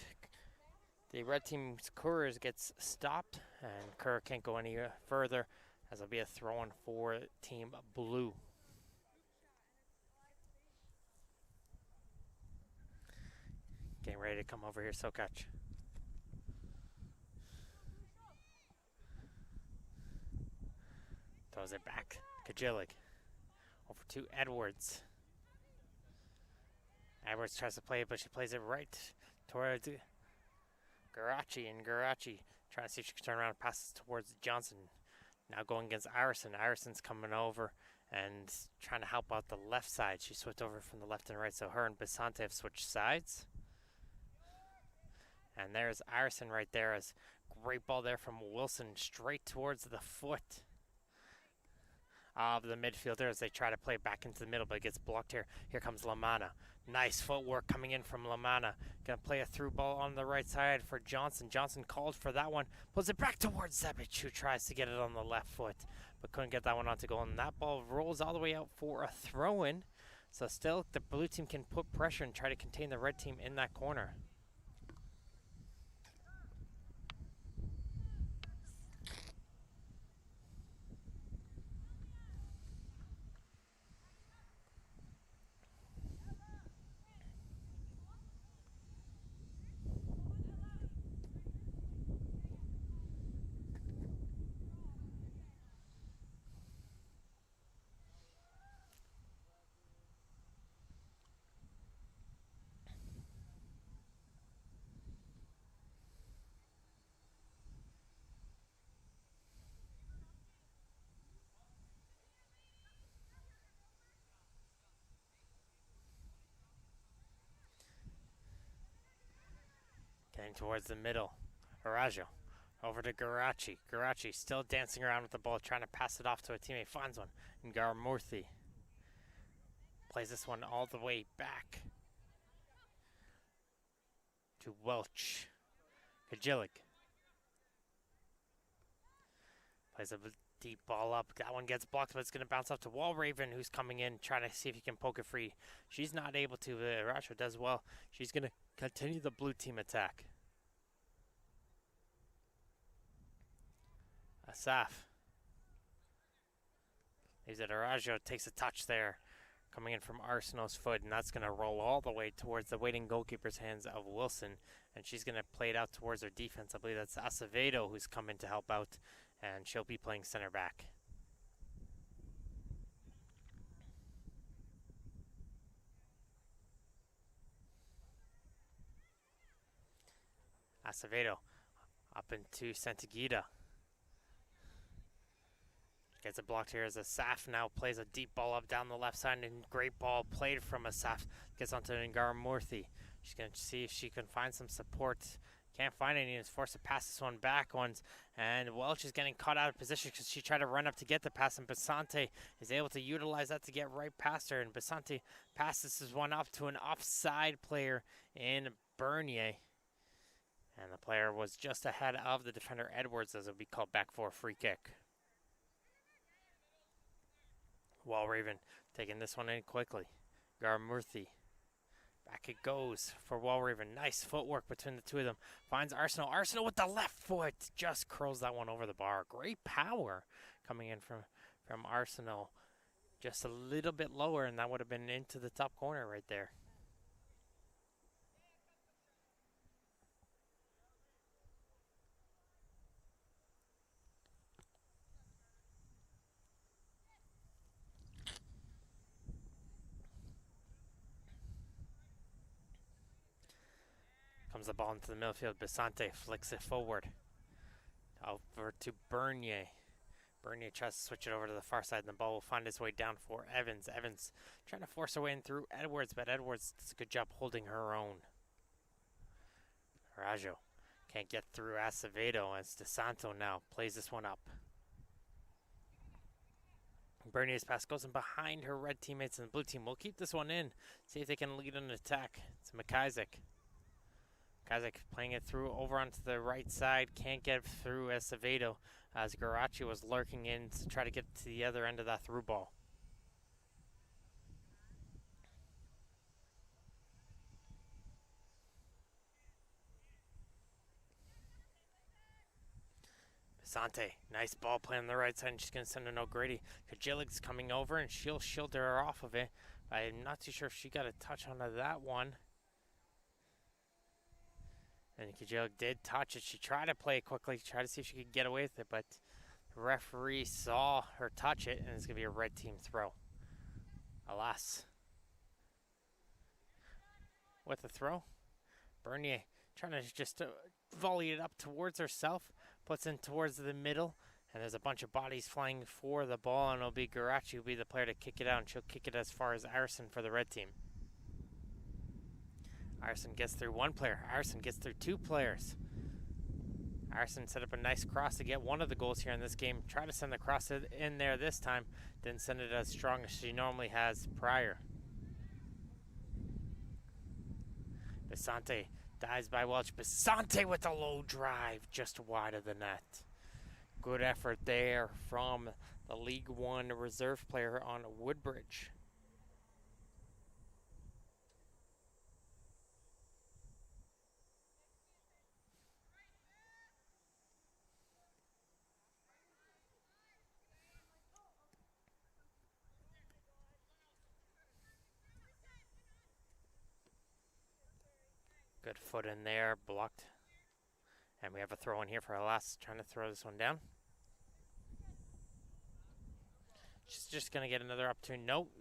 the red team's couriers gets stopped, and Kerr can't go any further, as it'll be a throw-in for Team Blue. Getting ready to come over here, Sokach. Throws it back. Kajilik. Over to Edwards. Edwards tries to play it, but she plays it right towards Garachi, and Garachi trying to see if she can turn around and pass it towards Johnson. Now going against Iverson. Iverson's coming over and trying to help out the left side. She switched over from the left and right, so her and Basante have switched sides. And there's Iverson right there. As great ball there from Wilson straight towards the foot of the midfielder as they try to play back into the middle, but it gets blocked here. Here comes Lamanna. Nice footwork coming in from Lamanna. Gonna play a through ball on the right side for Johnson. Johnson called for that one. Pulls it back towards Sept, who tries to get it on the left foot, but couldn't get that one onto goal. And that ball rolls all the way out for a throw-in. So still, the blue team can put pressure and try to contain the red team in that corner. Getting towards the middle. Arajo over to Garachi. Garachi still dancing around with the ball, trying to pass it off to a teammate. Finds one. And Garamurthy plays this one all the way back to Welch. Kajilik plays a deep ball up. That one gets blocked, but it's going to bounce off to Walraven, who's coming in, trying to see if he can poke it free. She's not able to. Arajo does well. She's going to continue the blue team attack. Asaf leaves it. Arajo takes a touch there, coming in from Arsenault's foot, and that's going to roll all the way towards the waiting goalkeeper's hands of Wilson, and she's going to play it out towards her defense. I believe that's Acevedo who's come in to help out, and she'll be playing center back. Acevedo up into Santiguita. Gets it blocked here as Asaf now plays a deep ball up down the left side, and great ball played from Asaf. Gets onto Ngaramurthy. She's going to see if she can find some support. Can't find any. Is forced to pass this one back once. And Welch is getting caught out of position because she tried to run up to get the pass, and Basante is able to utilize that to get right past her. And Basante passes this one up to an offside player in Bernier. And the player was just ahead of the defender Edwards, as it will be called back for a free kick. Walraven taking this one in quickly. Garmurthy. Back it goes for Walraven. Nice footwork between the two of them. Finds Arsenal. Arsenal with the left foot. Just curls that one over the bar. Great power coming in from Arsenal. Just a little bit lower, and that would have been into the top corner right there. Comes the ball into the middle field. Bisante flicks it forward. Over to Bernier. Bernier tries to switch it over to the far side, and the ball will find its way down for Evans. Evans trying to force her way in through Edwards, but Edwards does a good job holding her own. Rajo can't get through Acevedo as DeSanto now plays this one up. Bernier's pass goes in behind her red teammates, and the blue team will keep this one in. See if they can lead an attack. It's McIsaac. McIsaac playing it through over onto the right side. Can't get through Acevedo as Garachi was lurking in to try to get to the other end of that through ball. Bisante, nice ball play on the right side, and she's going to send it to O'Grady. Kajilik's coming over, and she'll shield her off of it. I'm not too sure if she got a touch onto that one. And Kajilik did touch it. She tried to play it quickly, tried to see if she could get away with it, but the referee saw her touch it, and it's going to be a red team throw. Alas. With the throw, Bernier trying to just volley it up towards herself, puts in towards the middle, and there's a bunch of bodies flying for the ball, and it'll be Garachi who'll be the player to kick it out, and she'll kick it as far as Arison for the red team. Arison gets through one player. Arison gets through two players. Arison set up a nice cross to get one of the goals here in this game. Try to send the cross in there this time. Didn't send it as strong as she normally has prior. Bisante dives by Welch. Bisante with a low drive just wide of the net. Good effort there from the League One reserve player on Woodbridge. Good foot in there, blocked. And we have a throw in here for Alas, trying to throw this one down. She's just going to get another opportunity. Nope.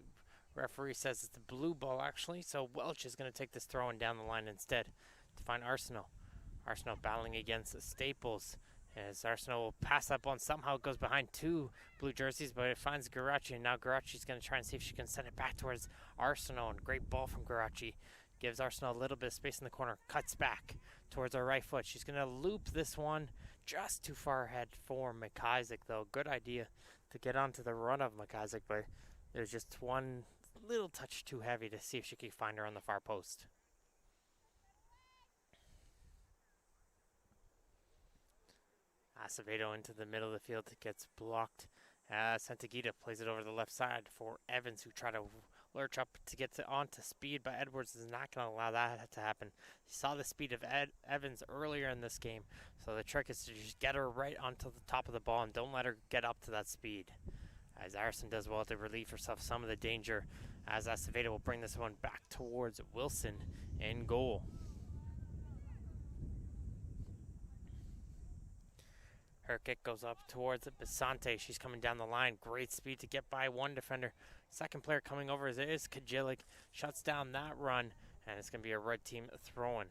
Referee says it's the blue ball, actually. So Welch is going to take this throw in down the line instead to find Arsenal. Arsenal battling against Staples. As Arsenal will pass that ball, and somehow it goes behind two blue jerseys, but it finds Garachi. And now Garachi's going to try and see if she can send it back towards Arsenal. And great ball from Garachi. Gives Arsenal a little bit of space in the corner. Cuts back towards her right foot. She's going to loop this one just too far ahead for McIsaac, though. Good idea to get onto the run of McIsaac, but there's just one little touch too heavy to see if she can find her on the far post. Acevedo into the middle of the field. Gets blocked. Santagita plays it over the left side for Evans, who tried to lurch up to get onto speed, but Edwards is not going to allow that to happen. He saw the speed of Evans earlier in this game, so the trick is to just get her right onto the top of the ball and don't let her get up to that speed. As Arison does well to relieve herself some of the danger, as Acevedo will bring this one back towards Wilson in goal. Her kick goes up towards Bisante. She's coming down the line. Great speed to get by one defender. Second player coming over is Kajilik. Shuts down that run, and it's going to be a red team throw-in.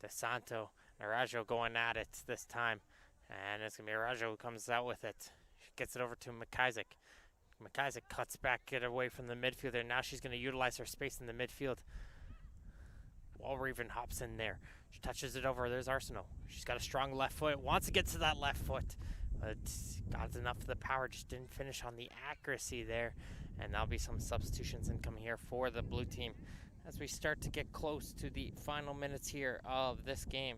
DeSanto and Arajo going at it this time, and it's going to be Arajo who comes out with it. She gets it over to McIsaac. McIsaac cuts back, get away from the midfielder. Now she's going to utilize her space in the midfield. Walraven hops in there. She touches it over. There's Arsenal. She's got a strong left foot. Wants to get to that left foot, but got enough of the power. Just didn't finish on the accuracy there. And there'll be some substitutions incoming here for the blue team. as we start to get close to the final minutes here of this game.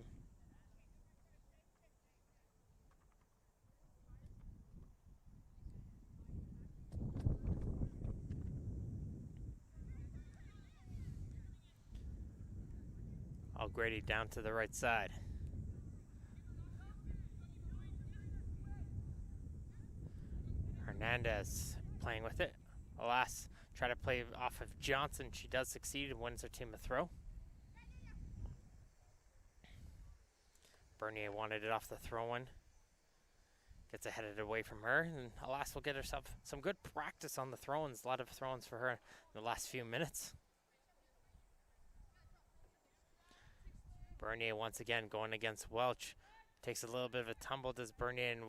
Grady down to the right side. Hernandez playing with it. Alas, try to play off of Johnson. She does succeed and wins her team a throw. Bernier wanted it off the throw-in. Gets it headed away from her, and alas will get herself some good practice on the throw-ins. A lot of throw-ins for her in the last few minutes. Bernier once again going against Welch. Takes a little bit of a tumble, does Bernier, and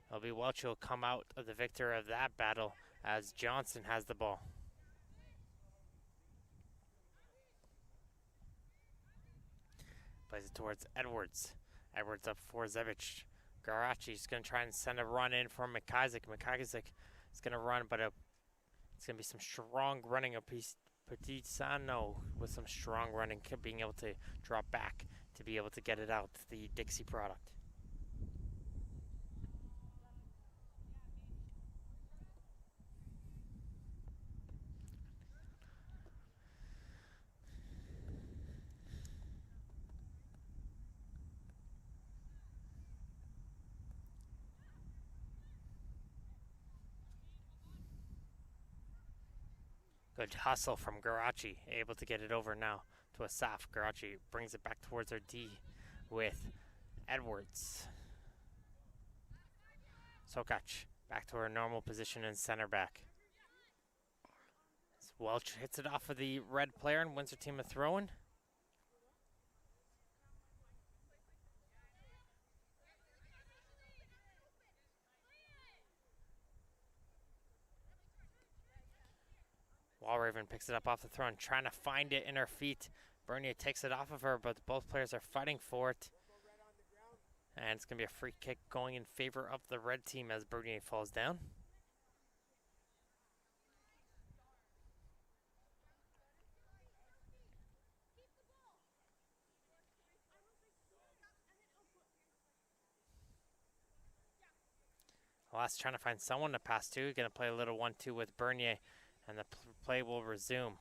it'll be Welch who will come out of the victor of that battle as Johnson has the ball. Plays it towards Edwards. Edwards up for Zevich. Garachi's going to try and send a run in for McIsaac. McIsaac is going to run, but it's going to be some strong running. Petitano with some strong running, being able to drop back to be able to get it out, the Dixie product. Good hustle from Garachi, able to get it over now to Asaf. Garachi brings it back towards her D with Edwards. Sokach back to her normal position in center back. As Welch hits it off of the red player and wins her team a throw-in. Walraven picks it up off the throw and trying to find it in her feet. Bernier takes it off of her, but both players are fighting for it. And it's going to be a free kick going in favor of the red team as Bernier falls down. Alas trying to find someone to pass to. Going to play a little 1-2 with Bernier, and the play will resume.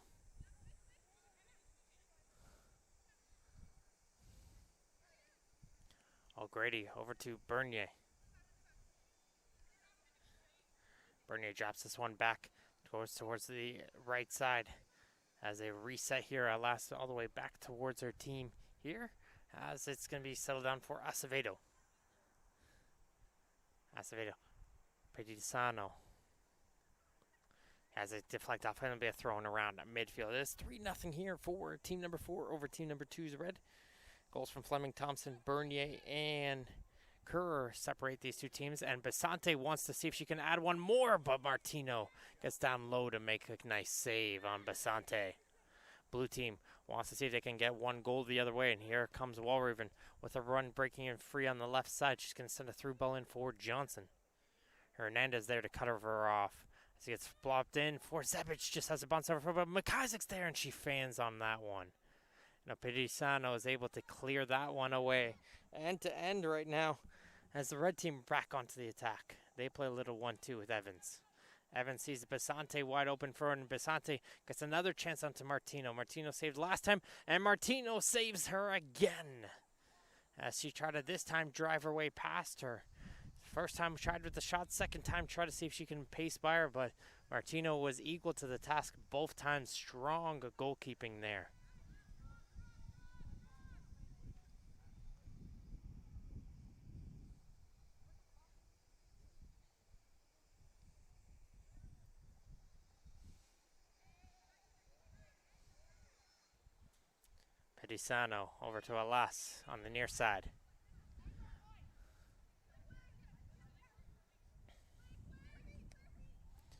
O'Grady over to Bernier. Bernier drops this one back, goes towards the right side as a reset here. Alas all the way back towards her team here as it's going to be settled down for Acevedo. Acevedo. Pedisano. As it deflect off, it'll be a thrown around at midfield. It is 3-0 here for team number 4 over team number 2's red. Goals from Fleming, Thompson, Bernier, and Kerr separate these two teams. And Basante wants to see if she can add one more, but Martino gets down low to make a nice save on Basante. Blue team wants to see if they can get one goal the other way. And here comes Walraven with a run breaking in free on the left side. She's going to send a through ball in for Johnson. Hernandez there to cut her off. As he gets flopped in for Zebich, just has a bounce over, but McIsaac's there and she fans on that one. Now Pedisano is able to clear that one away. End to end right now as the red team back onto the attack. They play a little 1-2 with Evans. Evans sees Basante wide open for her, and Basante gets another chance onto Martino. Martino saved last time, and Martino saves her again. As she tried to this time drive her way past her. First time tried with the shot, second time tried to see if she can pace by her, but Martino was equal to the task both times. Strong goalkeeping there. Pedisano over to Alas on the near side.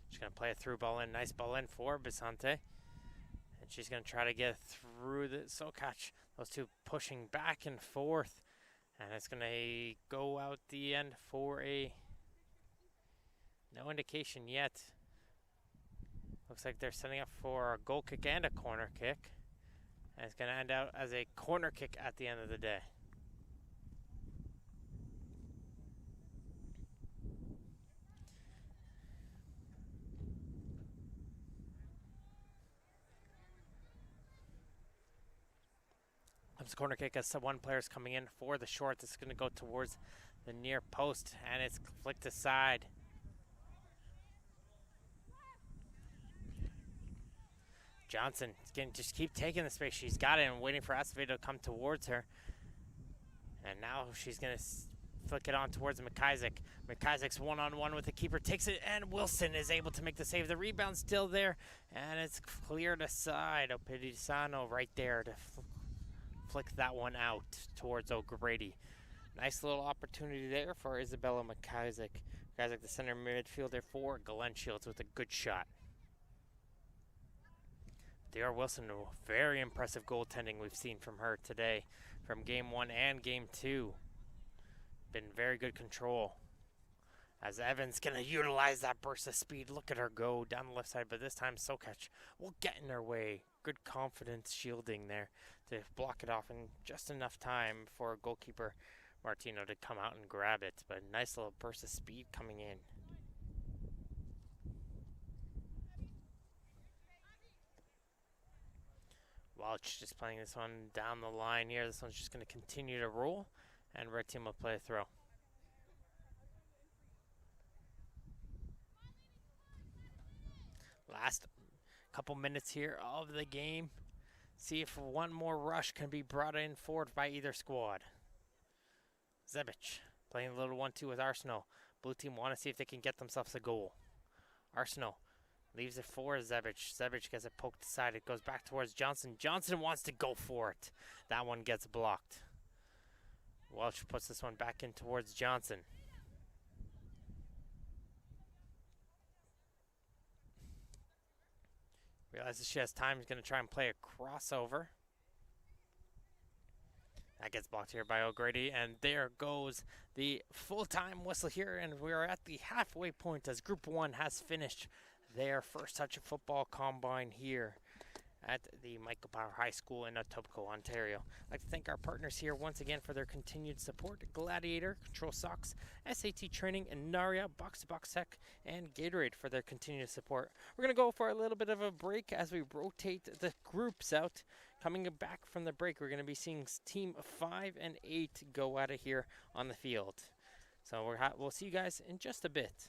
She's going to play a through ball in. Nice ball in for Basante. And she's going to try to get through the Sokach. Those two pushing back and forth. And it's going to go out the end for a... no indication yet. Looks like they're setting up for a goal kick and a corner kick. And it's going to end out as a corner kick at the end of the day. Comes corner kick as one player's coming in for the short. It's going to go towards the near post, and it's flicked aside. Johnson can just keep taking the space. She's got it and waiting for Acevedo to come towards her. And now she's going to flick it on towards McIsaac. McIsaac's one-on-one with the keeper, takes it, and Wilson is able to make the save. The rebound's still there, and it's cleared aside. Opidisano right there to flick that one out towards O'Grady. Nice little opportunity there for Isabella McIsaac. McIsaac, the center midfielder for Glenn Shields with a good shot. D.R. Wilson, very impressive goaltending we've seen from her today, from Game 1 and Game 2. Been very good control. As Evans going to utilize that burst of speed. Look at her go down the left side, but this time Sokach will get in her way. Good confidence shielding there to block it off in just enough time for goalkeeper Martino to come out and grab it. But nice little burst of speed coming in. Welch just playing this one down the line here. This one's just going to continue to roll, and red team will play a throw. Last couple minutes here of the game. See if one more rush can be brought in forward by either squad. Zebic playing a little 1-2 with Arsenal. Blue team want to see if they can get themselves a goal. Arsenal leaves it for Zebic. Zebic gets it poked aside. It goes back towards Johnson. Johnson wants to go for it. That one gets blocked. Welch puts this one back in towards Johnson. Realizes she has time. He's going to try and play a crossover. That gets blocked here by O'Grady, and there goes the full-time whistle here, and we are at the halfway point as Group 1 has finished their first touch of football combine here at the Michael Power High School in Etobicoke, Ontario. I'd like to thank our partners here once again for their continued support. Gladiator, Control Socks, SAT Training, and Naria, Box to Box Tech, and Gatorade for their continued support. We're going to go for a little bit of a break as we rotate the groups out. Coming back from the break, we're going to be seeing Team 5 and 8 go at it here on the field. So we'll see you guys in just a bit.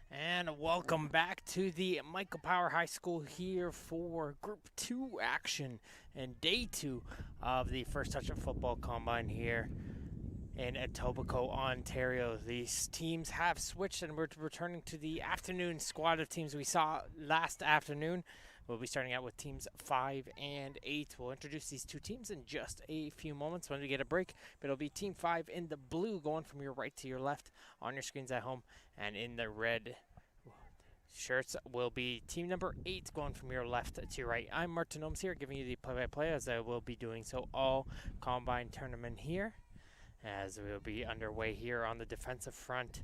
And welcome back to the Michael Power High School here for Group 2 action and Day 2 of the First Touch of Football Combine here in Etobicoke, Ontario. These teams have switched and we're returning to the afternoon squad of teams we saw last afternoon. We'll be starting out with teams 5 and 8. We'll introduce these two teams in just a few moments when we get a break. But it'll be Team 5 in the blue going from your right to your left on your screens at home. And in the red shirts will be team number 8 going from your left to your right. I'm Martin Ohms here giving you the play-by-play as I will be doing so all Combine tournament here. As we will be underway here on the defensive front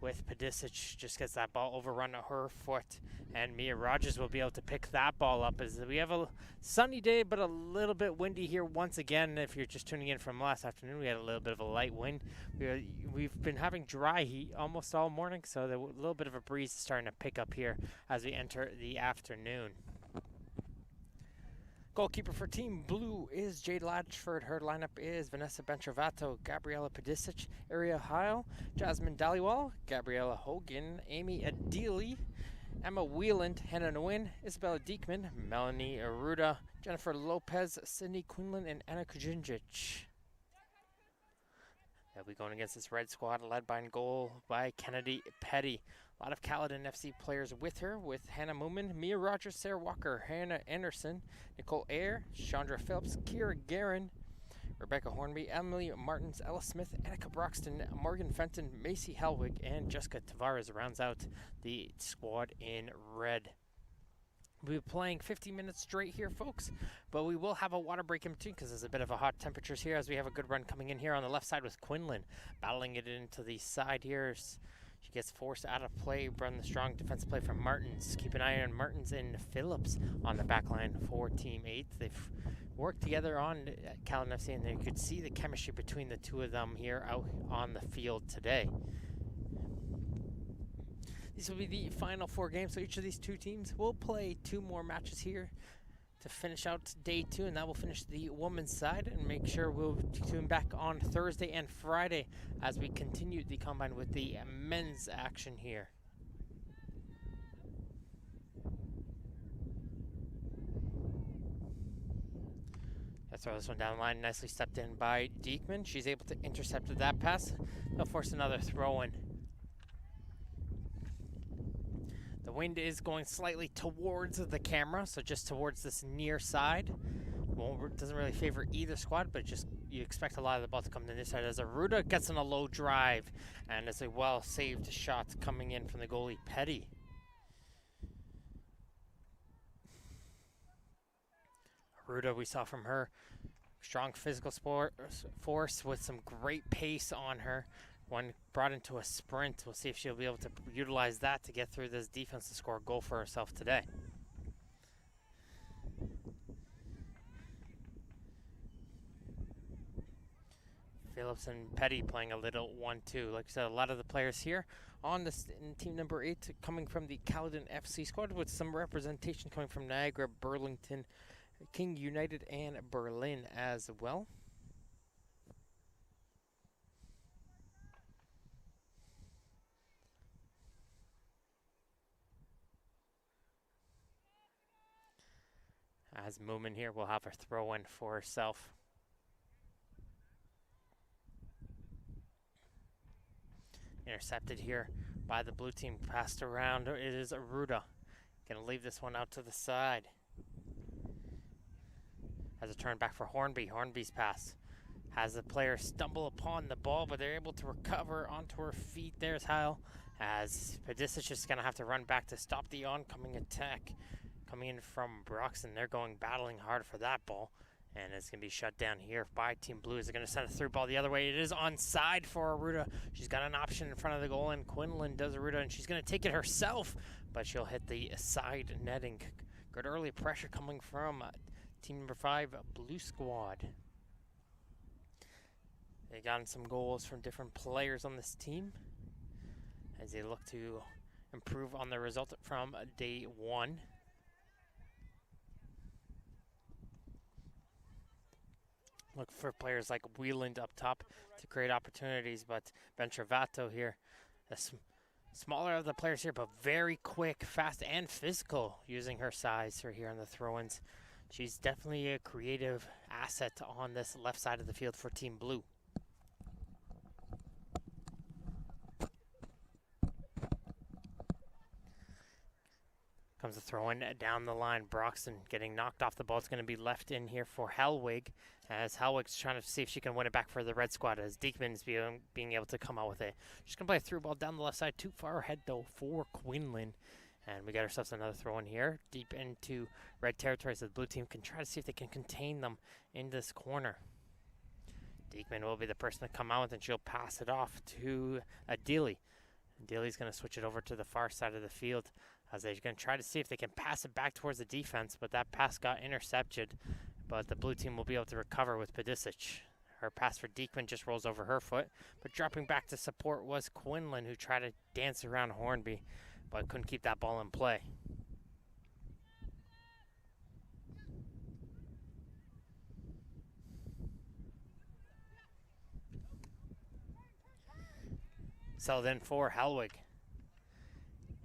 with Pedisic just gets that ball overrun at her foot, and Mia Rogers will be able to pick that ball up as we have a sunny day but a little bit windy here once again. If you're just tuning in from last afternoon, we had a little bit of a light wind. We've been having dry heat almost all morning, so a little bit of a breeze is starting to pick up here as we enter the afternoon. Goalkeeper for Team Blue is Jade Latchford. Her lineup is Vanessa Bentrovato, Gabriella Pedisic, Aria Heil, Jasmine Dhaliwal, Gabriella Hogan, Amy Adili, Emma Wieland, Hannah Nguyen, Isabella Diekman, Melanie Aruda, Jennifer Lopez, Sydney Quinlan, and Anna Kujinjic. They'll be going against this red squad led by goal by Kennedy Petty. A lot of Caledon FC players with her, with Hannah Moomin, Mia Rogers, Sarah Walker, Hannah Anderson, Nicole Ayer, Chandra Phillips, Kira Guerin, Rebecca Hornby, Emily Martins, Ella Smith, Annika Broxton, Morgan Fenton, Macy Helwig, and Jessica Tavares rounds out the squad in red. We'll be playing 50 minutes straight here, folks, but we will have a water break in between because there's a bit of a hot temperatures here as we have a good run coming in here on the left side with Quinlan battling it into the side here. She gets forced out of play, run the strong defensive play from Martins. Keep an eye on Martins and Phillips on the back line for Team 8. They've worked together on Caledon FC, and you could see the chemistry between the two of them here out on the field today. These will be the final 4 games, so each of these two teams will play 2 more matches here to finish out Day 2, and that will finish the women's side, and make sure we'll tune back on Thursday and Friday as we continue the combine with the men's action here. Let's throw this one down the line, nicely stepped in by Diekman. She's able to intercept that pass. They'll force another throw-in. The wind is going slightly towards the camera, so just towards this near side. Well, it doesn't really favor either squad, but just you expect a lot of the ball to come to this side as Aruda gets in a low drive, and it's a well-saved shot coming in from the goalie, Petty. Aruda, we saw from her, strong physical force with some great pace on her. One brought into a sprint. We'll see if she'll be able to utilize that to get through this defense to score a goal for herself today. Phillips and Petty playing a little 1-2. Like I said, a lot of the players here on this in team number 8 coming from the Caledon FC squad, with some representation coming from Niagara, Burlington, King United, and Berlin as well. As Moomin here will have her throw in for herself. Intercepted here by the blue team, passed around. It is Aruda. Gonna leave this one out to the side. As a turn back for Hornby. Hornby's pass has the player stumble upon the ball, but they're able to recover onto her feet. There's Heil, as Pedisic is gonna have to run back to stop the oncoming attack coming in from Broxton. They're battling hard for that ball, and it's going to be shut down here by Team Blues. They're going to send a through ball the other way. It is onside for Aruda. She's got an option in front of the goal, and Quinlan does Aruda, and she's going to take it herself, but she'll hit the side netting. Good early pressure coming from team number 5, Blue Squad. They got some goals from different players on this team as they look to improve on the result from Day 1. Look for players like Wieland up top to create opportunities, but Bentrovato here Smaller of the players here, but very quick, fast, and physical using her size here on the throw-ins. She's definitely a creative asset on this left side of the field for Team Blue. Comes the throw-in down the line. Broxton getting knocked off the ball. It's going to be left in here for Hellwig, as Hellwig's trying to see if she can win it back for the red squad, as Diekman's being able to come out with it. She's going to play a through ball down the left side. Too far ahead, though, for Quinlan. And we got ourselves another throw-in here, deep into red territory, so the blue team can try to see if they can contain them in this corner. Diekman will be the person to come out, and she'll pass it off to Adili. Adili's going to switch it over to the far side of the field, as they're going to try to see if they can pass it back towards the defense, but that pass got intercepted. But the blue team will be able to recover with Pedisic. Her pass for Diekman just rolls over her foot, but dropping back to support was Quinlan, who tried to dance around Hornby, but couldn't keep that ball in play. So then for Hellwig.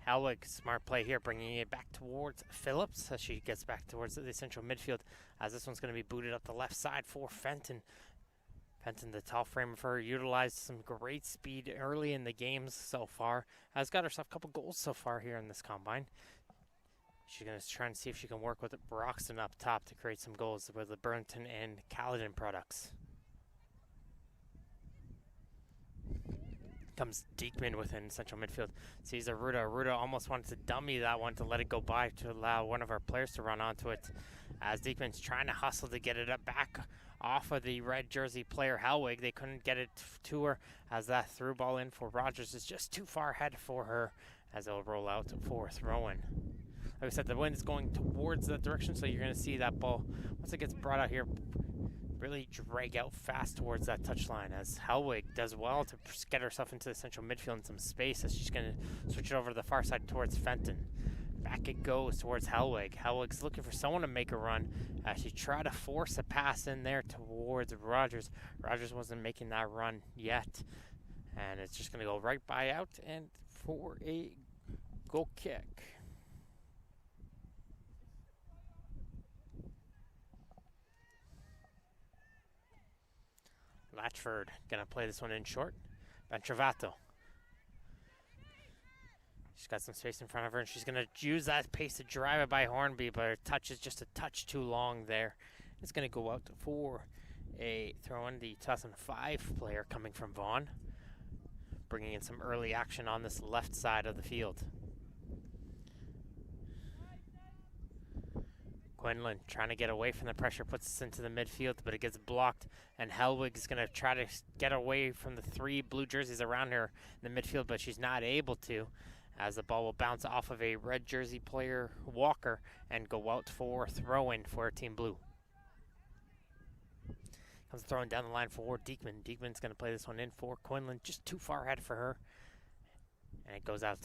Hellwig, smart play here, bringing it back towards Phillips as she gets back towards the central midfield, as this one's going to be booted up the left side for Fenton. Fenton, the tall frame of her, utilized some great speed early in the games so far. Has got herself a couple goals so far here in this combine. She's going to try and see if she can work with Broxton up top to create some goals with the Burlington and Caledon products. Comes Diekman within central midfield. Sees Aruda. Aruda almost wanted to dummy that one to let it go by to allow one of our players to run onto it. As Diekman's trying to hustle to get it up back off of the red jersey player Hellwig. They couldn't get it to her, as that through ball in for Rogers is just too far ahead for her, as it'll roll out for throw-in. Like I said, the wind is going towards that direction, so you're going to see that ball, once it gets brought out here, really drag out fast towards that touchline, as Hellwig does well to get herself into the central midfield in some space, as she's going to switch it over to the far side towards Fenton. Back it goes towards Hellwig. Hellwig's looking for someone to make a run. She tried to force a pass in there towards Rogers. Rogers wasn't making that run yet, and it's just going to go right by out and for a goal kick. Latchford going to play this one in short. Ventrovato. She's got some space in front of her, and she's going to use that pace to drive it by Hornby, but her touch is just a touch too long there. It's going to go out for a throw-in, the 2005 player coming from Vaughan, bringing in some early action on this left side of the field. Quinlan trying to get away from the pressure, puts this into the midfield, but it gets blocked, and Hellwig is going to try to get away from the three blue jerseys around her in the midfield, but she's not able to, as the ball will bounce off of a red jersey player, Walker, and go out for throw-in for Team Blue. Comes throwing down the line for Diekman. Diekman's going to play this one in for Quinlan, just too far ahead for her, and it goes out.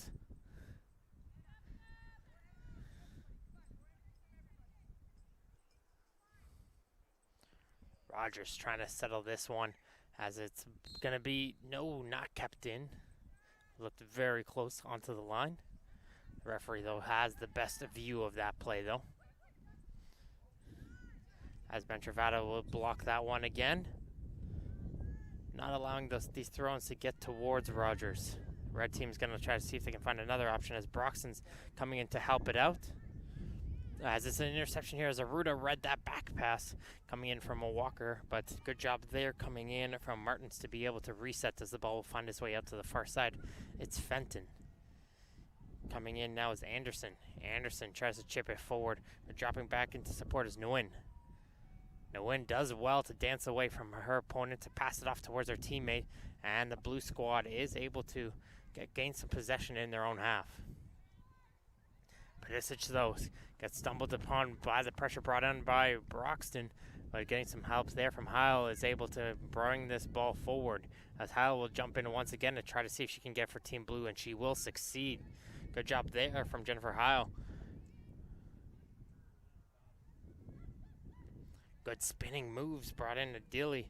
Rogers trying to settle this one, as it's going to be not kept in. Looked very close onto the line. The referee, though, has the best view of that play, though. As Ventrovato will block that one again. Not allowing these throw-ins to get towards Rogers. Red team's going to try to see if they can find another option, as Broxton's coming in to help it out. As it's an interception here, as Aruda read that back pass coming in from a Walker, but good job there coming in from Martins to be able to reset as the ball will find its way out to the far side. It's Fenton. Coming in now is Anderson. Anderson tries to chip it forward, but dropping back into support is Nguyen. Nguyen does well to dance away from her opponent to pass it off towards her teammate, and the blue squad is able to gain some possession in their own half. Pedisic, though, gets stumbled upon by the pressure brought on by Broxton, but getting some help there from Heil is able to bring this ball forward, as Heil will jump in once again to try to see if she can get for Team Blue, and she will succeed. Good job there from Jennifer Heil. Good spinning moves brought in to Dilly.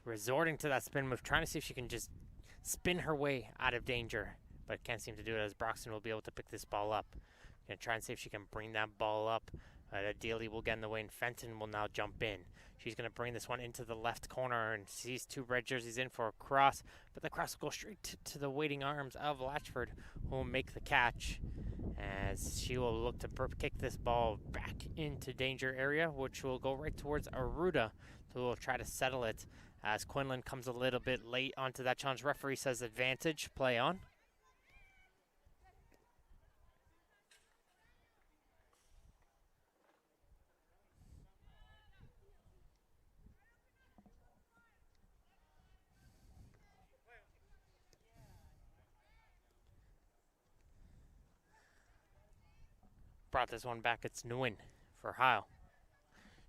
Resorting to that spin move, trying to see if she can just spin her way out of danger, but can't seem to do it as Broxton will be able to pick this ball up. Gonna try and see if she can bring that ball up. Ideally will get in the way, and Fenton will now jump in. She's going to bring this one into the left corner and sees two red jerseys in for a cross, but the cross will go straight to the waiting arms of Latchford, who will make the catch as she will look to kick this ball back into danger area, which will go right towards Aruda, who will try to settle it as Quinlan comes a little bit late onto that challenge. Referee says advantage, play on. Brought this one back. It's Nguyen for Heil.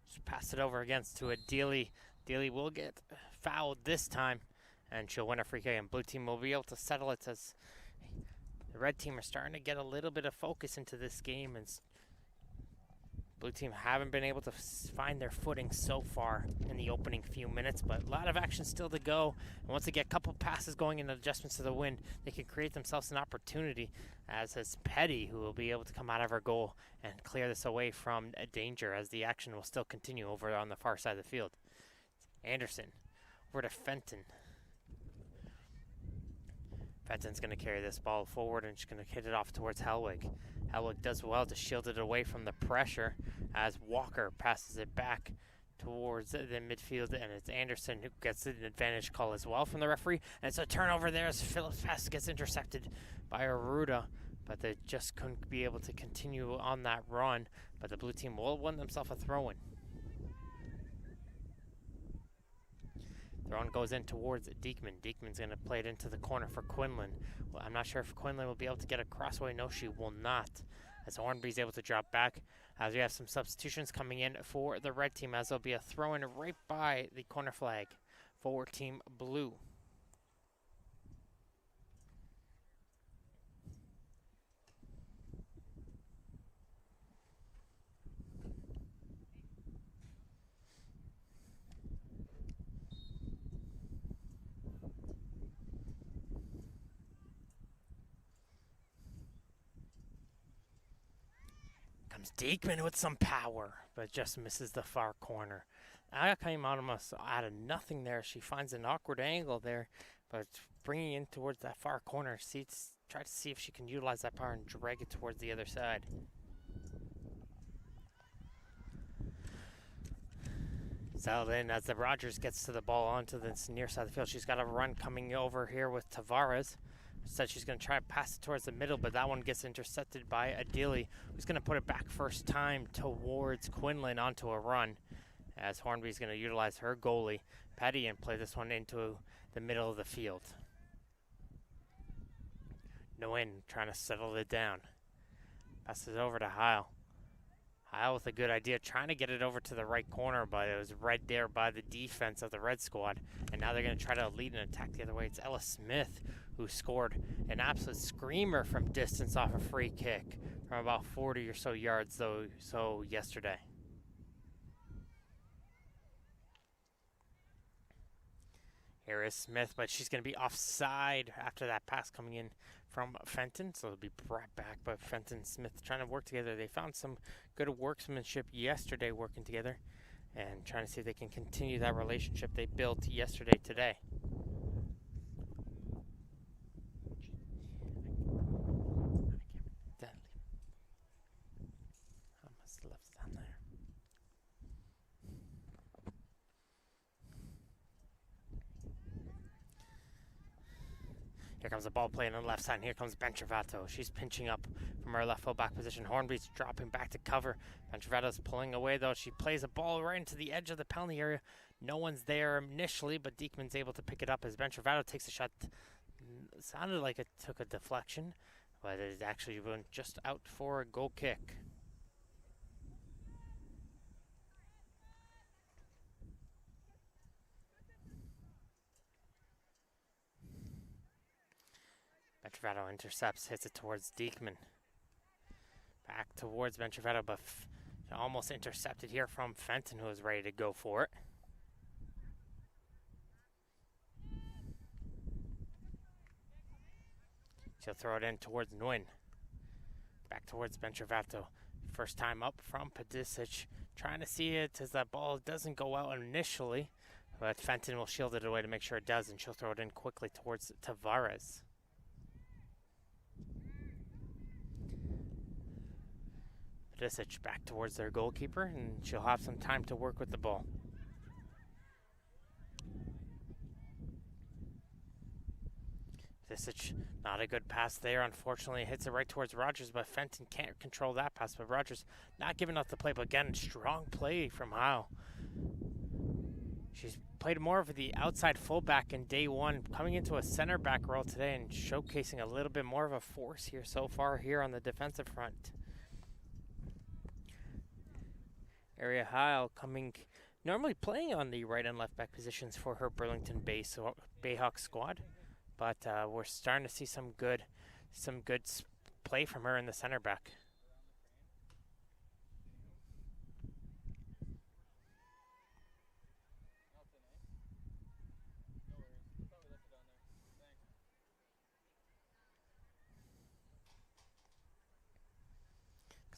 Just pass it over against to a Dealey. Dealey will get fouled this time, and she'll win a free kick. And blue team will be able to settle it as the red team are starting to get a little bit of focus into this game, and blue team haven't been able to find their footing so far in the opening few minutes, but a lot of action still to go. And once they get a couple passes going and adjustments to the wind, they can create themselves an opportunity, as is Petty, who will be able to come out of her goal and clear this away from danger, as the action will still continue over on the far side of the field. Anderson over to Fenton. Fenton's going to carry this ball forward, and she's going to hit it off towards Helwig. Helwig does well to shield it away from the pressure as Walker passes it back towards the midfield, and it's Anderson who gets an advantage call as well from the referee. And it's a turnover there as Phillips pass gets intercepted by Aruda, but they just couldn't be able to continue on that run. But the blue team will win themselves a throw-in. Throw-in goes in towards Diekman. Diekman's going to play it into the corner for Quinlan. Well, I'm not sure if Quinlan will be able to get a crossway. No, she will not, as Hornby's able to drop back. As we have some substitutions coming in for the red team, as there'll be a throw-in right by the corner flag for Team Blue. Diekman with some power, but just misses the far corner. Aya came out of nothing there. She finds an awkward angle there, but bringing in towards that far corner, try to see if she can utilize that power and drag it towards the other side. Settled in as the Rogers gets to the ball onto the near side of the field. She's got a run coming over here with Tavares. Said she's going to try to pass it towards the middle, but that one gets intercepted by Adili, who's going to put it back first time towards Quinlan onto a run, as Hornby's going to utilize her goalie, Petty, and play this one into the middle of the field. Nguyen trying to settle it down. Passes over to Heil. Heil with a good idea, trying to get it over to the right corner, but it was right there by the defense of the red squad. And now they're going to try to lead and attack the other way. It's Ella Smith who scored an absolute screamer from distance off a free kick from about 40 or so yards yesterday. Here is Smith, but she's going to be offside after that pass coming in from Fenton, so it'll be brought back. But Fenton and Smith trying to work together. They found some good workmanship yesterday working together, and trying to see if they can continue that relationship they built yesterday today. Here comes the ball playing on the left side, and here comes Bentrovato. She's pinching up from her left fullback position. Hornby's dropping back to cover. Bentrovato's pulling away, though. She plays a ball right into the edge of the penalty area. No one's there initially, but Diekman's able to pick it up as Bentrovato takes a shot. It sounded like it took a deflection, but it actually went just out for a goal kick. Bentrovato intercepts, hits it towards Diekman. Back towards Bentrovato, but almost intercepted here from Fenton, who is ready to go for it. She'll throw it in towards Nguyen. Back towards Benchervato. First time up from Pedisic. Trying to see it as that ball doesn't go out initially. But Fenton will shield it away to make sure it does, and she'll throw it in quickly towards Tavares. Pedisic back towards their goalkeeper, and she'll have some time to work with the ball. Pedisic, not a good pass there. Unfortunately, hits it right towards Rogers, but Fenton can't control that pass. But Rogers not giving up the play, but again, strong play from Heil. She's played more of the outside fullback in day one, coming into a center back role today and showcasing a little bit more of a force here so far here on the defensive front. Aria Heil normally playing on the right and left back positions for her Burlington Bayhawk squad, but we're starting to see some good play from her in the center back.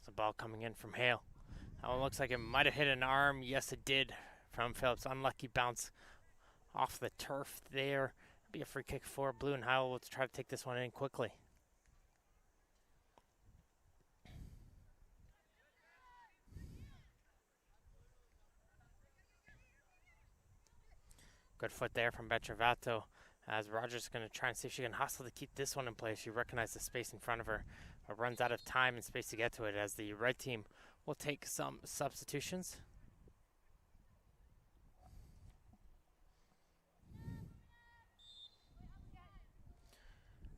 The ball coming in from Hale. That one looks like it might have hit an arm. Yes, it did from Phillips. Unlucky bounce off the turf there. Be a free kick for Blue, and Howell will try to take this one in quickly. Good foot there from Benchervato, as Rogers is going to try and see if she can hustle to keep this one in place. She recognized the space in front of her, but runs out of time and space to get to it, as the red team will take some substitutions.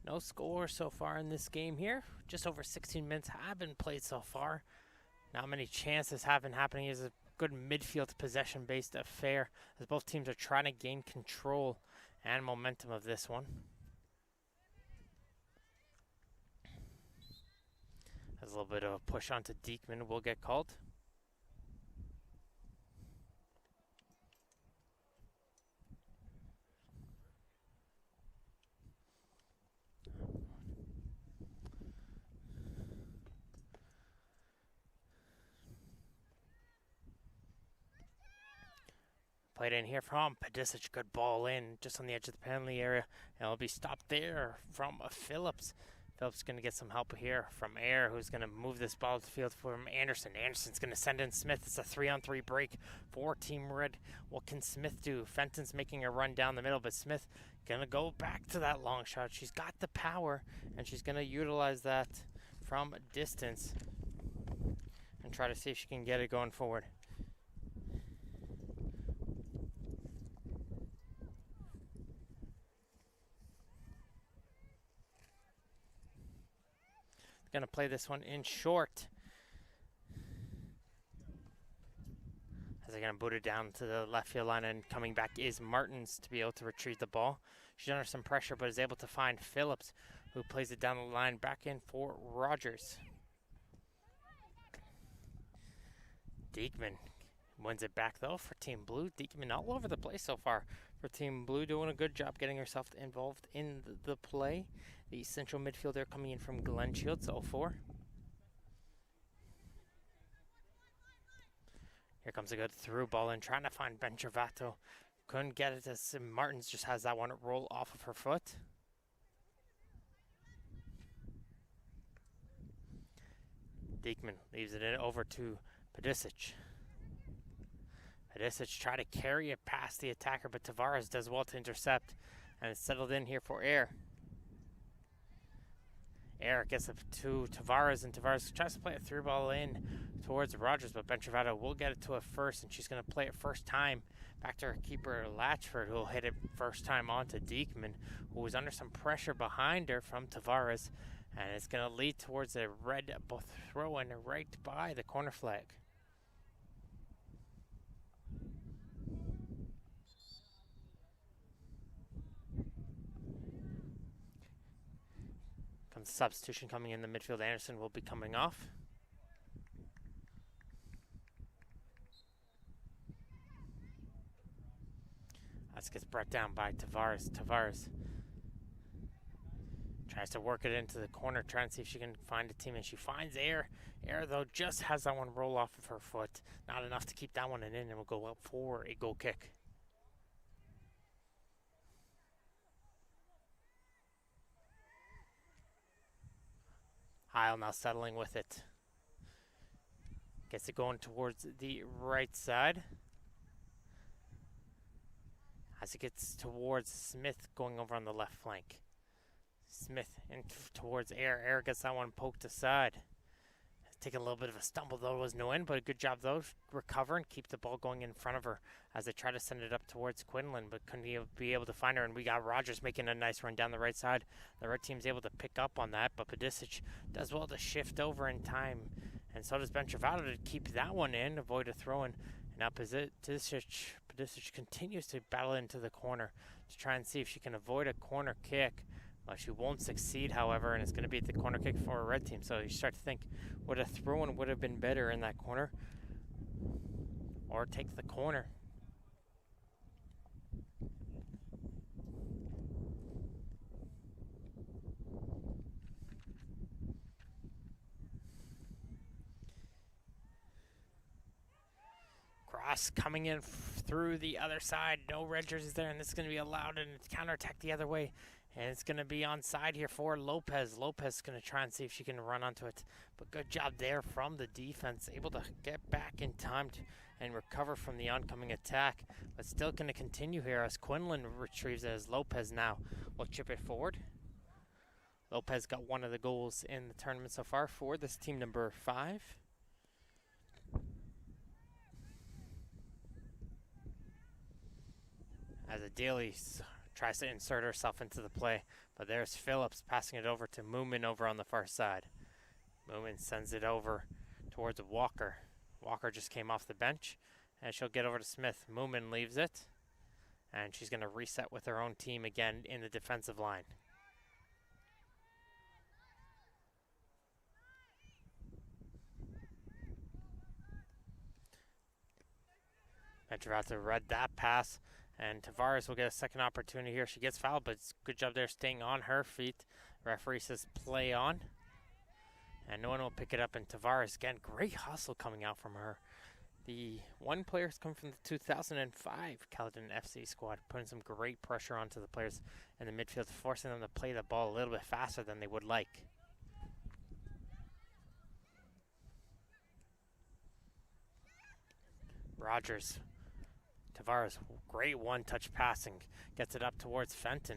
No score so far in this game here. Just over 16 minutes have been played so far. Not many chances have been happening. It's a good midfield possession-based affair, as both teams are trying to gain control and momentum of this one. There's a little bit of a push onto Diekman will get called. Played in here from Pedisic. Good ball in just on the edge of the penalty area. And it'll be stopped there from Phillips. Phillips going to get some help here from Air, who's going to move this ball to the field from Anderson. Anderson's going to send in Smith. It's a 3-on-3 break for Team Red. What can Smith do? Fenton's making a run down the middle, but Smith going to go back to that long shot. She's got the power, and she's going to utilize that from distance and try to see if she can get it going forward. Going to play this one in short, as they're going to boot it down to the left field line, and coming back is Martins to be able to retrieve the ball. She's under some pressure, but is able to find Phillips, who plays it down the line back in for Rogers. Diekman wins it back though for Team Blue. Diekman all over the place so far for Team Blue, doing a good job getting herself involved in the play. The central midfielder coming in from Glen Shields, 04. Here comes a good through ball in, trying to find Benchervato. Couldn't get it as Martins just has that one roll off of her foot. Diekman leaves it in over to Pedisic. Pedisic try to carry it past the attacker, but Tavares does well to intercept, and it's settled in here for Air. Air gets up to Tavares, and Tavares tries to play a through ball in towards Rogers, but Benchervato will get it to it first, and she's going to play it first time back to her keeper Latchford, who will hit it first time on to Diekman, who was under some pressure behind her from Tavares, and it's going to lead towards a red throw-in right by the corner flag. Substitution coming in the midfield. Anderson will be coming off. This gets brought down by Tavares. Tavares Tries to work it into the corner, trying to see if she can find a teammate. She finds Air. Air, though, just has that one roll off of her foot. Not enough to keep that one in, and will go up for a goal kick. Heil now settling with it. Gets it going towards the right side. As it gets towards Smith, going over on the left flank. Smith in towards Air. Air gets that one poked aside. Taking a little bit of a stumble, though, it was no end, but a good job, though, recover and keep the ball going in front of her as they try to send it up towards Quinlan, but couldn't be able to find her, and we got Rogers making a nice run down the right side. The red team's able to pick up on that, but Pedicic does well to shift over in time, and so does Ben Travato to keep that one in, avoid a throw-in. And now Pedicic continues to battle into the corner to try and see if she can avoid a corner kick. She won't succeed, however, and it's going to be the corner kick for a red team. So you start to think, would a throw-in would have been better in that corner? Or take the corner? Cross coming in through the other side. No red jerseys there, and this is going to be allowed and counterattack the other way. And it's going to be onside here for Lopez. Lopez is going to try and see if she can run onto it. But good job there from the defense. Able to get back in time and recover from the oncoming attack. But still going to continue here as Quinlan retrieves it, as Lopez now will chip it forward. Lopez got one of the goals in the tournament so far for this team number 5. As Daly tries to insert herself into the play, but there's Phillips passing it over to Moomin over on the far side. Moomin sends it over towards Walker. Walker just came off the bench, and she'll get over to Smith. Moomin leaves it, and she's going to reset with her own team again in the defensive line. Venturata read that pass, and Tavares will get a second opportunity here. She gets fouled, but it's good job there staying on her feet. Referee says play on, and no one will pick it up. And Tavares, again, great hustle coming out from her. The one player's come from the 2005 Caledon FC squad, putting some great pressure onto the players in the midfield, forcing them to play the ball a little bit faster than they would like. Rogers. Tavares, great one-touch passing. Gets it up towards Fenton.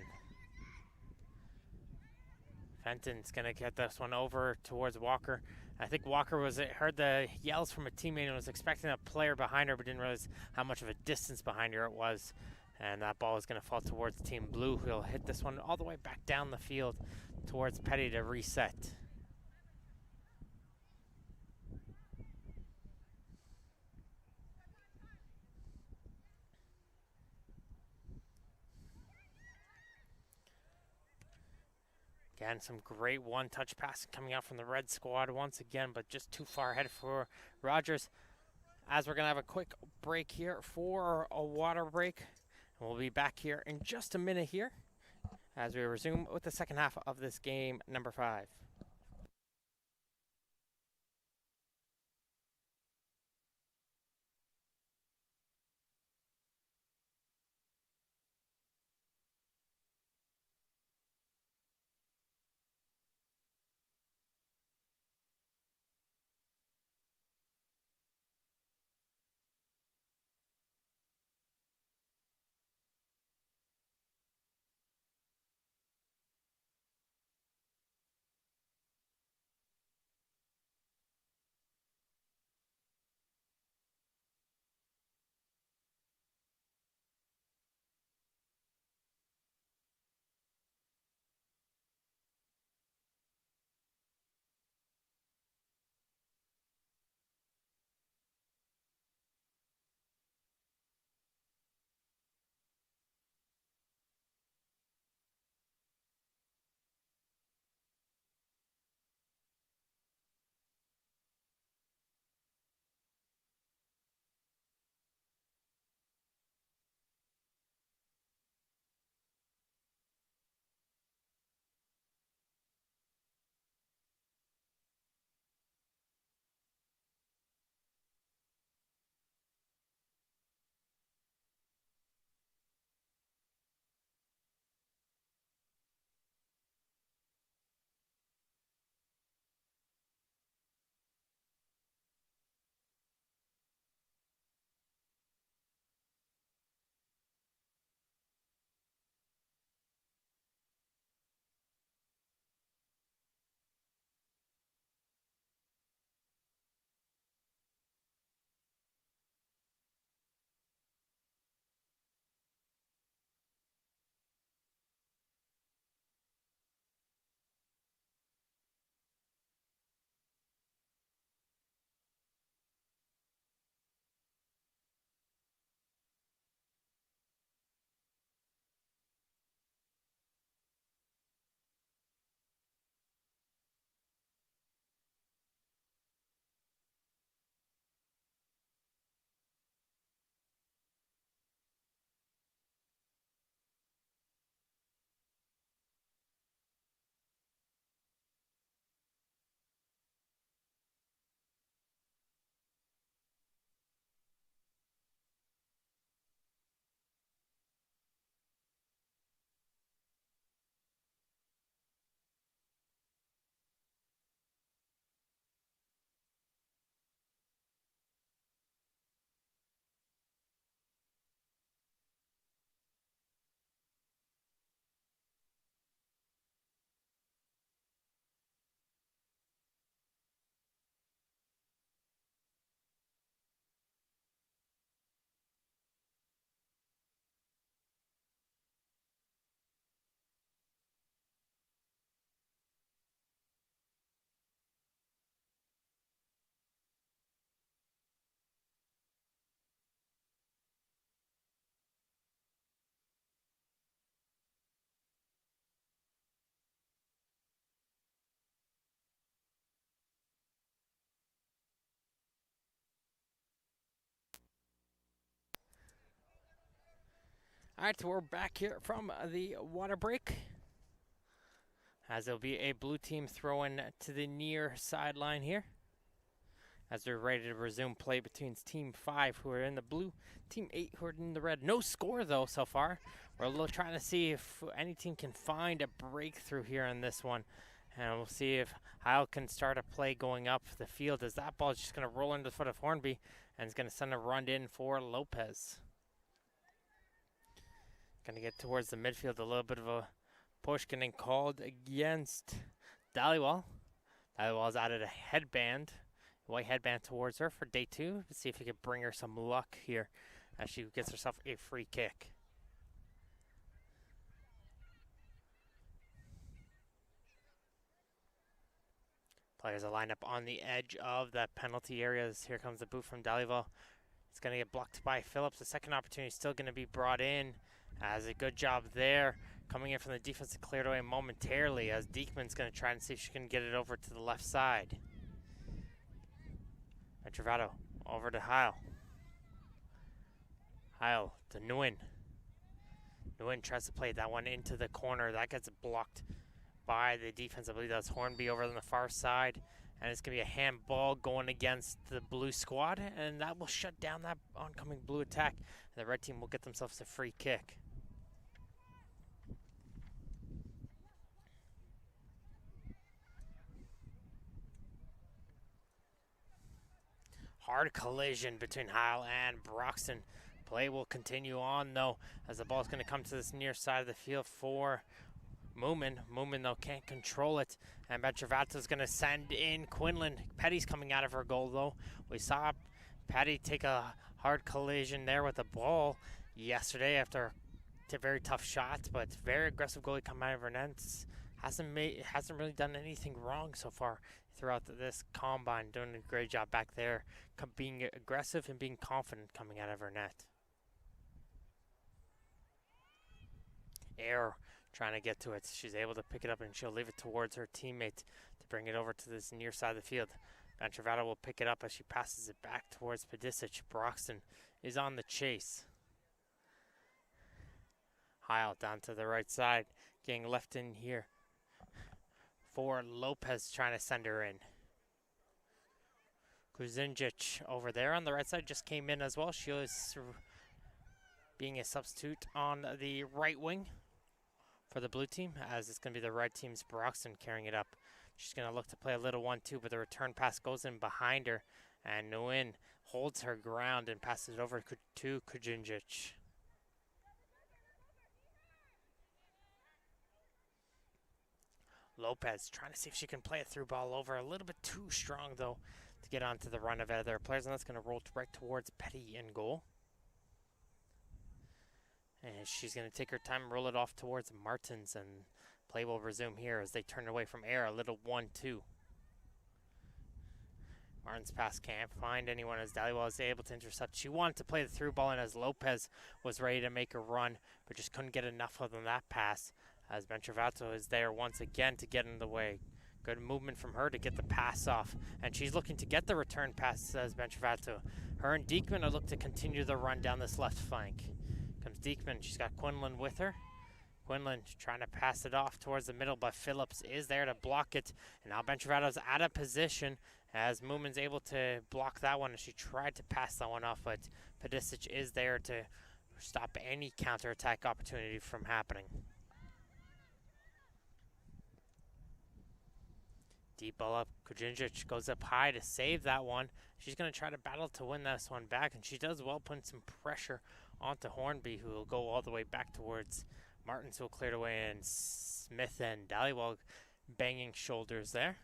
Fenton's going to get this one over towards Walker. I think Walker heard the yells from a teammate and was expecting a player behind her, but didn't realize how much of a distance behind her it was. And that ball is going to fall towards Team Blue, who'll hit this one all the way back down the field towards Petty to reset. Again, some great one-touch pass coming out from the red squad once again, but just too far ahead for Rogers. As we're going to have a quick break here for a water break. And we'll be back here in just a minute here as we resume with the second half of this game number 5. All right, so we're back here from the water break. As there'll be a blue team throwing to the near sideline here. As they're ready to resume play between Team 5, who are in the blue, Team 8, who are in the red. No score, though, so far. We're trying to see if any team can find a breakthrough here on this one. And we'll see if Heil can start a play going up the field, as that ball is just going to roll into the foot of Hornby and is going to send a run in for Lopez. Going to get towards the midfield, a little bit of a push getting called against Dhaliwal. Dhaliwal's added a headband, white headband towards her for day 2. Let's see if he can bring her some luck here as she gets herself a free kick. Players are lined up on the edge of the penalty areas. Here comes the boot from Dhaliwal. It's going to get blocked by Phillips. The second opportunity is still going to be brought in. As a good job there. Coming in from the defense, cleared away momentarily as Diekman's going to try and see if she can get it over to the left side. And Travato over to Heil. Heil to Nguyen. Nguyen tries to play that one into the corner. That gets blocked by the defense. I believe that's Hornby over on the far side. And it's going to be a handball going against the blue squad. And that will shut down that oncoming blue attack. And the red team will get themselves a free kick. Hard collision between Heil and Broxton. Play will continue on, though, as the ball is going to come to this near side of the field for Moomin. Moomin, though, can't control it. And Bentravato is going to send in Quinlan. Petty's coming out of her goal, though. We saw Petty take a hard collision there with the ball yesterday after a very tough shot, but very aggressive goalie coming out of her nets. Hasn't really done anything wrong so far throughout this combine. Doing a great job back there, being aggressive and being confident coming out of her net. Air trying to get to it. She's able to pick it up and she'll leave it towards her teammate to bring it over to this near side of the field. Bentravato will pick it up as she passes it back towards Pedicic. Broxton is on the chase. Heil down to the right side, getting left in here for Lopez, trying to send her in. Kuzinjic over there on the right side just came in as well. She was being a substitute on the right wing for the blue team, as it's going to be the red team's Broxton carrying it up. She's going to look to play a little 1-2, but the return pass goes in behind her, and Nguyen holds her ground and passes it over to Kuzinjic. Lopez trying to see if she can play a through ball over. A little bit too strong, though, to get onto the run of other players, and that's going to roll right towards Petty in goal. And she's going to take her time, roll it off towards Martins, and play will resume here as they turn away from air. A little 1-2. Martin's pass can't find anyone as Dhaliwal is able to intercept. She wanted to play the through ball, and as Lopez was ready to make a run, but just couldn't get enough of that pass, as Bentravato is there once again to get in the way. Good movement from her to get the pass off, and she's looking to get the return pass, says Bentravato. Her and Diekman are looking to continue the run down this left flank. Comes Diekman, she's got Quinlan with her. Quinlan trying to pass it off towards the middle, but Phillips is there to block it. And now Bentravato's out of position as Moomin's able to block that one, and she tried to pass that one off, but Pedicic is there to stop any counterattack opportunity from happening. Deep ball up. Kuzinjic goes up high to save that one. She's going to try to battle to win this one back, and she does well, putting some pressure onto Hornby, who will go all the way back towards Martins, who will clear it away, and Smith and Dhaliwal banging shoulders there.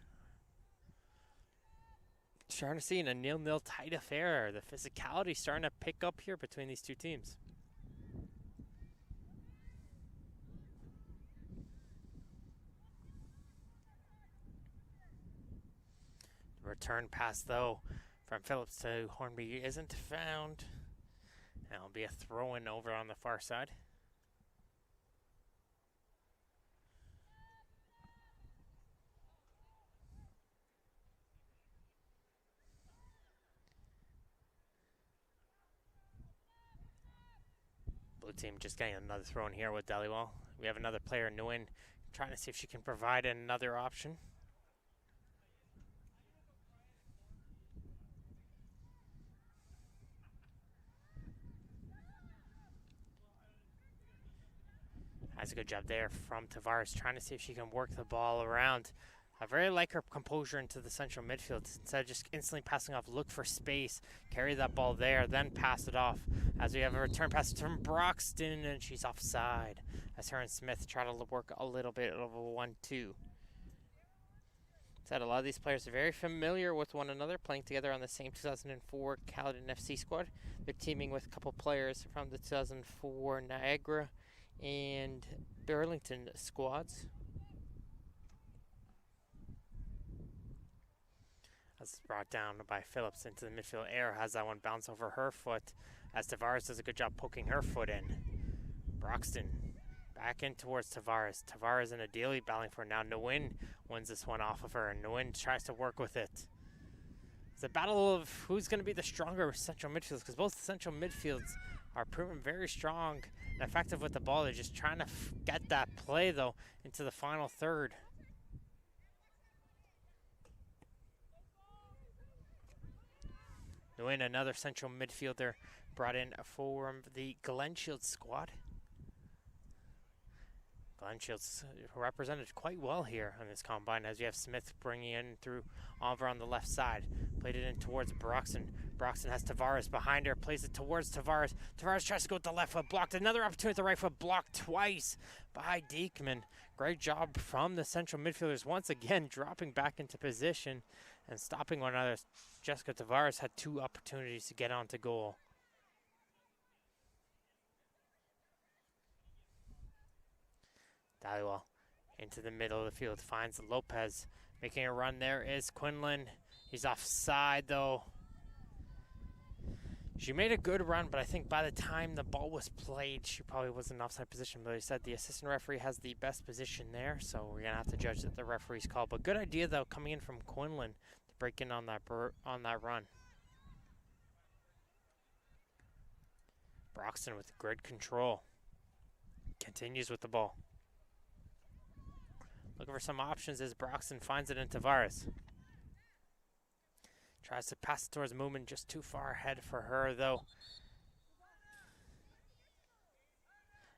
Starting to see in a 0-0 tight affair. The physicality starting to pick up here between these two teams. Return pass, though, from Phillips to Hornby isn't found. And it'll be a throw-in over on the far side. Blue team just getting another throw in here with Dhaliwal. We have another player, Nguyen, trying to see if she can provide another option. That's a good job there from Tavares, trying to see if she can work the ball around. I very like her composure into the central midfield. Instead of just instantly passing off, look for space, carry that ball there, then pass it off. As we have a return pass from Broxton, and she's offside. As her and Smith try to work a little bit of a 1-2. Said a lot of these players are very familiar with one another, playing together on the same 2004 Caledon FC squad. They're teaming with a couple players from the 2004 Niagara and Burlington squads. That's brought down by Phillips into the midfield. Air has that one bounce over her foot as Tavares does a good job poking her foot in. Broxton back in towards Tavares. Tavares and Adili battling for it now. Nguyen wins this one off of her, and Nguyen tries to work with it. It's a battle of who's going to be the stronger central midfields, because both central midfields are proven very strong and effective with the ball. They're just trying to get that play, though, into the final third. Nguyen, another central midfielder brought in from the Glenshield squad. Glenshield's represented quite well here on this combine, as you have Smith bringing in through over on the left side. Played it in towards Broxton. Broxton has Tavares behind her, plays it towards Tavares. Tavares tries to go with the left foot, blocked. Another opportunity with the right foot, blocked twice by Diekman. Great job from the central midfielders, once again dropping back into position and stopping one another. Jessica Tavares had 2 opportunities to get onto goal. Dhaliwal into the middle of the field, finds Lopez. Making a run there is Quinlan. He's offside though. She made a good run, but I think by the time the ball was played, she probably was in offside position. But he said the assistant referee has the best position there, so we're gonna have to judge the referee's call. But good idea though, coming in from Quinlan to break in on that run. Broxton with grid control. Continues with the ball. Looking for some options as Broxton finds it in Tavares. Tries to pass it towards Moomin, just too far ahead for her though.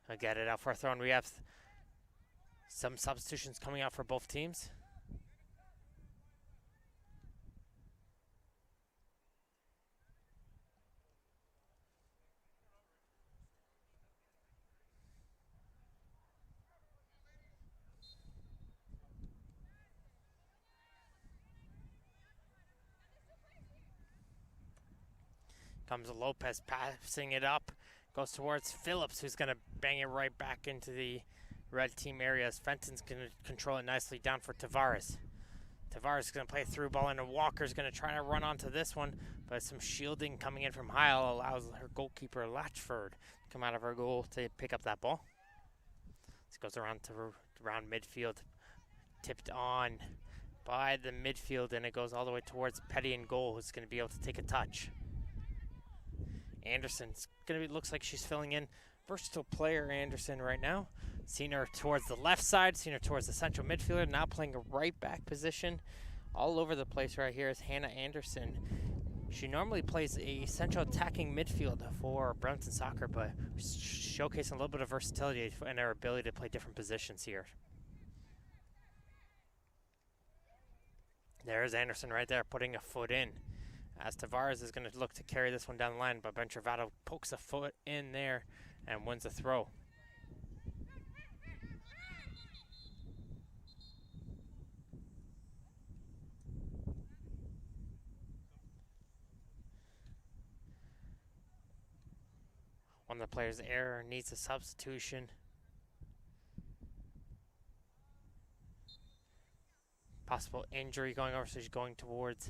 I'll get it out for a throw, and we have some substitutions coming out for both teams. Comes Lopez passing it up. Goes towards Phillips, who's going to bang it right back into the red team area as Fenton's going to control it nicely down for Tavares. Tavares is going to play a through ball, and Walker's going to try to run onto this one, but some shielding coming in from Heil allows her goalkeeper Latchford to come out of her goal to pick up that ball. This goes around midfield, tipped on by the midfield, and it goes all the way towards Petty in goal, who's going to be able to take a touch. Anderson's gonna be, looks like she's filling in. Versatile player, Anderson, right now. Seen her towards the left side, seen her towards the central midfielder, now playing a right back position. All over the place right here is Hannah Anderson. She normally plays a central attacking midfield for Brunson Soccer, but showcasing a little bit of versatility and her ability to play different positions here. There's Anderson right there, putting a foot in. As Tavares is going to look to carry this one down the line, but Bentravato pokes a foot in there and wins the throw. One of the players' error needs a substitution. Possible injury going over, so she's going towards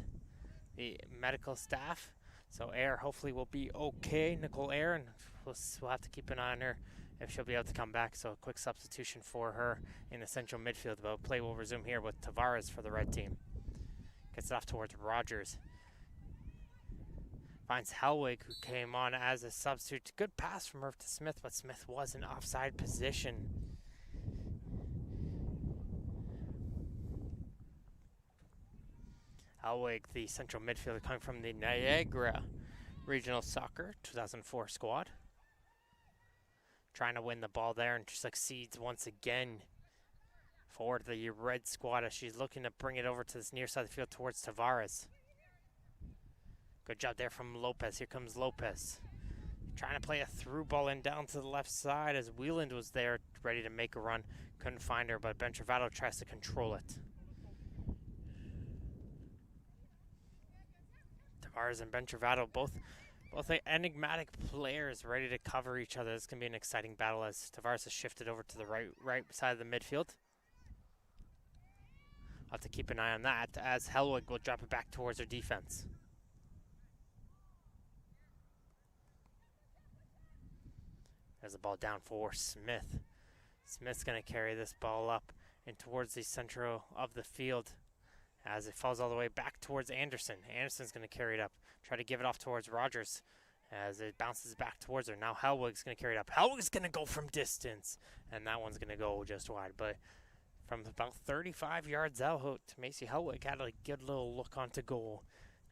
the medical staff. So Air hopefully will be okay, Nicole Air, and we'll have to keep an eye on her if she'll be able to come back. So a quick substitution for her in the central midfield. But play will resume here with Tavares for the red team. Gets it off towards Rogers. Finds Helwig, who came on as a substitute. Good pass from Murph to Smith, but Smith was in offside position. Helwig, the central midfielder coming from the Niagara Regional Soccer 2004 squad. Trying to win the ball there and succeeds once again for the red squad as she's looking to bring it over to this near side of the field towards Tavares. Good job there from Lopez. Here comes Lopez. Trying to play a through ball in down to the left side as Wieland was there ready to make a run. Couldn't find her, but Ben Travato tries to control it. Tavares and Ben Travato, both enigmatic players ready to cover each other. This can be an exciting battle as Tavares has shifted over to the right side of the midfield. I'll have to keep an eye on that as Helwig will drop it back towards her defense. There's the ball down for Smith. Smith's going to carry this ball up and towards the center of the field as it falls all the way back towards Anderson. Anderson's going to carry it up, try to give it off towards Rogers as it bounces back towards her. Now Helwig's going to carry it up. Helwig's going to go from distance, and that one's going to go just wide. But from about 35 yards out, Macy Helwig had a good little look onto goal,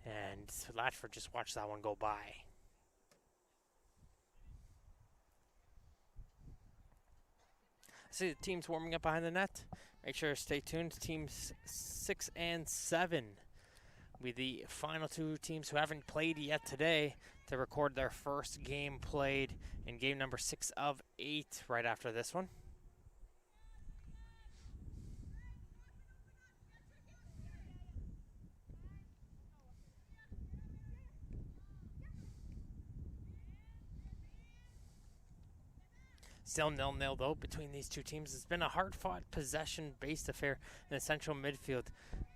and Latchford just watched that one go by. See the teams warming up behind the net. Make sure to stay tuned. Teams 6 and 7 will be the final two teams who haven't played yet today to record their first game played in game number 6 of 8 right after this one. Still 0-0 though between these two teams. It's been a hard-fought, possession-based affair in the central midfield.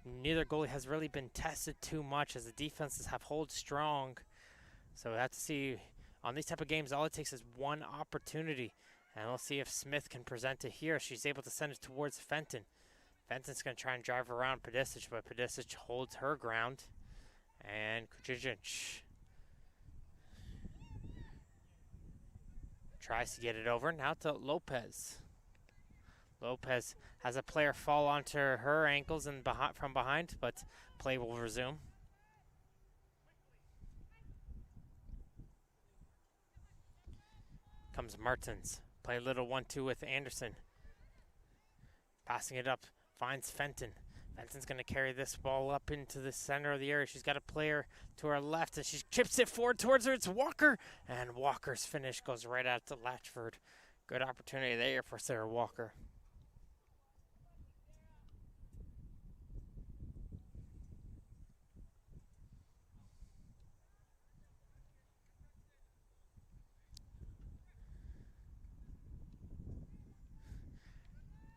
Neither goalie has really been tested too much as the defenses have held strong. So we have to see on these type of games, all it takes is one opportunity. And we'll see if Smith can present it here. She's able to send it towards Fenton. Fenton's going to try and drive around Pedicic, but Pedicic holds her ground. And Kujic tries to get it over. Now to Lopez. Lopez has a player fall onto her ankles and from behind, but play will resume. Comes Martins. Play a little 1-2 with Anderson. Passing it up. Finds Fenton. Fenton's going to carry this ball up into the center of the area. She's got a player to her left, and she chips it forward towards her. It's Walker, and Walker's finish goes right out to Latchford. Good opportunity there for Sarah Walker.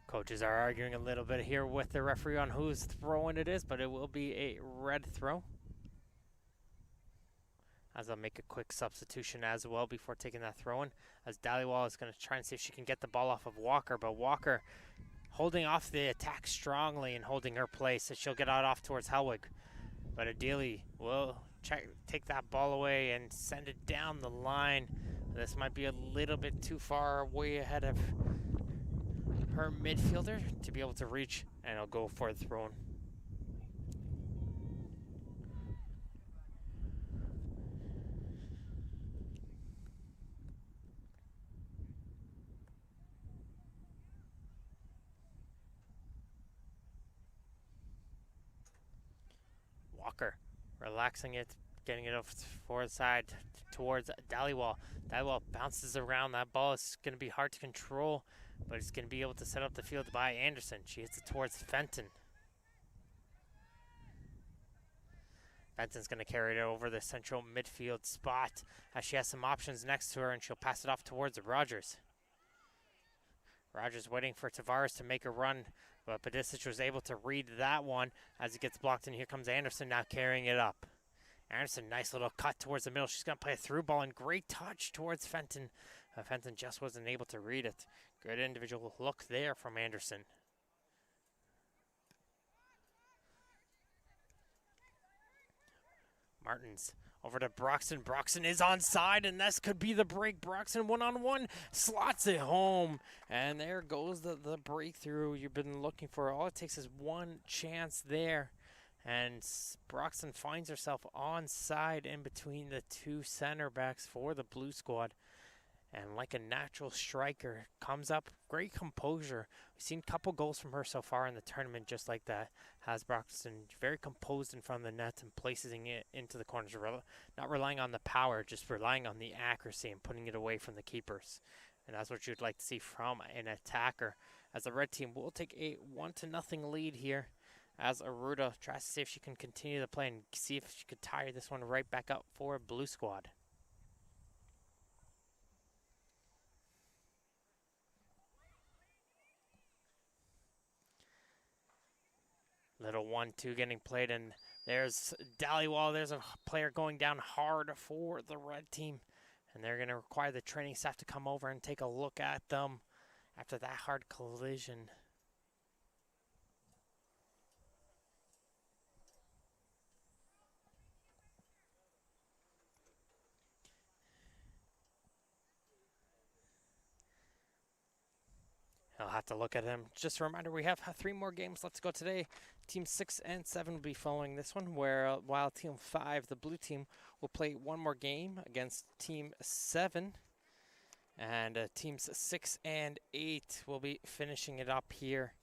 Coaches are arguing a little bit here with the referee on whose throwing it is, but it will be a red throw. As I'll make a quick substitution as well before taking that throw in. As Dhaliwal is going to try and see if she can get the ball off of Walker, but Walker holding off the attack strongly and holding her place, so she'll get out off towards Helwig. But Adili will take that ball away and send it down the line. This might be a little bit too far way ahead of her midfielder to be able to reach, and I'll go for the throw in. Walker relaxing it, getting it over to the forward side towards Dhaliwal. Dhaliwal bounces around. That ball is going to be hard to control, but it's going to be able to set up the field by Anderson. She hits it towards Fenton. Fenton's going to carry it over the central midfield spot as she has some options next to her, and she'll pass it off towards Rogers. Rogers waiting for Tavares to make a run, but Pedicic was able to read that one as it gets blocked, and here comes Anderson now carrying it up. Anderson, nice little cut towards the middle. She's going to play a through ball and great touch towards Fenton. Fenton just wasn't able to read it. Good individual look there from Anderson. Martins over to Broxton. Broxton is onside, and this could be the break. Broxton one-on-one, slots it home, and there goes the breakthrough you've been looking for. All it takes is one chance there, and Broxton finds herself onside in between the two center backs for the Blue Squad. And like a natural striker, comes up, great composure. We've seen a couple goals from her so far in the tournament just like that. Has Broxton very composed in front of the net and placing it into the corners. Not relying on the power, just relying on the accuracy and putting it away from the keepers. And that's what you'd like to see from an attacker. As the red team will take a 1-0 lead here, as Aruda tries to see if she can continue the play and see if she could tire this one right back up for Blue Squad. Little 1-2 getting played, and there's Dhaliwal. There's a player going down hard for the red team, and they're going to require the training staff to come over and take a look at them after that hard collision. I'll have to look at him. Just a reminder, we have 3 more games left to go today. Team 6 and 7 will be following this one, while Team 5, the blue team, will play one more game against Team 7. And Teams 6 and 8 will be finishing it up here.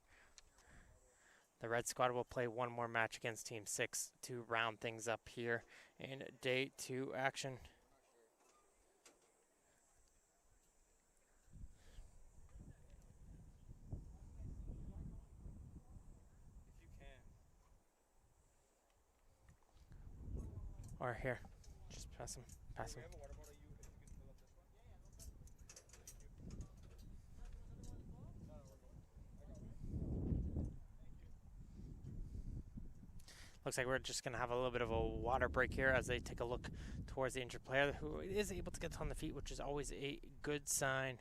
The red squad will play one more match against Team 6 to round things up here in Day 2 action. Or here, just pass him. Looks like we're just going to have a little bit of a water break here as they take a look towards the injured player who is able to get on the feet, which is always a good sign.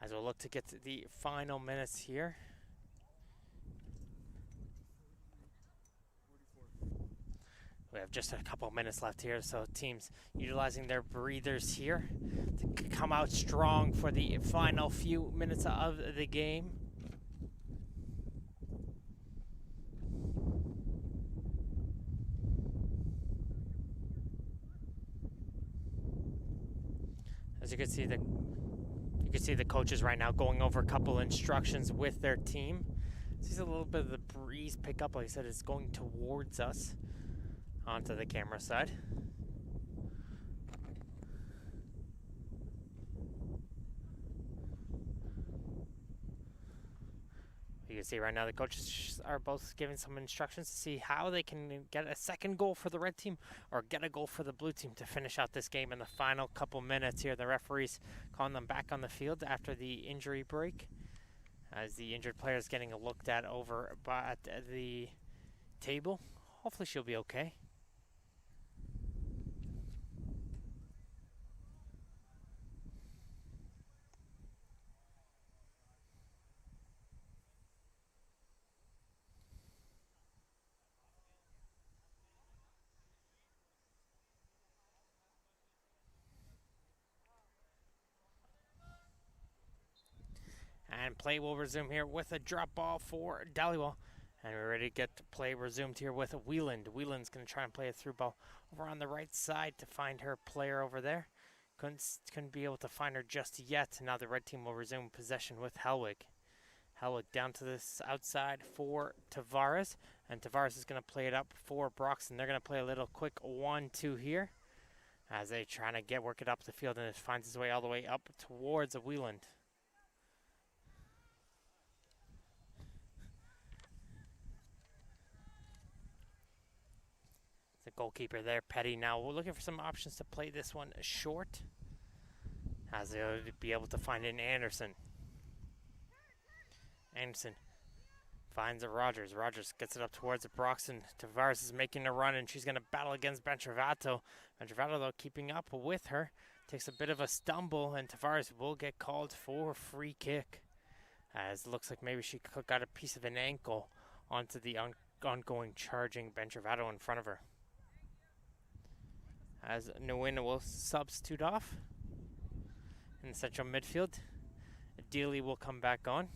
As we'll look to get to the final minutes here. We have just a couple minutes left here, so teams utilizing their breathers here to come out strong for the final few minutes of the game. As you can see the coaches right now going over a couple instructions with their team. See a little bit of the breeze pick up. Like I said, it's going towards us onto the camera side. You can see right now the coaches are both giving some instructions to see how they can get a second goal for the red team or get a goal for the blue team to finish out this game in the final couple minutes here. The referee's calling them back on the field after the injury break, as the injured player is getting looked at over at the table. Hopefully she'll be okay. And play will resume here with a drop ball for Dhaliwal. And we're ready to get to play resumed here with Wieland. Wieland's going to try and play a through ball over on the right side to find her player over there. Couldn't be able to find her just yet. Now the red team will resume possession with Helwig. Helwig down to this outside for Tavares. And Tavares is going to play it up for Broxton. They're going to play a little quick 1-2 here as they trying to work it up the field, and it finds its way all the way up towards Wieland. The goalkeeper there, Petty. Now we're looking for some options to play this one short, as they'll be able to find in Anderson. Anderson finds a Rogers. Rogers gets it up towards Broxton. Tavares is making a run, and she's going to battle against Bentravato. Bentravato, though, keeping up with her. Takes a bit of a stumble, and Tavares will get called for a free kick, as it looks like maybe she got a piece of an ankle onto the ongoing charging Benchervato in front of her. As Nguyen will substitute off in central midfield. Dealey will come back on.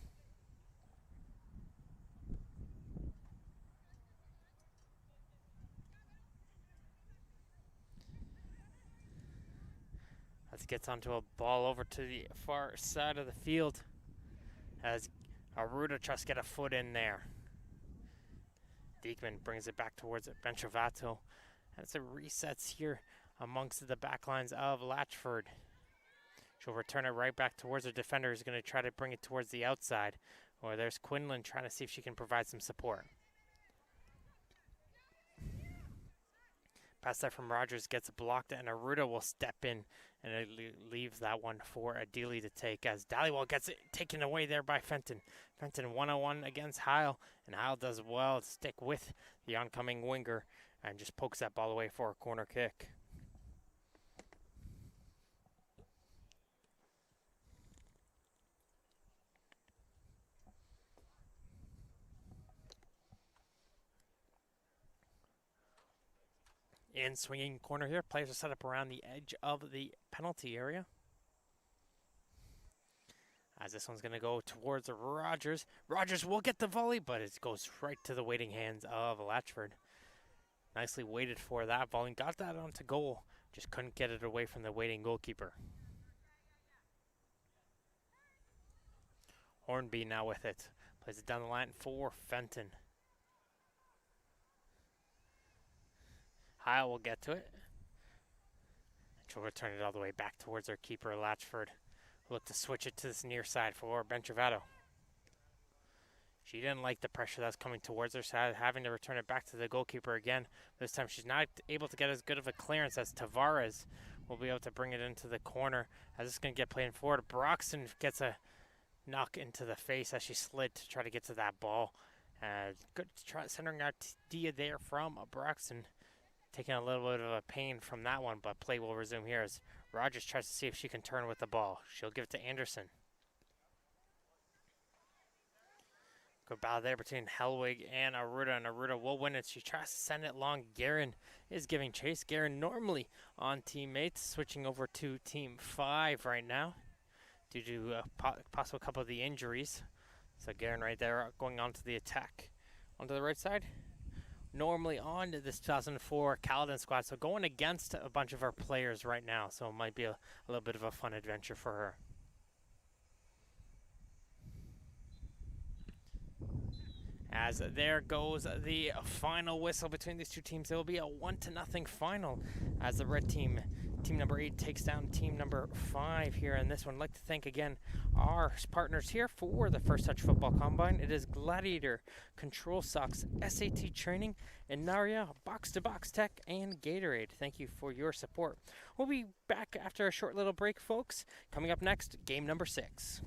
As it gets onto a ball over to the far side of the field. As Aruda tries to get a foot in there. Diekman brings it back towards Benchervato. As it resets here amongst the backlines of Latchford. She'll return it right back towards her defender, who's going to try to bring it towards the outside. Or there's Quinlan trying to see if she can provide some support. Pass that from Rogers gets blocked, and Aruda will step in and it leaves that one for Adili to take, as Dhaliwal gets it taken away there by Fenton. Fenton 1-on-1 against Heil, and Heil does well to stick with the oncoming winger and just pokes that ball away for a corner kick. In swinging corner here, players are set up around the edge of the penalty area. As this one's going to go towards Rogers. Rogers will get the volley, but it goes right to the waiting hands of Latchford. Nicely waited for that volley. Got that onto goal. Just couldn't get it away from the waiting goalkeeper. Hornby now with it. Plays it down the line for Fenton. Heil will get to it. She'll return it all the way back towards her keeper, Latchford. Look to switch it to this near side for Benchervato. She didn't like the pressure that's coming towards her, so having to return it back to the goalkeeper again. This time she's not able to get as good of a clearance as Tavares will be able to bring it into the corner. As it's going to get played forward, Broxton gets a knock into the face as she slid to try to get to that ball. Good centering idea there from Broxton. Taking a little bit of a pain from that one, but play will resume here as Rogers tries to see if she can turn with the ball. She'll give it to Anderson. Good battle there between Helwig and Aruda will win it. She tries to send it long. Guerin is giving chase. Guerin normally on teammates, switching over to team 5 right now due to a possible couple of the injuries. So Guerin right there going on to the attack. Onto the right side. Normally on to this 2004 Caledon squad, so going against a bunch of our players right now, so it might be a little bit of a fun adventure for her. As there goes the final whistle between these two teams. It will be a 1-0 final as the red team, team number 8, takes down team number 5 here in this one. I'd like to thank again our partners here for the First Touch Football Combine. It is Gladiator, Control Socks, SAT Training, Inaria, Box to Box Tech, and Gatorade. Thank you for your support. We'll be back after a short little break, folks. Coming up next, game number 6.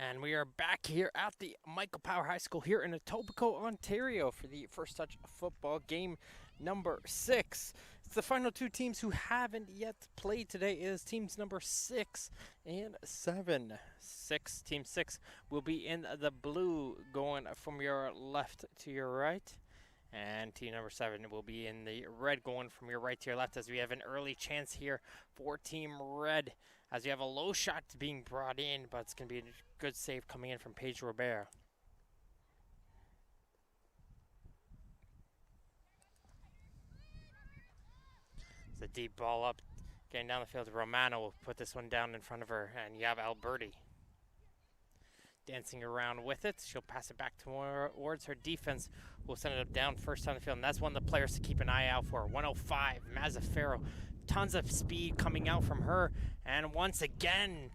And we are back here at the Michael Power High School here in Etobicoke, Ontario for the First Touch football game number 6. It's the final two teams who haven't yet played today is teams number 6 and 7. Team 6 will be in the blue going from your left to your right. And team number 7 will be in the red going from your right to your left as we have an early chance here for team red as we have a low shot being brought in, but it's going to be a good save coming in from Paige Robert. It's a deep ball up, getting down the field. Romano will put this one down in front of her, and you have Alberti dancing around with it. She'll pass it back towards her defense. We'll send it up down first on the field, and that's one of the players to keep an eye out for. 105, Mazzaferro. Tons of speed coming out from her, and once again,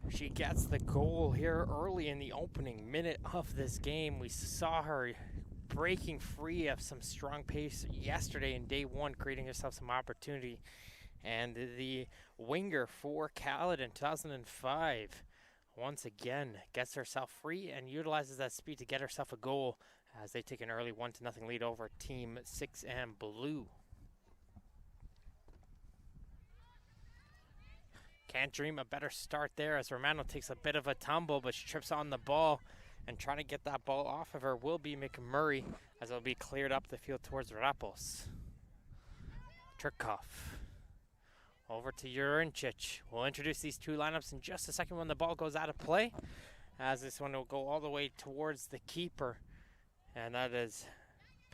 she gets the goal here early in the opening minute of this game. We saw her breaking free of some strong pace yesterday in day 1, creating herself some opportunity. And the winger for Caledon 2005 once again gets herself free and utilizes that speed to get herself a goal as they take an early 1-0 lead over Team 6 and Blue. Can't dream a better start there as Romano takes a bit of a tumble, but she trips on the ball, and trying to get that ball off of her will be McMurray as it'll be cleared up the field towards Rapos. Turkov over to Urincic. We'll introduce these two lineups in just a second when the ball goes out of play, as this one will go all the way towards the keeper, and that is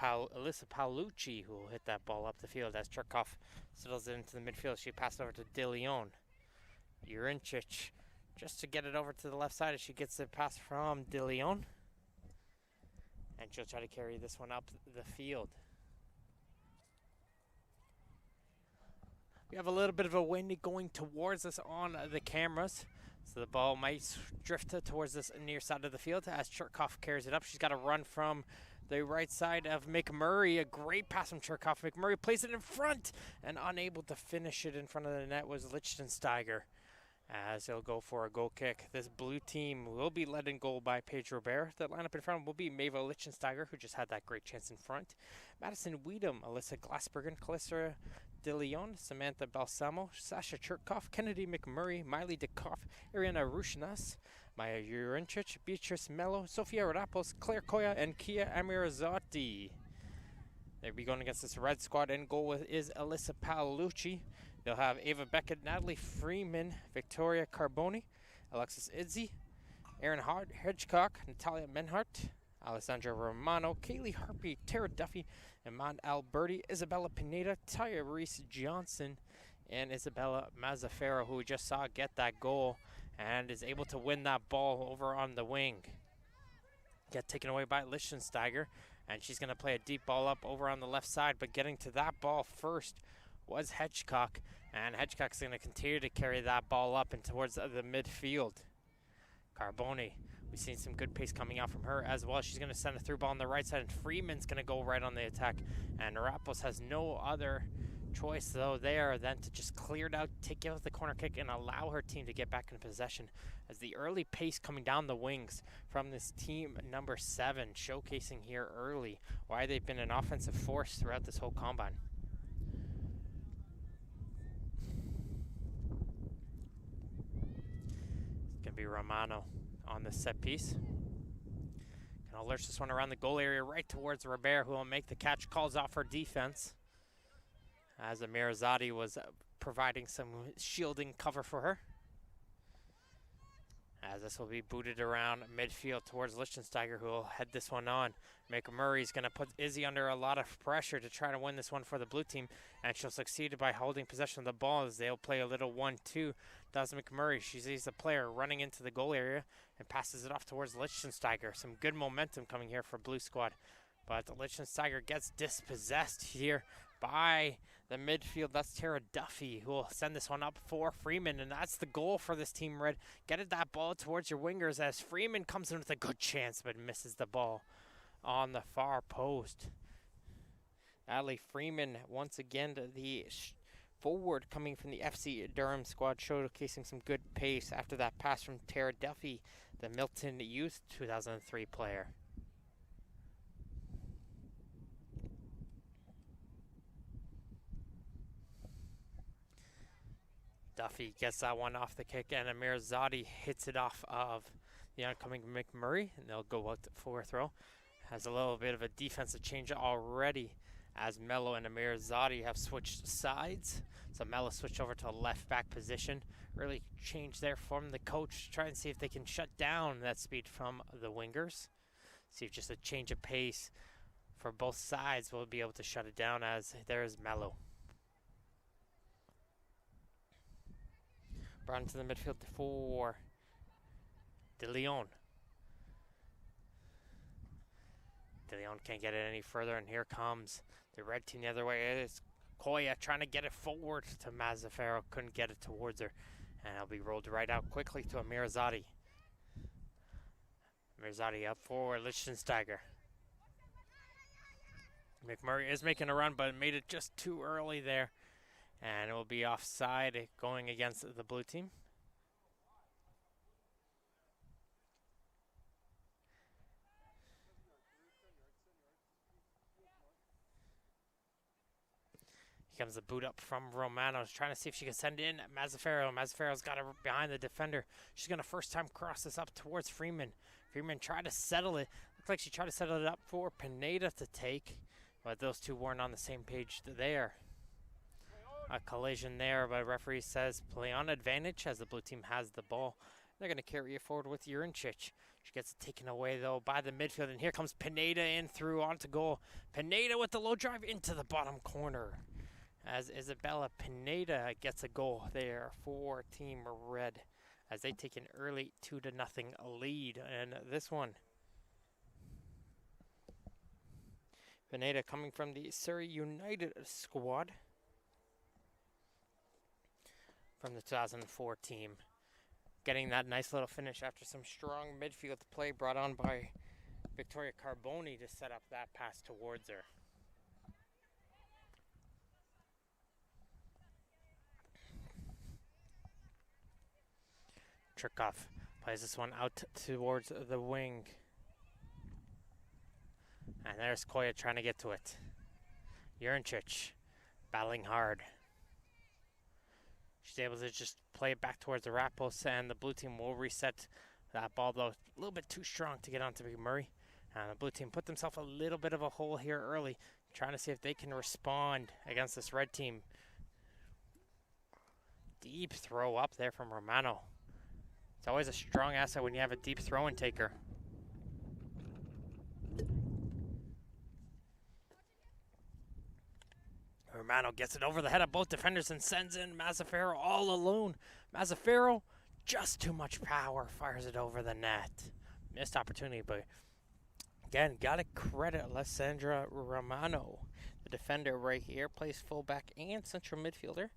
Alyssa Paolucci who will hit that ball up the field as Turkov settles it into the midfield. She passes over to De Leon. Urincic just to get it over to the left side as she gets the pass from De Leon. And she'll try to carry this one up the field. We have a little bit of a wind going towards us on the cameras, so the ball might drift towards this near side of the field as Cherkov carries it up. She's got to run from the right side of McMurray. A great pass from Cherkov. McMurray plays it in front, and unable to finish it in front of the net was Lichtensteiger, as he'll go for a goal kick. This blue team will be led in goal by Paige Robert. The lineup in front will be Mava Lichtensteiger, who just had that great chance in front. Madison Weedham, Alyssa Glassbergen, Calissa De Leon, Samantha Balsamo, Sasha Cherkov, Kennedy McMurray, Miley DeKoff, Ariana Rushnas, Maya Urincic, Beatrice Mello, Sofia Rapos, Claire Koya, and Kia Amirazzotti. They'll be going against this red squad. In goal is Alyssa Paolucci. They'll have Ava Beckett, Natalie Freeman, Victoria Carboni, Alexis Idzi, Erin Hedgecock, Natalia Menhart, Alessandra Romano, Kaylee Harpy, Tara Duffy, Iman Alberti, Isabella Pineda, Tyrese Johnson, and Isabella Mazzaferro, who we just saw get that goal and is able to win that ball over on the wing. Get taken away by Lichtensteiger, and she's going to play a deep ball up over on the left side, but getting to that ball first was Hedgecock, and Hedgecock's going to continue to carry that ball up and towards the midfield. Carboni, we've seen some good pace coming out from her as well. She's going to send a through ball on the right side, and Freeman's going to go right on the attack, and Rapos has no other choice though there than to just clear it out, take out the corner kick, and allow her team to get back in possession, as the early pace coming down the wings from this team number 7, showcasing here early why they've been an offensive force throughout this whole combine. Gonna be Romano on the set piece. Gonna lurch this one around the goal area right towards Robert, who will make the catch, calls off her defense, as Amirazzotti was providing some shielding cover for her. As this will be booted around midfield towards Lichtensteiger, who will head this one on. McMurray's going to put Izzy under a lot of pressure to try to win this one for the blue team, and she'll succeed by holding possession of the ball as they'll play a little 1-2. Does McMurray. She sees the player running into the goal area and passes it off towards Lichtensteiger. Some good momentum coming here for Blue Squad, but Lichtensteiger gets dispossessed here by the midfield. That's Tara Duffy, who will send this one up for Freeman, and that's the goal for this team red. Get that ball towards your wingers as Freeman comes in with a good chance but misses the ball on the far post. Natalie Freeman once again the forward coming from the FC Durham squad, showcasing some good pace after that pass from Tara Duffy, the Milton Youth 2003 player. Duffy gets that one off the kick, and Amir Zadi hits it off of the oncoming McMurray, and they'll go out for a throw. Has a little bit of a defensive change already, as Mello and Amir Zadi have switched sides. So Mello switched over to a left back position. Early change there from the coach, try and see if they can shut down that speed from the wingers. See if just a change of pace for both sides will be able to shut it down, as there is Mello. Brought into the midfield for De Leon. De Leon can't get it any further, and here comes the red team the other way. It is Koya trying to get it forward to Mazzaferro. Couldn't get it towards her, and it'll be rolled right out quickly to Amirzadi. Amirzadi up for Lichtensteiger. McMurray is making a run, but made it just too early there, and it will be offside going against the blue team. Here comes the boot up from Romano. Trying to see if she can send in Mazzaferro. Mazzaferro's got her behind the defender. She's going to first time cross this up towards Freeman. Freeman tried to settle it. Looks like she tried to settle it up for Pineda to take, but those two weren't on the same page there. A collision there, but referee says play on advantage as the blue team has the ball. They're going to carry it forward with Jurincic. She gets it taken away, though, by the midfield, and here comes Pineda in through onto goal. Pineda with the low drive into the bottom corner, as Isabella Pineda gets a goal there for Team Red, as they take an early 2-0 lead in this one. Pineda coming from the Surrey United squad from the 2004 team. Getting that nice little finish after some strong midfield play brought on by Victoria Carboni to set up that pass towards her. Cherkov plays this one out towards the wing. And there's Koya trying to get to it. Jurincic battling hard. She's able to just play it back towards the Rappos, and the blue team will reset that ball, though a little bit too strong to get onto McMurray. And the blue team put themselves a little bit of a hole here early, trying to see if they can respond against this red team. Deep throw up there from Romano. It's always a strong asset when you have a deep throw-in taker. Romano gets it over the head of both defenders and sends in Mazzaferro all alone. Mazzaferro, just too much power, fires it over the net. Missed opportunity, but again, gotta credit Alessandra Romano. The defender right here plays fullback and central midfielder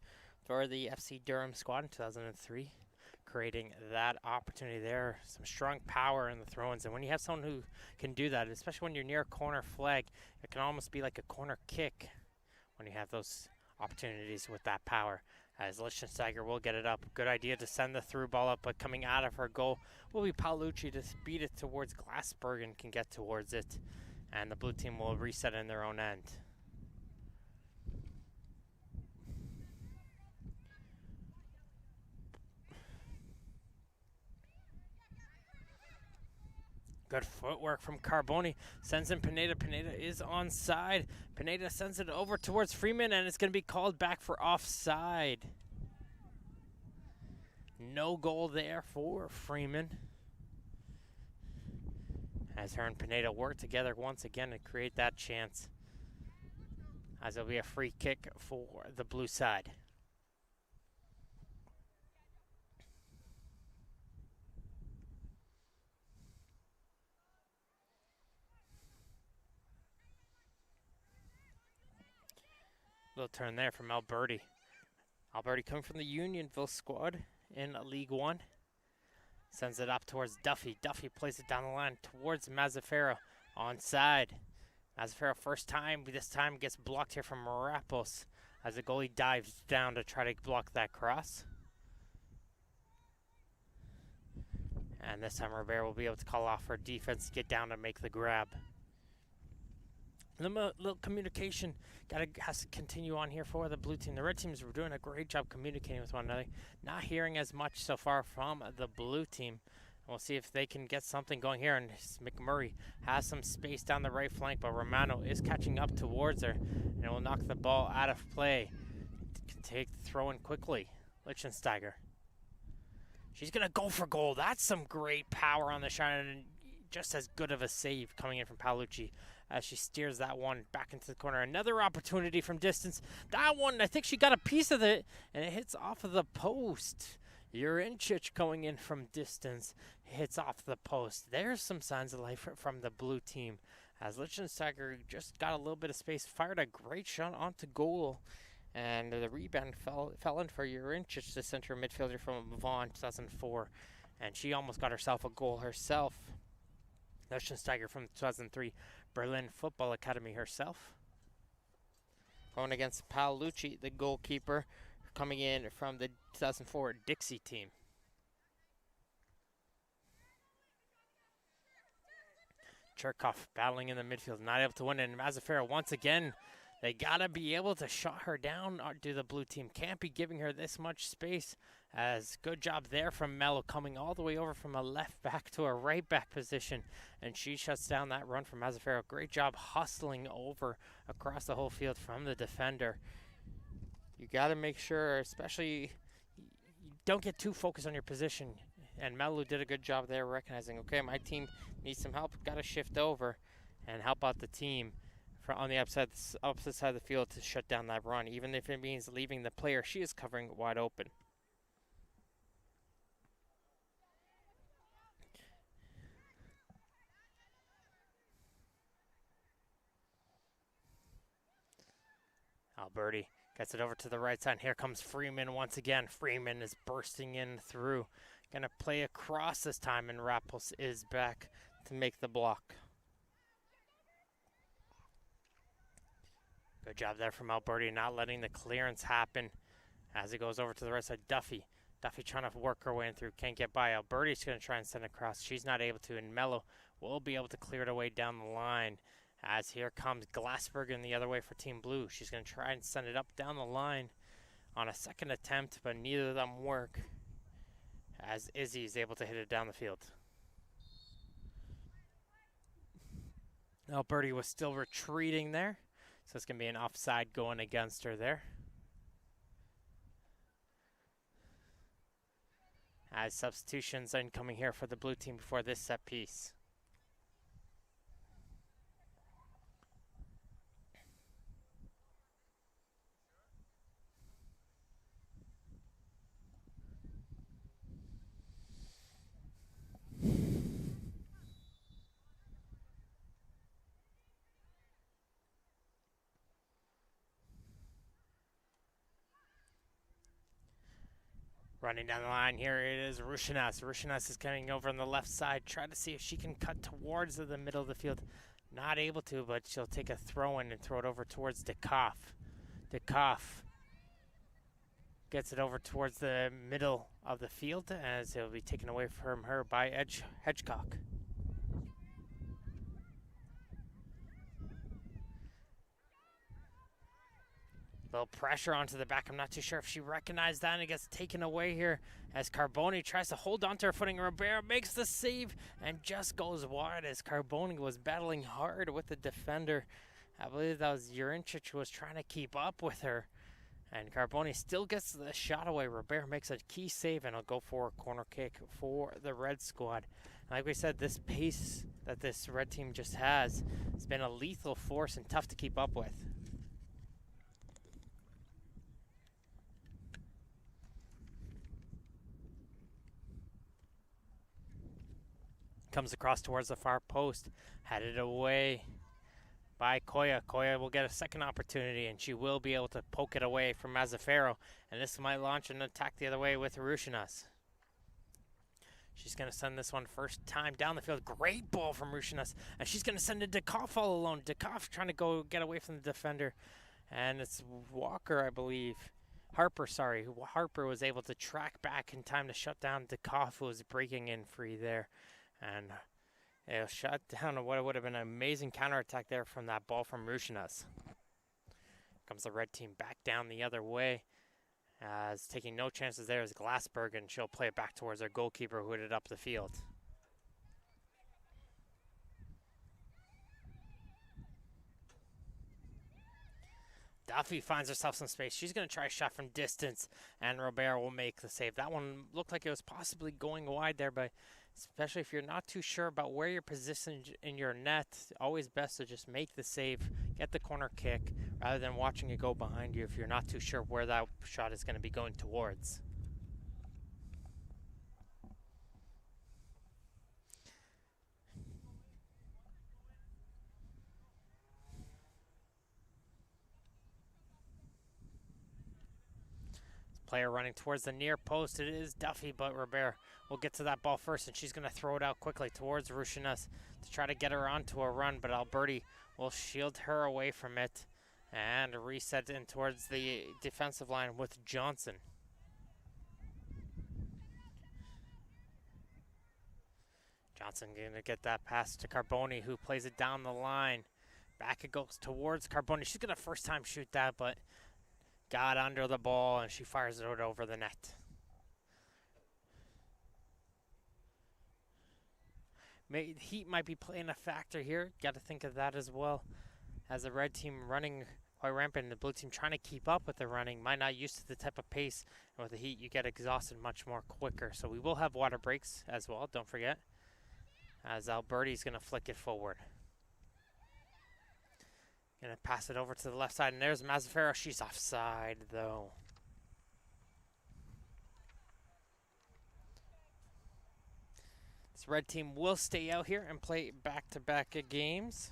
for the FC Durham squad in 2003. Creating that opportunity there. Some strong power in the throw-ins, and when you have someone who can do that, especially when you're near a corner flag, it can almost be like a corner kick when you have those opportunities with that power. As Lichtensteiger will get it up. Good idea to send the through ball up, but coming out of her goal will be Paolucci to beat it towards Glassberg and can get towards it. And the blue team will reset in their own end. Good footwork from Carboni. Sends in Pineda. Pineda is onside. Pineda sends it over towards Freeman, and it's going to be called back for offside. No goal there for Freeman, as her and Pineda work together once again to create that chance, as it'll be a free kick for the blue side. Little turn there from Alberti. Alberti coming from the Unionville squad in League One. Sends it up towards Duffy. Duffy plays it down the line towards Mazzaferro. Onside. Mazzaferro first time. This time gets blocked here from Marapos. as the goalie dives down to try to block that cross. And this time Robert will be able to call off her defense, get down and make the grab. Little communication has to continue on here for the blue team. The red teams were doing a great job communicating with one another. Not hearing as much so far from the blue team. We'll see if they can get something going here. And McMurray has some space down the right flank, but Romano is catching up towards her and will knock the ball out of play. Can take the throw in quickly. Lichtensteiger. She's going to go for goal. That's some great power on the shot, and just as good of a save coming in from Paolucci as she steers that one back into the corner. Another opportunity from distance. That one, I think she got a piece of it, and it hits off of the post. Jurincic going in from distance, hits off the post. There's some signs of life from the blue team, as Lichtensteiger just got a little bit of space, fired a great shot onto goal, and the rebound fell in for Jurincic, the center midfielder from Vaughan 2004, and she almost got herself a goal herself. Lichtensteiger from 2003 Berlin Football Academy herself. Going against Paolucci, the goalkeeper, coming in from the 2004 Dixie team. Cherkov battling in the midfield, not able to win it. And Mazzaferro, once again, they got to be able to shut her down, or do the blue team. Can't be giving her this much space. As good job there from Mello, coming all the way over from a left back to a right back position. And she shuts down that run from Mazzaferro. Great job hustling over across the whole field from the defender. You got to make sure, especially, you don't get too focused on your position. And Mello did a good job there recognizing, okay, my team needs some help. Got to shift over and help out the team on the opposite side of the field to shut down that run, even if it means leaving the player she is covering wide open. Alberti gets it over to the right side. Here comes Freeman once again. Freeman is bursting in through. Gonna play across this time, and Rappels is back to make the block. Good job there from Alberti, not letting the clearance happen as it goes over to the right side. Duffy trying to work her way in through. Can't get by. Alberti's going to try and send it across. She's not able to, and Mello will be able to clear it away down the line. As here comes Glassbergen the other way for Team Blue. She's going to try and send it up down the line on a second attempt, but neither of them work, as Izzy is able to hit it down the field. Alberti was still retreating there, so it's going to be an offside going against her there. As substitutions incoming here for the blue team before this set piece. Running down the line here, it is Rushinas. Rushinas is coming over on the left side, trying to see if she can cut towards the middle of the field. Not able to, but she'll take a throw in and throw it over towards Dekoff. Dekoff gets it over towards the middle of the field as it'll be taken away from her by Hedgecock. Little pressure onto the back. I'm not too sure if she recognized that, and it gets taken away here as Carboni tries to hold on to her footing. Ribeiro makes the save and just goes wide as Carboni was battling hard with the defender. I believe that was Jurincic who was trying to keep up with her. And Carboni still gets the shot away. Ribeiro makes a key save, and it'll go for a corner kick for the red squad. Like we said, this pace that this red team just has been a lethal force and tough to keep up with. Comes across towards the far post, headed away by Koya. Koya will get a second opportunity, and she will be able to poke it away from Mazzaferro, and this might launch an attack the other way with Rushinas. She's going to send this one first time down the field. Great ball from Rushinas, and she's going to send it to Dekoff all alone. Dekoff trying to go get away from the defender, And it's Walker, I believe. Harper, sorry. Harper was able to track back in time to shut down Dekoff, who was breaking in free there. And it shut down what would have been an amazing counterattack there from that ball from Rushinas. Comes the red team back down the other way. As taking no chances there is Glassberg, and she'll play it back towards our goalkeeper who hit it up the field. Duffy finds herself some space. She's going to try a shot from distance, and Robert will make the save. That one looked like it was possibly going wide there, but especially if you're not too sure about where you're positioned in your net, always best to just make the save, get the corner kick, rather than watching it go behind you if you're not too sure where that shot is going to be going towards. Player running towards the near post. It is Duffy, but Robert will get to that ball first, and she's going to throw it out quickly towards Rushinas to try to get her onto a run, but Alberti will shield her away from it and reset in towards the defensive line with Johnson. Johnson going to get that pass to Carboni, who plays it down the line. Back it goes towards Carboni. She's going to first time shoot that, but got under the ball, and she fires it over the net. Heat might be playing a factor here. Got to think of that as well. As the red team running quite rampant, and the blue team trying to keep up with the running, might not used to the type of pace. And with the heat, you get exhausted much more quicker. So we will have water breaks as well, don't forget. As Alberti's going to flick it forward. Going to pass it over to the left side, and there's Mazzaferro. She's offside, though. This red team will stay out here and play back-to-back games.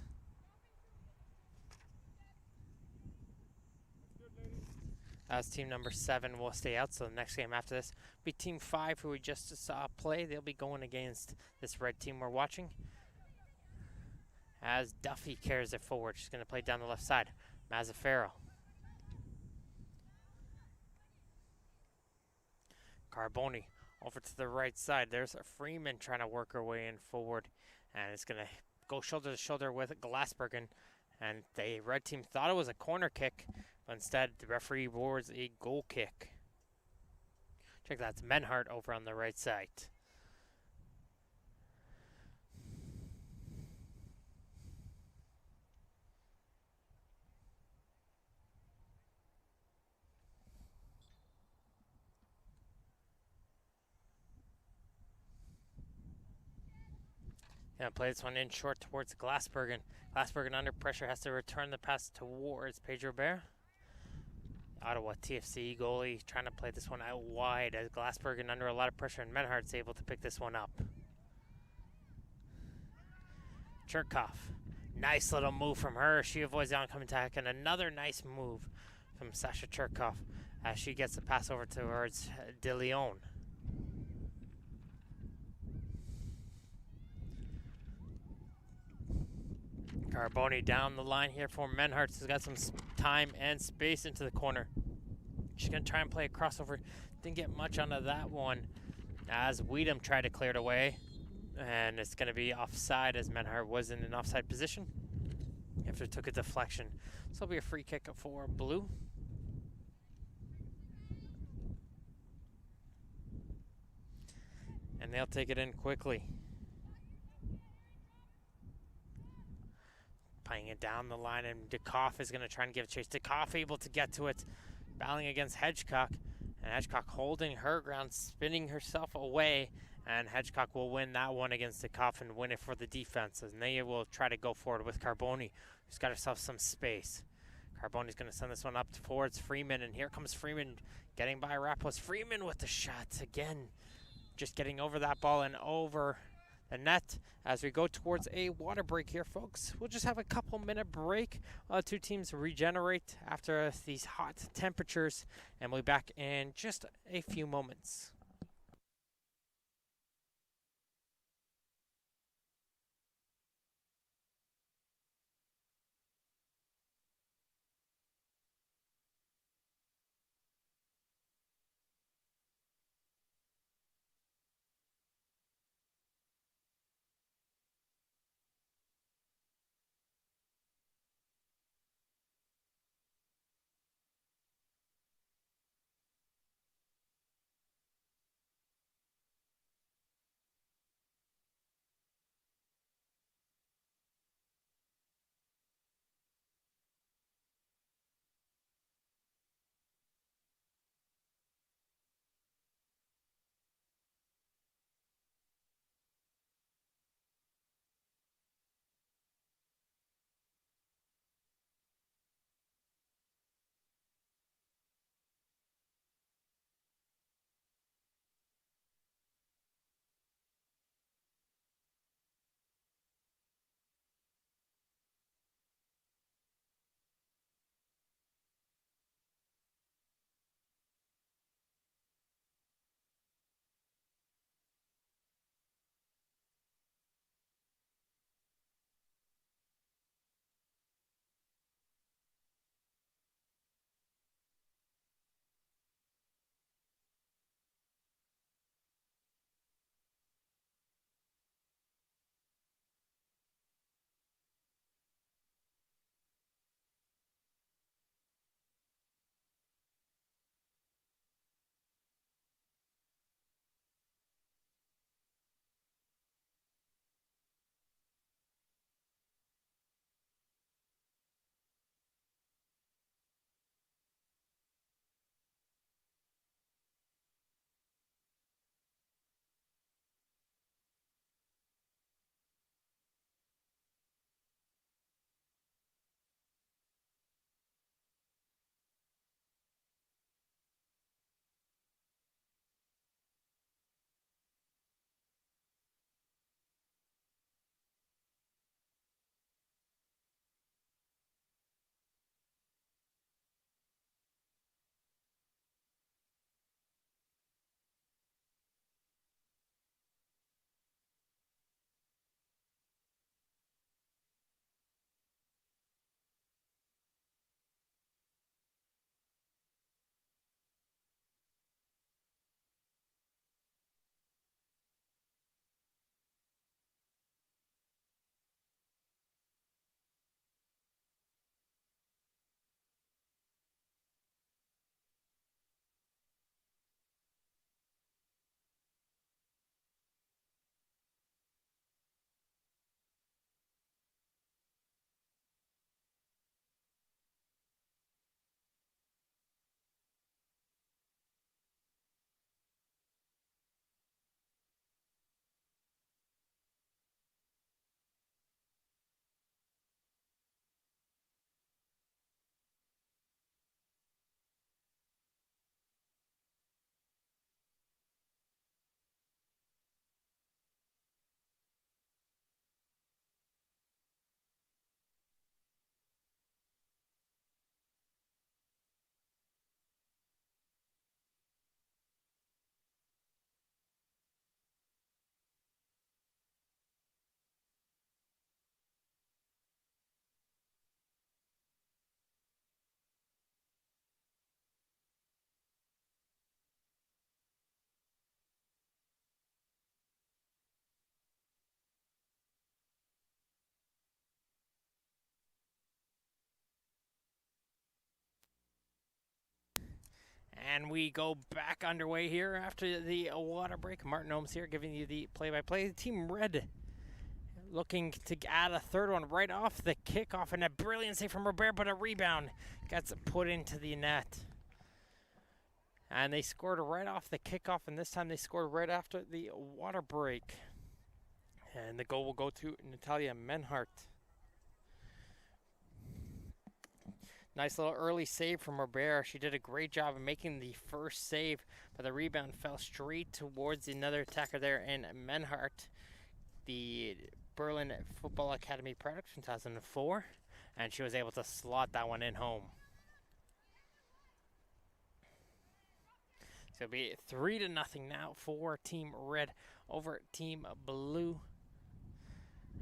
As team number 7 will stay out, so the next game after this will be team 5, who we just saw play. They'll be going against this red team we're watching. As Duffy carries it forward, she's going to play down the left side. Mazzaferro. Carboni over to the right side. There's a Freeman trying to work her way in forward, and it's going to go shoulder to shoulder with Glassbergen. And the red team thought it was a corner kick, but instead the referee awards a goal kick. Check that, it's Menhart over on the right side. Gonna play this one in short towards Glassbergen. Glassbergen under pressure has to return the pass towards Pedro Bear. Ottawa TFC goalie trying to play this one out wide as Glassbergen under a lot of pressure, and Menhart's able to pick this one up. Cherkov, nice little move from her. She avoids the oncoming attack, and another nice move from Sasha Cherkov as she gets the pass over towards De Leon. Carboni down the line here for Menhart. Has got some time and space into the corner. She's going to try and play a crossover. Didn't get much onto that one as Weedham tried to clear it away. And it's going to be offside as Menhart was in an offside position after it took a deflection. So it'll be a free kick for Blue. And they'll take it in quickly. Playing it down the line, and Dekoff is going to try and give a chase. Dekoff able to get to it, battling against Hedgecock, and Hedgecock holding her ground, spinning herself away, and Hedgecock will win that one against Dekoff and win it for the defense. And they will try to go forward with Carboni, who's got herself some space. Carboni's going to send this one up towards Freeman, and here comes Freeman getting by Rapos. Freeman with the shot again, just getting over that ball and over the net as we go towards a water break here, folks. We'll just have a couple-minute break. Two teams regenerate after these hot temperatures, and we'll be back in just a few moments. And we go back underway here after the water break. Martin Ohms here giving you the play-by-play. Team Red looking to add a third one right off the kickoff, and a brilliant save from Robert, but a rebound gets put into the net. And they scored right off the kickoff, and this time they scored right after the water break. And the goal will go to Natalia Menhart. Nice little early save from Robert. She did a great job of making the first save, but the rebound fell straight towards another attacker there in Menhart, the Berlin Football Academy product from 2004, and she was able to slot that one in home. So it'll be 3-0 now for Team Red over Team Blue.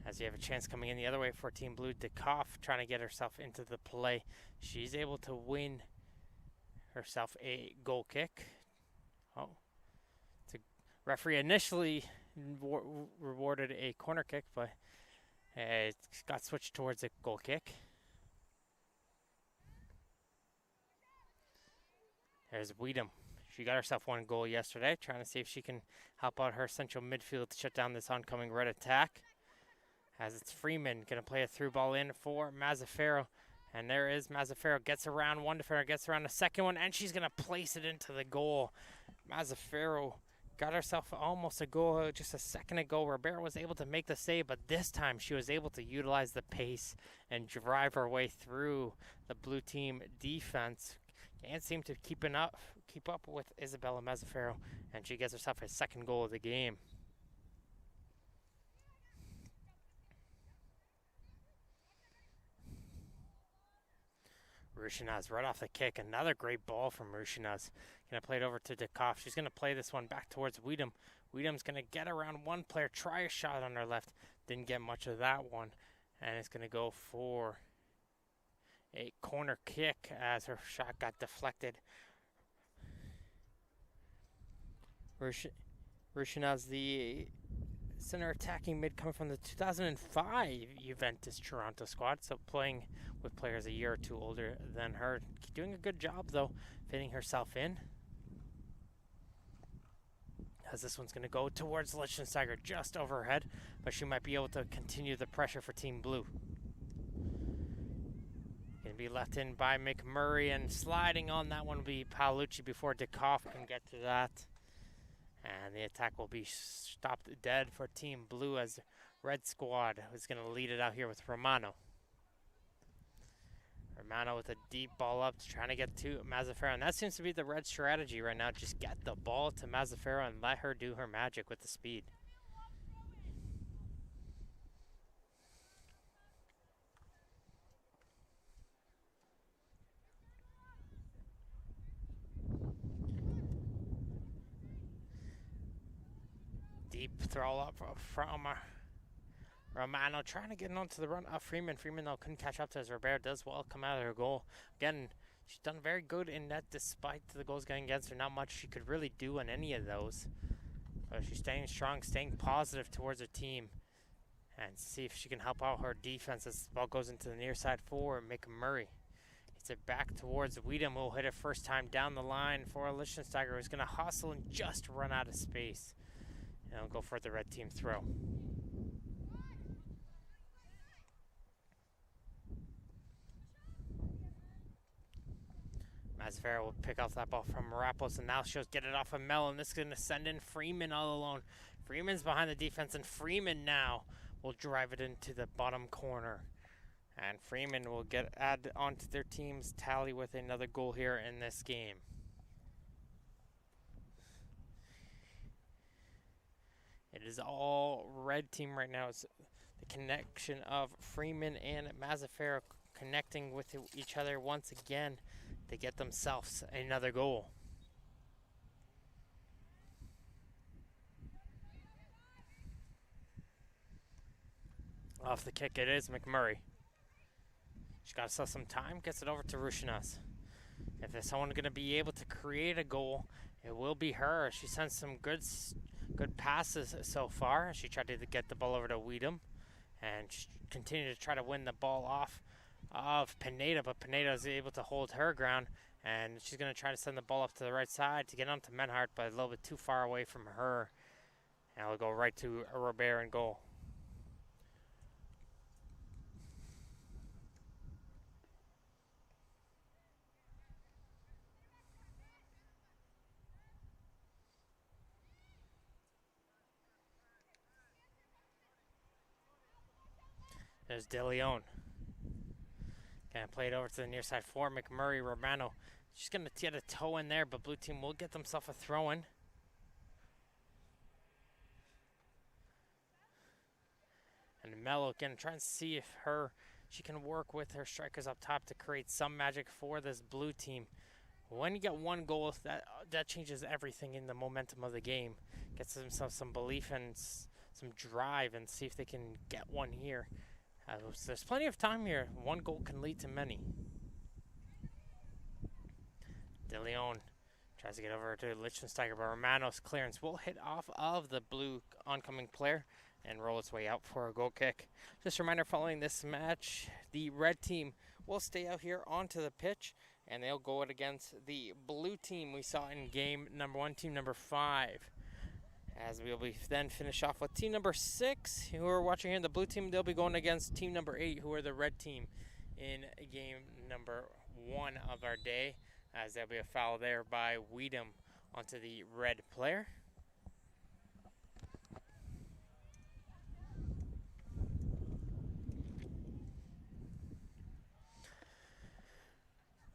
As you have a chance coming in the other way for Team Blue, DeKoff trying to get herself into the play. She's able to win herself a goal kick. Oh, the referee initially rewarded a corner kick, but it got switched towards a goal kick. There's Weedham. She got herself one goal yesterday, trying to see if she can help out her central midfield to shut down this oncoming Red attack. As it's Freeman going to play a through ball in for Mazzaferro. And there is Mazzaferro, gets around one defender, gets around a second one, and she's going to place it into the goal. Mazzaferro got herself almost a goal just a second ago. Ribeiro was able to make the save, but this time she was able to utilize the pace and drive her way through the blue team defense. Can't seem to keep up with Isabella Mazzaferro, and she gets herself a second goal of the game. Rushinaz right off the kick. Another great ball from Rushinaz. Going to play it over to DeKoff. She's going to play this one back towards Weedham. Weedham's going to get around one player, try a shot on her left. Didn't get much of that one. And it's going to go for a corner kick as her shot got deflected. Rushinaz, the center attacking mid coming from the 2005 Juventus Toronto squad, so playing with players a year or two older than her. Doing a good job, though, fitting herself in. As this one's going to go towards Lichtensteiger just overhead, but she might be able to continue the pressure for Team Blue. Going to be left in by McMurray, and sliding on that one will be Paolucci before DeKoff can get to that. And the attack will be stopped dead for Team Blue as Red Squad is going to lead it out here with Romano. Romano with a deep ball up, trying to get to Mazzaferro. And that seems to be the Red strategy right now. Just get the ball to Mazzaferro and let her do her magic with the speed. Deep throw up from Romano, trying to get onto the run of Freeman. Freeman, though, couldn't catch up to as Robert does well come out of her goal. Again, she's done very good in net despite the goals going against her. Not much she could really do on any of those. But she's staying strong, staying positive towards her team. And see if she can help out her defense as the ball goes into the near side for McMurray. It's it back towards Weedham, who will hit it first time down the line for Lichtensteiger, who's going to hustle and just run out of space. And I'll go for the red team throw. Mazzaferro will pick off that ball from Marapos, and now she'll get it off of Mel, and this is going to send in Freeman all alone. Freeman's behind the defense, and Freeman now will drive it into the bottom corner. And Freeman will add on to their team's tally with another goal here in this game. It is all red team right now. It's the connection of Freeman and Mazzaferro connecting with each other once again to get themselves another goal. Off the kick it is McMurray. She's got herself some time, gets it over to Rushinaz. If there's someone going to be able to create a goal, it will be her. She sends some good passes so far. She tried to get the ball over to Weedham and continued to try to win the ball off of Pineda, but Pineda is able to hold her ground And she's going to try to send the ball up to the right side to get onto Menhart, but a little bit too far away from her. And it'll go right to Robert in goal. There's DeLeon. Gonna play it over to the near side for McMurray. Romano. She's gonna get a toe in there, but blue team will get themselves a throw in. And Mello again trying to see if she can work with her strikers up top to create some magic for this blue team. When you get one goal, that changes everything in the momentum of the game. Gets themselves some belief and some drive, and see if they can get one here. So there's plenty of time here. One goal can lead to many. DeLeon tries to get over to Lichtensteiger, but Romano's clearance will hit off of the blue oncoming player and roll its way out for a goal kick. Just a reminder, following this match, the red team will stay out here onto the pitch, and they'll go it against the blue team we saw in game number 1, team number 5. As we'll be then finish off with team number 6, who are watching here in the blue team. They'll be going against team number 8, who are the red team, in game number 1 of our day. As there'll be a foul there by Weedham onto the red player.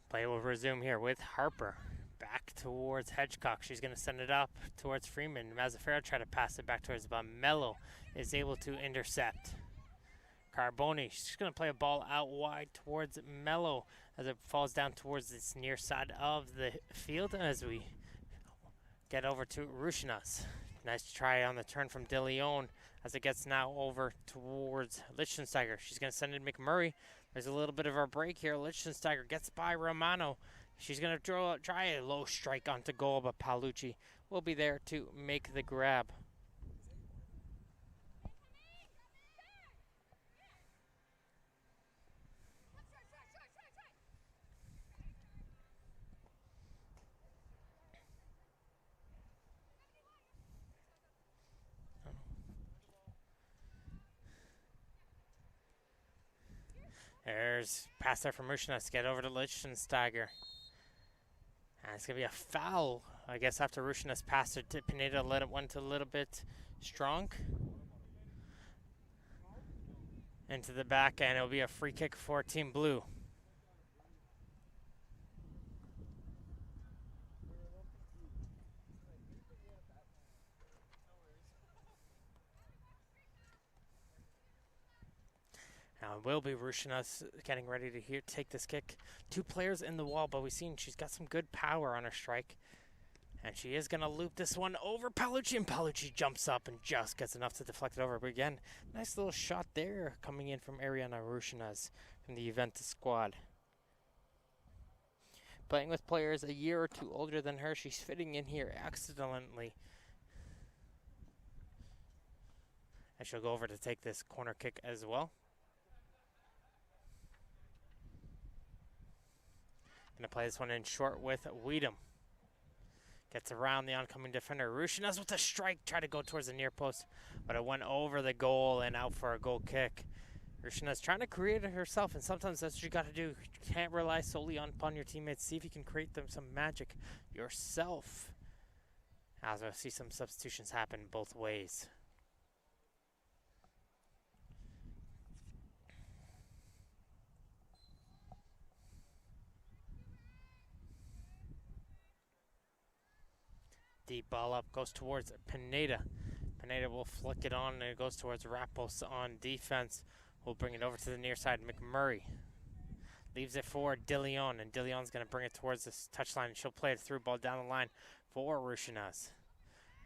Play will resume here with Harper. Back towards Hedgecock. She's going to send it up towards Freeman. Mazzaferro try to pass it back towards, but Mello is able to intercept. Carboni, she's going to play a ball out wide towards Mello as it falls down towards this near side of the field as we get over to Rushinas. Nice try on the turn from DeLeon as it gets now over towards Lichtensteiger. She's going to send in McMurray. There's a little bit of a break here. Lichtensteiger gets by Romano. She's going to try a low strike onto goal, but Paolucci will be there to make the grab. There's pass there from Rushinas to get over to Lichtensteiger. And it's going to be a foul, I guess, after Rushinas passed it to Pineda. Went a little bit strong into the back, and it'll be a free kick for Team Blue. Now it will be Rushinas getting ready to take this kick. 2 players in the wall, but we've seen she's got some good power on her strike. And she is going to loop this one over Paolucci, and Paolucci jumps up and just gets enough to deflect it over. But again, nice little shot there coming in from Ariana Rushinas from the Juventus squad. Playing with players a year or 2 older than her, she's fitting in here excellently. And she'll go over to take this corner kick as well. Gonna play this one in short with Weedham. Gets around the oncoming defender. Rushinas with a strike, try to go towards the near post, but it went over the goal and out for a goal kick. Rushinas trying to create it herself, and sometimes that's what you got to do. You can't rely solely upon your teammates. See if you can create them some magic yourself. As we'll see some substitutions happen both ways. Deep ball up, goes towards Pineda. Pineda will flick it on, and it goes towards Rappos on defense. We'll bring it over to the near side. McMurray leaves it for DeLeon, and DeLeon's going to bring it towards this touchline, and she'll play it through, ball down the line for Rushinas.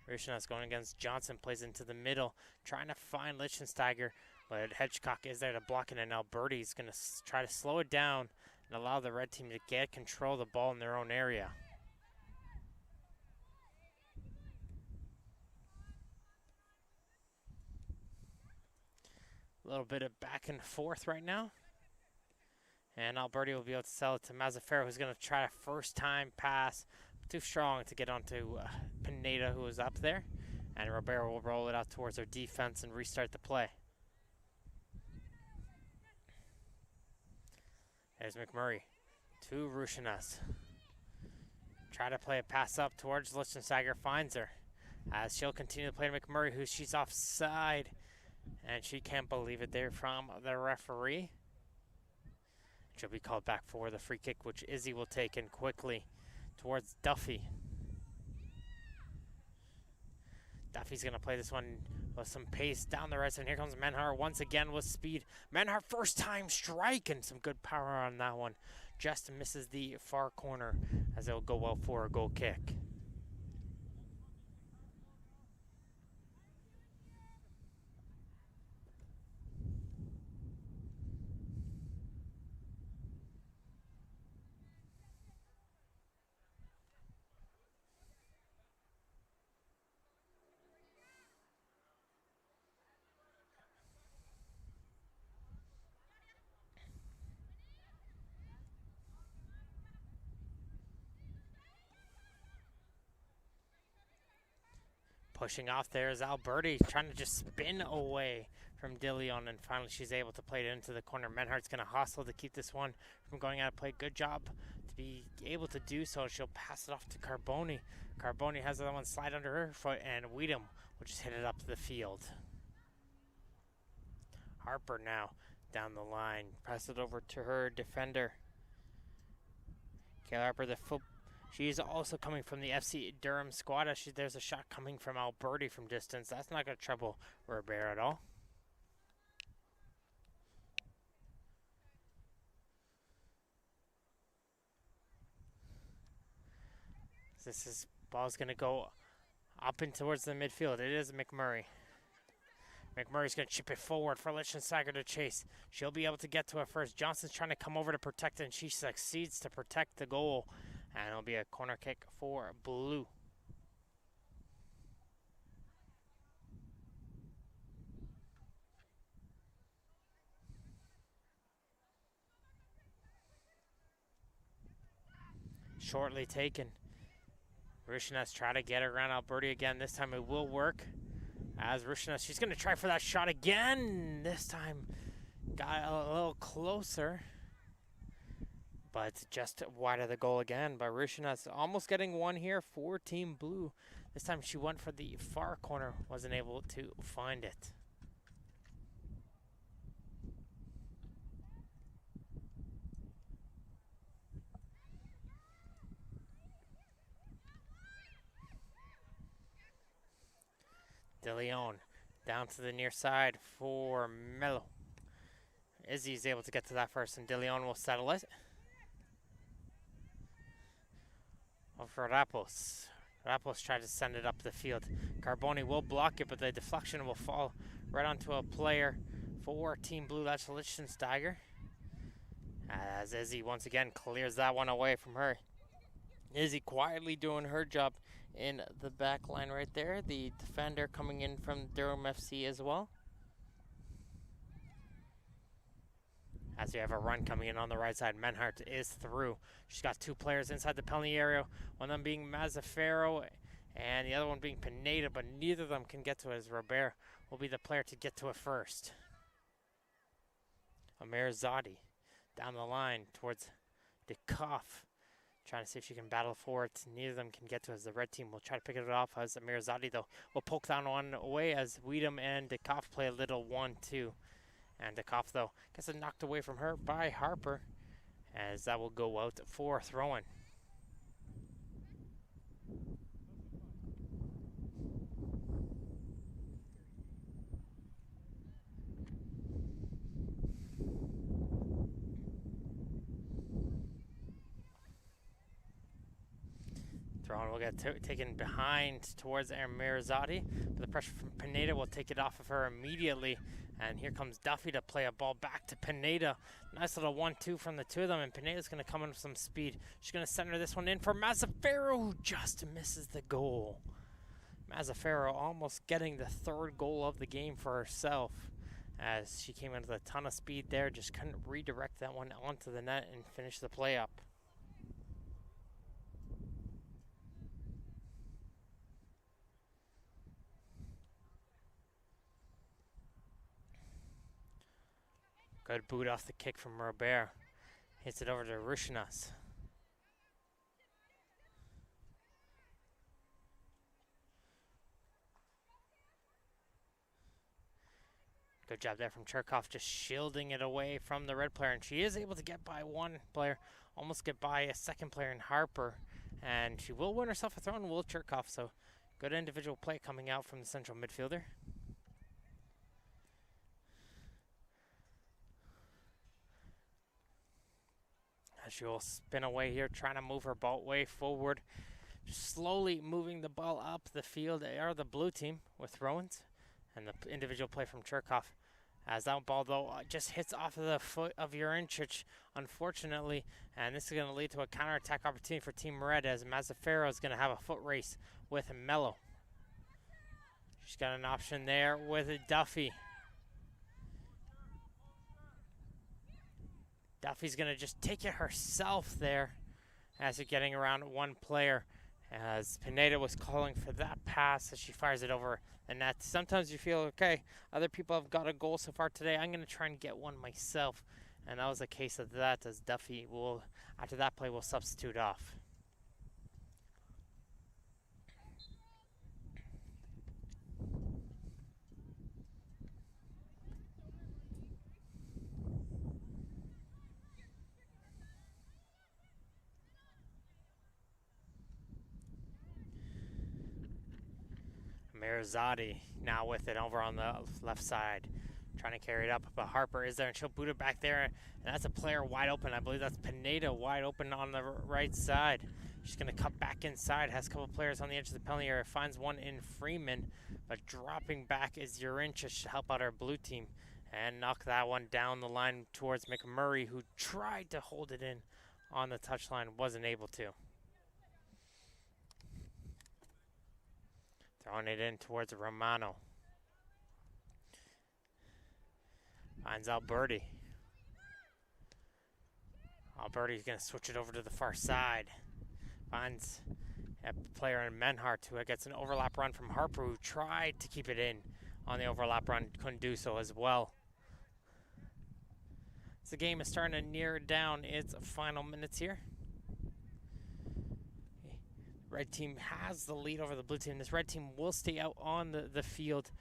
Rushinas going against Johnson, plays into the middle, trying to find Lichtensteiger, but Hedgecock is there to block it, and Alberti's going to try to slow it down and allow the red team to get control of the ball in their own area. A little bit of back and forth right now. And Alberti will be able to sell it to Mazzaferro, who's going to try a first-time pass. Too strong to get onto Pineda, who was up there. And Ribeiro will roll it out towards their defense and restart the play. There's McMurray to Rushinas. Try to play a pass up towards Lichtensteiger, finds her. As she'll continue to play to McMurray, who she's offside. And she can't believe it there from the referee. She'll be called back for the free kick, which Izzy will take in quickly towards Duffy. Duffy's going to play this one with some pace down the right side. And here comes Menhar once again with speed. Menhar first time strike and some good power on that one. Just misses the far corner as it'll go well for a goal kick. Pushing off there is Alberti, trying to just spin away from DeLeon, and finally she's able to play it into the corner. Menhardt's going to hustle to keep this one from going out of play. Good job to be able to do so. She'll pass it off to Carboni. Carboni has the other one slide under her foot, and Weedham will just hit it up the field. Harper now down the line. Pass it over to her defender. Kayla Harper, the foot. She's also coming from the FC Durham squad. There's a shot coming from Alberti from distance. That's not going to trouble Ribeiro at all. Ball's going to go up and towards the midfield. It is McMurray. McMurray's going to chip it forward for Lichtensteiger to chase. She'll be able to get to it first. Johnson's trying to come over to protect it, and she succeeds to protect the goal. And it'll be a corner kick for Blue. Shortly taken. Rushinas try to get around Alberti again. This time it will work. As Rushinas, she's going to try for that shot again. This time got a little closer. But just wide of the goal again by Rushinas. Almost getting one here for Team Blue. This time she went for the far corner. Wasn't able to find it. De Leon down to the near side for Mello. Izzy's able to get to that first, and De Leon will settle it. For Rapos. Rapos tried to send it up the field. Carboni will block it, but the deflection will fall right onto a player for Team Blue. That's Lichtensteiger. As Izzy once again clears that one away from her. Izzy quietly doing her job in the back line right there. The defender coming in from Durham FC as well. As we have a run coming in on the right side, Menhardt is through. She's got two players inside the penalty area, one of them being Mazzaferro and the other one being Pineda, but neither of them can get to it, as Robert will be the player to get to it first. Amirzadi down the line towards Dekoff, trying to see if she can battle for it. Neither of them can get to it, as the red team will try to pick it off, as Amirzadi, though, will poke that one away as Weedham and Dekoff play a little 1-2. And Dekoff, though, gets it knocked away from her by Harper, as that will go out for throw-in. Throw-in will get taken behind towards Amirzadi, but the pressure from Pineda will take it off of her immediately. And here comes Duffy to play a ball back to Pineda. Nice little 1-2 from the two of them, and Pineda's going to come in with some speed. She's going to center this one in for Mazzaferro, who just misses the goal. Mazzaferro almost getting the third goal of the game for herself. as she came in with a ton of speed there, just couldn't redirect that one onto the net and finish the play up. Good boot off the kick from Robert. Hits it over to Rushinas. Good job there from Cherkov, just shielding it away from the red player. And she is able to get by one player, almost get by a second player in Harper. And she will win herself a throw in Will Cherkov. So good individual play coming out from the central midfielder. As she will spin away here, trying to move her ball way forward. Just slowly moving the ball up the field. They are the blue team with throw-ins. And the individual play from Cherkov. As that ball, though, just hits off of the foot of Jurincic, unfortunately. And this is going to lead to a counterattack opportunity for Team Red, as Mazzaferro is going to have a foot race with Mello. She's got an option there with Duffy. Duffy's going to just take it herself there as they're getting around one player. As Pineda was calling for that pass as she fires it over the net. Sometimes you feel, okay, other people have got a goal so far today. I'm going to try and get one myself. And that was a case of that, as Duffy will, after that play, will substitute off. Mirazati now with it over on the left side, trying to carry it up, but Harper is there and she'll boot it back there, and that's a player wide open. I believe that's Pineda wide open on the right side. She's going to cut back inside, has a couple players on the edge of the penalty area, finds one in Freeman, but dropping back is Jurincic to help out our blue team and knock that one down the line towards McMurray, who tried to hold it in on the touchline, wasn't able to. Throwing it in towards Romano. Finds Alberti. Alberti's going to switch it over to the far side. Finds a player in Menhart who gets an overlap run from Harper, who tried to keep it in on the overlap run. Couldn't do so as well. As the game is starting to near down its final minutes here. Red team has the lead over the blue team. This red team will stay out on the field.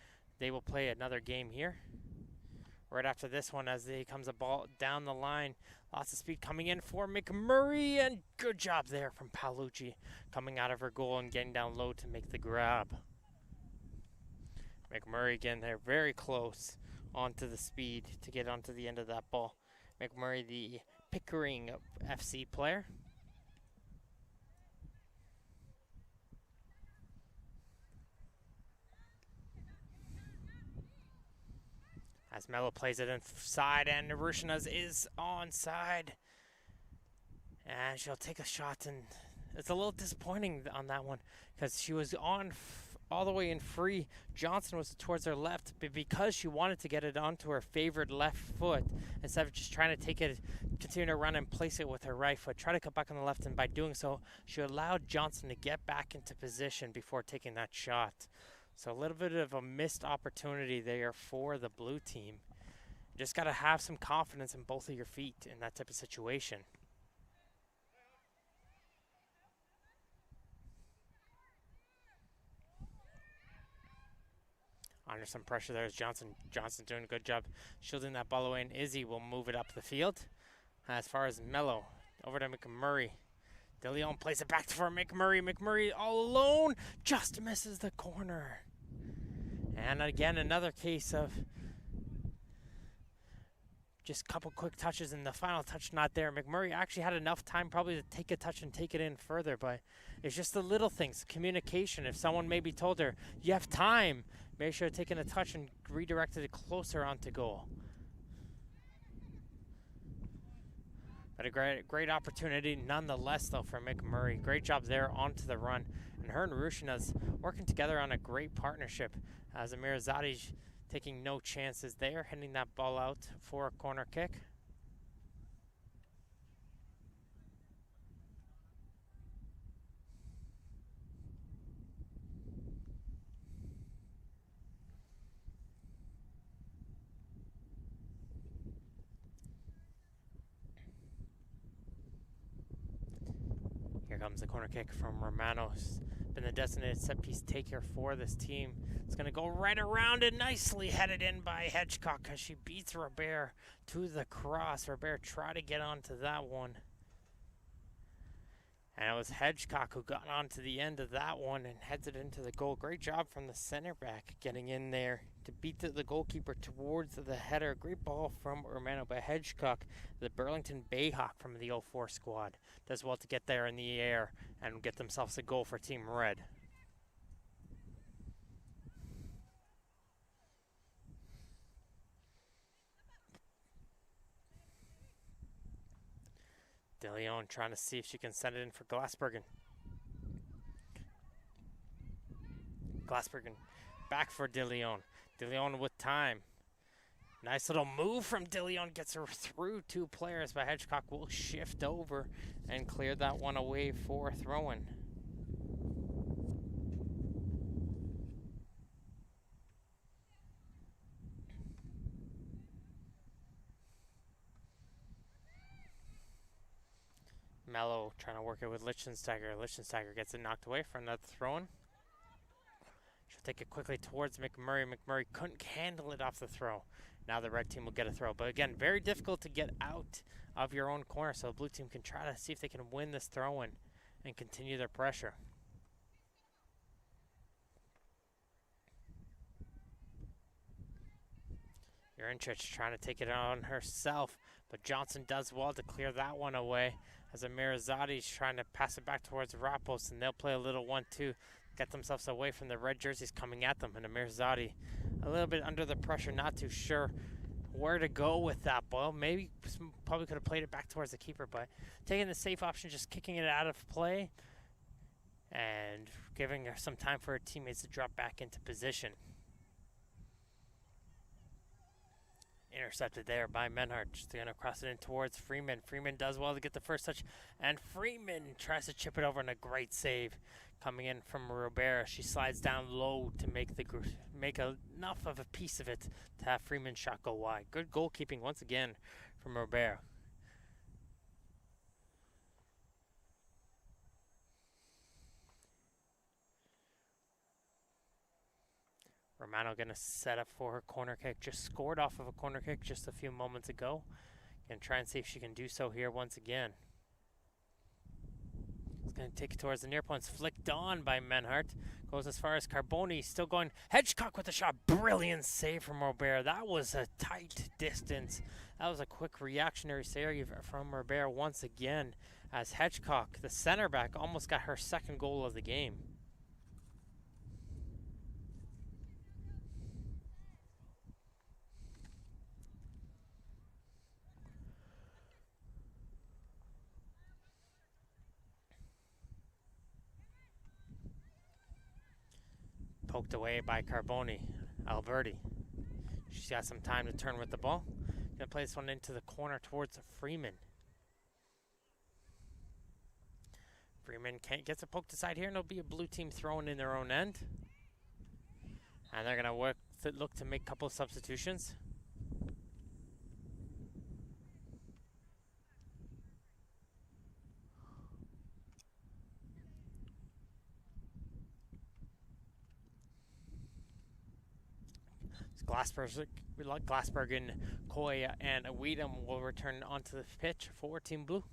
They will play another game here. Right after this one, as there comes a ball down the line. Lots of speed coming in for McMurray, and good job there from Paolucci coming out of her goal and getting down low to make the grab. McMurray again there, very close onto the speed to get onto the end of that ball. McMurray, the Pickering FC player. As Mello plays it inside, and Rushinas is onside. And she'll take a shot, and it's a little disappointing on that one because she was on all the way in free. Johnson was towards her left, but because she wanted to get it onto her favored left foot, instead of just trying to take it, continue to run and place it with her right foot, try to cut back on the left, and by doing so, she allowed Johnson to get back into position before taking that shot. So a little bit of a missed opportunity there for the blue team. Just got to have some confidence in both of your feet in that type of situation. Under some pressure there is Johnson. Johnson doing a good job shielding that ball away, and Izzy will move it up the field. As far as Mello, over to McMurray. De Leon plays it back for McMurray. McMurray all alone, just misses the corner. And again, another case of just a couple quick touches, and the final touch not there. McMurray actually had enough time probably to take a touch and take it in further, but it's just the little things, communication. If someone maybe told her, you have time, maybe she should have taken a touch and redirected it closer onto goal. But a great opportunity nonetheless, though, for McMurray. Great job there onto the run. And her and Rushina's working together on a great partnership. As Amirazade taking no chances there, hitting that ball out for a corner kick. Here comes the corner kick from Romano. Been the designated set piece taker for this team. It's going to go right around it, nicely headed in by Hedgecock as she beats Robert to the cross. Robert tried to get onto that one. And it was Hedgecock who got onto the end of that one and heads it into the goal. Great job from the center back getting in there to beat the goalkeeper towards the header. Great ball from Romano by Hedgecock. The Burlington Bayhawk from the 04 squad does well to get there in the air and get themselves a goal for Team Red. DeLeon trying to see if she can send it in for Glassbergen. Glassbergen back for DeLeon. DeLeon with time. Nice little move from DeLeon. Gets her through two players, but Hedgecock will shift over and clear that one away for throw-in. Mello trying to work it with Lichtensteiger. Lichtensteiger gets it knocked away for another throw-in. She'll take it quickly towards McMurray. McMurray couldn't handle it off the throw. Now the red team will get a throw. But again, very difficult to get out of your own corner. So the blue team can try to see if they can win this throw-in and continue their pressure. Urinchich trying to take it on herself. But Johnson does well to clear that one away. As Amirazadi's trying to pass it back towards Rappos, and they'll play a little 1-2, get themselves away from the red jerseys coming at them. And Amirazadi a little bit under the pressure, not too sure where to go with that ball. Maybe probably could have played it back towards the keeper, but taking the safe option, just kicking it out of play and giving her some time for her teammates to drop back into position. Intercepted there by Menhart. Just going to cross it in towards Freeman. Freeman does well to get the first touch, and Freeman tries to chip it over, and a great save coming in from Robert. She slides down low to make enough of a piece of it to have Freeman's shot go wide. Good goalkeeping once again from Robert. Romano going to set up for her corner kick. Just scored off of a corner kick just a few moments ago. Going to try and see if she can do so here once again. It's going to take it towards the near points. Flicked on by Menhart. Goes as far as Carboni. Still going. Hedgecock with a shot. Brilliant save from Robert. That was a tight distance. That was a quick reactionary save from Robert once again. As Hedgecock, the center back, almost got her second goal of the game. Poked away by Carboni. Alberti. She's got some time to turn with the ball. Gonna play this one into the corner towards Freeman. Freeman gets a poke aside here, and it'll be a blue team throwing in their own end. And they're gonna look to make a couple of substitutions. Glassbergen, Coy, and Weedham will return onto the pitch for Team Blue.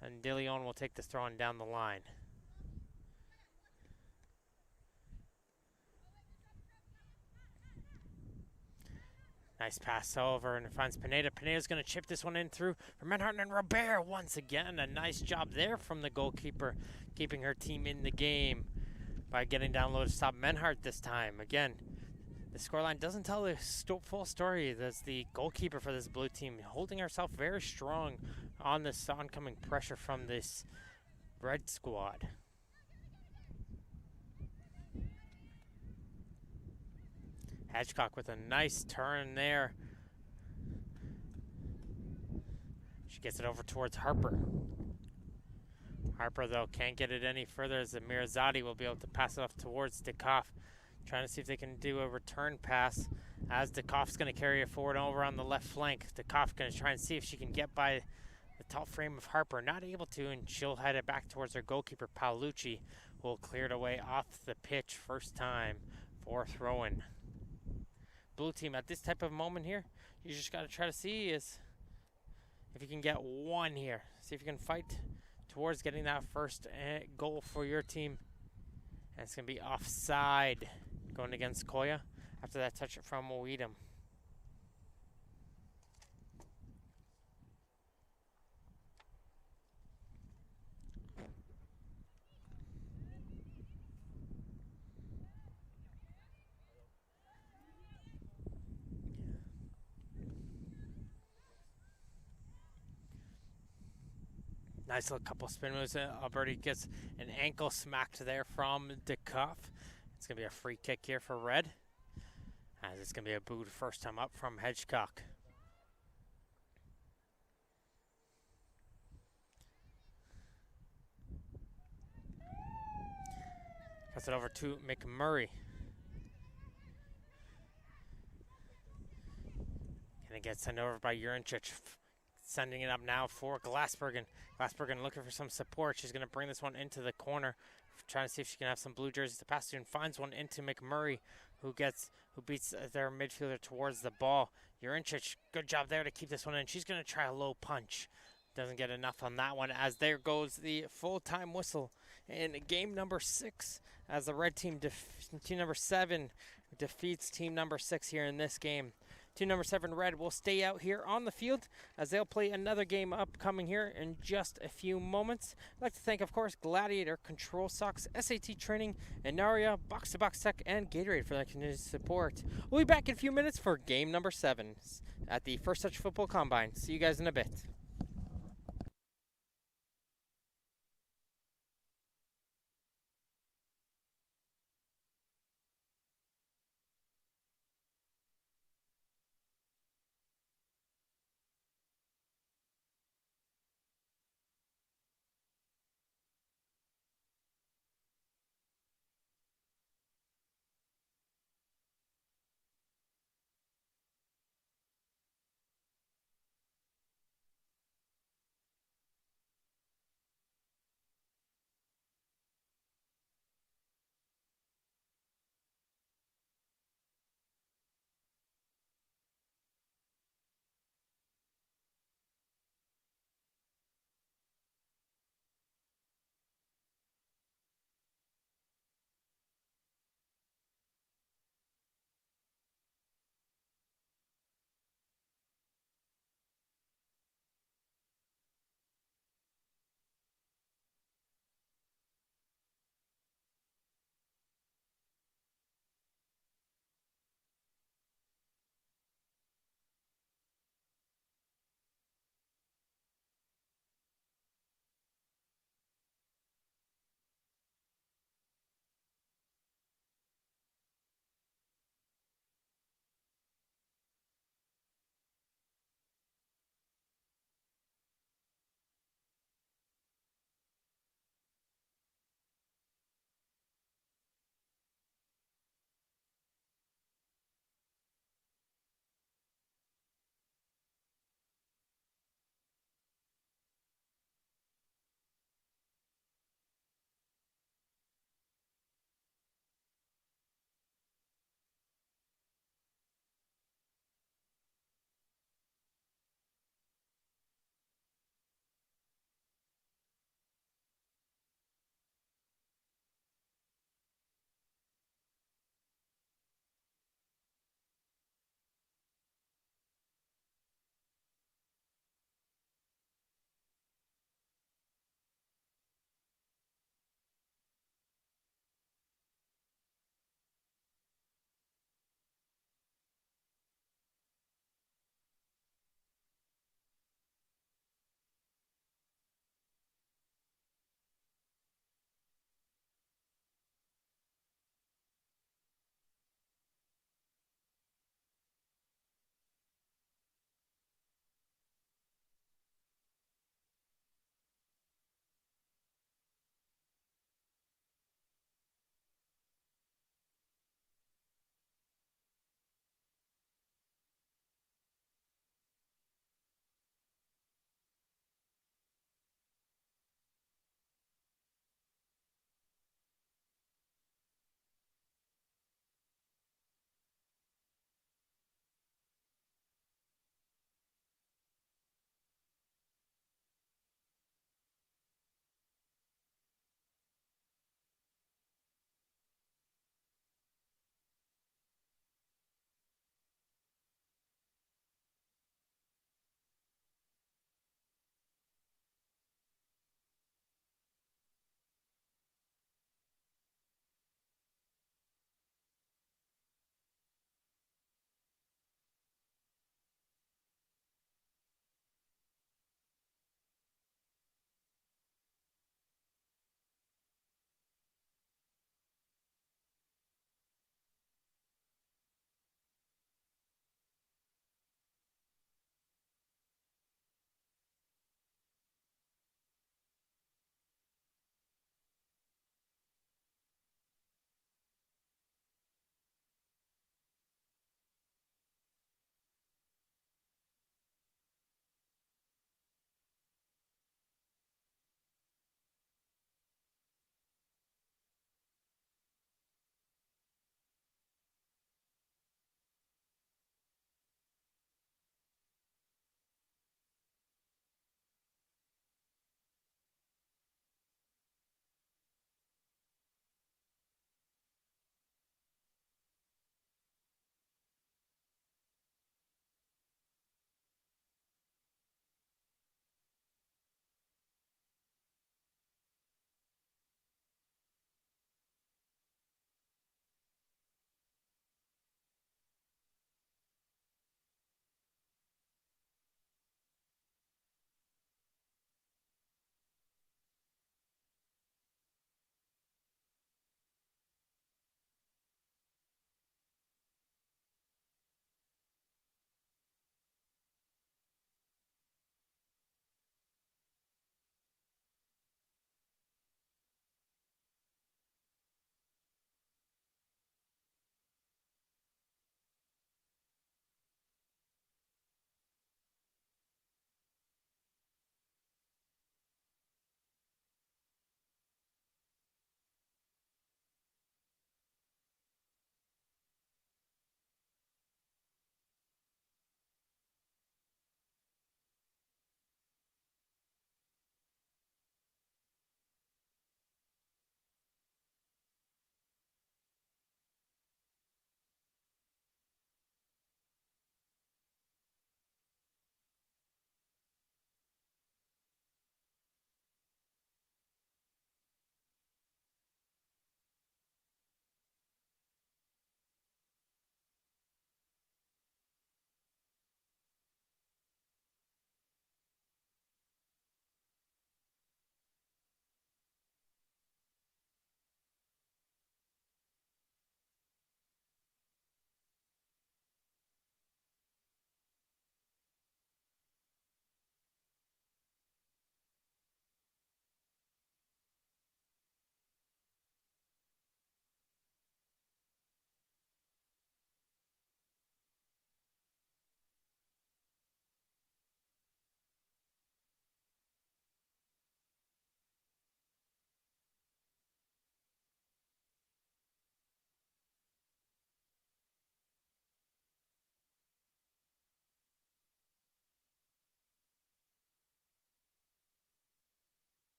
And DeLeon will take this throw down the line. Nice pass over, and it finds Pineda. Pineda's going to chip this one in through for Menhart, and Robert once again. A nice job there from the goalkeeper, keeping her team in the game by getting down low to stop Menhart this time. Again, the scoreline doesn't tell the full story. That's the goalkeeper for this blue team holding herself very strong on this oncoming pressure from this red squad. Hedgecock with a nice turn there. She gets it over towards Harper. Harper, though, can't get it any further as Mirazadi will be able to pass it off towards Dikoff. Trying to see if they can do a return pass as Dikoff's going to carry it forward over on the left flank. Dikoff going to try and see if she can get by the top frame of Harper. Not able to, and she'll head it back towards her goalkeeper, Paolucci, who will clear it away off the pitch first time for throw-in. Blue team, at this type of moment here, you just got to try to see is if you can get one here. See if you can fight towards getting that first goal for your team. And it's going to be offside going against Koya after that touch from Weedham. Nice little couple spin moves. Alberti gets an ankle smacked there from Dikoff. It's going to be a free kick here for Red. As it's going to be a boot first time up from Hedgecock. Pass it over to McMurray. And it gets sent over by Urincic. Sending it up now for Glassbergen. Glassbergen looking for some support. She's going to bring this one into the corner, trying to see if she can have some blue jerseys to pass to, and finds one into McMurray, who beats their midfielder towards the ball. Urincic, good job there to keep this one in. She's going to try a low punch. Doesn't get enough on that one, as there goes the full-time whistle in game number 6, as the red team, team number 7, defeats team number 6 here in this game. Team number 7 Red will stay out here on the field as they'll play another game upcoming here in just a few moments. I'd like to thank, of course, Gladiator, Control Socks, SAT Training, Inaria, Box to Box Tech, and Gatorade for that continued support. We'll be back in a few minutes for game number 7 at the First Touch Football Combine. See you guys in a bit.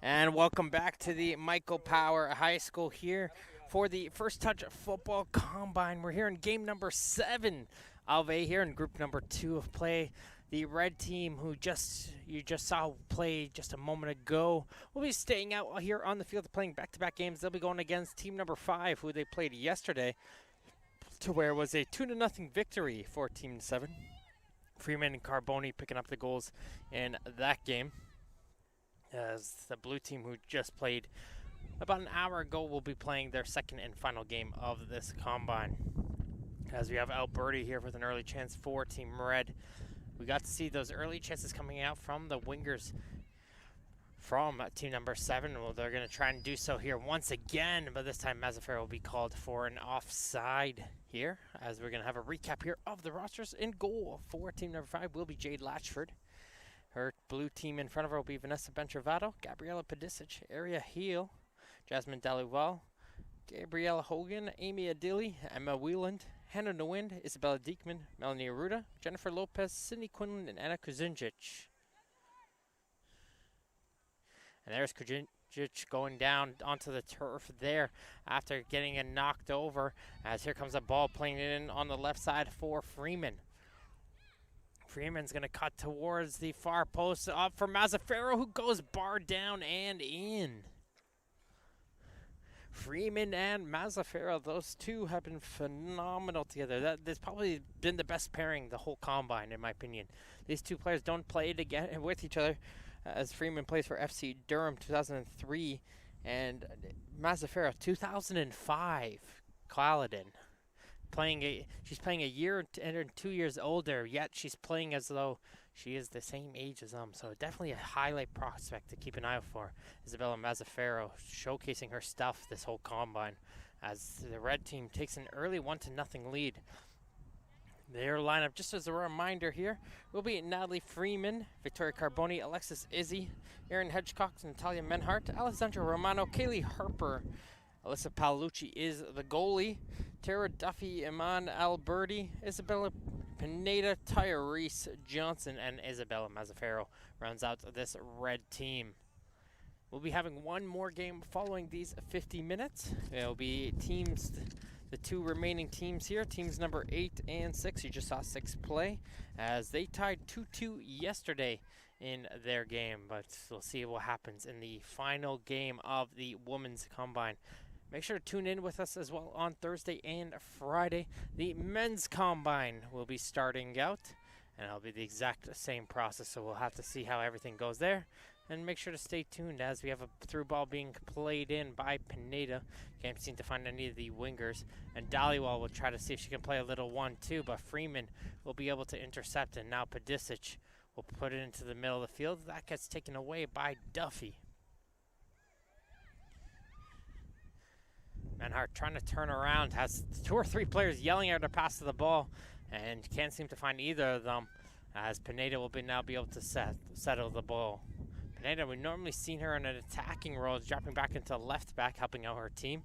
And welcome back to the Michael Power High School here for the First Touch Football Combine. We're here in game number 7 of A here in group number 2 of play. The red team who you just saw play just a moment ago will be staying out here on the field playing back-to-back games. They'll be going against team number 5 who they played yesterday to where it was a 2-0 victory for team 7. Freeman and Carboni picking up the goals in that game. As the blue team who just played about an hour ago will be playing their second and final game of this combine. As we have Alberti here with an early chance for Team Red. We got to see those early chances coming out from the wingers from team number 7. Well, they're going to try and do so here once again, but this time Mazzaferro will be called for an offside here, as we're going to have a recap here of the rosters. In goal for team number 5 will be Jade Latchford. Her blue team in front of her will be Vanessa Bentrovato, Gabriella Pedisic, Aria Heel, Jasmine Dalival, Gabriella Hogan, Amy Adili, Emma Wieland, Hannah Newind, Isabella Diekman, Melanie Aruda, Jennifer Lopez, Sydney Quinlan, and Anna Kuzinjic. And there's Kuzinjic going down onto the turf there after getting it knocked over, as here comes a ball playing in on the left side for Freeman. Freeman's going to cut towards the far post, up for Mazzaferro, who goes bar down and in. Freeman and Mazzaferro, those two have been phenomenal together. That's probably been the best pairing the whole combine, in my opinion. These two players don't play together with each other, as Freeman plays for FC Durham 2003 and Mazzaferro 2005, Clarendon. She's playing a year and 2 years older, yet she's playing as though she is the same age as them. So definitely a highlight prospect to keep an eye out for. Isabella Mazzaferro showcasing her stuff this whole combine, as the red team takes an early 1-0 lead. Their lineup, just as a reminder here, will be Natalie Freeman, Victoria Carboni, Alexis Izzy, Erin Hedgecock, Natalia Menhart, Alessandra Romano, Kaylee Harper, Alyssa Paolucci is the goalie. Tara Duffy, Iman Alberti, Isabella Pineda, Tyrese Johnson, and Isabella Mazzaferro rounds out this red team. We'll be having one more game following these 50 minutes. It'll be the two remaining teams here, teams number 8 and 6. You just saw 6 play, as they tied 2-2 yesterday in their game. But we'll see what happens in the final game of the women's combine. Make sure to tune in with us as well on Thursday and Friday. The men's combine will be starting out, and it'll be the exact same process, so we'll have to see how everything goes there. And make sure to stay tuned, as we have a through ball being played in by Pineda. Can't seem to find any of the wingers. And Dhaliwal will try to see if she can play a little 1-2, but Freeman will be able to intercept, and now Pedisic will put it into the middle of the field. That gets taken away by Duffy. Menhart trying to turn around, has 2 or 3 players yelling at her to pass to the ball, and can't seem to find either of them, as Pineda will now be able to settle the ball. Pineda, we've normally seen her in an attacking role, dropping back into left back, helping out her team.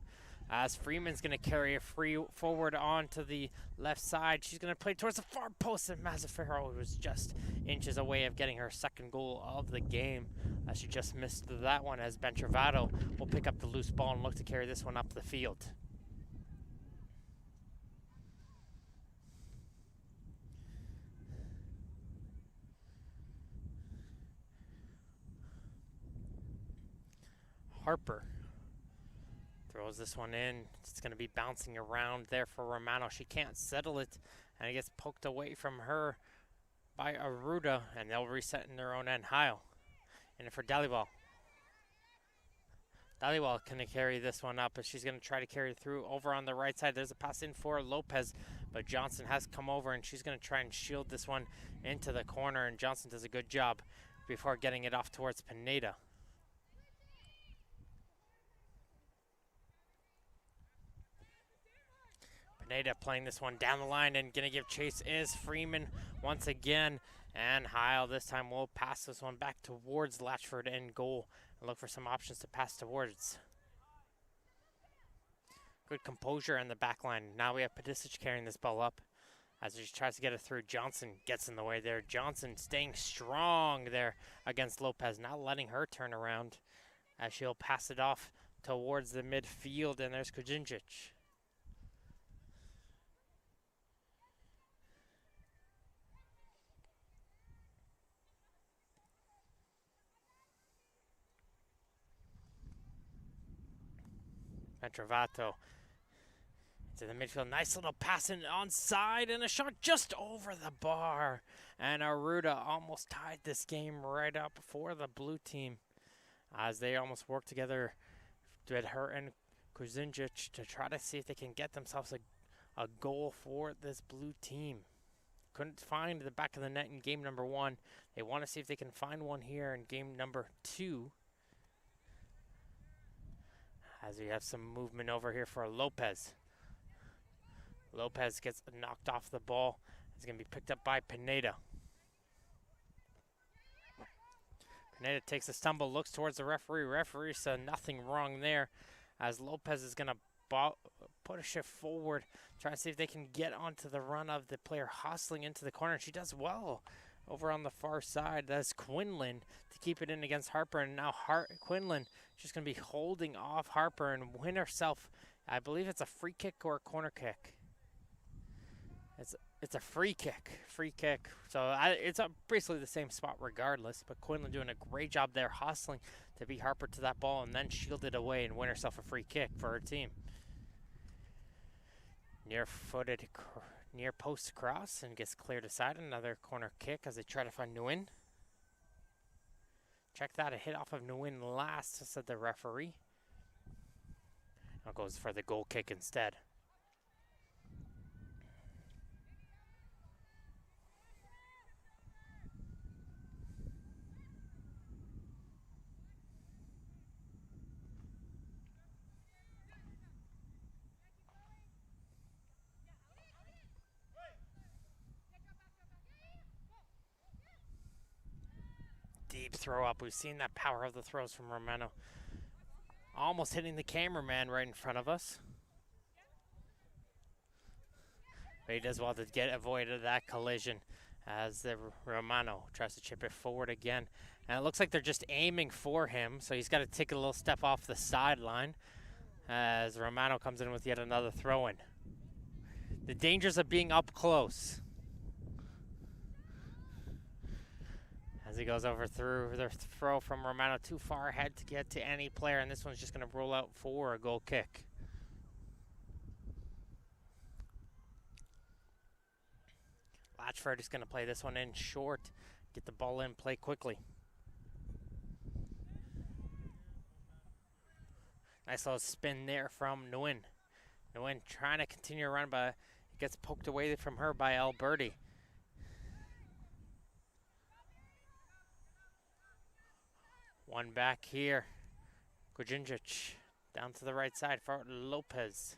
As Freeman's going to carry a free forward onto the left side. She's going to play towards the far post, and Mazzaferro was just inches away of getting her second goal of the game. She just missed that one, as Bentrovato will pick up the loose ball and look to carry this one up the field. Harper throws this one in. It's going to be bouncing around there for Romano. She can't settle it, and it gets poked away from her by Aruda, and they'll reset in their own end. Heil. And for Dhaliwal. Dhaliwal can carry this one up, but she's going to try to carry it through over on the right side. There's a pass in for Lopez, but Johnson has come over, and she's going to try and shield this one into the corner, and Johnson does a good job before getting it off towards Pineda. Pineda playing this one down the line, and going to give chase is Freeman once again. And Heil this time will pass this one back towards Latchford in goal and look for some options to pass towards. Good composure in the back line. Now we have Pedisic carrying this ball up as he tries to get it through. Johnson gets in the way there. Johnson staying strong there against Lopez, not letting her turn around. as she'll pass it off towards the midfield, and there's Kujinjic. Ventrovato to the midfield. Nice little pass in onside and a shot just over the bar. And Aruda almost tied this game right up for the blue team as they almost worked together with her and Kuzinjic to try to see if they can get themselves a goal for this blue team. Couldn't find the back of the net in game number 1. They want to see if they can find one here in game number 2. As we have some movement over here for Lopez. Lopez gets knocked off the ball. It's going to be picked up by Pineda. Pineda takes a stumble, looks towards the referee. Referee said nothing wrong there, as Lopez is going to put a shift forward, try to see if they can get onto the run of the player hustling into the corner. She does well over on the far side. That's Quinlan to keep it in against Harper, and now Quinlan just going to be holding off Harper and win herself. I believe it's a free kick or a corner kick. It's a free kick. So it's basically the same spot regardless, but Quinlan doing a great job there hustling to beat Harper to that ball and then shield it away and win herself a free kick for her team. Near-footed, near post cross and gets cleared aside. Another corner kick as they try to find Nguyen. Check that, a hit off of Nguyen last, said the referee. Now goes for the goal kick instead. Deep throw up. We've seen that power of the throws from Romano. Almost hitting the cameraman right in front of us. But he does well to avoid that collision as the Romano tries to chip it forward again. And it looks like they're just aiming for him, so he's got to take a little step off the sideline as Romano comes in with yet another throw-in. The dangers of being up close. As he goes over through the throw from Romano, too far ahead to get to any player, and this one's just going to roll out for a goal kick. Latchford is going to play this one in short, get the ball in, play quickly. Nice little spin there from Nguyen. Nguyen trying to continue a run, but it gets poked away from her by Alberti. One back here. Kujinjic down to the right side for Lopez.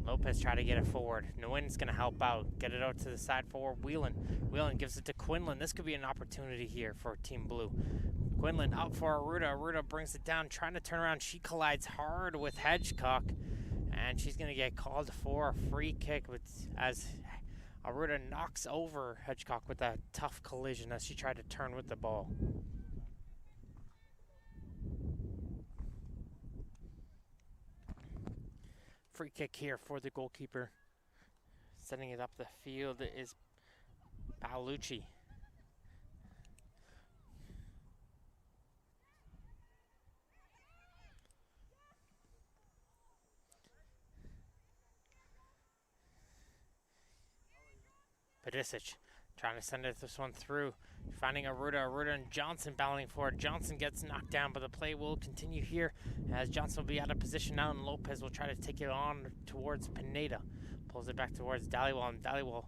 Lopez try to get it forward. Nguyen's going to help out. Get it out to the side for Whelan. Whelan gives it to Quinlan. This could be an opportunity here for Team Blue. Quinlan up for Aruda. Aruda brings it down, trying to turn around. She collides hard with Hedgecock, and she's going to get called for a free kick as Aruda knocks over Hedgecock with a tough collision as she tried to turn with the ball. Free kick here for the goalkeeper. Sending it up the field is Paolucci. Pedisic trying to send this one through. Finding Aruda and Johnson battling for it. Johnson gets knocked down, but the play will continue here as Johnson will be out of position now, and Lopez will try to take it on towards Pineda. Pulls it back towards Dhaliwal, and Dhaliwal,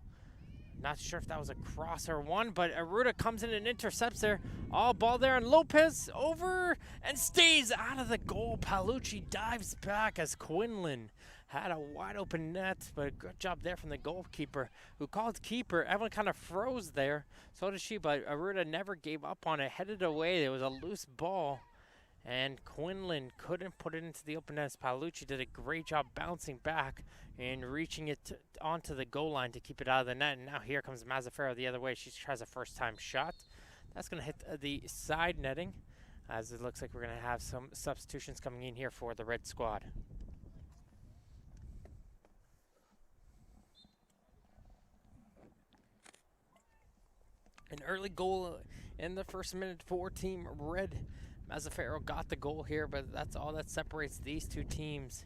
not sure if that was a cross or one, but Aruda comes in and intercepts there. All ball there, and Lopez over and stays out of the goal. Paolucci dives back as Quinlan had a wide open net, but good job there from the goalkeeper who called keeper. Everyone kind of froze there. So did she, but Aruda never gave up on it. Headed away. There was a loose ball, and Quinlan couldn't put it into the open net. Paolucci did a great job bouncing back and reaching it onto the goal line to keep it out of the net. And now here comes Mazzaferro the other way. She tries a first-time shot. That's going to hit the side netting. as it looks like we're going to have some substitutions coming in here for the red squad. An early goal in the first minute for Team Red. Mazzaferro got the goal here, but that's all that separates these two teams.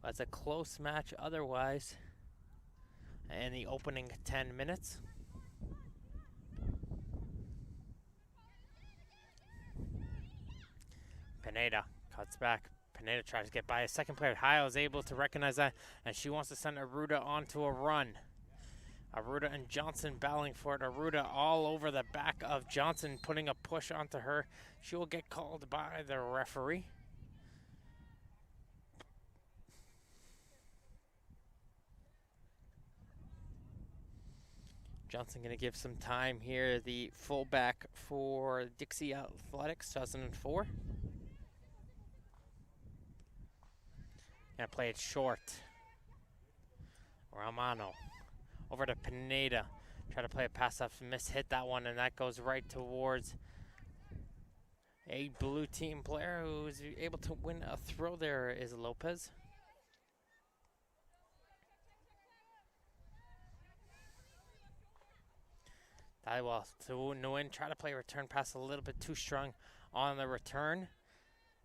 But it's a close match otherwise in the opening 10 minutes. Pineda cuts back. Pineda tries to get by a second player. Hyle is able to recognize that, and she wants to send Aruda onto a run. Aruda and Johnson battling for it. Aruda all over the back of Johnson, putting a push onto her. She will get called by the referee. Johnson going to give some time here. The fullback for Dixie Athletics, 2004. Going to play it short. Romano over to Pineda. Try to play a pass off, hit that one, and that goes right towards a blue team player who's able to win a throw. There is Lopez. Daiwal to Nguyen. Try to play a return pass a little bit too strong on the return.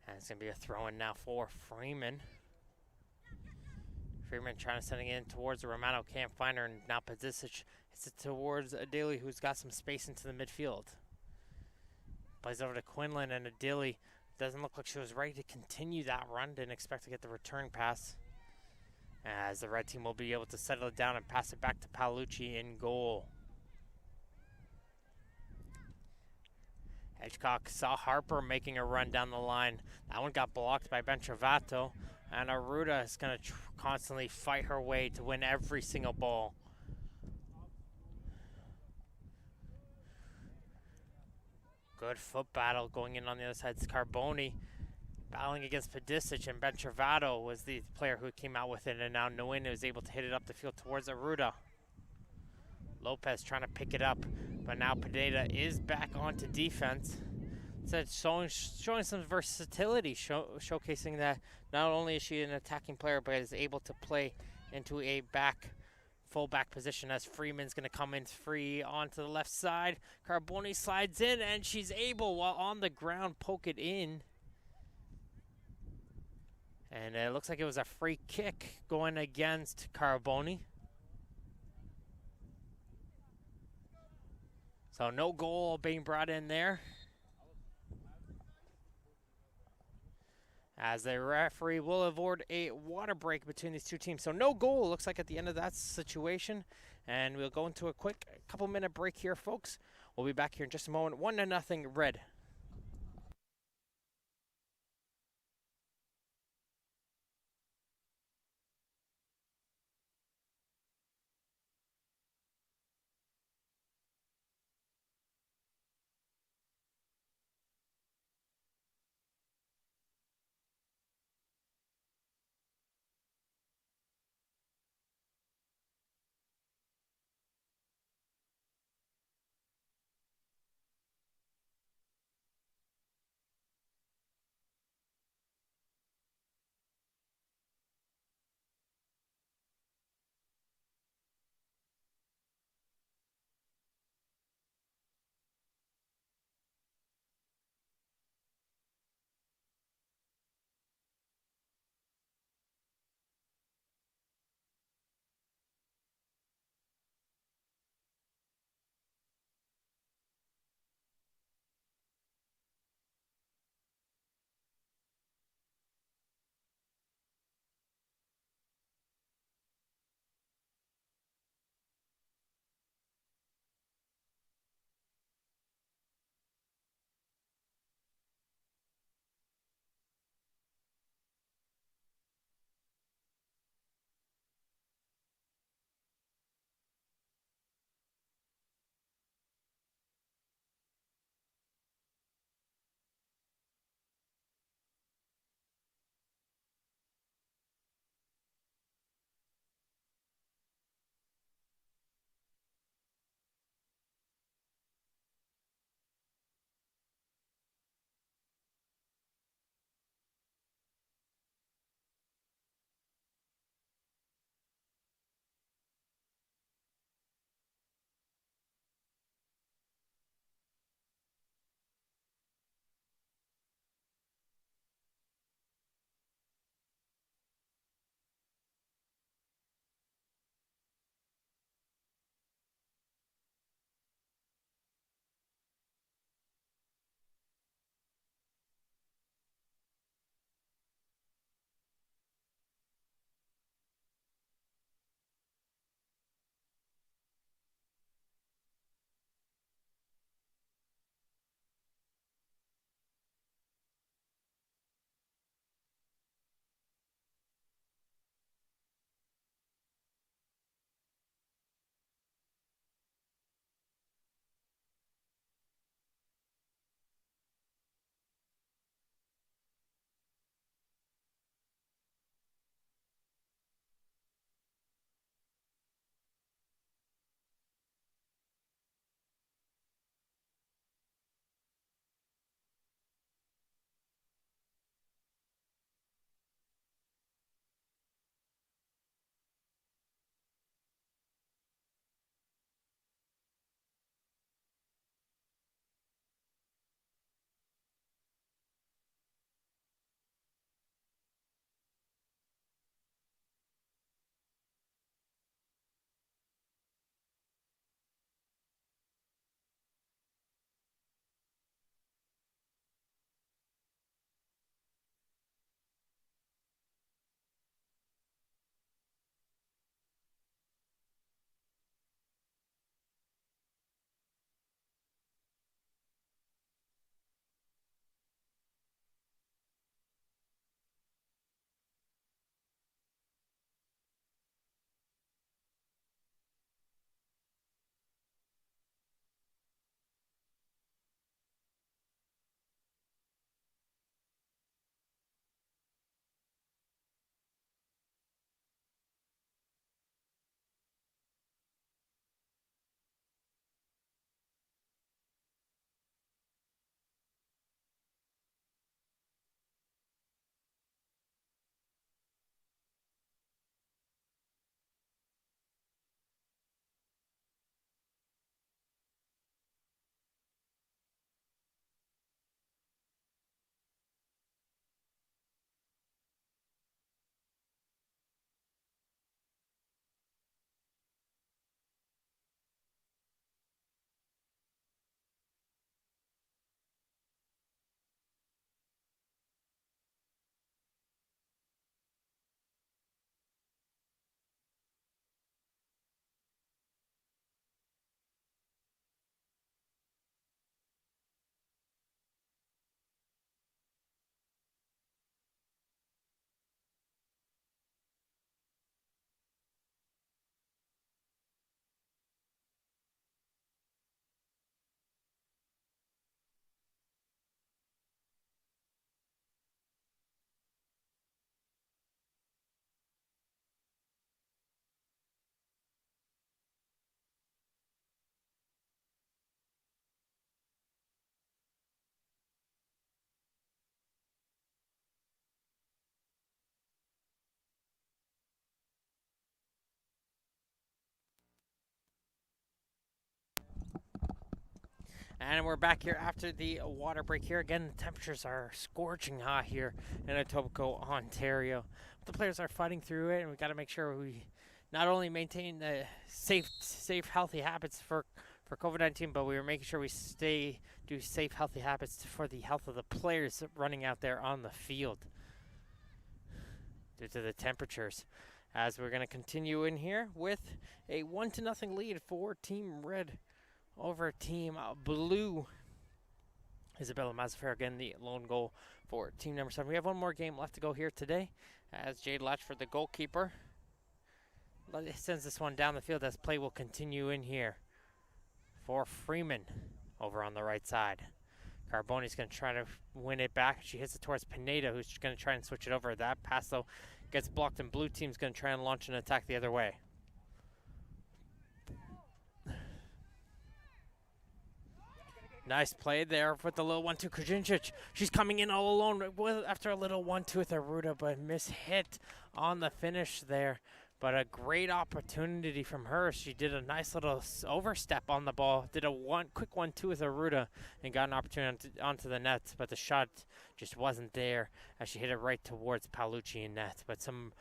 And it's going to be a throw in now for Freeman. Freeman trying to send it in towards Romano. Can't find her, and now Pedicic hits it towards Adili, who's got some space into the midfield. Plays over to Quinlan, and Adili doesn't look like she was ready to continue that run. Didn't expect to get the return pass, as the red team will be able to settle it down and pass it back to Paolucci in goal. Hedgecock saw Harper making a run down the line. That one got blocked by Bentrovato, and Aruda is going to constantly fight her way to win every single ball. Good foot battle going in on the other side. It's Carboni battling against Pedicic, and Bentrovato was the player who came out with it, and now Nguyen was able to hit it up the field towards Aruda. Lopez trying to pick it up, but now Pineda is back onto defense. So showing some versatility, showcasing that not only is she an attacking player, but is able to play into a full-back position, as Freeman's going to come in free onto the left side. Carboni slides in, and she's able, while on the ground, poke it in. And it looks like it was a free kick going against Carboni. So no goal being brought in there, as the referee will award a water break between these two teams. So no goal, looks like, at the end of that situation. And we'll go into a quick couple-minute break here, folks. We'll be back here in just a moment. 1-0 Red. And we're back here after the water break here. Again, the temperatures are scorching hot here in Etobicoke, Ontario. The players are fighting through it, and we got to make sure we not only maintain the safe, healthy habits for COVID-19, but we were making sure we do safe, healthy habits for the health of the players running out there on the field due to the temperatures. As we're going to continue in here with a 1-0 lead for Team Red over Team Blue. Isabella Mazzaferro again the lone goal for team number 7. We have one more game left to go here today as Jade Latchford, the goalkeeper, sends this one down the field as play will continue in here for Freeman over on the right side. Carboni's going to try to win it back. She hits it towards Pineda, who's going to try and switch it over. That pass, though, gets blocked, and blue team's going to try and launch an attack the other way. Nice play there with the little 1-2 Krajinčić. She's coming in all alone after a little 1-2 with Aruda, but mishit on the finish there. But a great opportunity from her. She did a nice little overstep on the ball, did a quick 1-2 with Aruda, and got an opportunity onto the net. But the shot just wasn't there as she hit it right towards Paolucci in net. But some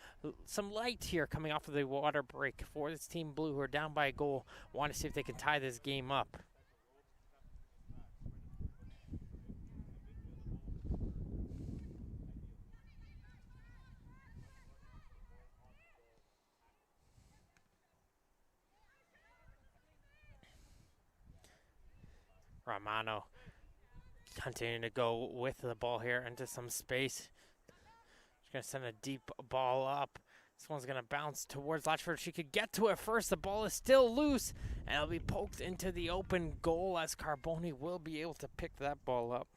light here coming off of the water break for this Team Blue, who are down by a goal. Want to see if they can tie this game up. Romano continuing to go with the ball here into some space. She's going to send a deep ball up. This one's going to bounce towards Latchford. She could get to it first. The ball is still loose, and it'll be poked into the open goal as Carboni will be able to pick that ball up.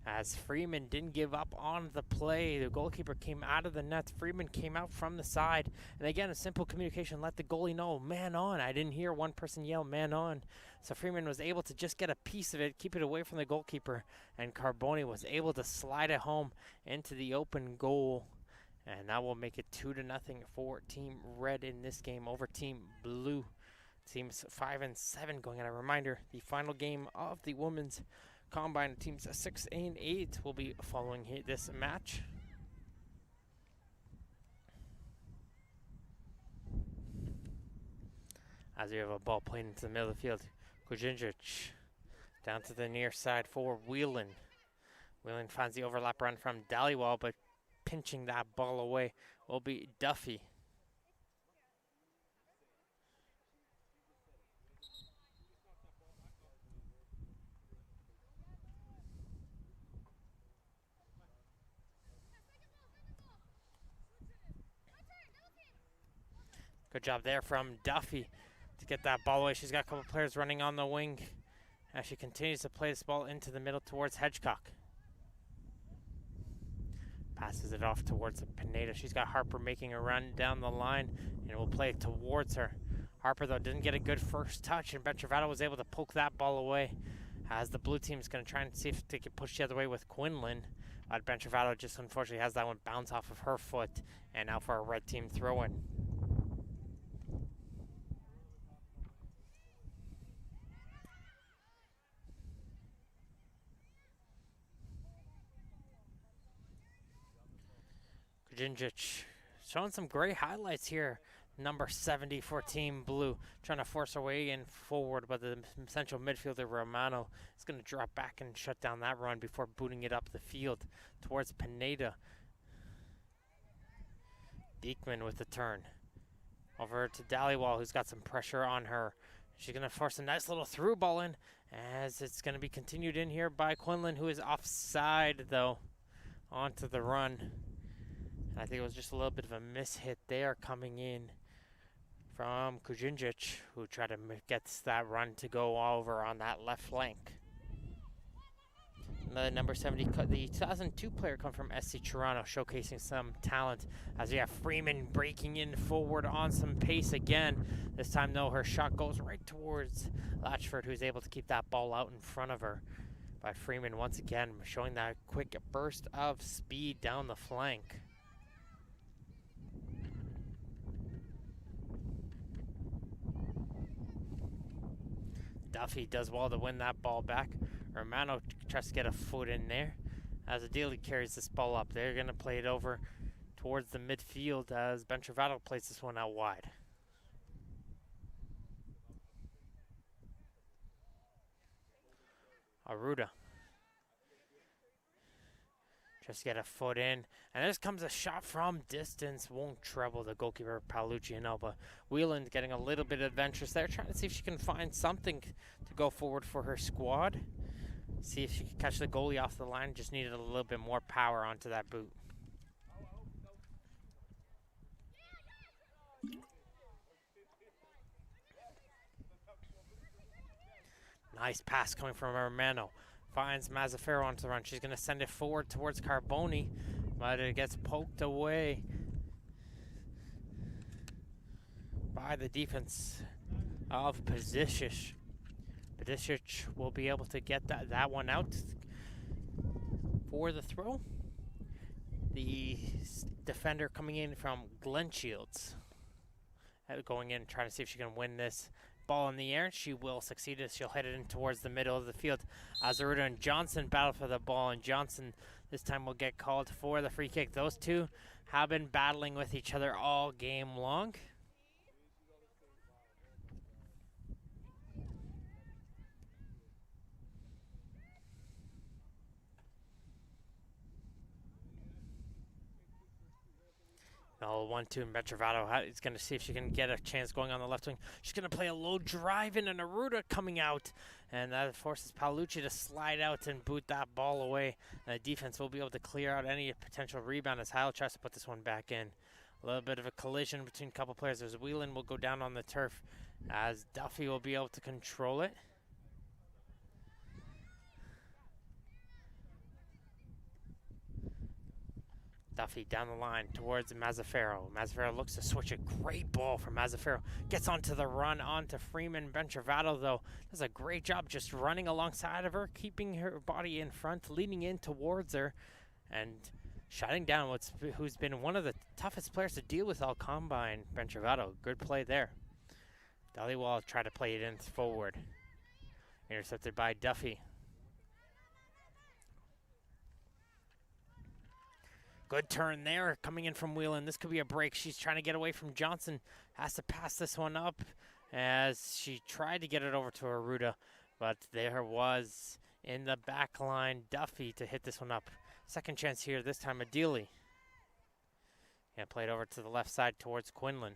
As Freeman didn't give up on the play, the goalkeeper came out of the net. Freeman came out from the side. And again, a simple communication, let the goalie know, man on. I didn't hear one person yell, man on. So Freeman was able to just get a piece of it, keep it away from the goalkeeper. And Carboni was able to slide it home into the open goal. And that will make it 2-0 for Team Red in this game over Team Blue. Teams 5 and 7 going on. A reminder, the final game of the women's Combine teams 6 and 8 will be following this match. As we have a ball played into the middle of the field, Krajinčić down to the near side for Whelan. Whelan finds the overlap run from Dhaliwal, but pinching that ball away will be Duffy. Good job there from Duffy to get that ball away. She's got a couple players running on the wing as she continues to play this ball into the middle towards Hedgecock. Passes it off towards Pineda. She's got Harper making a run down the line and will play it towards her. Harper, though, didn't get a good first touch, and Bentravato was able to poke that ball away as the blue team is going to try and see if they can push the other way with Quinlan. Bentravato just unfortunately has that one bounce off of her foot, and now for a red team throw-in. Krajinčić showing some great highlights here. Number 70 for Team Blue, trying to force her way in forward, but the central midfielder Romano is going to drop back and shut down that run before booting it up the field towards Pineda. Beekman with the turn. Over to Dhaliwal, who's got some pressure on her. She's going to force a nice little through ball in, as it's going to be continued in here by Quinlan, who is offside, though, onto the run. I think it was just a little bit of a mishit there coming in from Krajinčić, who tried to get that run to go over on that left flank. Another number 70, the 2002 player, come from SC Toronto, showcasing some talent as we have Freeman breaking in forward on some pace again. This time, though, her shot goes right towards Latchford, who's able to keep that ball out in front of her. But Freeman, once again, showing that quick burst of speed down the flank. Duffy does well to win that ball back. Romano tries to get a foot in there as Adili carries this ball up. They're going to play it over towards the midfield as Ben Travato plays this one out wide. Aruda just get a foot in, and this comes a shot from distance. Won't trouble the goalkeeper Paolucci and Elba. Whelan's getting a little bit adventurous there, trying to see if she can find something to go forward for her squad. See if she can catch the goalie off the line. Just needed a little bit more power onto that boot. Nice pass coming from Romano. Finds Mazzaferro onto the run. She's going to send it forward towards Carboni, but it gets poked away by the defense of Pedicic. Pedicic will be able to get that one out for the throw. The defender coming in from Glen Shields, going in, trying to see if she can win this ball in the air. She will succeed as she'll head it in towards the middle of the field. Azaruda and Johnson battle for the ball, and Johnson this time will get called for the free kick. Those two have been battling with each other all game long. Oh, 1-2, and Metrovato is going to see if she can get a chance going on the left wing. She's going to play a low drive in, and Aruda coming out, and that forces Paolucci to slide out and boot that ball away. The defense will be able to clear out any potential rebound as Heil tries to put this one back in. A little bit of a collision between a couple players as Whelan will go down on the turf as Duffy will be able to control it. Duffy down the line towards Mazzaferro. Mazzaferro looks to switch a great ball from Mazzaferro. Gets onto the run onto Freeman. Bentravato, though, does a great job just running alongside of her, keeping her body in front, leaning in towards her, and shutting down who's been one of the toughest players to deal with all combine. Bentravato, good play there. Dhaliwal try to play it in forward. Intercepted by Duffy. Good turn there coming in from Whelan. This could be a break. She's trying to get away from Johnson. Has to pass this one up as she tried to get it over to Aruda. But there was in the back line Duffy to hit this one up. Second chance here, this time Adili. And played over to the left side towards Quinlan.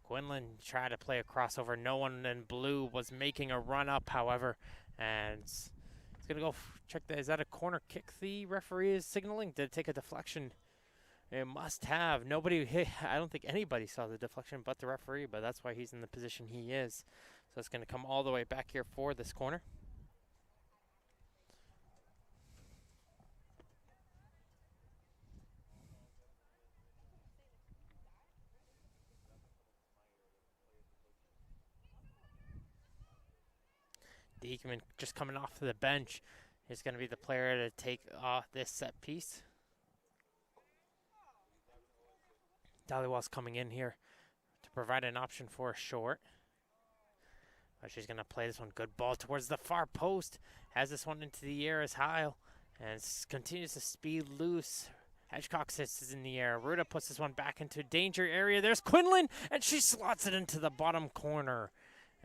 Quinlan tried to play a crossover. No one in blue was making a run up, however. And it's going to go check that. Is that a corner kick the referee is signaling? Did it take a deflection? It must have. Nobody hit. I don't think anybody saw the deflection but the referee, but that's why he's in the position he is. So it's going to come all the way back here for this corner. Diekman just coming off the bench is going to be the player to take this set piece. Dhaliwal's coming in here to provide an option for a short. But she's going to play this one. Good ball towards the far post. Has this one into the air as Heil. And continues to speed loose. Hedgecock sits in the air. Ruda puts this one back into danger area. There's Quinlan, and she slots it into the bottom corner.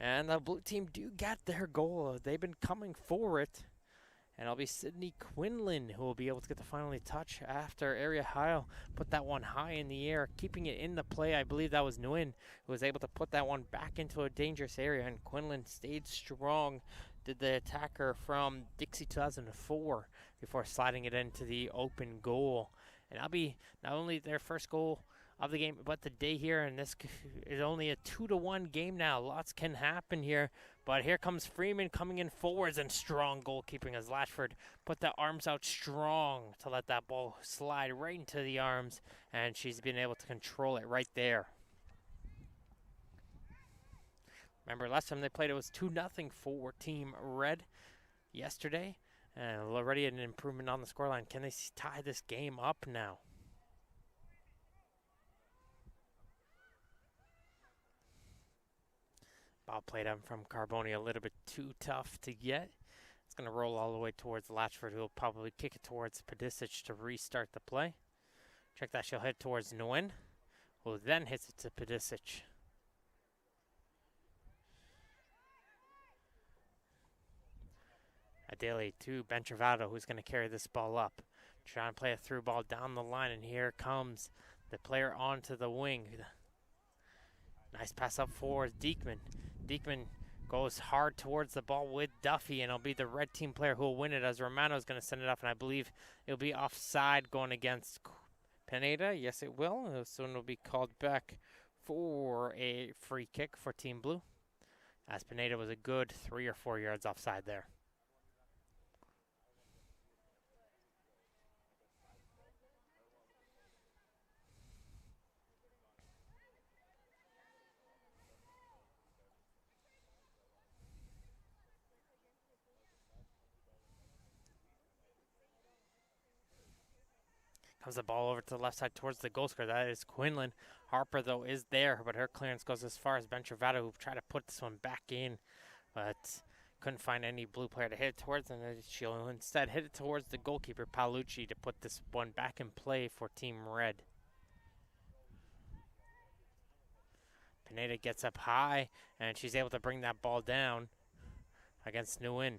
And the blue team do get their goal. They've been coming for it. And it'll be Sydney Quinlan who will be able to get the finally touch after Area Heil put that one high in the air, keeping it in the play. I believe that was Nguyen who was able to put that one back into a dangerous area. And Quinlan stayed strong, did the attacker from Dixie 2004 before sliding it into the open goal. And that'll be not only their first goal of the game, but the day here, and this is only a 2-1 game now. Lots can happen here, but here comes Freeman coming in forwards and strong goalkeeping as Latchford put the arms out strong to let that ball slide right into the arms, and she's been able to control it right there. Remember, last time they played, it was 2-0 for Team Red yesterday, and already an improvement on the scoreline. Can they tie this game up now? Ball played on from Carboni, a little bit too tough to get. It's going to roll all the way towards Latchford, who will probably kick it towards Pedicic to restart the play. Check that, she'll hit towards Nguyen, who then hits it to Pedicic. Ideally to Bentravato, who's going to carry this ball up. Trying to play a through ball down the line, and here comes the player onto the wing. Nice pass up for Diekman. Diekman goes hard towards the ball with Duffy, and it'll be the red team player who will win it, as Romano's going to send it off, and I believe it'll be offside going against Pineda. Yes, it will. So it'll be called back for a free kick for Team Blue, as Pineda was a good 3 or 4 yards offside there. Comes the ball over to the left side towards the goal scorer. That is Quinlan. Harper, though, is there, but her clearance goes as far as Bentravato, who tried to put this one back in, but couldn't find any blue player to hit it towards, and she'll instead hit it towards the goalkeeper, Paolucci, to put this one back in play for Team Red. Pineda gets up high, and she's able to bring that ball down against Nguyen.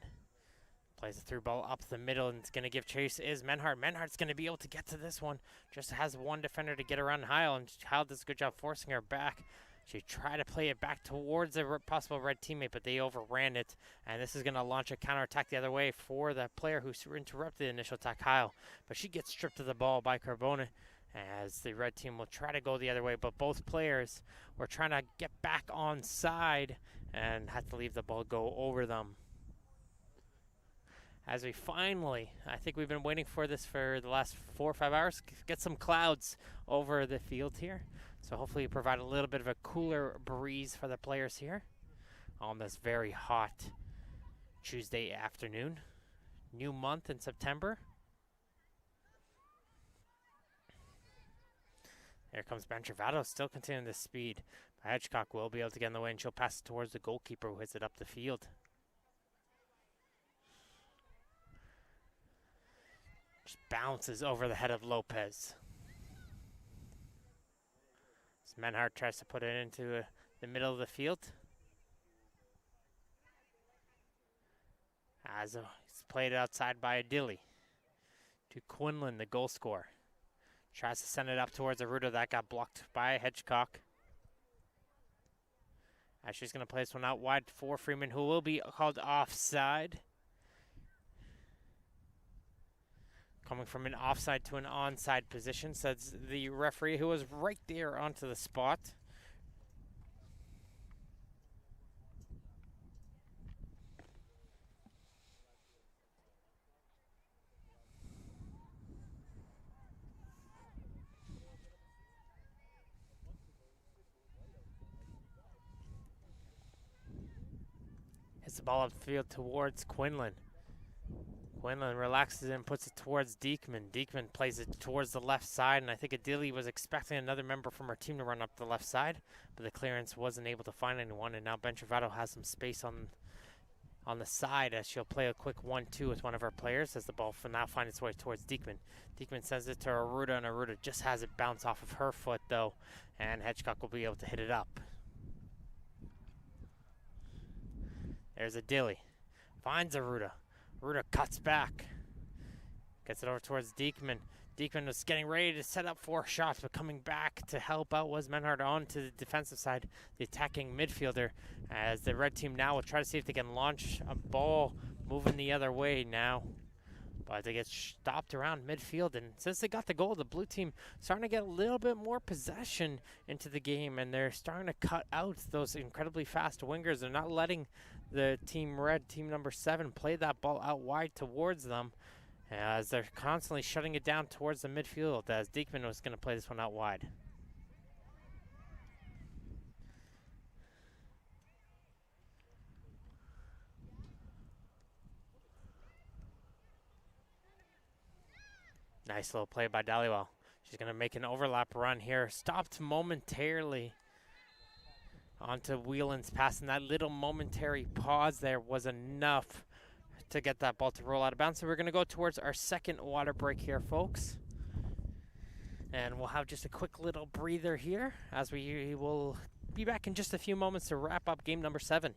Plays a through ball up the middle, and it's going to give chase is Menhard. Menhard's going to be able to get to this one. Just has one defender to get around Heil, and Heil does a good job forcing her back. She tried to play it back towards a possible red teammate, but they overran it. And this is going to launch a counterattack the other way for the player who interrupted the initial attack, Heil. But she gets stripped of the ball by Carbone, as the red team will try to go the other way. But both players were trying to get back on side and had to leave the ball go over them. As we finally, I think we've been waiting for this for the last 4 or 5 hours, get some clouds over the field here. So hopefully provide a little bit of a cooler breeze for the players here on this very hot Tuesday afternoon. New month in September. Here comes Bentravato, still continuing this speed. Hitchcock will be able to get in the way, and she'll pass it towards the goalkeeper, who hits it up the field. Just bounces over the head of Lopez. As Menhard tries to put it into the middle of the field. As it's played outside by Adili to Quinlan, the goal scorer. Tries to send it up towards Aruda. That got blocked by Hitchcock. As she's going to play this one out wide for Freeman, who will be called offside. Coming from an offside to an onside position, says the referee, who was right there onto the spot. Hits the ball upfield towards Quinlan. Quinlan relaxes and puts it towards Diekman. Diekman plays it towards the left side, and I think Adili was expecting another member from her team to run up the left side, but the clearance wasn't able to find anyone, and now Bentravato has some space on the side, as she'll play a quick 1-2 with one of her players, as the ball will now find its way towards Diekman. Diekman sends it to Aruda, and Aruda just has it bounce off of her foot, though, and Hitchcock will be able to hit it up. There's Adili. Finds Aruda. Aruda cuts back. Gets it over towards Diekman. Diekman was getting ready to set up 4 shots, but coming back to help out was Menhard on to the defensive side, the attacking midfielder, as the red team now will try to see if they can launch a ball moving the other way now. But they get stopped around midfield, and since they got the goal, the blue team starting to get a little bit more possession into the game, and they're starting to cut out those incredibly fast wingers. They're not letting the team red, team number 7, play that ball out wide towards them, as they're constantly shutting it down towards the midfield, as Diekman was going to play this one out wide. Nice little play by Dhaliwal. She's going to make an overlap run here. Stopped momentarily onto Whelan's pass, and that little momentary pause there was enough to get that ball to roll out of bounds. So we're going to go towards our second water break here, folks. And we'll have just a quick little breather here as we will be back in just a few moments to wrap up game number 7.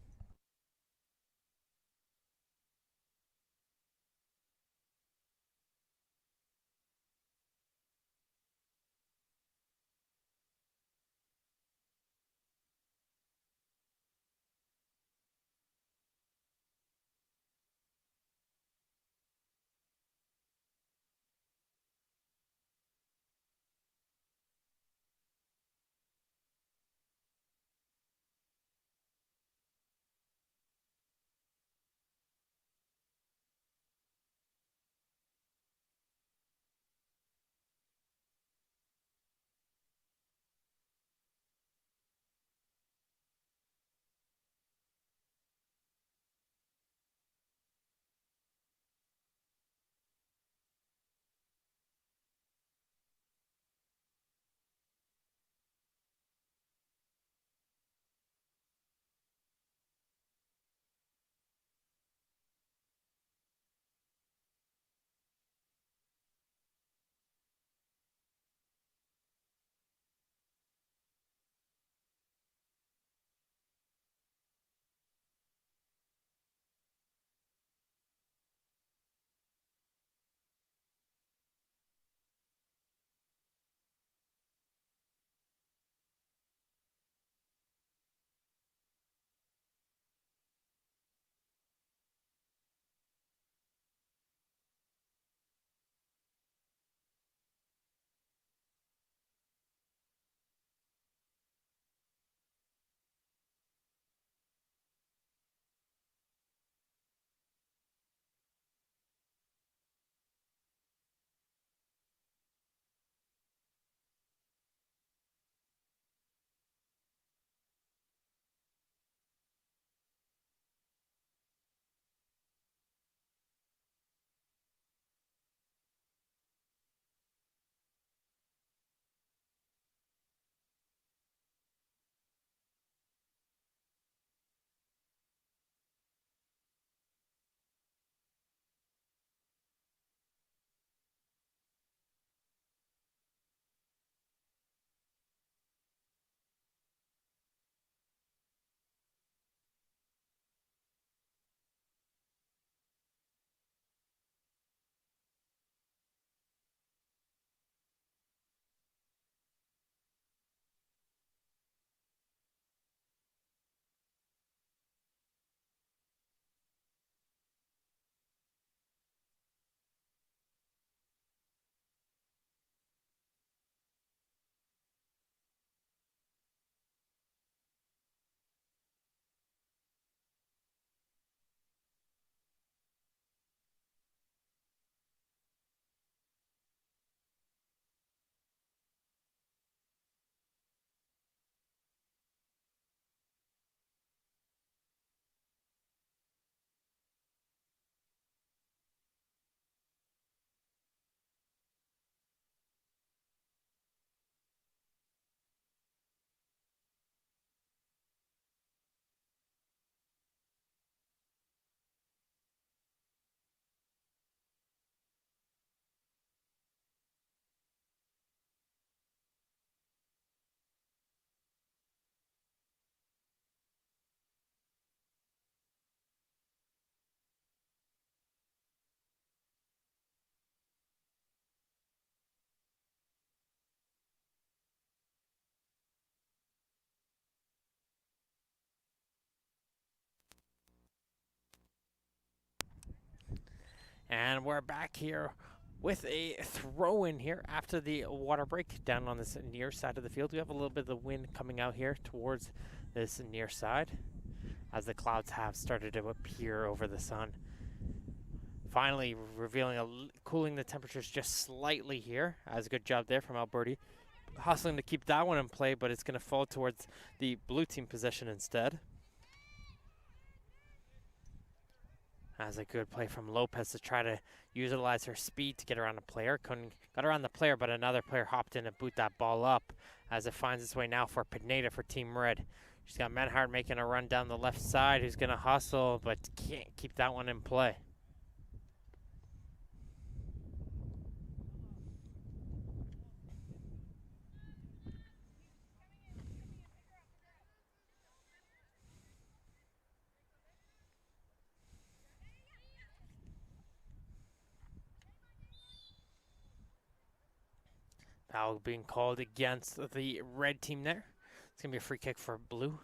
And we're back here with a throw in here after the water break down on this near side of the field. We have a little bit of the wind coming out here towards this near side as the clouds have started to appear over the sun. Finally revealing cooling the temperatures just slightly here. As a good job there from Alberti. Hustling to keep that one in play, but it's going to fall towards the blue team possession instead. As a good play from Lopez to try to utilize her speed to get around the player. Got around the player, but another player hopped in and boot that ball up as it finds its way now for Pineda for Team Red. She's got Menhard making a run down the left side, who's going to hustle, but can't keep that one in play. Foul being called against the red team there. It's going to be a free kick for blue.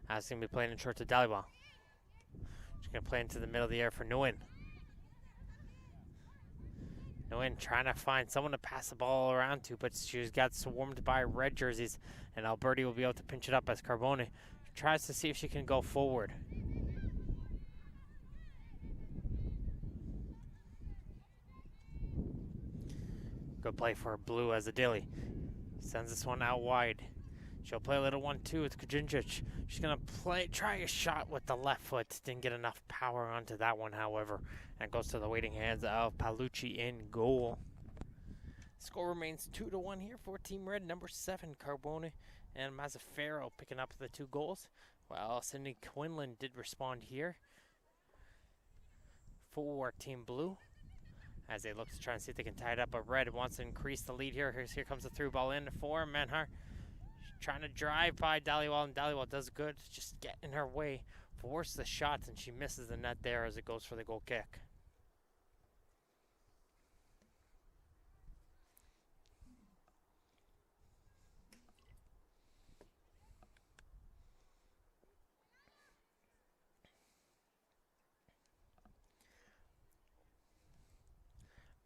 That's going to be playing in short to Dalibal. She's going to play into the middle of the air for Nguyen. Nguyen trying to find someone to pass the ball around to, but she's got swarmed by red jerseys, and Alberti will be able to pinch it up as Carbone tries to see if she can go forward. Good play for blue as Adili sends this one out wide. She'll play a little 1-2 with Kujinjic. She's going to try a shot with the left foot. Didn't get enough power onto that one, however. And goes to the waiting hands of Paolucci in goal. Score remains 2-1 here for Team Red. Number 7, Carbone and Mazzaferro picking up the 2 goals. Well, Sydney Quinlan did respond here for Team Blue, as they look to try and see if they can tie it up. But Red wants to increase the lead here. Here comes the through ball in for Menhar. Trying to drive by Dhaliwal, and Dhaliwal does good. Just get in her way, force the shots, and she misses the net there as it goes for the goal kick.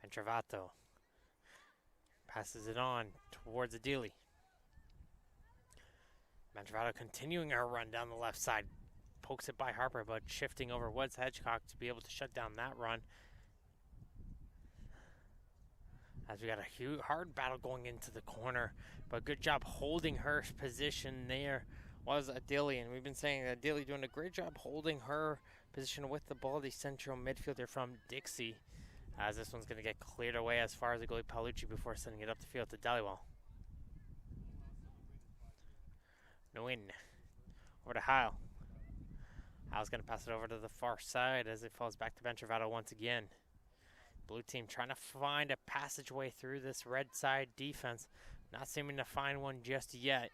Ventravato passes it on towards Adili. Ventravato continuing her run down the left side. Pokes it by Harper, but shifting over Woods Hedgecock to be able to shut down that run. As we got a hard battle going into the corner, but good job holding her position there was Adili. And we've been saying that Adili doing a great job holding her position with the ball, the central midfielder from Dixie. As this one's going to get cleared away as far as the goalie Paolucci before sending it up the field to Dhaliwal. Nguyen over to Heil. Heil's going to pass it over to the far side as it falls back to Ventravato once again. Blue team trying to find a passageway through this red side defense. Not seeming to find one just yet.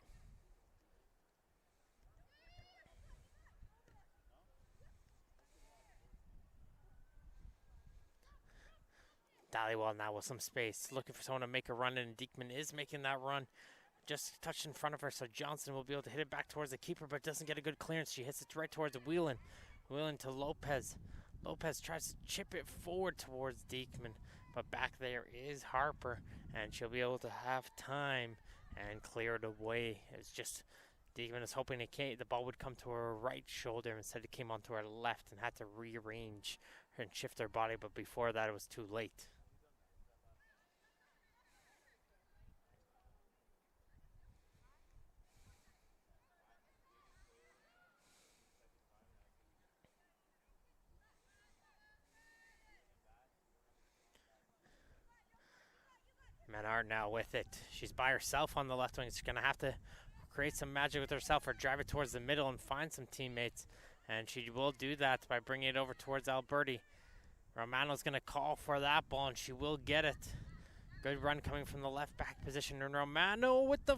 Dhaliwal now with some space, looking for someone to make a run, and Diekman is making that run. Just touched in front of her, so Johnson will be able to hit it back towards the keeper, but doesn't get a good clearance. She hits it right towards Whelan. Whelan to Lopez. Lopez tries to chip it forward towards Diekman, but back there is Harper, and she'll be able to have time and clear it away. It's just Diekman is hoping the ball would come to her right shoulder. Instead, it came onto her left and had to rearrange and shift her body, but before that, it was too late. Menard now with it. She's by herself on the left wing. She's going to have to create some magic with herself or drive it towards the middle and find some teammates. And she will do that by bringing it over towards Alberti. Romano's going to call for that ball, and she will get it. Good run coming from the left back position. And Romano with the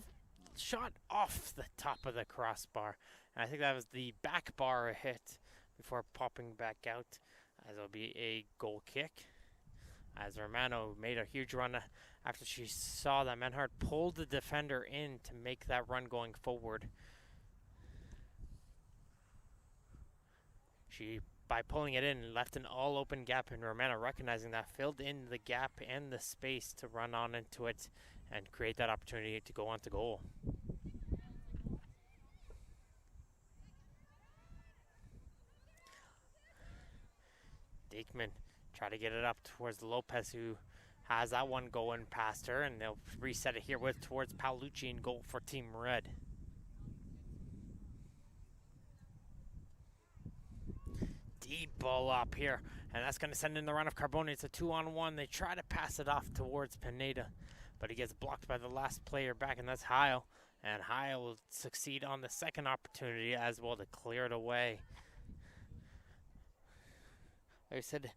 shot off the top of the crossbar. And I think that was the back bar hit before popping back out, as it'll be a goal kick. As Romano made a huge run after she saw that Menhard pulled the defender in to make that run going forward. She, by pulling it in, left an all-open gap, and Romano, recognizing that, filled in the gap and the space to run on into it and create that opportunity to go on to goal. Diekman try to get it up towards Lopez, who has that one going past her, and they'll reset it here with towards Paolucci in goal for Team Red. Deep ball up here, and that's going to send in the run of Carbone. It's a 2-on-1. They try to pass it off towards Pineda, but he gets blocked by the last player back, and that's Heil. And Heil will succeed on the second opportunity as well to clear it away. Like I said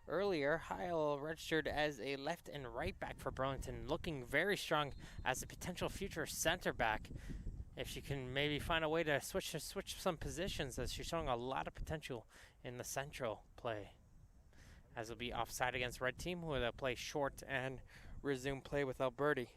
earlier, Heil registered as a left and right back for Burlington, looking very strong as a potential future center back. If she can maybe find a way to switch some positions, as she's showing a lot of potential in the central play. As it'll be offside against red team, who will play short and resume play with Alberti.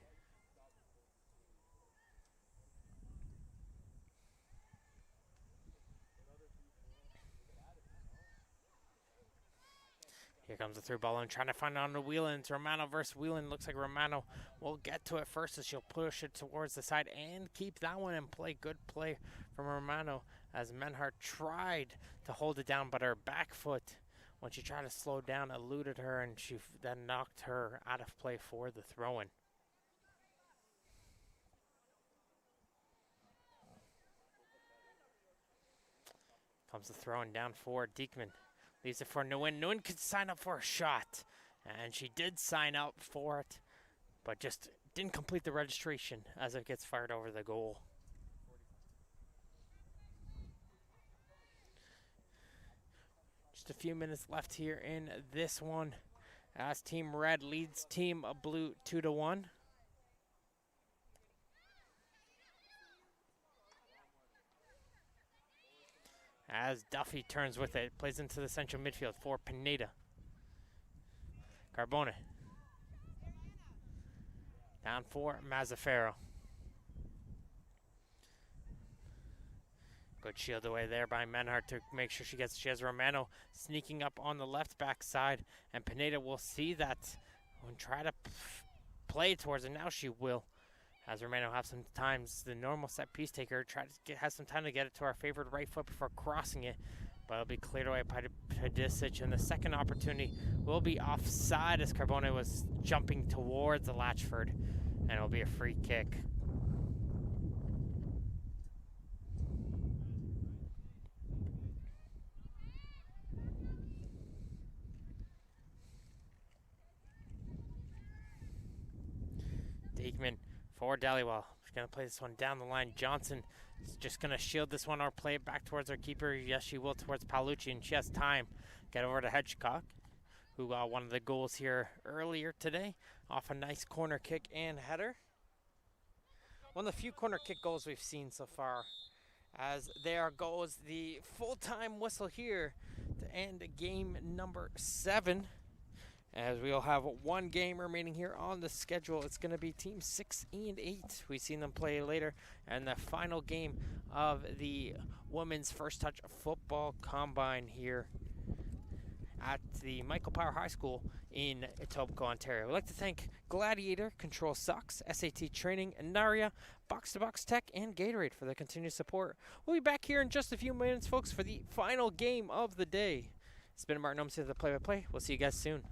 Here comes the through ball and trying to find it on the Whelan. It's Romano versus Whelan. Looks like Romano will get to it first as she'll push it towards the side and keep that one in play. Good play from Romano as Menhart tried to hold it down, but her back foot, when she tried to slow down, eluded her, and she then knocked her out of play for the throw-in. Comes the throw-in down for Diekman. Leaves it for Nguyen. Nguyen could sign up for a shot, and she did sign up for it, but just didn't complete the registration as it gets fired over the goal. Just a few minutes left here in this one, as Team Red leads Team Blue 2-1. As Duffy turns with it, plays into the central midfield for Pineda. Carbone. Down for Mazzaferro. Good shield away there by Menhart to make sure she has Romano sneaking up on the left back side, and Pineda will see that and try to play towards it. Now she will, as Romano have some times. The normal set piece taker has some time to get it to our favored right foot before crossing it, but it'll be cleared away by Pedisic, and the second opportunity will be offside as Carbone was jumping towards the Latchford, and it'll be a free kick. Diekman for Dhaliwal. She's going to play this one down the line. Johnson is just going to shield this one or play it back towards our keeper. Yes, she will, towards Paolucci, and she has time. Get over to Hedgecock, who got one of the goals here earlier today off a nice corner kick and header. One of the few corner kick goals we've seen so far. As there goes the full-time whistle here to end game number 7. As we'll have one game remaining here on the schedule. It's going to be Team 6 and 8. We've seen them play later. And the final game of the Women's First Touch Football Combine here at the Michael Power High School in Etobicoke, Ontario. We'd like to thank Gladiator, Control Sucks, SAT Training, Naria, Box to Box Tech, and Gatorade for their continued support. We'll be back here in just a few minutes, folks, for the final game of the day. It's been Martin Olmsted, the play-by-play. We'll see you guys soon.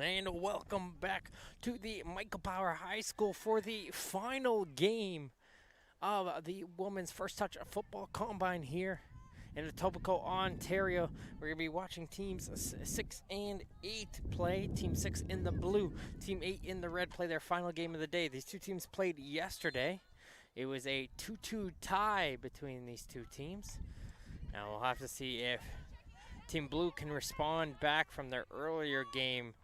And welcome back to the Michael Power High School for the final game of the Women's First Touch Football Combine here in Etobicoke, Ontario. We're going to be watching teams 6 and 8 play. Team 6 in the blue, Team 8 in the red play their final game of the day. These two teams played yesterday. It was a 2-2 tie between these two teams. Now we'll have to see if Team Blue can respond back from their earlier game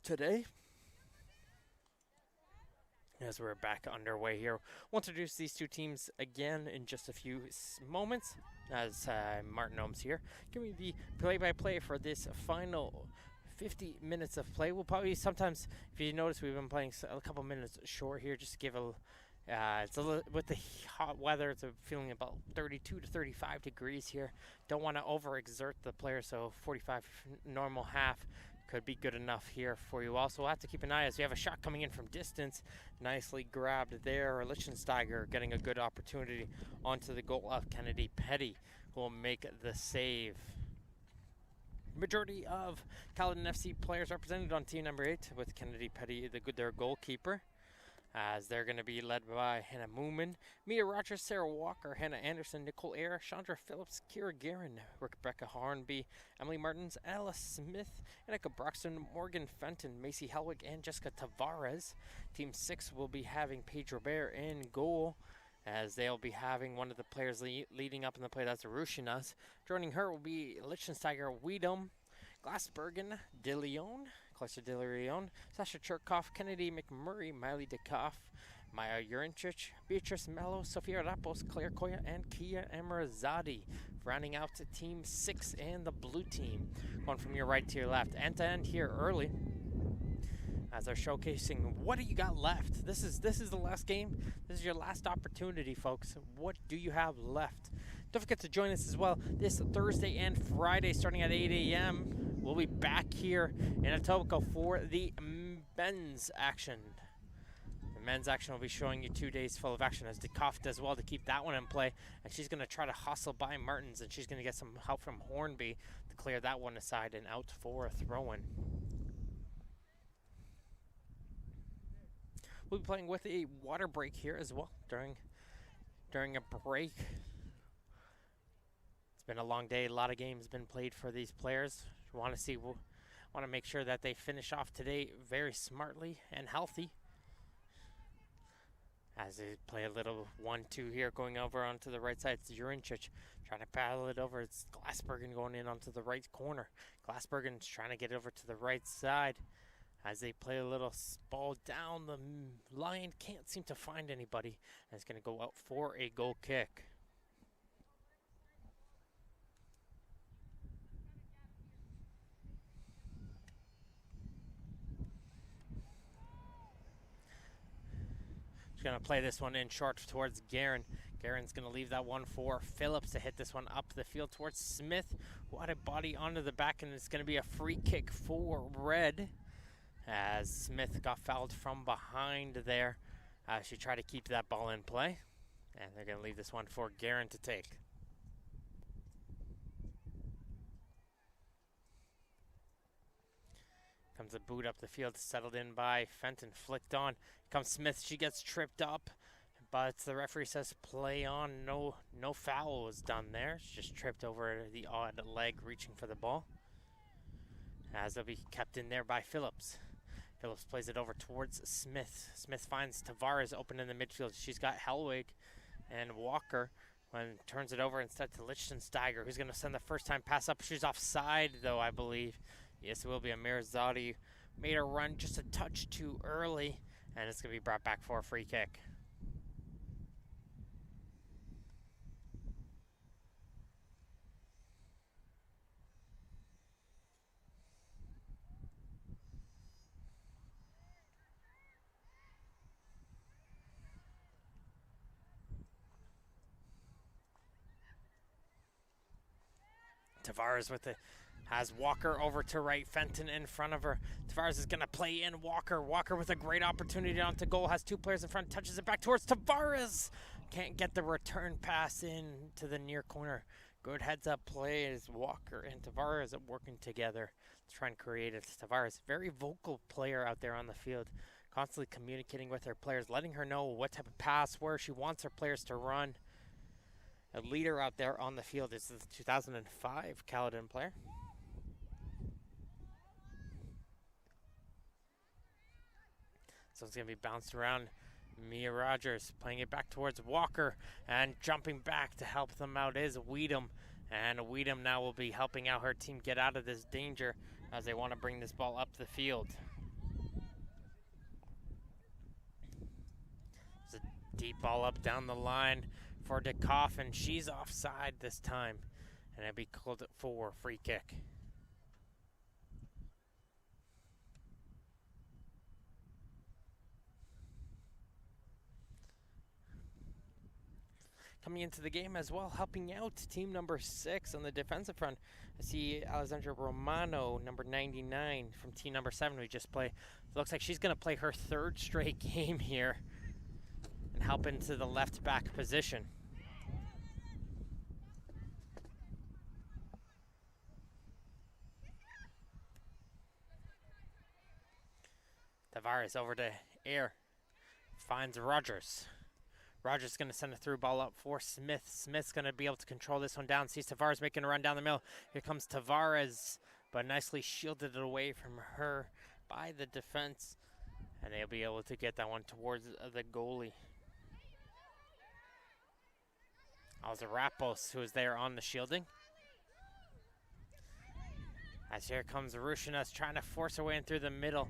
today. As we're back underway here, we'll introduce these two teams again in just a few moments. As Martin Ohms here, give me the play-by-play for this final 50 minutes of play. We'll probably sometimes, if you notice, we've been playing a couple minutes short here, just to give a. It's a little, with the hot weather, it's feeling about 32 to 35 degrees here. Don't want to overexert the player, so 45 normal half could be good enough here for you. Also, we'll have to keep an eye as we have a shot coming in from distance. Nicely grabbed there. Lichtensteiger getting a good opportunity onto the goal of Kennedy Petty, who will make the save. Majority of Caledon FC players represented on team number 8, with Kennedy Petty their goalkeeper, as they're going to be led by Hannah Moomin, Mia Rogers, Sarah Walker, Hannah Anderson, Nicole Eyre, Chandra Phillips, Kira Guerin, Rebecca Hornby, Emily Martins, Alice Smith, Annika Broxton, Morgan Fenton, Macy Helwig, and Jessica Tavares. Team 6 will be having Paige Robert in goal, as they'll be having one of the players leading up in the play, that's Arushinas. Joining her will be Lichtensteiger, Weedham, Glassbergen, De Leon, Clarissa De Leon, Sasha Cherkoff, Kennedy McMurray, Miley DeKoff, Maya Urinchich, Beatrice Mello, Sofia Rapos, Claire Koya, and Kia Emirzadi, rounding out to Team 6 and the blue team. Going from your right to your left, end to end here early, as they're showcasing what do you got left. This is the last game. This is your last opportunity, folks. What do you have left? Don't forget to join us as well this Thursday and Friday starting at 8 a.m. We'll be back here in Etobicoke for the men's action. The men's action will be showing you 2 days full of action, as DeKoff does well to keep that one in play. And she's going to try to hustle by Martins, and she's going to get some help from Hornby to clear that one aside and out for a throw-in. We'll be playing with a water break here as well during a break. It's been a long day. A lot of games been played for these players. Want to make sure that they finish off today very smartly and healthy. As they play a little 1-2 here, going over onto the right side. It's Urinchich trying to paddle it over. It's Glassbergen going in onto the right corner. Glassbergen's trying to get over to the right side. As they play a little ball down the line, can't seem to find anybody. And it's going to go out for a goal kick. Going to play this one in short towards Guerin. Guerin's going to leave that one for Phillips to hit this one up the field towards Smith, who had a body onto the back, and it's going to be a free kick for Red, as Smith got fouled from behind there. She tried to keep that ball in play, and they're going to leave this one for Guerin to take. Comes a boot up the field, settled in by Fenton, flicked on. Comes Smith, she gets tripped up, but the referee says play on. No foul was done there. She just tripped over the odd leg reaching for the ball, as they'll be kept in there by Phillips. Phillips plays it over towards Smith. Smith finds Tavares open in the midfield. She's got Helwig and Walker, and turns it over instead to Lichtensteiger, who's going to send the first time pass up. She's offside, though, I believe. Yes, it will be. Emirzadi made a run just a touch too early, and it's going to be brought back for a free kick. Tavares with the has Walker over to right, Fenton in front of her. Tavares is going to play in Walker. Walker with a great opportunity onto goal, has two players in front, touches it back towards Tavares. Can't get the return pass in to the near corner. Good heads-up play as Walker and Tavares are working together to try and create it. Tavares, very vocal player out there on the field, constantly communicating with her players, letting her know what type of pass, where she wants her players to run. A leader out there on the field is the 2005 Caledon player. So it's going to be bounced around. Mia Rogers playing it back towards Walker, and jumping back to help them out is Weedham. And Weedham now will be helping out her team get out of this danger as they want to bring this ball up the field. It's a deep ball up down the line for DeKoff, and she's offside this time. And it'll be called for a free kick. Coming into the game as well, helping out team number 6 on the defensive front. I see Alessandra Romano, number 99, from team number 7 we just played. Looks like she's going to play her 3rd straight game here and help into the left back position. Tavares over to Air, finds Rogers. Rogers is going to send a through ball up for Smith. Smith's going to be able to control this one down. Sees Tavares making a run down the middle. Here comes Tavares, but nicely shielded it away from her by the defense. And they'll be able to get that one towards the goalie. Alzarapos, who is there on the shielding. As here comes Rushinas trying to force her way in through the middle.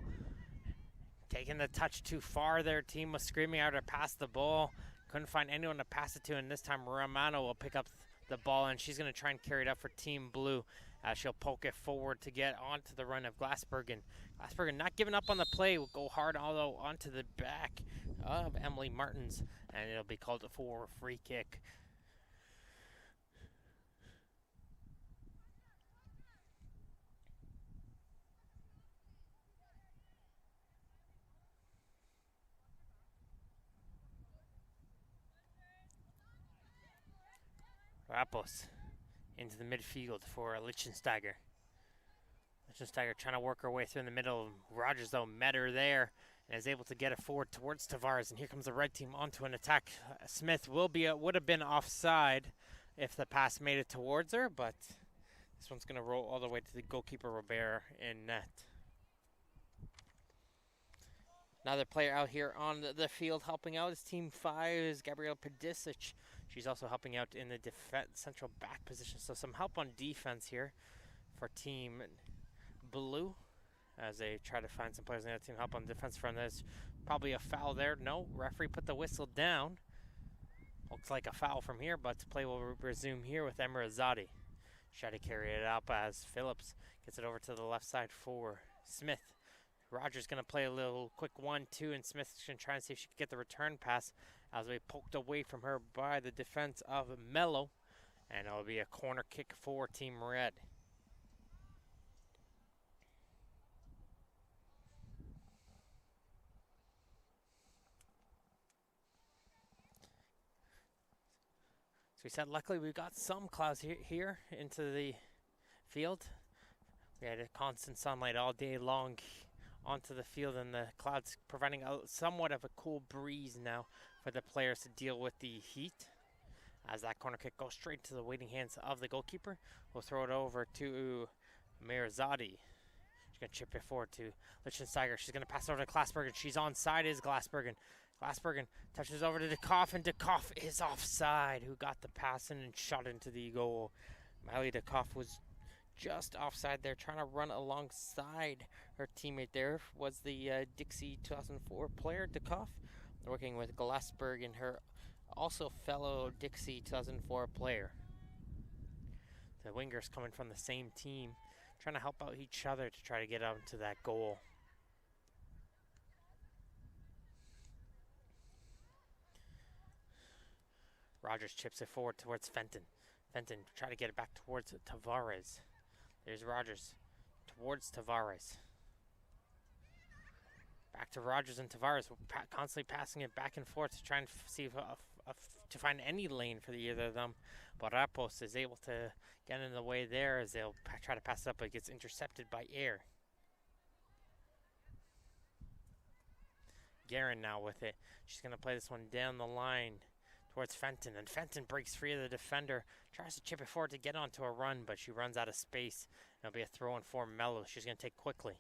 Taking the touch too far. Their team was screaming out to pass the ball. Couldn't find anyone to pass it to, and this time Romano will pick up the ball, and she's going to try and carry it up for Team Blue as she'll poke it forward to get onto the run of Glassbergen. Glassbergen not giving up on the play, will go hard, although onto the back of Emily Martins, and it'll be called for a free kick. Rappos into the midfield for Lichtensteiger. Lichtensteiger trying to work her way through in the middle. Rogers, though, met her there and is able to get it forward towards Tavares. And here comes the red team onto an attack. Smith would have been offside if the pass made it towards her, but this one's going to roll all the way to the goalkeeper, Robert, in net. Another player out here on the field helping out is Team 5 is Gabrielle Pedisic. She's also helping out in the central back position. So some help on defense here for Team Blue as they try to find some players in the other team help on defense front. There's probably a foul there. No, referee put the whistle down. Looks like a foul from here, but play will resume here with Emirazadi. Try to carry it up as Phillips gets it over to the left side for Smith. Rogers going to play a little quick 1-2, and Smith's going to try and see if she can get the return pass as we poked away from her by the defense of Mello. And it'll be a corner kick for Team Red. So we said luckily we got some clouds here into the field. We had a constant sunlight all day long onto the field, and the clouds providing somewhat of a cool breeze now for the players to deal with the heat. As that corner kick goes straight to the waiting hands of the goalkeeper, we'll throw it over to Mirzadi. She's going to chip it forward to Lichtensteiger. She's going to pass it over to Glassbergen. She's onside is Glassbergen. Glassbergen touches over to DeKoff, and DeKoff is offside, who got the pass in and shot into the goal. Miley DeKoff was just offside there, trying to run alongside her teammate there was the Dixie 2004 player, DeKoff, working with Glassberg and her also fellow Dixie 2004 player. The wingers coming from the same team, trying to help out each other to try to get out to that goal. Rogers chips it forward towards Fenton. Fenton try to get it back towards Tavares. There's Rogers towards Tavares. Back to Rogers and Tavares, constantly passing it back and forth to try and see if to find any lane for either of them. But Rapos is able to get in the way there as they'll try to pass it up, but it gets intercepted by Air. Guerin now with it. She's going to play this one down the line towards Fenton, and Fenton breaks free of the defender, tries to chip it forward to get onto a run, but she runs out of space. It'll be a throw in for Mello. She's going to take quickly.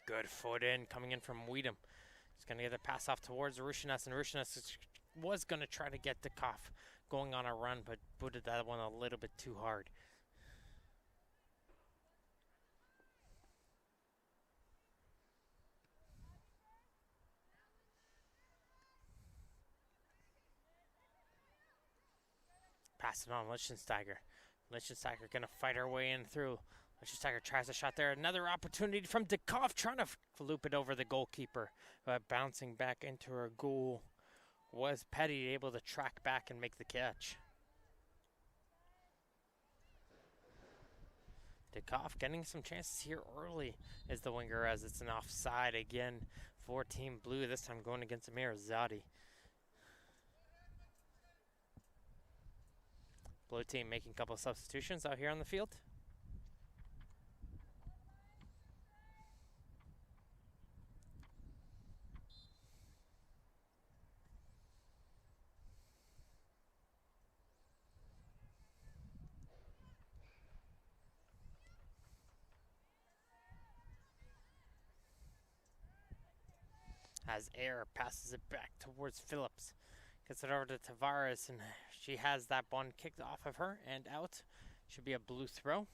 Good foot in, coming in from Weedham. She's going to get the pass off towards Rushinas, and Rushinas was going to try to get the Koff going on a run, but booted that one a little bit too hard. Pass it on, Lichtensteiger. Lichtensteiger going to fight her way in through. Lichtensteiger tries a shot there. Another opportunity from Dekoff, trying to loop it over the goalkeeper. But bouncing back into her goal was Petty, able to track back and make the catch. Dekoff getting some chances here early is the winger, as it's an offside again for Team Blue, this time going against Amir Zadi. Blue team making a couple of substitutions out here on the field. As Air passes it back towards Phillips. Gets it over to Tavares, and she has that one kicked off of her and out. Should be a blue throw.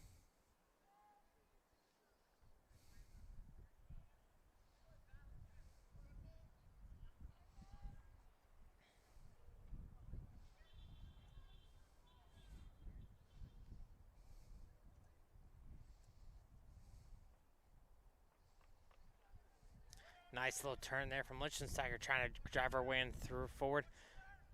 Nice little turn there from Lichtensteiger, trying to drive her way in through forward.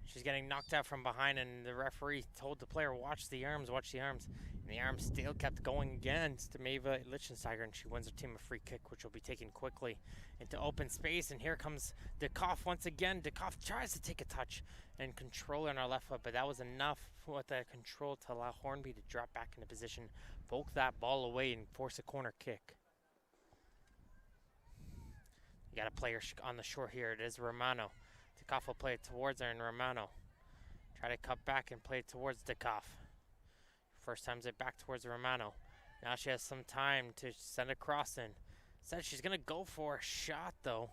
She's getting knocked out from behind, and the referee told the player, watch the arms, watch the arms. And the arms still kept going against Maeva Lichtensteiger, and she wins her team a free kick, which will be taken quickly into open space. And here comes Dekoff once again. Dekoff tries to take a touch and control on our left foot, but that was enough with that control to allow Hornby to drop back into position, poke that ball away, and force a corner kick. You got a player on the shore here. It is Romano. Dekoff will play it towards her, and Romano try to cut back and play it towards Dekoff. First time's it back towards Romano. Now she has some time to send a cross in. Said she's going to go for a shot, though.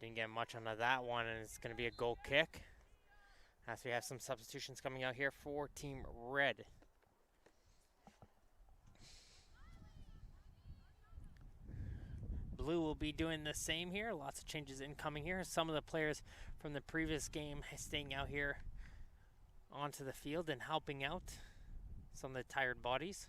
Didn't get much on that one, and it's going to be a goal kick. As we have some substitutions coming out here for Team Red. Blue will be doing the same here. Lots of changes incoming here. Some of the players from the previous game staying out here onto the field and helping out some of the tired bodies.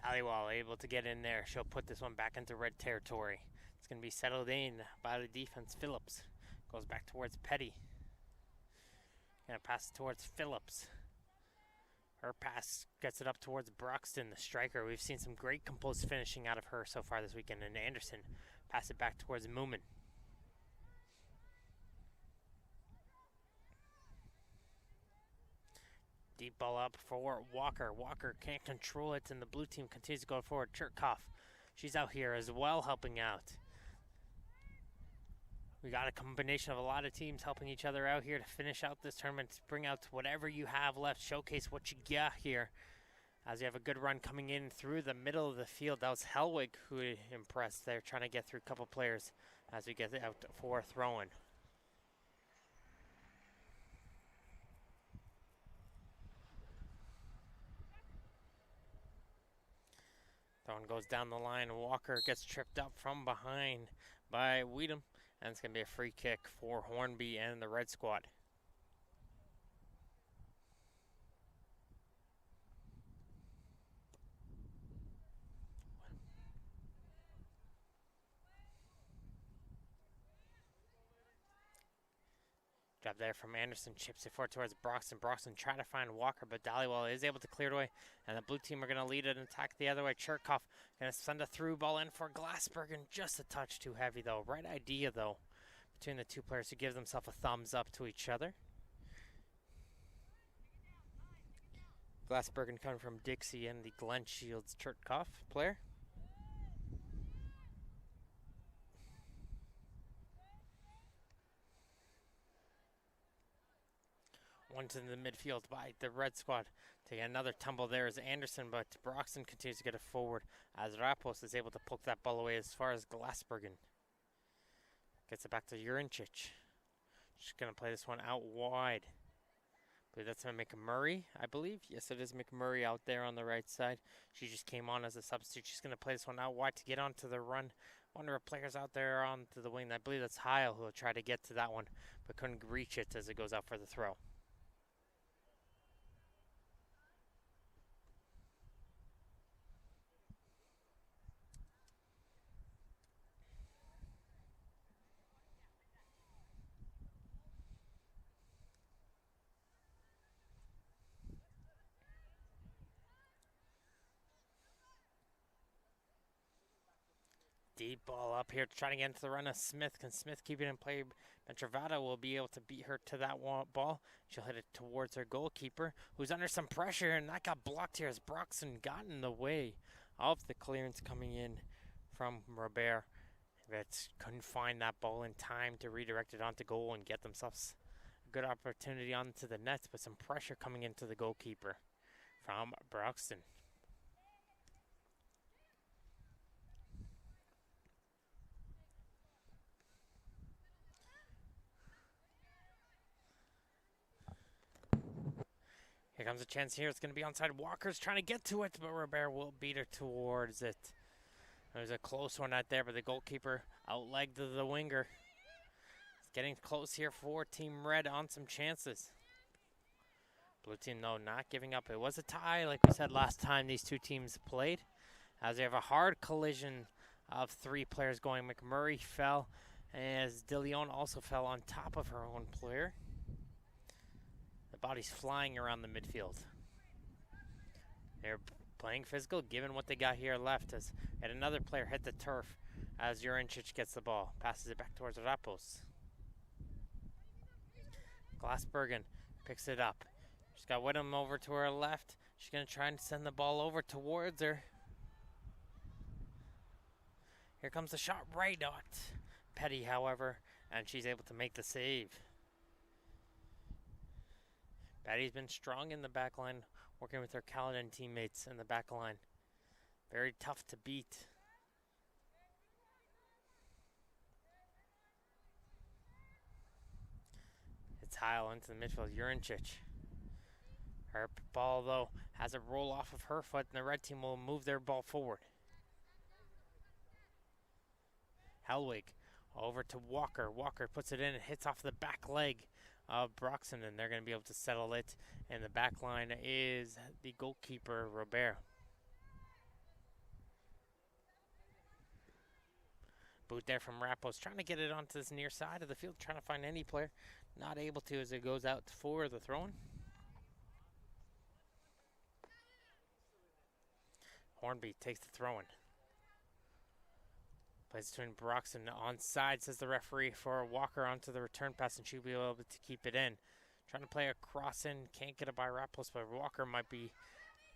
Dhaliwal able to get in there. She'll put this one back into red territory. It's going to be settled in by the defense. Phillips goes back towards Petty. Going to pass it towards Phillips. Her pass gets it up towards Broxton, the striker. We've seen some great composed finishing out of her so far this weekend. And Anderson pass it back towards Moomin. Deep ball up for Walker. Walker can't control it, and the blue team continues to go forward. Chertkov, she's out here as well, helping out. We got a combination of a lot of teams helping each other out here to finish out this tournament. Bring out whatever you have left. Showcase what you got here. As you have a good run coming in through the middle of the field. That was Helwig who impressed there, trying to get through a couple players as we get out for throw-in. Throw-in goes down the line. Walker gets tripped up from behind by Weedham. And it's going to be a free kick for Hornby and the Red Squad. Grab there from Anderson, chips it forward towards Broxton. Broxton trying to find Walker, but Dhaliwal is able to clear it away. And the blue team are going to lead it and attack the other way. Cherkov going to send a through ball in for Glassbergen. Just a touch too heavy, though. Right idea, though, between the two players to give themselves a thumbs up to each other. Glassbergen coming from Dixie and the Glen Shields Cherkov player. One to the midfield by the red squad. Take another tumble there is Anderson, but Broxton continues to get it forward as Rapos is able to poke that ball away as far as Glassbergen. Gets it back to Urincic. Just going to play this one out wide. I believe that's McMurray, I believe. Yes, it is McMurray out there on the right side. She just came on as a substitute. She's going to play this one out wide to get onto the run. Wonder if players out there are onto the wing. I believe that's Heil who will try to get to that one, but couldn't reach it as it goes out for the throw. Deep ball up here trying to get into the run of Smith. Can Smith keep it in play? Travada will be able to beat her to that ball. She'll hit it towards her goalkeeper, who's under some pressure, and that got blocked here as Broxton got in the way of the clearance coming in from Robert. But couldn't find that ball in time to redirect it onto goal and get themselves a good opportunity onto the nets, but some pressure coming into the goalkeeper from Broxton. Here comes a chance here. It's going to be onside. Walker's trying to get to it, but Robert will beat her towards it. There's a close one out there, but the goalkeeper outlegged the winger. It's getting close here for Team Red on some chances. Blue team, though, not giving up. It was a tie, like we said last time these two teams played, as they have a hard collision of three players going. McMurray fell, as DeLeon also fell on top of her own player. The body's flying around the midfield. They're playing physical, given what they got here left. As and another player hit the turf as Urincic gets the ball. Passes it back towards Rapos. Glassbergen picks it up. She's got Whittam over to her left. She's going to try and send the ball over towards her. Here comes the shot right at Petty, however, and she's able to make the save. Patty's been strong in the back line, working with her Caledon teammates in the back line. Very tough to beat. It's Heil into the midfield. Urincic. Her ball, though, has a roll off of her foot, and the red team will move their ball forward. Helwig over to Walker. Walker puts it in and hits off the back leg of Broxton, and they're going to be able to settle it. And the back line is the goalkeeper, Robert. Boot there from Rapos, trying to get it onto this near side of the field, trying to find any player. Not able to as it goes out for the throw-in. Hornby takes the throw-in. Plays between Broxton onside, says the referee, for Walker onto the return pass, and she'll be able to keep it in. Trying to play a cross in, can't get it by Rapos, but Walker might be,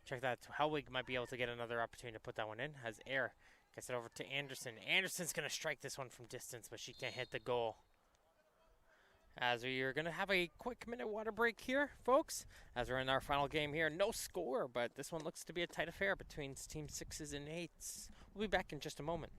check that, Helwig might be able to get another opportunity to put that one in. Has air, gets it over to Anderson. Anderson's going to strike this one from distance, but she can't hit the goal. As we are going to have a quick minute water break here, folks, as we're in our final game here. No score, but this one looks to be a tight affair between Team 6s and 8s. We'll be back in just a moment.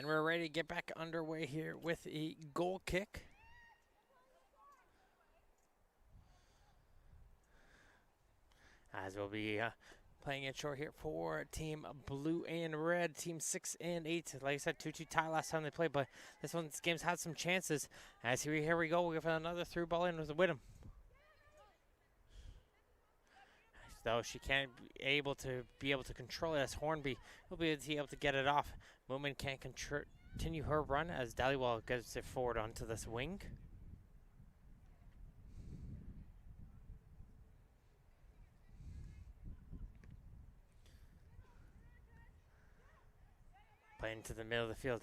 And we're ready to get back underway here with a goal kick. As we'll be playing it short here for Team Blue and Red, Team 6 and 8. Like I said, 2-2 tie last time they played, but this game's had some chances. As here we go, we have another through ball in with Whittam. Though she can't be able to control it, as Hornby will be able to get it off. Moomin can't continue her run as Dhaliwal gets it forward onto this wing. Playing to the middle of the field.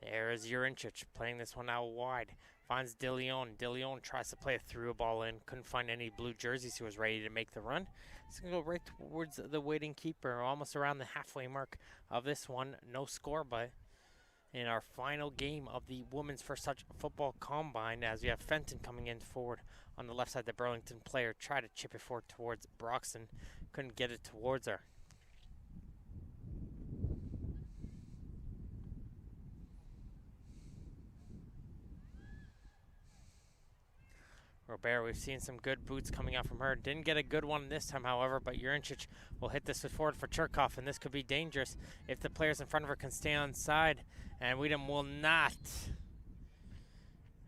There is Urincic playing this one out wide. Finds DeLeon. DeLeon tries to play a through ball in. Couldn't find any blue jerseys who was ready to make the run. It's going to go right towards the waiting keeper, almost around the halfway mark of this one. No score, but in our final game of the Women's First Touch Football Combine, as we have Fenton coming in forward on the left side. The Burlington player tried to chip it forward towards Broxton. Couldn't get it towards her. Robert, we've seen some good boots coming out from her. Didn't get a good one this time, however, but Urincic will hit this forward for Cherkov, and this could be dangerous if the players in front of her can stay on side, and Weedham will not,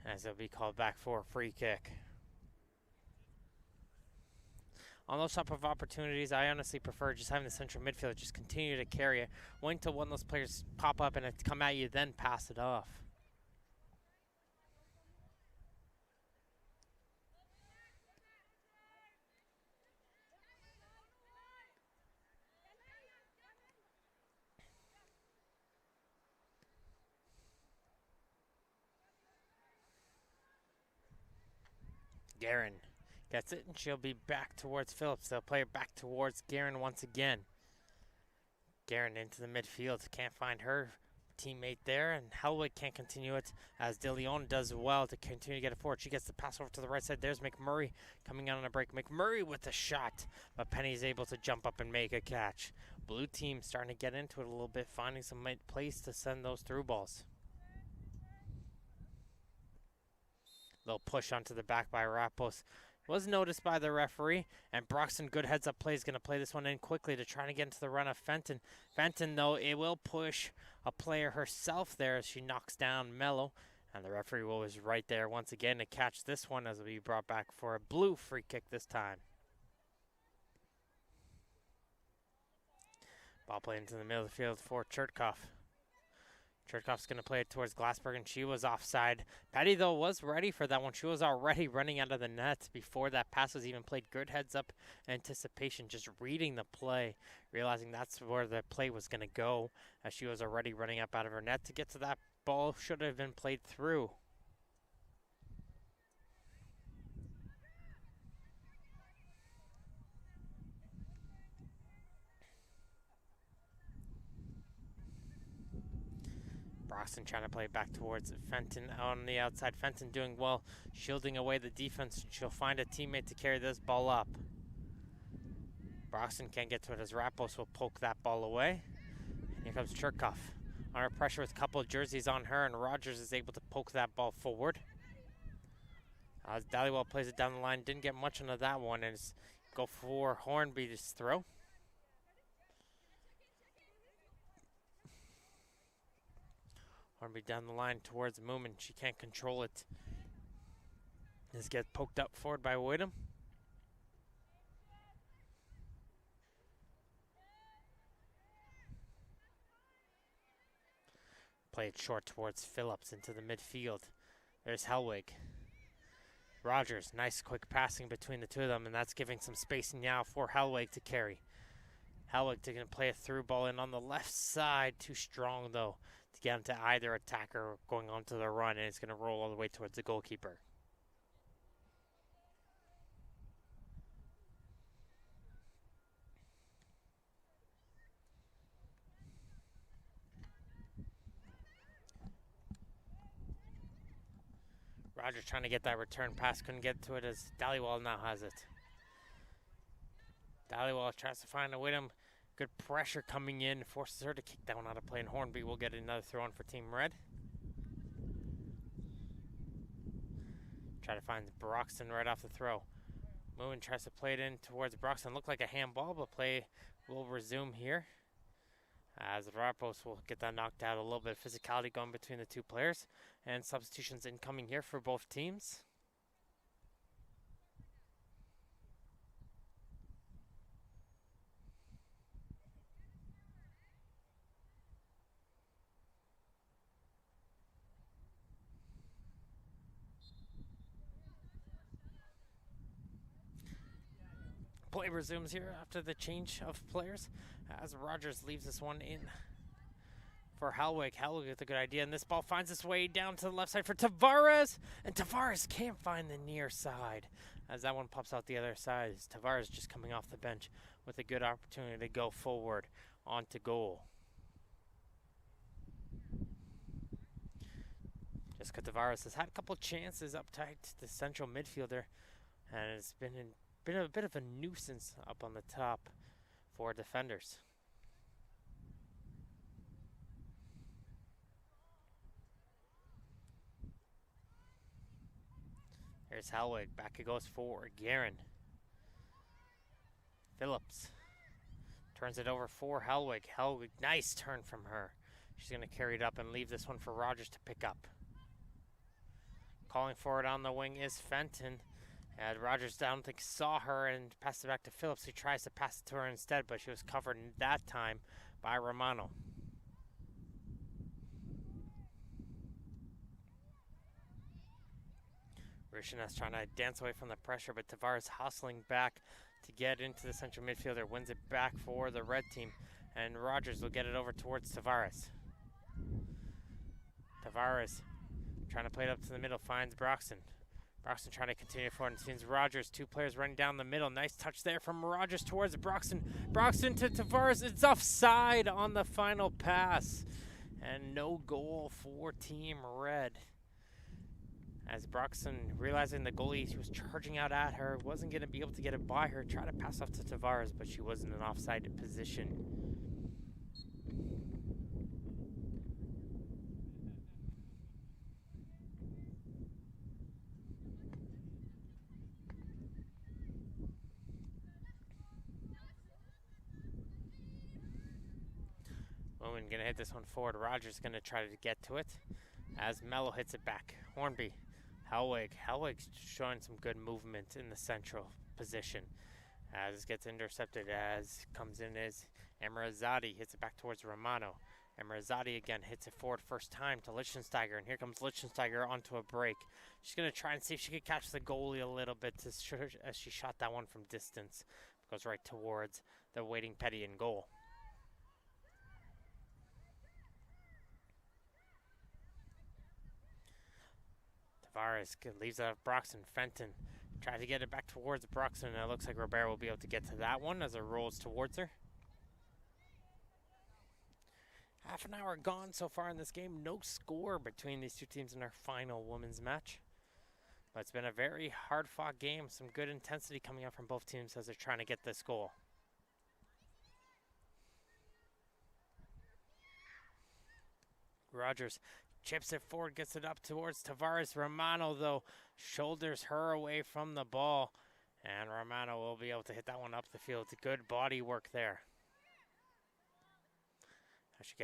as it'll be called back for a free kick. On those type of opportunities, I honestly prefer just having the central midfielder just continue to carry it, wait until one of those players pop up and it come at you, then pass it off. Guerin gets it, and she'll be back towards Phillips. They'll play it back towards Guerin once again. Guerin into the midfield. Can't find her teammate there, and Helwig can't continue it as DeLeon does well to continue to get it forward. She gets the pass over to the right side. There's McMurray coming out on a break. McMurray with a shot, but Penny's able to jump up and make a catch. Blue team starting to get into it a little bit, finding some place to send those through balls. They'll push onto the back by Rappos. Was noticed by the referee, and Broxton, good heads-up play, is going to play this one in quickly to try to get into the run of Fenton. Fenton, though, it will push a player herself there as she knocks down Mello, and the referee was right there once again to catch this one as it'll be brought back for a blue free kick this time. Ball played into the middle of the field for Chertkov. Chertkov's going to play it towards Glassberg, and she was offside. Patty, though, was ready for that one. She was already running out of the net before that pass was even played. Good heads-up anticipation, just reading the play, realizing that's where the play was going to go, as she was already running up out of her net to get to that ball. Should have been played through. Broxton trying to play back towards Fenton on the outside. Fenton doing well, shielding away the defense. She'll find a teammate to carry this ball up. Broxton can't get to it as Rappos will poke that ball away. Here comes Cherkov. Under pressure with a couple of jerseys on her, and Rogers is able to poke that ball forward. As Dhaliwal plays it down the line, didn't get much into that one, and go for Hornby's throw. Hornby down the line towards Moomin. She can't control it. This gets poked up forward by Whittam. Play it short towards Phillips into the midfield. There's Helwig. Rogers, nice quick passing between the two of them, and that's giving some spacing now for Helwig to carry. Helwig going to play a through ball in on the left side. Too strong, though, to get into either attacker going onto the run, and it's going to roll all the way towards the goalkeeper. Rogers trying to get that return pass, couldn't get to it as Dhaliwal now has it. Dhaliwal tries to find a Whittam, Good pressure coming in, forces her to kick that one out of play, and Hornby will get another throw on for Team Red. Try to find Broxton right off the throw. Moon tries to play it in towards Broxton. Looked like a handball, but play will resume here. As the Rapos will get that knocked out. A little bit of physicality going between the two players. And substitutions incoming here for both teams. Play resumes here after the change of players. As Rogers leaves this one in for Halwig. Halwig with a good idea, and this ball finds its way down to the left side for Tavares, and Tavares can't find the near side as that one pops out the other side. Tavares just coming off the bench with a good opportunity to go forward onto goal. Jessica Tavares has had a couple chances up tight to the central midfielder, and it's been a bit of a nuisance up on the top for defenders. Here's Halwig. Back it goes for Guerin. Phillips turns it over for Halwig. Halwig, nice turn from her. She's going to carry it up and leave this one for Rogers to pick up. Calling for it on the wing is Fenton. And Rogers, I don't think, saw her and passed it back to Phillips, who tries to pass it to her instead, but she was covered that time by Romano. Rishinas trying to dance away from the pressure, but Tavares hustling back to get into the central midfielder. Wins it back for the red team, and Rogers will get it over towards Tavares. Tavares trying to play it up to the middle, finds Broxton. Broxton trying to continue forward, and sees Rogers. Two players running down the middle. Nice touch there from Rogers towards Broxton. Broxton to Tavares. It's offside on the final pass. And no goal for Team Red. As Broxton, realizing the goalie, she was charging out at her, wasn't going to be able to get it by her, tried to pass off to Tavares, but she was in an offside position. Owen going to hit this one forward. Rogers going to try to get to it as Mello hits it back. Hornby, Halwig. Halwig's showing some good movement in the central position. As this gets intercepted, as comes in as Emirazadi hits it back towards Romano. Emirazadi again hits it forward first time to Lichtensteiger, and here comes Lichtensteiger onto a break. She's going to try and see if she can catch the goalie a little bit as she shot that one from distance. Goes right towards the waiting Petty in goal. Tavares leaves it off Broxton. Fenton tries to get it back towards Broxton, and it looks like Robert will be able to get to that one as it rolls towards her. Half an hour gone so far in this game. No score between these two teams in our final women's match. But it's been a very hard-fought game. Some good intensity coming out from both teams as they're trying to get this goal. Rogers chips it forward, gets it up towards Tavares. Romano, though, shoulders her away from the ball. And Romano will be able to hit that one up the field. Good body work there. As she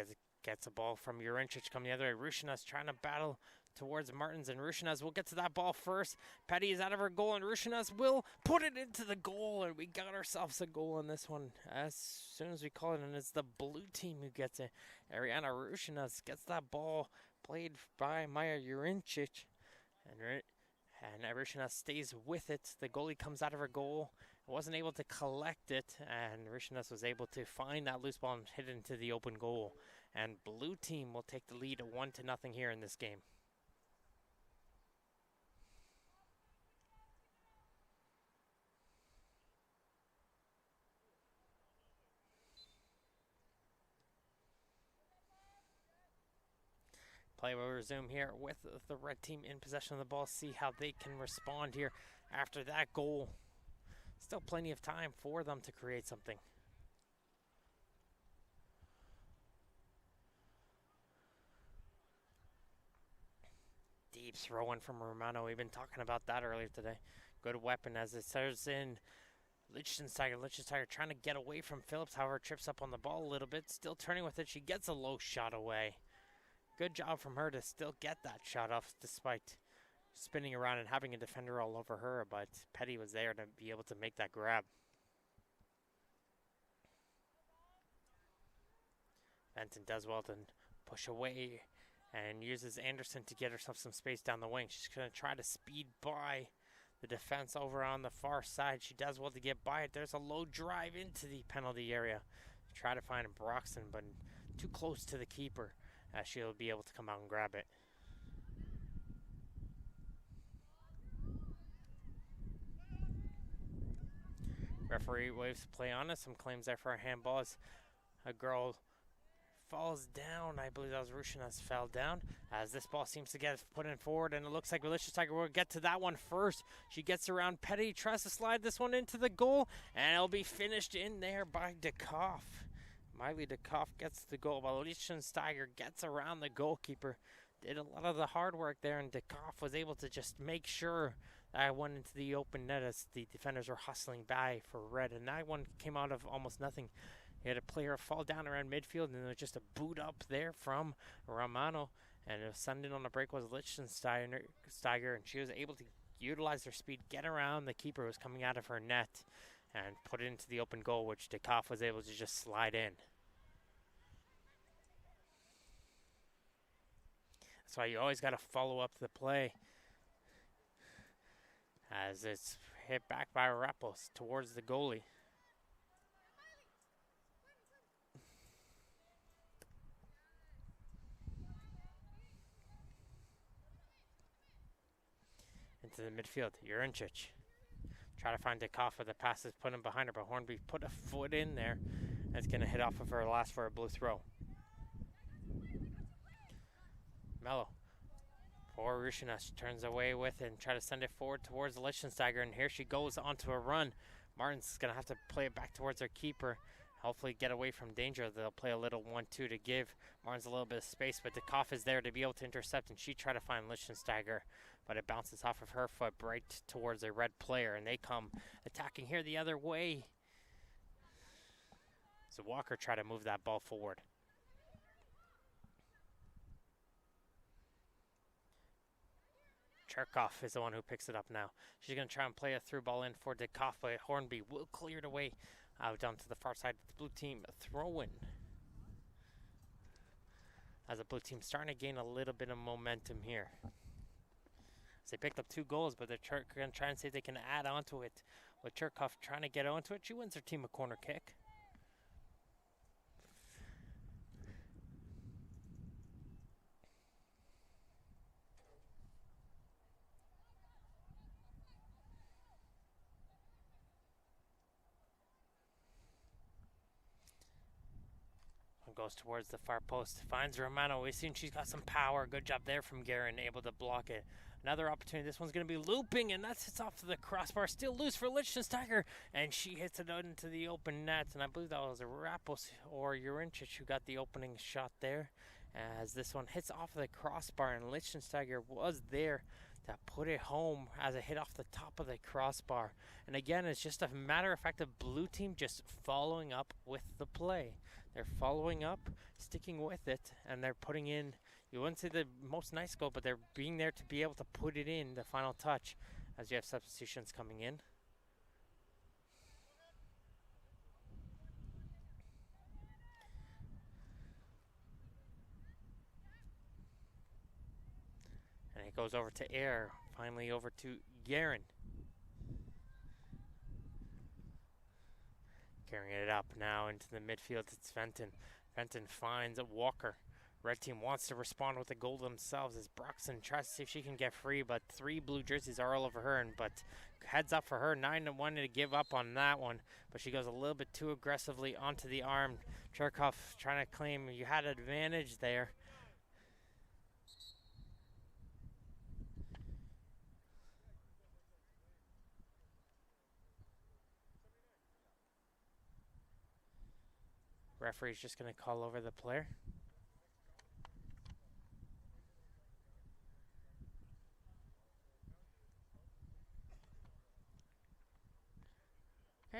gets a ball from Urincic coming the other way. Rushinas trying to battle towards Martins, and Rushinas will get to that ball first. Petty is out of her goal, and Rushinas will put it into the goal, and we got ourselves a goal in this one as soon as we call it, and it's the blue team who gets it. Ariana Rushinas gets that ball played by Maya Urincic, and Rushinas stays with it. The goalie comes out of her goal, wasn't able to collect it, and Rushinas was able to find that loose ball and hit it into the open goal. And blue team will take the lead 1-0 here in this game. Play will resume here with the red team in possession of the ball. See how they can respond here after that goal. Still plenty of time for them to create something. deep throw in from Romano. We've been talking about that earlier today. Good weapon as it serves in Lichtensteiger. Lichtensteiger trying to get away from Phillips, however, trips up on the ball a little bit. Still turning with it. She gets a low shot away. Good job from her to still get that shot off despite spinning around and having a defender all over her, but Petty was there to be able to make that grab. Benton does well to push away and uses Anderson to get herself some space down the wing. She's going to try to speed by the defense over on the far side. She does well to get by it. There's a low drive into the penalty area. Try to find Broxton, but too close to the keeper as she'll be able to come out and grab it. Referee waves play on it. Some claims there for a handball as a girl falls down. I believe that was Rushina's fell down as this ball seems to get put in forward, and it looks like Lichtensteiger will get to that one first. She gets around Petty, tries to slide this one into the goal, and it'll be finished in there by DeKoff. Miley DeKoff gets the goal, while Lichtensteiger gets around the goalkeeper. Did a lot of the hard work there, and DeKoff was able to just make sure that went into the open net as the defenders were hustling by for red, and that one came out of almost nothing. He had a player fall down around midfield, and there was just a boot up there from Romano, and it was sent in on the break was Lichtensteiger, and she was able to utilize her speed, get around the keeper who was coming out of her net, and put it into the open goal, which DeKoff was able to just slide in. That's why you always got to follow up the play as it's hit back by Rappos towards the goalie. Into the midfield, Jurincic. Try to find DeKoff for the passes, put him behind her, but Hornby put a foot in there. That's going to hit off of her last for a blue throw. Mello. For Rushina, she turns away with it and try to send it forward towards Lichtensteiger, and here she goes onto a run. Martin's going to have to play it back towards her keeper. Hopefully get away from danger. They'll play a little 1-2 to give Martins a little bit of space, but DeKoff is there to be able to intercept, and she tried to find Lichtensteiger, but it bounces off of her foot right towards a red player, and they come attacking here the other way. So Walker tried to move that ball forward. Cherkov is the one who picks it up now. She's going to try and play a through ball in for DeKoff, but Hornby will clear it away out down to the far side of the blue team throw-in. As the blue team starting to gain a little bit of momentum here. So they picked up 2 goals, but they're going to try and see if they can add on to it. With Cherkov trying to get onto it, she wins her team a corner kick. Goes towards the far post, finds Romano. We've seen she's got some power. Good job there from Guerin, able to block it. Another opportunity. This one's going to be looping, and that hits off to the crossbar. Still loose for Lichtensteiger, and she hits it out into the open net. And I believe that was a Rappos or Jurincic who got the opening shot there. As this one hits off of the crossbar, and Lichtensteiger was there to put it home as it hit off the top of the crossbar. And again, it's just a matter of fact of blue team just following up with the play. They're following up, sticking with it, and they're putting in, you wouldn't say the most nice goal, but they're being there to be able to put it in the final touch as you have substitutions coming in. And it goes over to Air, finally over to Guerin. Carrying it up now into the midfield, it's Fenton. Fenton finds Walker. Red team wants to respond with a goal themselves as Broxton tries to see if she can get free, but 3 blue jerseys are all over her, but heads up for her. 9-1 to give up on that one, but she goes a little bit too aggressively onto the arm. Cherkov trying to claim you had advantage there. Referee's just going to call over the player.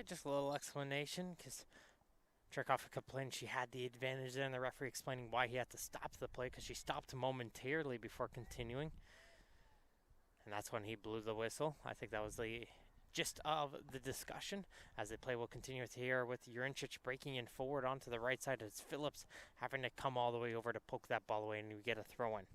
Alright, just a little explanation, because Cherkov complained she had the advantage there, and the referee explaining why he had to stop the play, because she stopped momentarily before continuing. And that's when he blew the whistle. I think that was the gist of the discussion, as the play will continue here with Jurincic breaking in forward onto the right side as Phillips having to come all the way over to poke that ball away, and we get a throw in.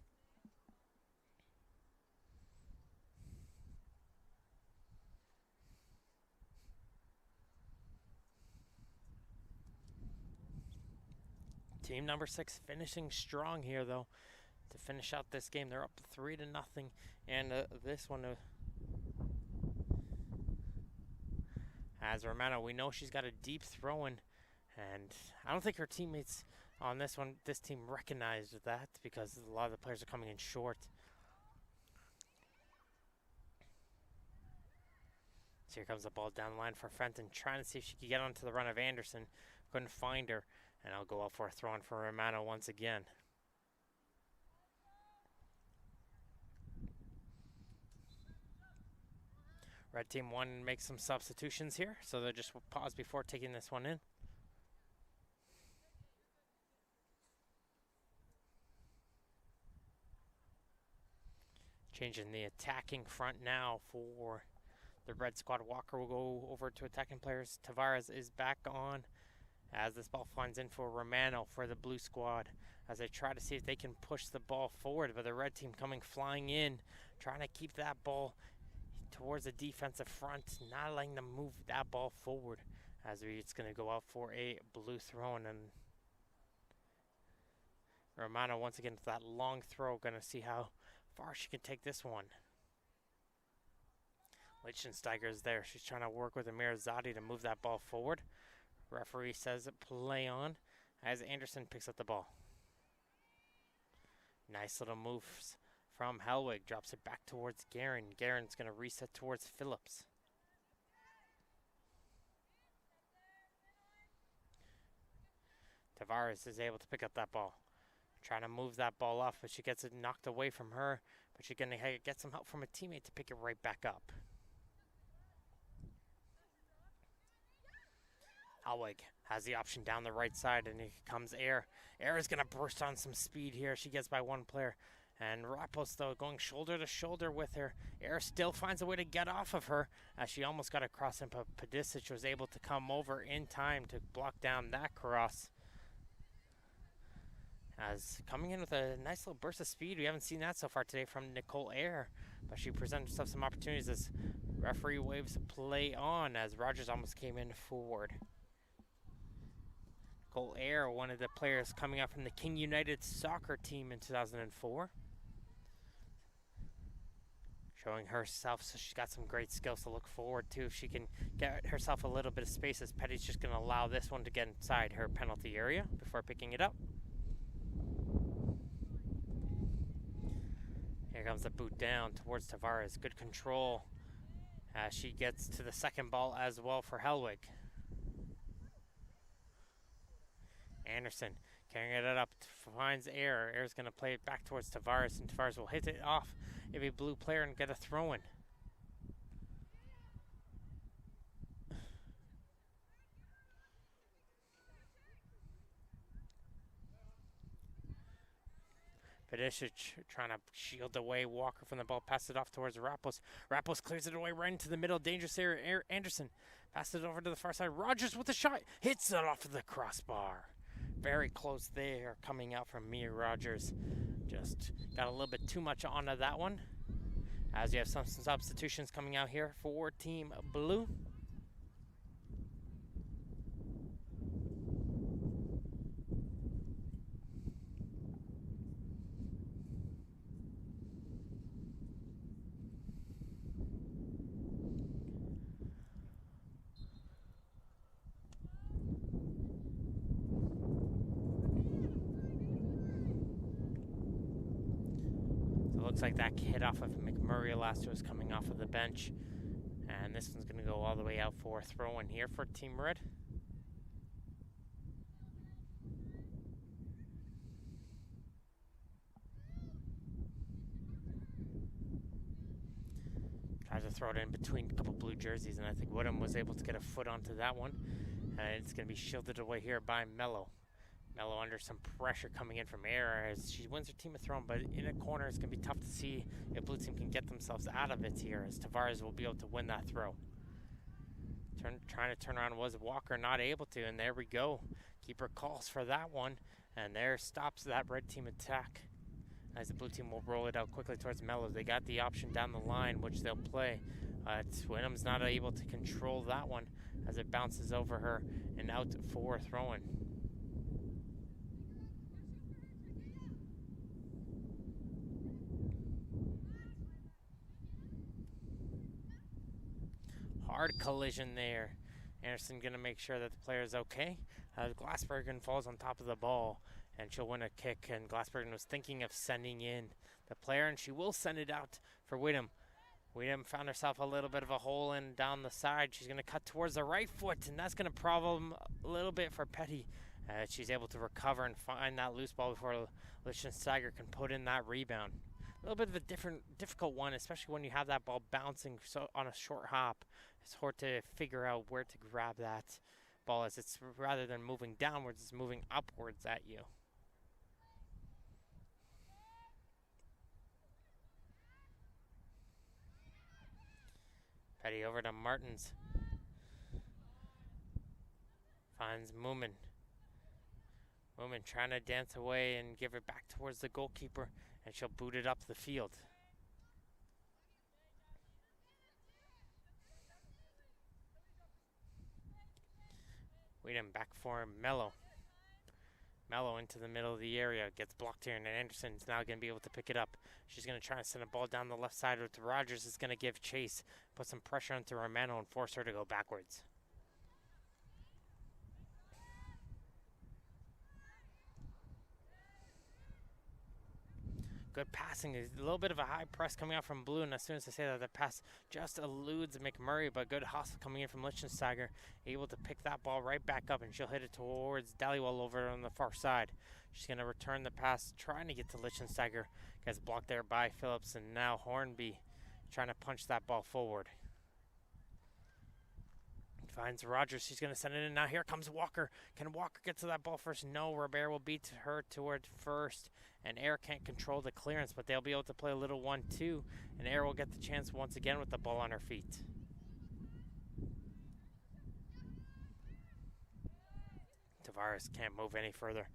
Team number 6 finishing strong here, though, to finish out this game. They're up 3-0, and this one, as Romano, we know she's got a deep throw-in, and I don't think her teammates on this team recognized that, because a lot of the players are coming in short. So here comes the ball down the line for Fenton, trying to see if she could get onto the run of Anderson. Couldn't find her, and I'll go out for a throw-in for Romano once again. Red team wanted to make some substitutions here, so they'll just pause before taking this one in. Changing the attacking front now for the red squad. Walker will go over to attacking players. Tavares is back on as this ball finds in for Romano for the blue squad, as they try to see if they can push the ball forward, but the red team coming flying in, trying to keep that ball towards the defensive front, not letting them move that ball forward, as it's going to go out for a blue throw-in. And Romano once again with that long throw, going to see how far she can take this one. Lichtensteiger is there. She's trying to work with Amirzadi to move that ball forward. Referee says play on as Anderson picks up the ball. Nice little moves from Helwig. Drops it back towards Guerin. Guerin's going to reset towards Phillips. Tavares is able to pick up that ball. Trying to move that ball off, but she gets it knocked away from her. But she's going to get some help from a teammate to pick it right back up. Helwig has the option down the right side, and here comes Air. Air is going to burst on some speed here. She gets by one player. And Rapos, though, going shoulder to shoulder with her. Air still finds a way to get off of her, as she almost got across, and Padisic was able to come over in time to block down that cross. As coming in with a nice little burst of speed. We haven't seen that so far today from Nicole Air, but she presented herself some opportunities as referee waves play on, as Rogers almost came in forward. Nicole Air, one of the players coming up from the King United soccer team in 2004. Showing herself, so she's got some great skills to look forward to if she can get herself a little bit of space, as Petty's just going to allow this one to get inside her penalty area before picking it up. Here comes the boot down towards Tavares. Good control as she gets to the second ball as well for Helwig. Anderson carrying it up, finds Air. Air's going to play it back towards Tavares, and Tavares will hit it off if a blue player and get a throw-in. Padisic trying to shield away Walker from the ball, pass it off towards Rapos. Rapos clears it away right into the middle, dangerous area. Anderson passes it over to the far side. Rogers with a shot, hits it off of the crossbar. Very close there, coming out from Mia Rogers. Just got a little bit too much onto that one, as you have some substitutions coming out here for Team Blue. Looks like that hit off of McMurray last year was coming off of the bench. And this one's going to go all the way out for a throw-in here for Team Red. Tries to throw it in between a couple blue jerseys, and I think Woodham was able to get a foot onto that one. And it's going to be shielded away here by Mello. Mello under some pressure coming in from Air as she wins her team a throw, but in a corner it's going to be tough to see if blue team can get themselves out of it here, as Tavares will be able to win that throw. Trying to turn around was Walker, not able to, and there we go. Keeper calls for that one, and there stops that red team attack as the blue team will roll it out quickly towards Mello. They got the option down the line, which they'll play. Wyndham's not able to control that one as it bounces over her and out for throw-in. Hard collision there. Anderson going to make sure that the player is okay. Glassbergen falls on top of the ball, and she'll win a kick. And Glassbergen was thinking of sending in the player, and she will send it out for Wyndham. Wyndham found herself a little bit of a hole in down the side. She's going to cut towards the right foot, and that's going to problem a little bit for Petty. She's able to recover and find that loose ball before Lichtensteiger can put in that rebound. A little bit of a difficult one, especially when you have that ball bouncing on a short hop. It's hard to figure out where to grab that ball, as it's rather than moving downwards, it's moving upwards at you. Petty over to Martins. Finds Moomin. Moomin trying to dance away and give it back towards the goalkeeper, and she'll boot it up the field. Wyndham back for Mello. Mello into the middle of the area, gets blocked here, and Anderson's now going to be able to pick it up. She's going to try to send a ball down the left side to Rogers. Is going to give chase, put some pressure onto Romano and force her to go backwards. Good passing. There's a little bit of a high press coming out from blue, and as soon as I say that, the pass just eludes McMurray, but good hustle coming in from Lichtensteiger, able to pick that ball right back up, and she'll hit it towards Dhaliwal over on the far side. She's going to return the pass, trying to get to Lichtensteiger. Gets blocked there by Phillips, and now Hornby trying to punch that ball forward. Finds Rogers. She's going to send it in. Now here comes Walker. Can Walker get to that ball first? No. Robert will beat her toward first. And Air can't control the clearance, but they'll be able to play a little 1-2. And Air will get the chance once again with the ball on her feet. Tavares can't move any further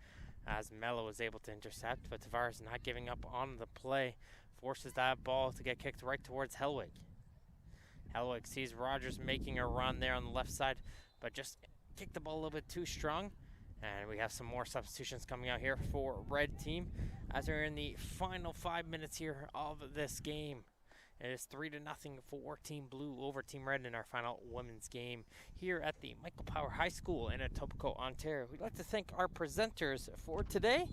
as Mello is able to intercept, but Tavares not giving up on the play. Forces that ball to get kicked right towards Hellwig. Hellwig sees Rogers making a run there on the left side, but just kicked the ball a little bit too strong. And we have some more substitutions coming out here for red team as we're in the final 5 minutes here of this game. It is 3-0 for Team Blue over Team Red in our final women's game here at the Michael Power High School in Etobicoke, Ontario. We'd like to thank our presenters for today: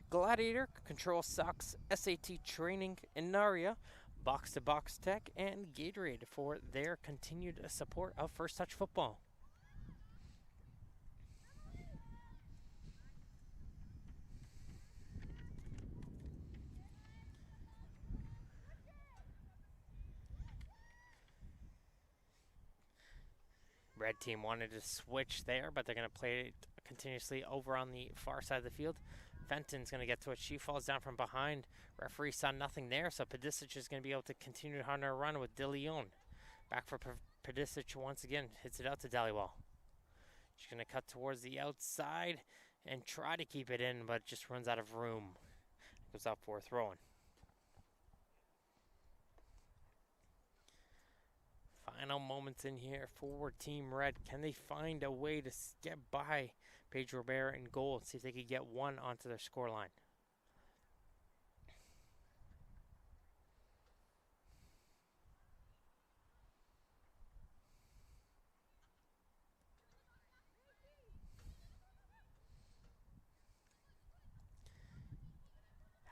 Gladiator, Control Socks, SAT Training, Inaria, Box to Box Tech, and Gatorade for their continued support of First Touch Football. Red team wanted to switch there, but they're going to play it continuously over on the far side of the field. Fenton's going to get to it. She falls down from behind. Referee saw nothing there, so Pedicic is going to be able to continue on her run with De Leon. Back for Pedicic once again. Hits it out to Dhaliwal. She's going to cut towards the outside and try to keep it in, but just runs out of room. Goes out for a throw-in. Final moments in here for Team Red. Can they find a way to get by Paige Robert in goal and see if they could get one onto their scoreline?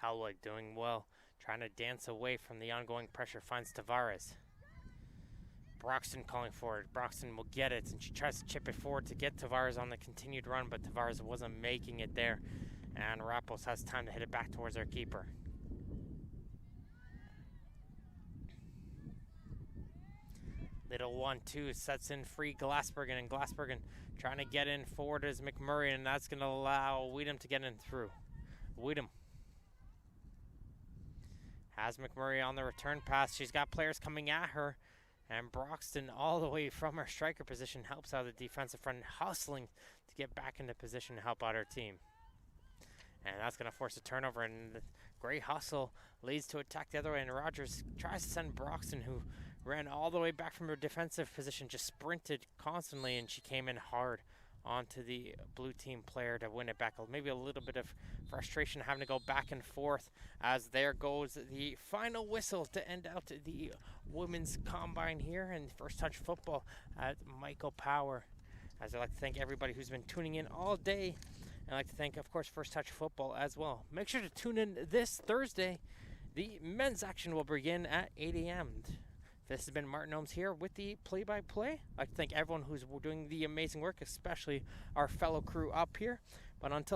Howlick doing well, trying to dance away from the ongoing pressure, finds Tavares. Broxton calling for it. Broxton will get it, and she tries to chip it forward to get Tavares on the continued run, but Tavares wasn't making it there, and Rappos has time to hit it back towards our keeper. Little 1-2 sets in free Glassbergen, and Glassbergen trying to get in forward as McMurray, and that's going to allow Weedham to get in through. Weedham has McMurray on the return pass. She's got players coming at her, and Broxton all the way from her striker position helps out the defensive front, hustling to get back into position to help out her team. And that's going to force a turnover, and the great hustle leads to attack the other way, and Rogers tries to send Broxton, who ran all the way back from her defensive position, just sprinted constantly, and she came in hard onto the blue team player to win it back. Maybe a little bit of frustration having to go back and forth, as there goes the final whistle to end out the women's combine here in First Touch Football at Michael Power. As I'd like to thank everybody who's been tuning in all day. I'd like to thank, of course, First Touch Football as well. Make sure to tune in this Thursday. The men's action will begin at 8 a.m. This has been Martin Ohms here with the play-by-play. I'd like to thank everyone who's doing the amazing work, especially our fellow crew up here. But until next